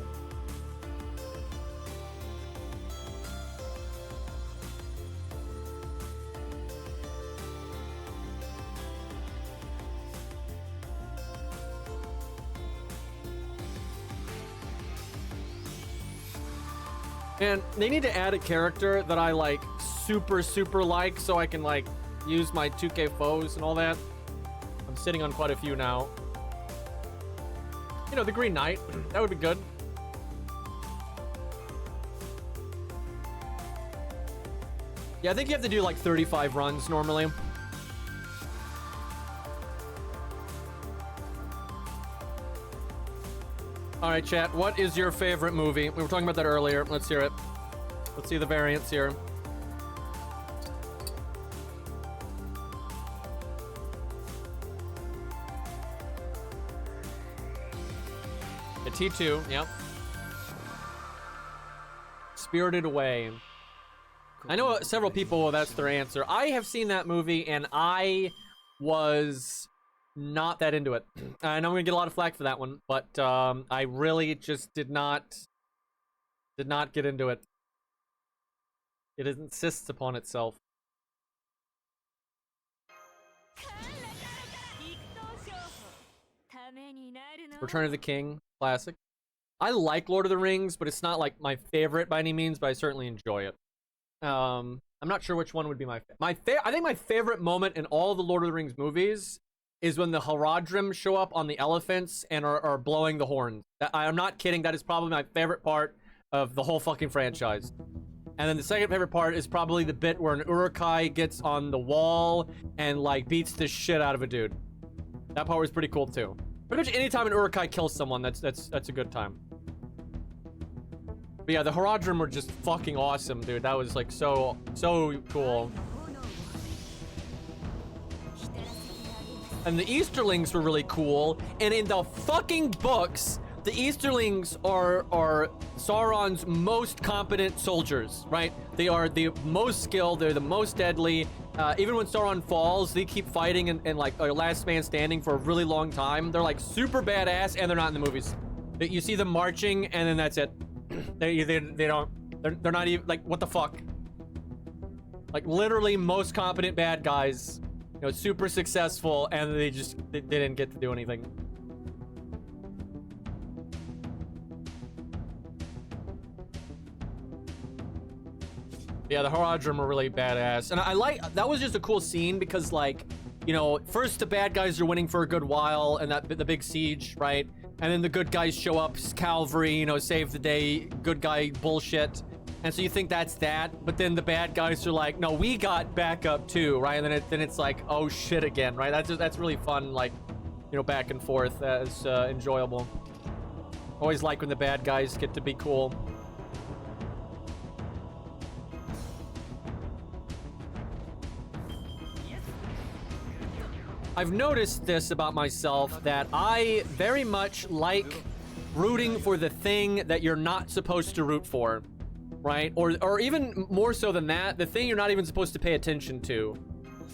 And they need to add a character that I like super like so I can like use my 2K foes and all that. I'm sitting on quite a few now. You know, the Green Knight, that would be good. Yeah, I think you have to do like 35 runs normally. All right, chat, what is your favorite movie? We were talking about that earlier. Let's hear it. Let's see the variants here. The T2, yep. Spirited Away. I know several people, that's their answer. I have seen that movie, and I was not that into it. I know I'm gonna get a lot of flack for that one, but I really just did not get into it. It insists upon itself. Return of the King, classic. I like Lord of the Rings, but it's not like my favorite by any means, but I certainly enjoy it. I'm not sure which one would be I think my favorite moment in all the Lord of the Rings movies is when the Haradrim show up on the elephants and are blowing the horns. I'm not kidding, that is probably my favorite part of the whole fucking franchise. And then the second favorite part is probably the bit where an Uruk-hai gets on the wall and like beats the shit out of a dude. That part was pretty cool too. Pretty much anytime an Urukai kills someone, that's a good time. But yeah, the Haradrim were just fucking awesome, dude. That was like so cool. And the Easterlings were really cool. And in the fucking books, the Easterlings are Sauron's most competent soldiers, right? They are the most skilled, they're the most deadly. Even when Sauron falls, they keep fighting and like a last man standing for a really long time. They're like super badass, and they're not in the movies. You see them marching, and then that's it. They're not even, like, what the fuck? Like, literally most competent bad guys, you know, super successful, and they didn't get to do anything. Yeah, the Haradrim are really badass. And I like, that was just a cool scene because, like, you know, first the bad guys are winning for a good while, and the big siege, right? And then the good guys show up, cavalry, you know, save the day, good guy bullshit. And so you think that's that, but then the bad guys are like, no, we got backup too, right? And then it's like, oh shit again, right? That's really fun, like, you know, back and forth. That's enjoyable. Always like when the bad guys get to be cool. I've noticed this about myself, that I very much like rooting for the thing that you're not supposed to root for, right? Or even more so than that, the thing you're not even supposed to pay attention to,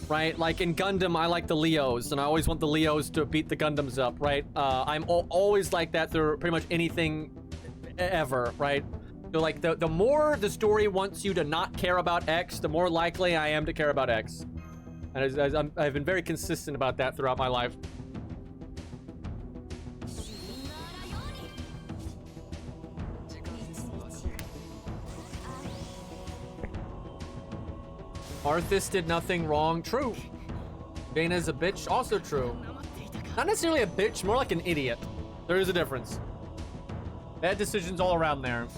right? Like in Gundam, I like the Leos, and I always want the Leos to beat the Gundams up, right? I'm always like that through pretty much anything ever, right? So like the more the story wants you to not care about X, the more likely I am to care about X. And I've been very consistent about that throughout my life. Arthas did nothing wrong. True. Dana's a bitch. Also true. Not necessarily a bitch, more like an idiot. There is a difference. Bad decisions all around there.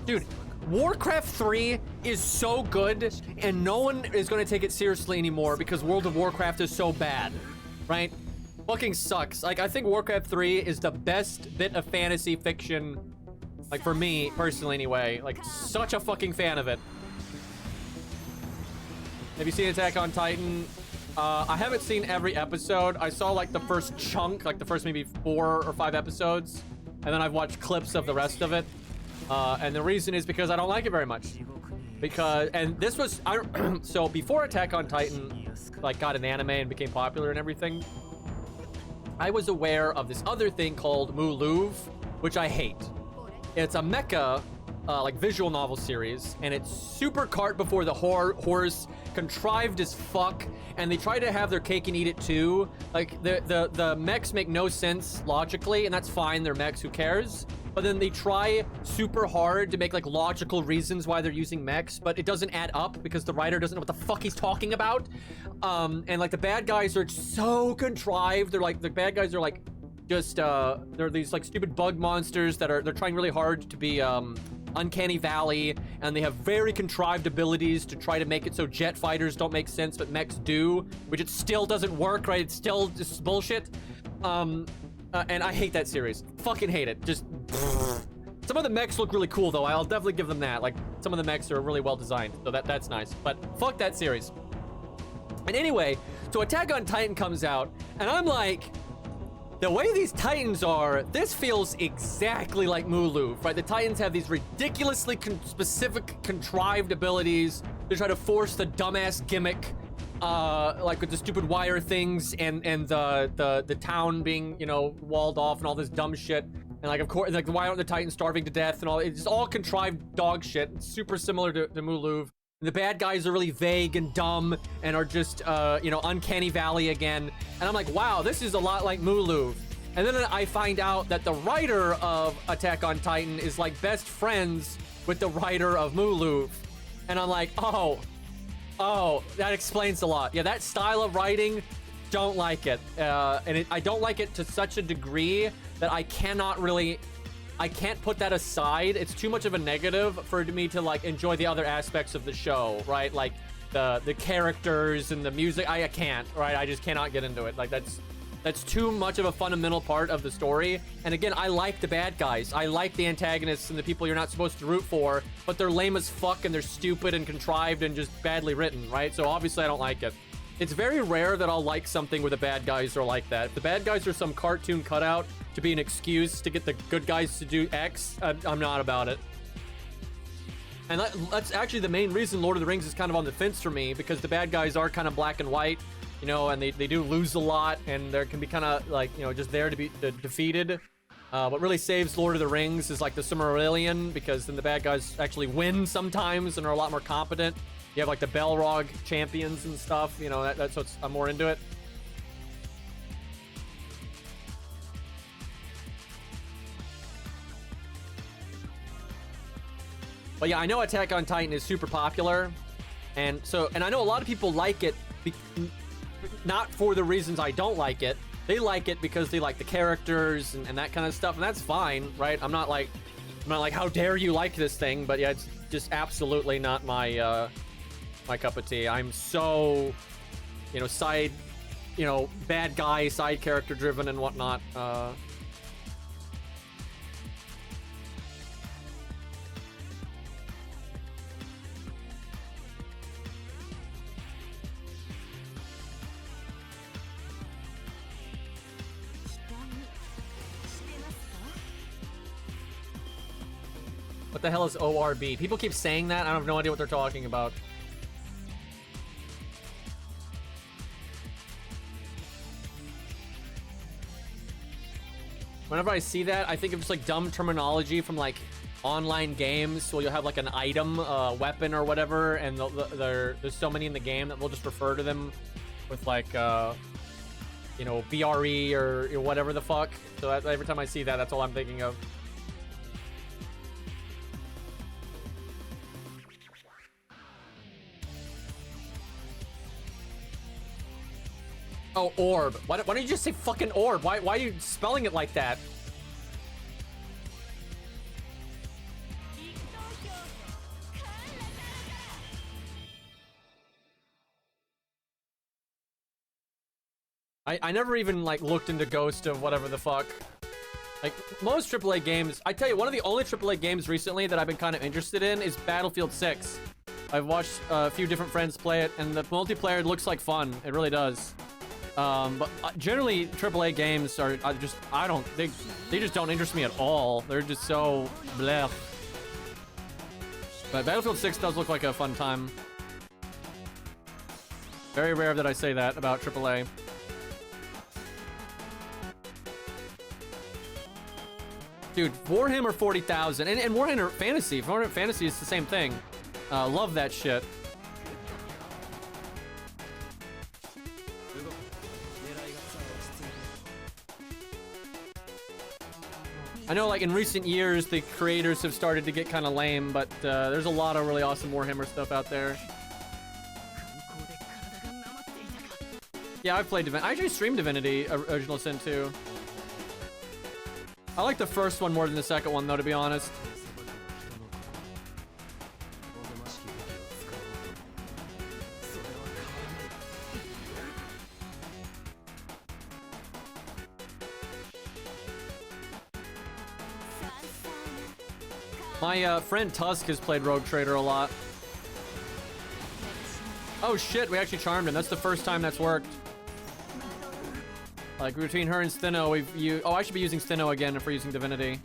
Dude, Warcraft 3 is so good, and no one is going to take it seriously anymore because World of Warcraft is so bad, right? Fucking sucks. Like, I think Warcraft 3 is the best bit of fantasy fiction, like, for me, personally anyway. Like, such a fucking fan of it. Have you seen Attack on Titan? I haven't seen every episode. I saw, like, the first chunk, like, the first maybe 4 or 5 episodes, and then I've watched clips of the rest of it. And the reason is because I don't like it very much. And this was, so before Attack on Titan, like, got an anime and became popular and everything, I was aware of this other thing called Muluv, which I hate. It's a mecha, like, visual novel series, and it's super cart before the horse, contrived as fuck, and they try to have their cake and eat it too. Like, the mechs make no sense logically, and that's fine, they're mechs, who cares? But then they try super hard to make, like, logical reasons why they're using mechs, but it doesn't add up because the writer doesn't know what the fuck he's talking about. And, like, the bad guys are so contrived. They're like, the bad guys are, like, just, they're these, like, stupid bug monsters that they're trying really hard to be, Uncanny Valley, and they have very contrived abilities to try to make it so jet fighters don't make sense, but mechs do, which it still doesn't work, right? It's still just bullshit. And I hate that series. Fucking hate it. Just some of the mechs look really cool though. I'll definitely give them that. Like, some of the mechs are really well designed, so that's nice. But fuck that series. And anyway, so Attack on Titan comes out, and I'm like, the way these Titans are, this feels exactly like Muluv, right? The Titans have these ridiculously specific, contrived abilities to try to force the dumbass gimmick, like with the stupid wire things and the town being, you know, walled off and all this dumb shit. And, like, of course, like, why aren't the Titans starving to death and all? It's all contrived dog shit. It's super similar to Muluv. The bad guys are really vague and dumb and are just, you know, Uncanny Valley again. And I'm like, wow, this is a lot like Muluv. And then I find out that the writer of Attack on Titan is, like, best friends with the writer of Muluv. And I'm like, oh, that explains a lot. Yeah, that style of writing, don't like it. I don't like it to such a degree that I can't put that aside. It's too much of a negative for me to, like, enjoy the other aspects of the show, right? Like the characters and the music. I can't, right? I just cannot get into it. Like, that's That's too much of a fundamental part of the story. And again, I like the bad guys. I like the antagonists and the people you're not supposed to root for, but they're lame as fuck and they're stupid and contrived and just badly written, right? So obviously I don't like it. It's very rare that I'll like something where the bad guys are like that. If the bad guys are some cartoon cutout to be an excuse to get the good guys to do X, I'm not about it. And that's actually the main reason Lord of the Rings is kind of on the fence for me, because the bad guys are kind of black and white. You know, and they do lose a lot, and there can be kind of like, you know, just there to be defeated. What really saves Lord of the Rings is like the Silmarillion, because then the bad guys actually win sometimes and are a lot more competent. You have like the Balrog champions and stuff, you know, that's what's, I'm more into it. But yeah, I know Attack on Titan is super popular, and I know a lot of people like it not for the reasons I don't like it. They like it because they like the characters and that kind of stuff, and that's fine, right? I'm not like, how dare you like this thing? But yeah, it's just absolutely not my my cup of tea. I'm so, you know, bad guy, side character driven and whatnot. What the hell is ORB? People keep saying that. I have no idea what they're talking about. Whenever I see that, I think of just like dumb terminology from like online games. So you'll have like an item, weapon or whatever, and there's so many in the game that we'll just refer to them with like, you know, BRE or whatever the fuck. So every time I see that, that's all I'm thinking of. Oh, orb. Why don't you just say fucking orb? Why are you spelling it like that? I never even like looked into Ghost of whatever the fuck. Like most AAA games, I tell you, one of the only AAA games recently that I've been kind of interested in is Battlefield 6. I've watched a few different friends play it, and the multiplayer looks like fun. It really does. But generally AAA games are they just don't interest me at all. They're just so bleh. But Battlefield 6 does look like a fun time. Very rare that I say that about AAA. Dude, Warhammer 40,000 and Warhammer Fantasy. Warhammer Fantasy is the same thing. Love that shit. I know, like, in recent years, the creators have started to get kind of lame, but there's a lot of really awesome Warhammer stuff out there. Yeah, I've played Divinity. I actually streamed Divinity Original Sin 2. I like the first one more than the second one, though, to be honest. My friend Tusk has played Rogue Trader a lot. Oh shit, we actually charmed him. That's the first time that's worked. Like, between her and Steno, oh, I should be using Steno again if we're using Divinity.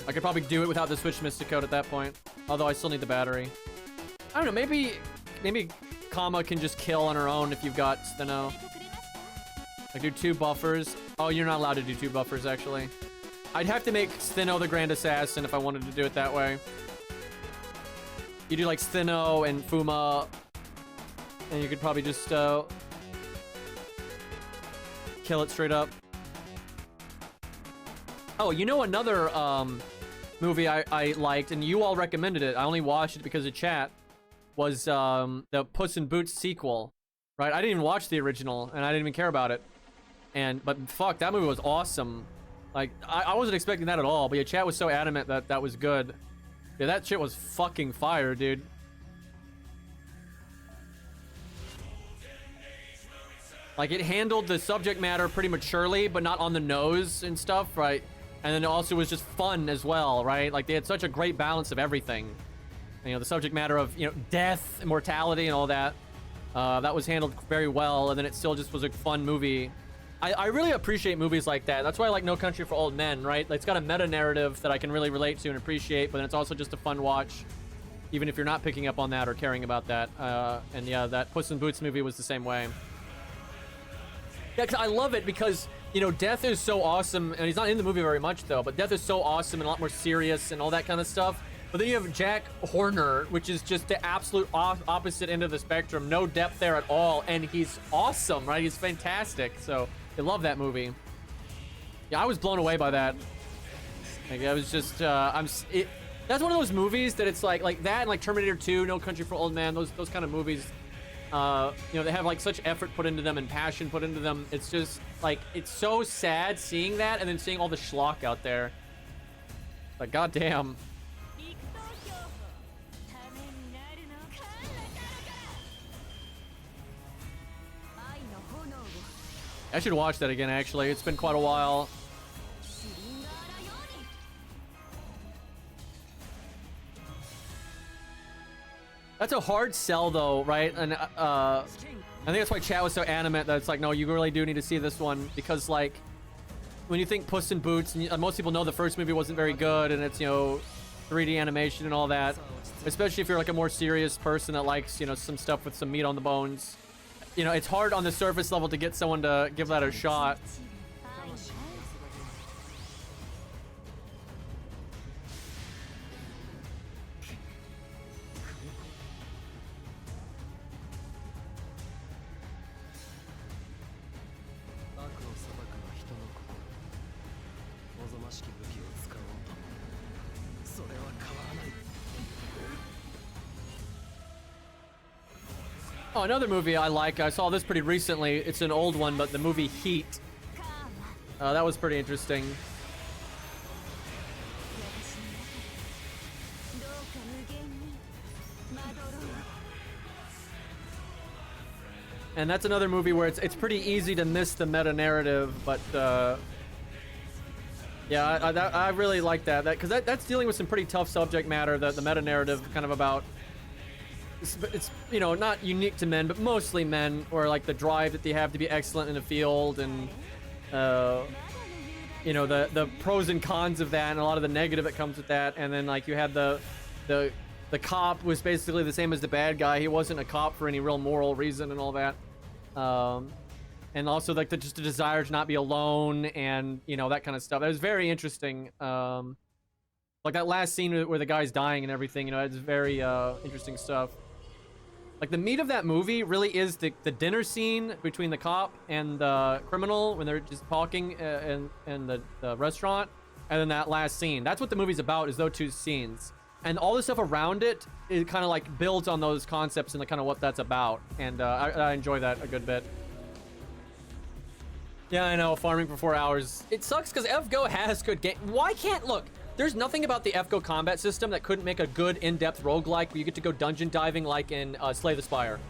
I could probably do it without the Switch Mystic Code at that point. Although I still need the battery. I don't know, maybe Kama can just kill on her own if you've got Steno. Like, do 2 buffers. Oh, you're not allowed to do 2 buffers, actually. I'd have to make Steno the Grand Assassin if I wanted to do it that way. You do like Steno and Fuma, and you could probably just kill it straight up. Oh, you know another movie I liked, and you all recommended it. I only watched it because of chat. Was the Puss in Boots sequel, right? I didn't even watch the original, and I didn't even care about it. But fuck, that movie was awesome. Like, I wasn't expecting that at all, but your chat was so adamant that that was good. Yeah, that shit was fucking fire, dude. Like, it handled the subject matter pretty maturely, but not on the nose and stuff, right? And then it also was just fun as well, right? Like, they had such a great balance of everything. You know, the subject matter of, you know, death, immortality, and all that. That was handled very well, and then it still just was a fun movie. I really appreciate movies like that. That's why I like No Country for Old Men, right? It's got a meta-narrative that I can really relate to and appreciate, but then it's also just a fun watch, even if you're not picking up on that or caring about that. And yeah, that Puss in Boots movie was the same way. Yeah, 'cause I love it because, you know, Death is so awesome, and he's not in the movie very much, though, but Death is so awesome and a lot more serious and all that kind of stuff. But then you have Jack Horner, which is just the absolute opposite end of the spectrum. No depth there at all, and he's awesome, right? He's fantastic. So I love that movie. Yeah, I was blown away by that. Like, I was just, that's one of those movies that it's like that, and like Terminator 2, No Country for Old Men, those kind of movies. You know, they have like such effort put into them and passion put into them. It's just like, it's so sad seeing that and then seeing all the schlock out there. Like, goddamn. I should watch that again, actually. It's been quite a while. That's a hard sell, though, right? And I think that's why chat was so animate that it's like, no, you really do need to see this one, because like, when you think Puss in Boots, and most people know the first movie wasn't very good, and it's, you know, 3D animation and all that, especially if you're like a more serious person that likes, you know, some stuff with some meat on the bones. You know, it's hard on the surface level to get someone to give that a shot. Oh, another movie I like. I saw this pretty recently. It's an old one, but the movie Heat. That was pretty interesting. And that's another movie where it's pretty easy to miss the meta-narrative, but yeah, I really like that because that's dealing with some pretty tough subject matter. The meta-narrative kind of about. It's, you know, not unique to men, but mostly men, or like the drive that they have to be excellent in the field, and you know, the pros and cons of that, and a lot of the negative that comes with that. And then like you had the cop was basically the same as the bad guy. He wasn't a cop for any real moral reason and all that. And also like just the desire to not be alone, and you know, that kind of stuff. It was very interesting. Like that last scene where the guy's dying and everything, you know, it's very interesting stuff. Like the meat of that movie really is the dinner scene between the cop and the criminal when they're just talking in the restaurant, and then that last scene. That's what the movie's about, is those two scenes. And all the stuff around it kind of like builds on those concepts and kind of what that's about. And I enjoy that a good bit. Yeah, I know, farming for 4 hours. It sucks because FGO has good game. Why can't, look, there's nothing about the FGO combat system that couldn't make a good in-depth roguelike where you get to go dungeon diving like in Slay the Spire.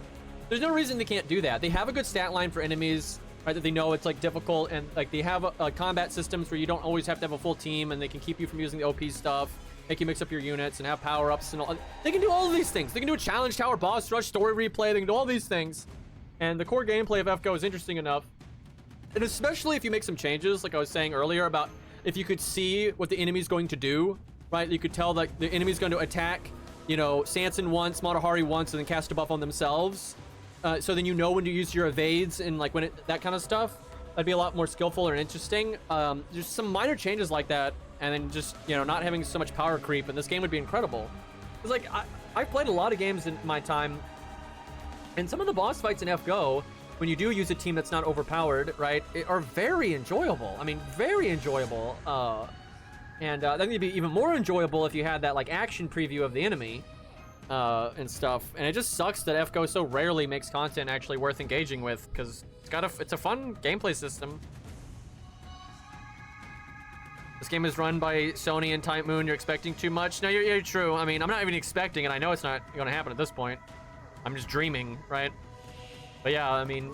There's no reason they can't do that. They have a good stat line for enemies, right, that they know it's like difficult, and like they have combat systems where you don't always have to have a full team, and they can keep you from using the OP stuff, make you mix up your units and have power-ups and all. They can do all of these things. They can do a challenge tower, boss rush, story replay. They can do all these things. And the core gameplay of FGO is interesting enough. And especially if you make some changes, like I was saying earlier, about if you could see what the enemy's going to do, right? You could tell that the enemy's going to attack, you know, Sanson once, Matahari once, and then cast a buff on themselves. So then you know when to use your evades and like that kind of stuff. That'd be a lot more skillful or interesting. There's some minor changes like that, and then just, you know, not having so much power creep, and this game would be incredible. Because like I've played a lot of games in my time, and some of the boss fights in FGO, when you do use a team that's not overpowered, right, are very enjoyable. I mean, very enjoyable. And that would be even more enjoyable if you had that like action preview of the enemy and stuff. And it just sucks that FGO so rarely makes content actually worth engaging with, because it's a fun gameplay system. This game is run by Sony and Type Moon. You're expecting too much? No, you're true. I mean, I'm not even expecting, and I know it's not going to happen at this point. I'm just dreaming, right? But yeah, I mean,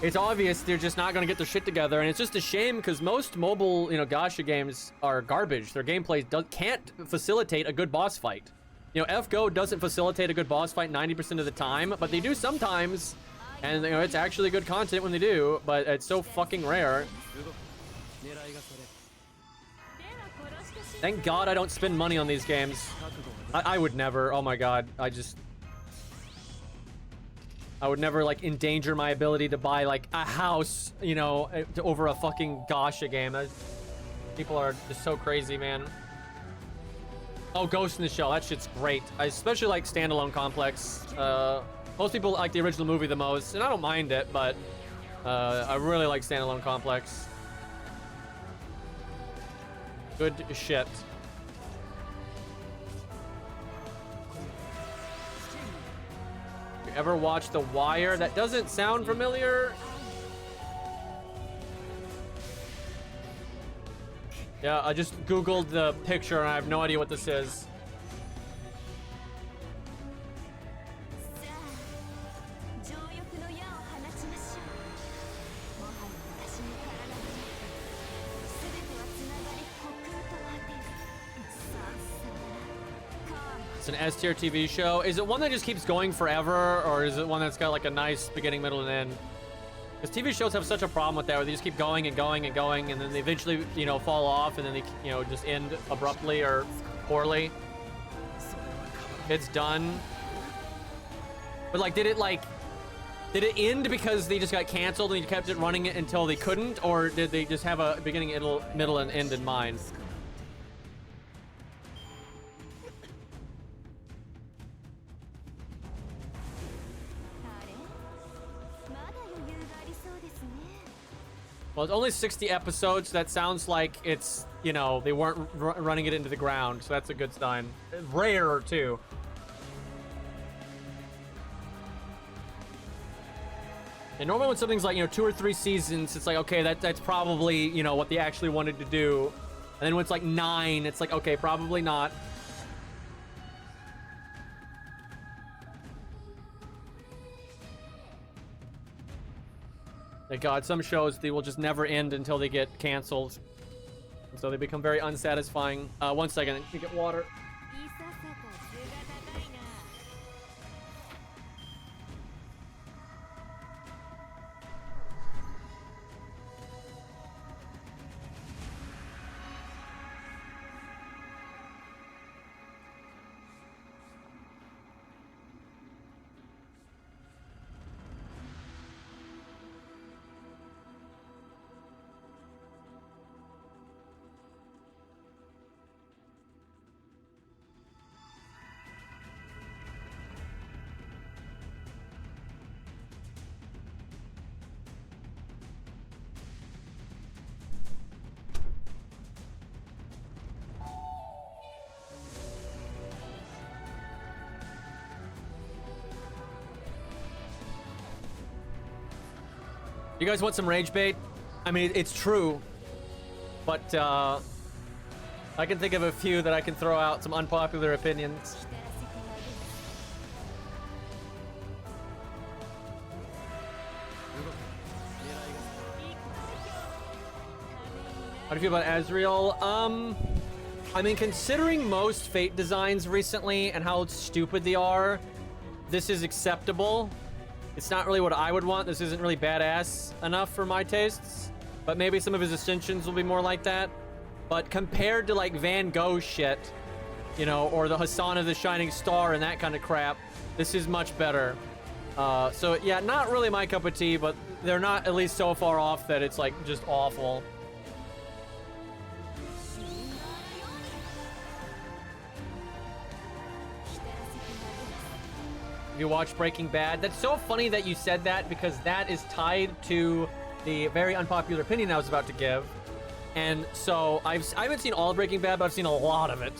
it's obvious they're just not gonna get their shit together, and it's just a shame because most mobile, you know, gacha games are garbage. Their gameplay can't facilitate a good boss fight. You know, FGO doesn't facilitate a good boss fight 90% of the time, but they do sometimes, and you know, it's actually good content when they do, but it's so fucking rare. Thank God I don't spend money on these games. I would never. Oh my God, I would never like endanger my ability to buy like a house, you know, over a fucking gacha game. People are just so crazy, man. Oh, Ghost in the Shell, that shit's great. I especially like Standalone Complex. Most people like the original movie the most, and I don't mind it, but I really like Standalone Complex. Good shit. You ever watch The Wire? That doesn't sound familiar. Yeah, I just Googled the picture and I have no idea what this is. It's an S-tier TV show. Is it one that just keeps going forever, or is it one that's got like a nice beginning, middle, and end? Because TV shows have such a problem with that, where they just keep going and going and going, and then they eventually, you know, fall off, and then they, you know, just end abruptly or poorly. It's done. But like, did it end because they just got canceled and you kept it running until they couldn't, or did they just have a beginning, middle, and end in mind? Well, it's only 60 episodes. That sounds like it's, you know, they weren't running it into the ground, so that's a good sign. Rare, too. And normally when something's like, you know, 2 or 3 seasons, it's like, okay, that's probably, you know, what they actually wanted to do. And then when it's like 9, it's like, okay, probably not. Thank God, some shows, they will just never end until they get canceled. And so they become very unsatisfying. 1 second, let me get water. You guys want some rage bait? I mean, it's true, but I can think of a few that I can throw out, some unpopular opinions. How do you feel about Azrael? I mean, considering most Fate designs recently and how stupid they are, this is acceptable. It's not really what I would want. This isn't really badass enough for my tastes, but maybe some of his ascensions will be more like that. But compared to like Van Gogh shit, you know, or the Hassan of the Shining Star and that kind of crap, this is much better. So yeah, not really my cup of tea, but they're not at least so far off that it's like just awful. You watched Breaking Bad? That's so funny that you said that, because that is tied to the very unpopular opinion I was about to give. And so I haven't seen all of Breaking Bad, but I've seen a lot of it.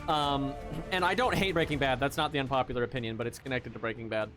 And I don't hate Breaking Bad. That's not the unpopular opinion, but it's connected to Breaking Bad.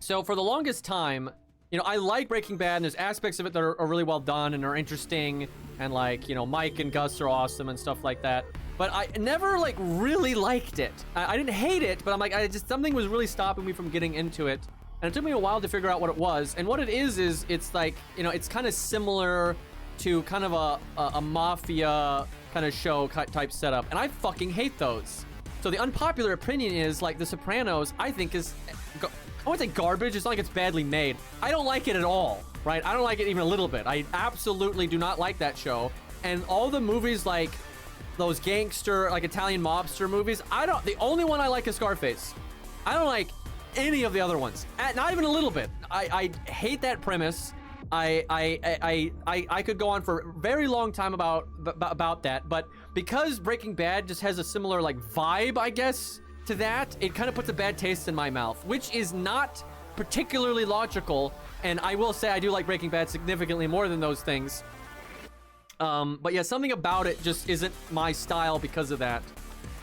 So for the longest time, you know, I like Breaking Bad, and there's aspects of it that are really well done and are interesting. And like, you know, Mike and Gus are awesome and stuff like that. But I never like really liked it. I didn't hate it, but I'm like, something was really stopping me from getting into it. And it took me a while to figure out what it was. And what it is it's like, you know, it's kind of similar to kind of a mafia kind of show type setup. And I fucking hate those. So the unpopular opinion is, like, The Sopranos, I think is, I wouldn't say garbage, it's not like it's badly made. I don't like it at all, right? I don't like it even a little bit. I absolutely do not like that show. And all the movies, like, those gangster, like, Italian mobster movies, the only one I like is Scarface. I don't like any of the other ones. Not even a little bit. I hate that premise. I could go on for a very long time about that, but because Breaking Bad just has a similar, like, vibe, I guess, to that, it kind of puts a bad taste in my mouth, which is not particularly logical. And I will say I do like Breaking Bad significantly more than those things. But yeah, something about it just isn't my style because of that.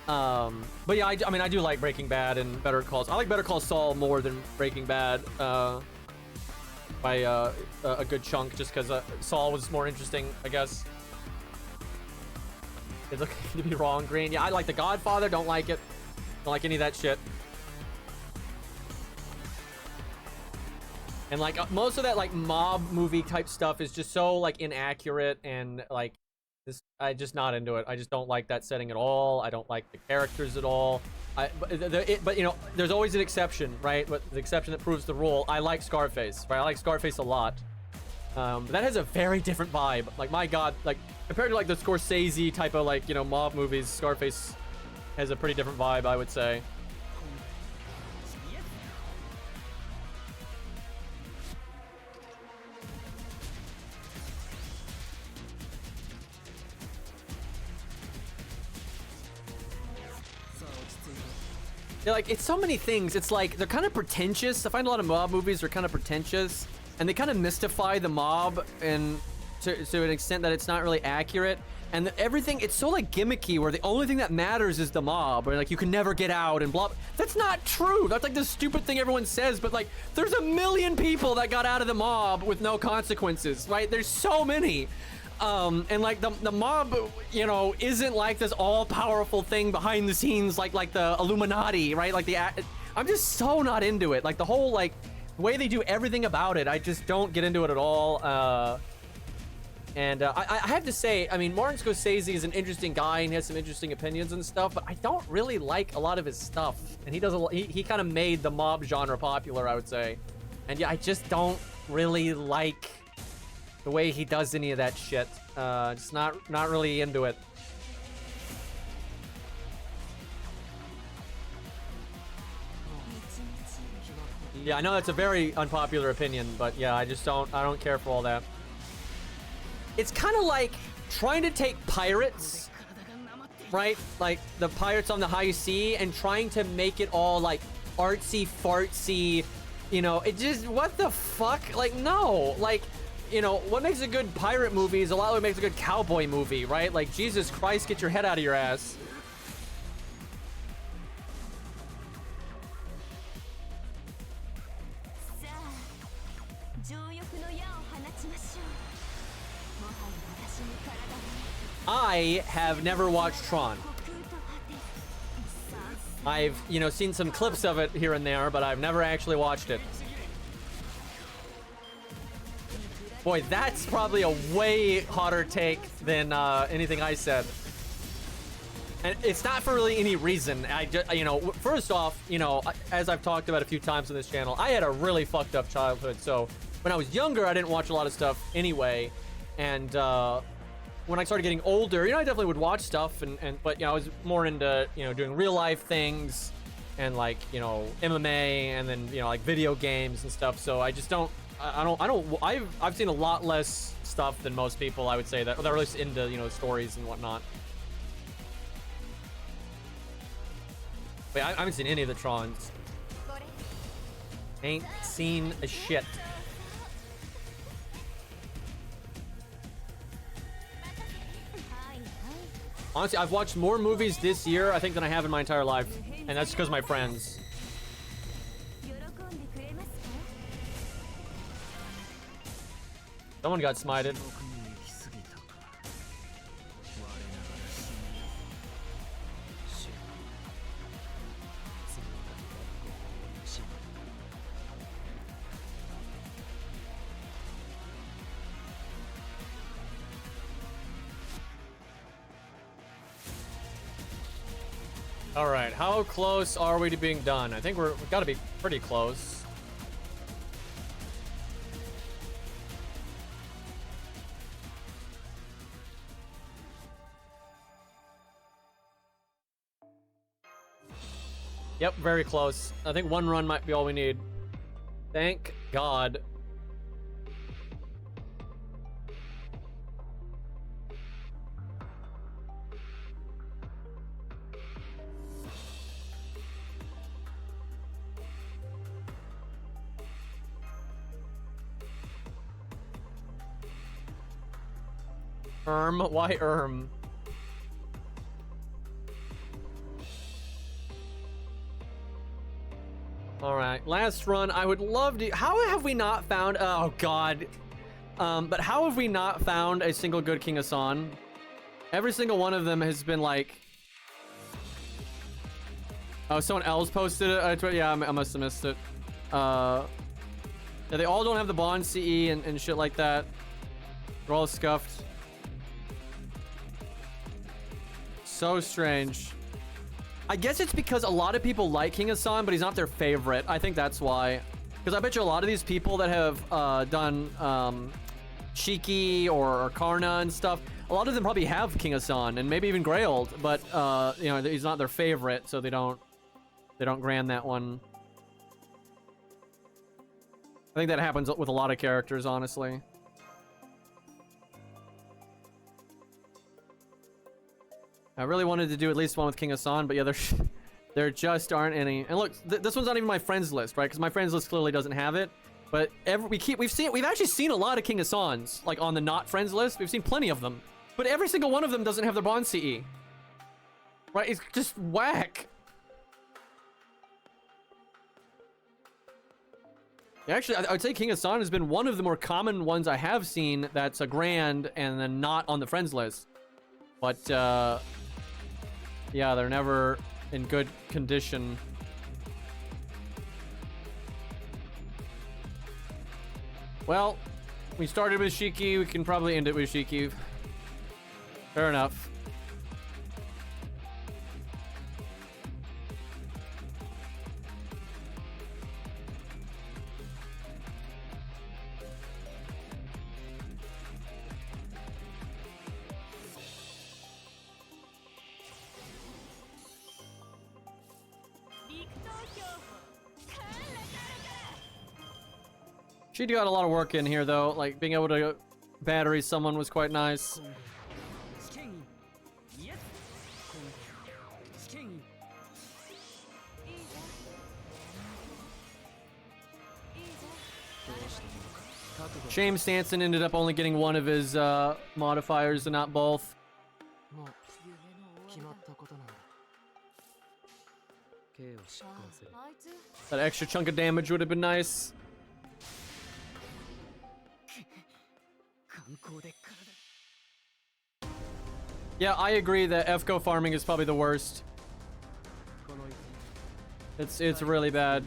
But yeah, I mean, I do like Breaking Bad and Better Call Saul. I like Better Call Saul more than Breaking Bad, by a good chunk, just because Saul was more interesting, I guess. It's okay to be wrong, Green. Yeah, I like The Godfather. Don't like it. Don't like any of that shit. And like most of that like mob movie type stuff is just so like inaccurate and like this. I'm just not into it. I just don't like that setting at all. I don't like the characters at all. But you know, there's always an exception, right? But the exception that proves the rule. I like Scarface, right? I like Scarface a lot. But that has a very different vibe. Like, my God, like compared to like the Scorsese type of like, you know, mob movies, Scarface has a pretty different vibe, I would say. Yeah, like, it's so many things. It's like, they're kind of pretentious. I find a lot of mob movies are kind of pretentious, and they kind of mystify the mob and to an extent that it's not really accurate. And everything, it's so like gimmicky, where the only thing that matters is the mob, or like you can never get out and blah. That's not true. That's like the stupid thing everyone says, but like there's a million people that got out of the mob with no consequences, right? There's so many. And like the mob, you know, isn't like this all-powerful thing behind the scenes like the Illuminati, right? Like I'm just so not into it. Like the whole like way they do everything about it, I just don't get into it at all. I have to say, I mean, Martin Scorsese is an interesting guy and he has some interesting opinions and stuff, but I don't really like a lot of his stuff. And he kind of made the mob genre popular, I would say. And yeah, I just don't really like the way he does any of that shit. Just not really into it. Yeah, I know that's a very unpopular opinion, but yeah, I don't care for all that. It's kind of like trying to take pirates, right? Like the pirates on the high sea, and trying to make it all like artsy fartsy, you know, it just, what the fuck? Like, no, like, you know, what makes a good pirate movie is a lot of what makes a good cowboy movie, right? Like, Jesus Christ, get your head out of your ass. I have never watched Tron. I've, you know, seen some clips of it here and there, but I've never actually watched it. Boy, that's probably a way hotter take than anything I said. And it's not for really any reason. I just, you know, first off, you know, as I've talked about a few times on this channel, I had a really fucked up childhood. So when I was younger, I didn't watch a lot of stuff anyway. And when I started getting older, you know, I definitely would watch stuff, but you know, I was more into, you know, doing real life things and like, you know, MMA and then, you know, like video games and stuff. So I just don't. I've seen a lot less stuff than most people, I would say, that are really into, you know, stories and whatnot. Wait, I haven't seen any of the Trons. Ain't seen a shit. Honestly, I've watched more movies this year, I think, than I have in my entire life. And that's because of my friends. Someone got smited. All right, how close are we to being done? I think we've got to be pretty close. Yep, very close. I think one run might be all we need. Thank God. Why All right, last run. I would love to. How have we not found? Oh God. But how have we not found a single good King Hassan? Every single one of them has been like. Oh, someone else posted it. Yeah, I must have missed it. Yeah, they all don't have the bond CE and shit like that. They're all scuffed. So strange. I guess it's because a lot of people like King Hassan, but he's not their favorite. I think that's why. Because I bet you a lot of these people that have done Shiki or Karna and stuff, a lot of them probably have King Hassan and maybe even Grailed, but you know, he's not their favorite, so they don't grant that one. I think that happens with a lot of characters, honestly. I really wanted to do at least one with King Hassan, but yeah, there just aren't any. And look, this one's not even my friends list, right? Because my friends list clearly doesn't have it. But we've actually seen a lot of King Hassans, like on the not friends list. We've seen plenty of them, but every single one of them doesn't have their bond CE. Right? It's just whack. Yeah, actually, I would say King Hassan has been one of the more common ones I have seen that's a grand and then not on the friends list. But yeah, they're never in good condition. Well, we started with Shiki, we can probably end it with Shiki. Fair enough. She got a lot of work in here, though. Like, being able to battery someone was quite nice. Shame Sanson ended up only getting one of his modifiers and not both. That extra chunk of damage would have been nice. Yeah, I agree that FGO farming is probably the worst. It's really bad.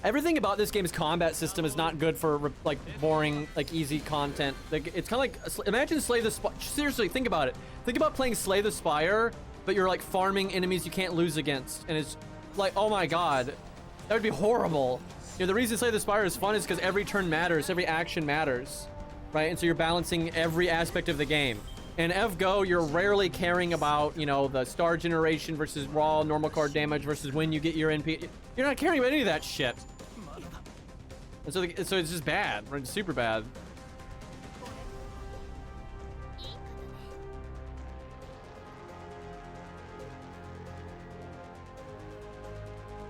Everything about this game's combat system is not good for like boring, like easy content. Like, it's kind of like, imagine Slay the Spire. Seriously, think about it. Think about playing Slay the Spire, but you're like farming enemies you can't lose against, and it's like, oh my god, that would be horrible. You know, the reason Slay the Spire is fun is because every turn matters, every action matters. Right, and so you're balancing every aspect of the game. In FGO, you're rarely caring about, you know, the star generation versus raw normal card damage versus when you get your NP. You're not caring about any of that shit. And so it's just bad, right? It's super bad.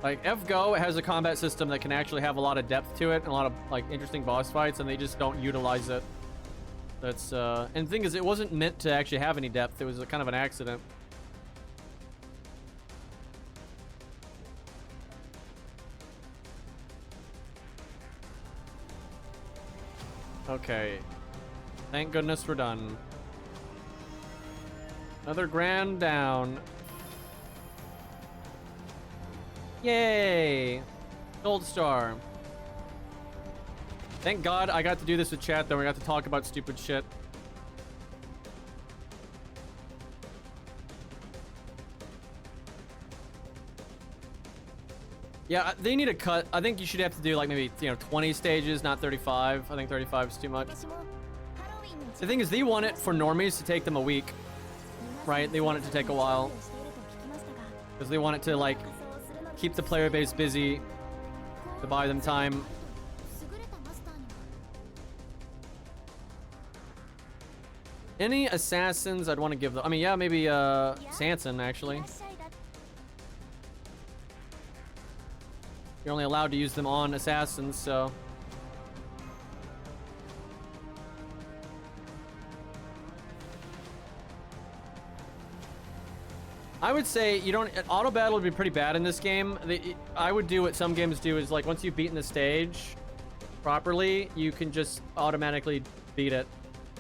Like, FGO has a combat system that can actually have a lot of depth to it and a lot of, like, interesting boss fights, and they just don't utilize it. That's, and the thing is, it wasn't meant to actually have any depth. It was a kind of an accident. Okay. Thank goodness we're done. Another grand down. Yay! Gold star. Thank God I got to do this with chat, though. We got to talk about stupid shit. Yeah, they need a cut. I think you should have to do like maybe, 20 stages, not 35. I think 35 is too much. 私もハロウィンの時 The thing is, they want it for normies to take them a week, right? They want it to take a while していると聞きましたが because they want it to like 仮装をするのに keep the player base busy, to buy them time. 優れたマスターには Any assassins I'd want to give them? I mean, yeah, maybe Sanson い actually. らっしゃいだ You're only allowed to use them on assassins, so. I would say you don't. Auto battle would be pretty bad in this game. I would do what some games do is like once you've beaten the stage properly, you can just automatically beat it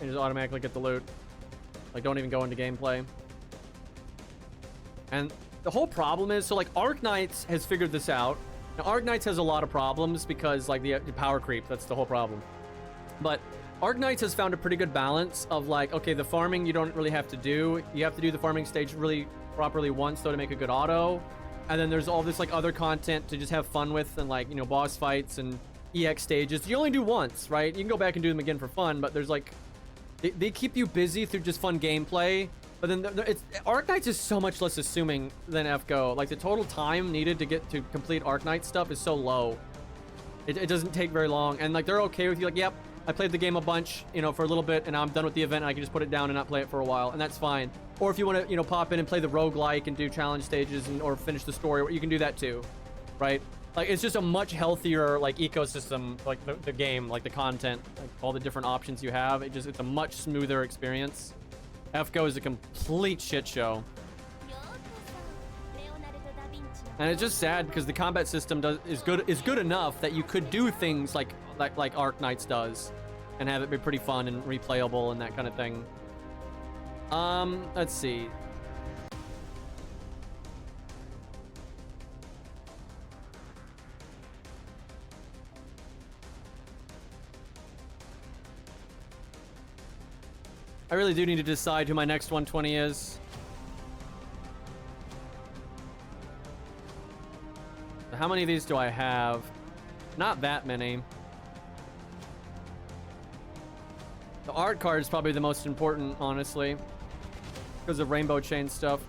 and just automatically get the loot. Like don't even go into gameplay. And the whole problem is, so like Arc Knights has figured this out. Now Arc Knights has a lot of problems because like the power creep, that's the whole problem. But Arc Knights has found a pretty good balance of like, okay, the farming you don't really have to do. You have to do the farming stage really properly once though to make a good auto. And then there's all this like other content to just have fun with and like, boss fights and EX stages. You only do once, right? You can go back and do them again for fun, but there's like, they keep you busy through just fun gameplay. But then Arc Knights is so much less assuming than FGO. Like the total time needed to get to complete Arc Knight stuff is so low. It doesn't take very long. And like they're okay with you like, yep, I played the game a bunch, for a little bit and now I'm done with the event and I can just put it down and not play it for a while. And that's fine. Or if you want to, pop in and play the roguelike and do challenge stages or finish the story, you can do that too, right? Like it's just a much healthier like ecosystem, like the game, like the content, like all the different options you have. It's a much smoother experience. FGO is a complete shit show. ようこそレオナルド・ダ・ヴィンチの And it's just sad because the combat system is good enough that you could do things like Arc Knights does and have it be pretty fun and replayable and that kind of thing. Let's see. I really do need to decide who my next 120 is. How many of these do I have? Not that many. The art card is probably the most important, honestly, because of Rainbow Chain stuff.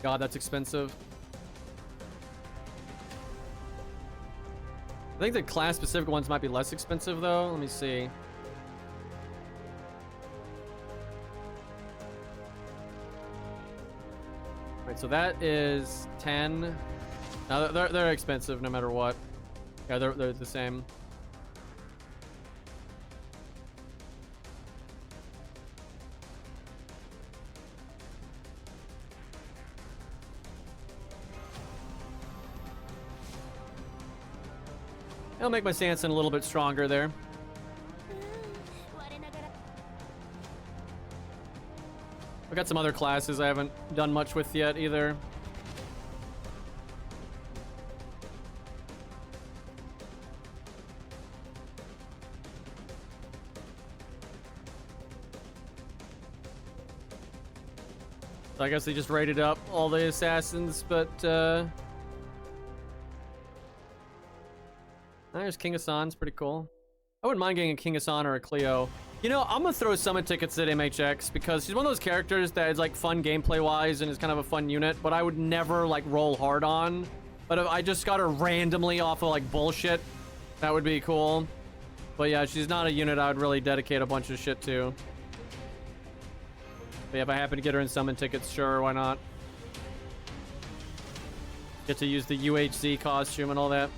God, that's expensive. I think the class-specific ones might be less expensive, though. Let me see. Right, so that is 10. No, they're expensive no matter what. Yeah, they're the same. I'll make my Sanson a little bit stronger there. うーん我ながら I've got some other classes I haven't done much with yet either. So I guess they just rated up all the assassins, but there's King Hassan's pretty cool. I wouldn't mind getting a King Hassan or a Cleo. I'm gonna throw summon tickets at MHX because she's one of those characters that is like fun gameplay wise and is kind of a fun unit, but I would never like roll hard on. But if I just got her randomly off of like bullshit, that would be cool. But yeah, she's not a unit I would really dedicate a bunch of shit to. But yeah, if I happen to get her in summon tickets, sure, why not? Get to use the UHC costume and all that.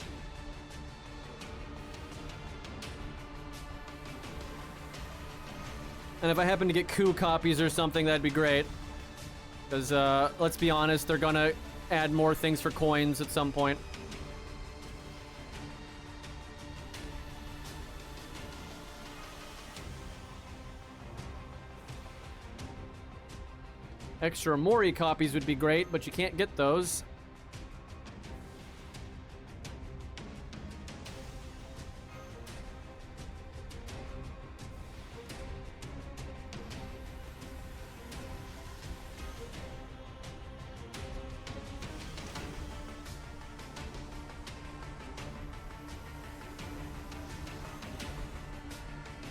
And if I happen to get coup copies or something, that'd be great. Because, let's be honest, they're gonna add more things for coins at some point. Extra Mori copies would be great, but you can't get those.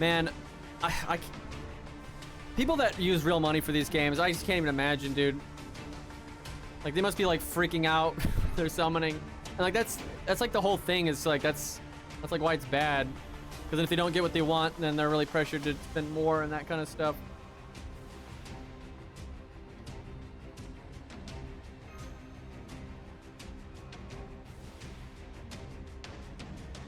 Man, people that use real money for these games, I just can't even imagine, dude. Like, they must be like freaking out. They're summoning, and like that's like the whole thing. Is like that's like why it's bad. Because then if they don't get what they want, then they're really pressured to spend more and that kind of stuff.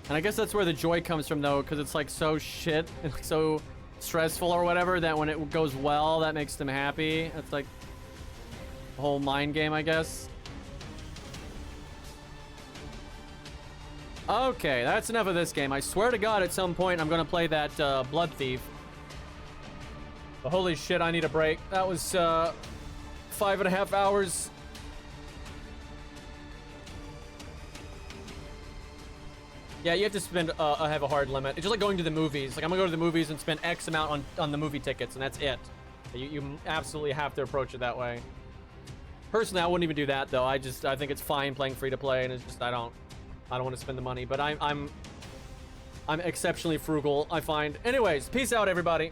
And I guess that's where the joy comes from, though, because it's like so shit and like so stressful or whatever that when it goes well, that makes them happy. It's like the whole mind game, I guess. Okay, that's enough of this game. I swear to God, at some point, I'm gonna play that Blood Thief. But holy shit, I need a break. That was 5.5 hours. Yeah, you have to spend have a hard limit. It's just like going to the movies. Like, I'm gonna go to the movies and spend X amount on the movie tickets, and that's it. You absolutely have to approach it that way. Personally, I wouldn't even do that, though. I think it's fine playing free to play, and it's just I don't want to spend the money. But I'm exceptionally frugal, I find. Anyways, peace out, everybody.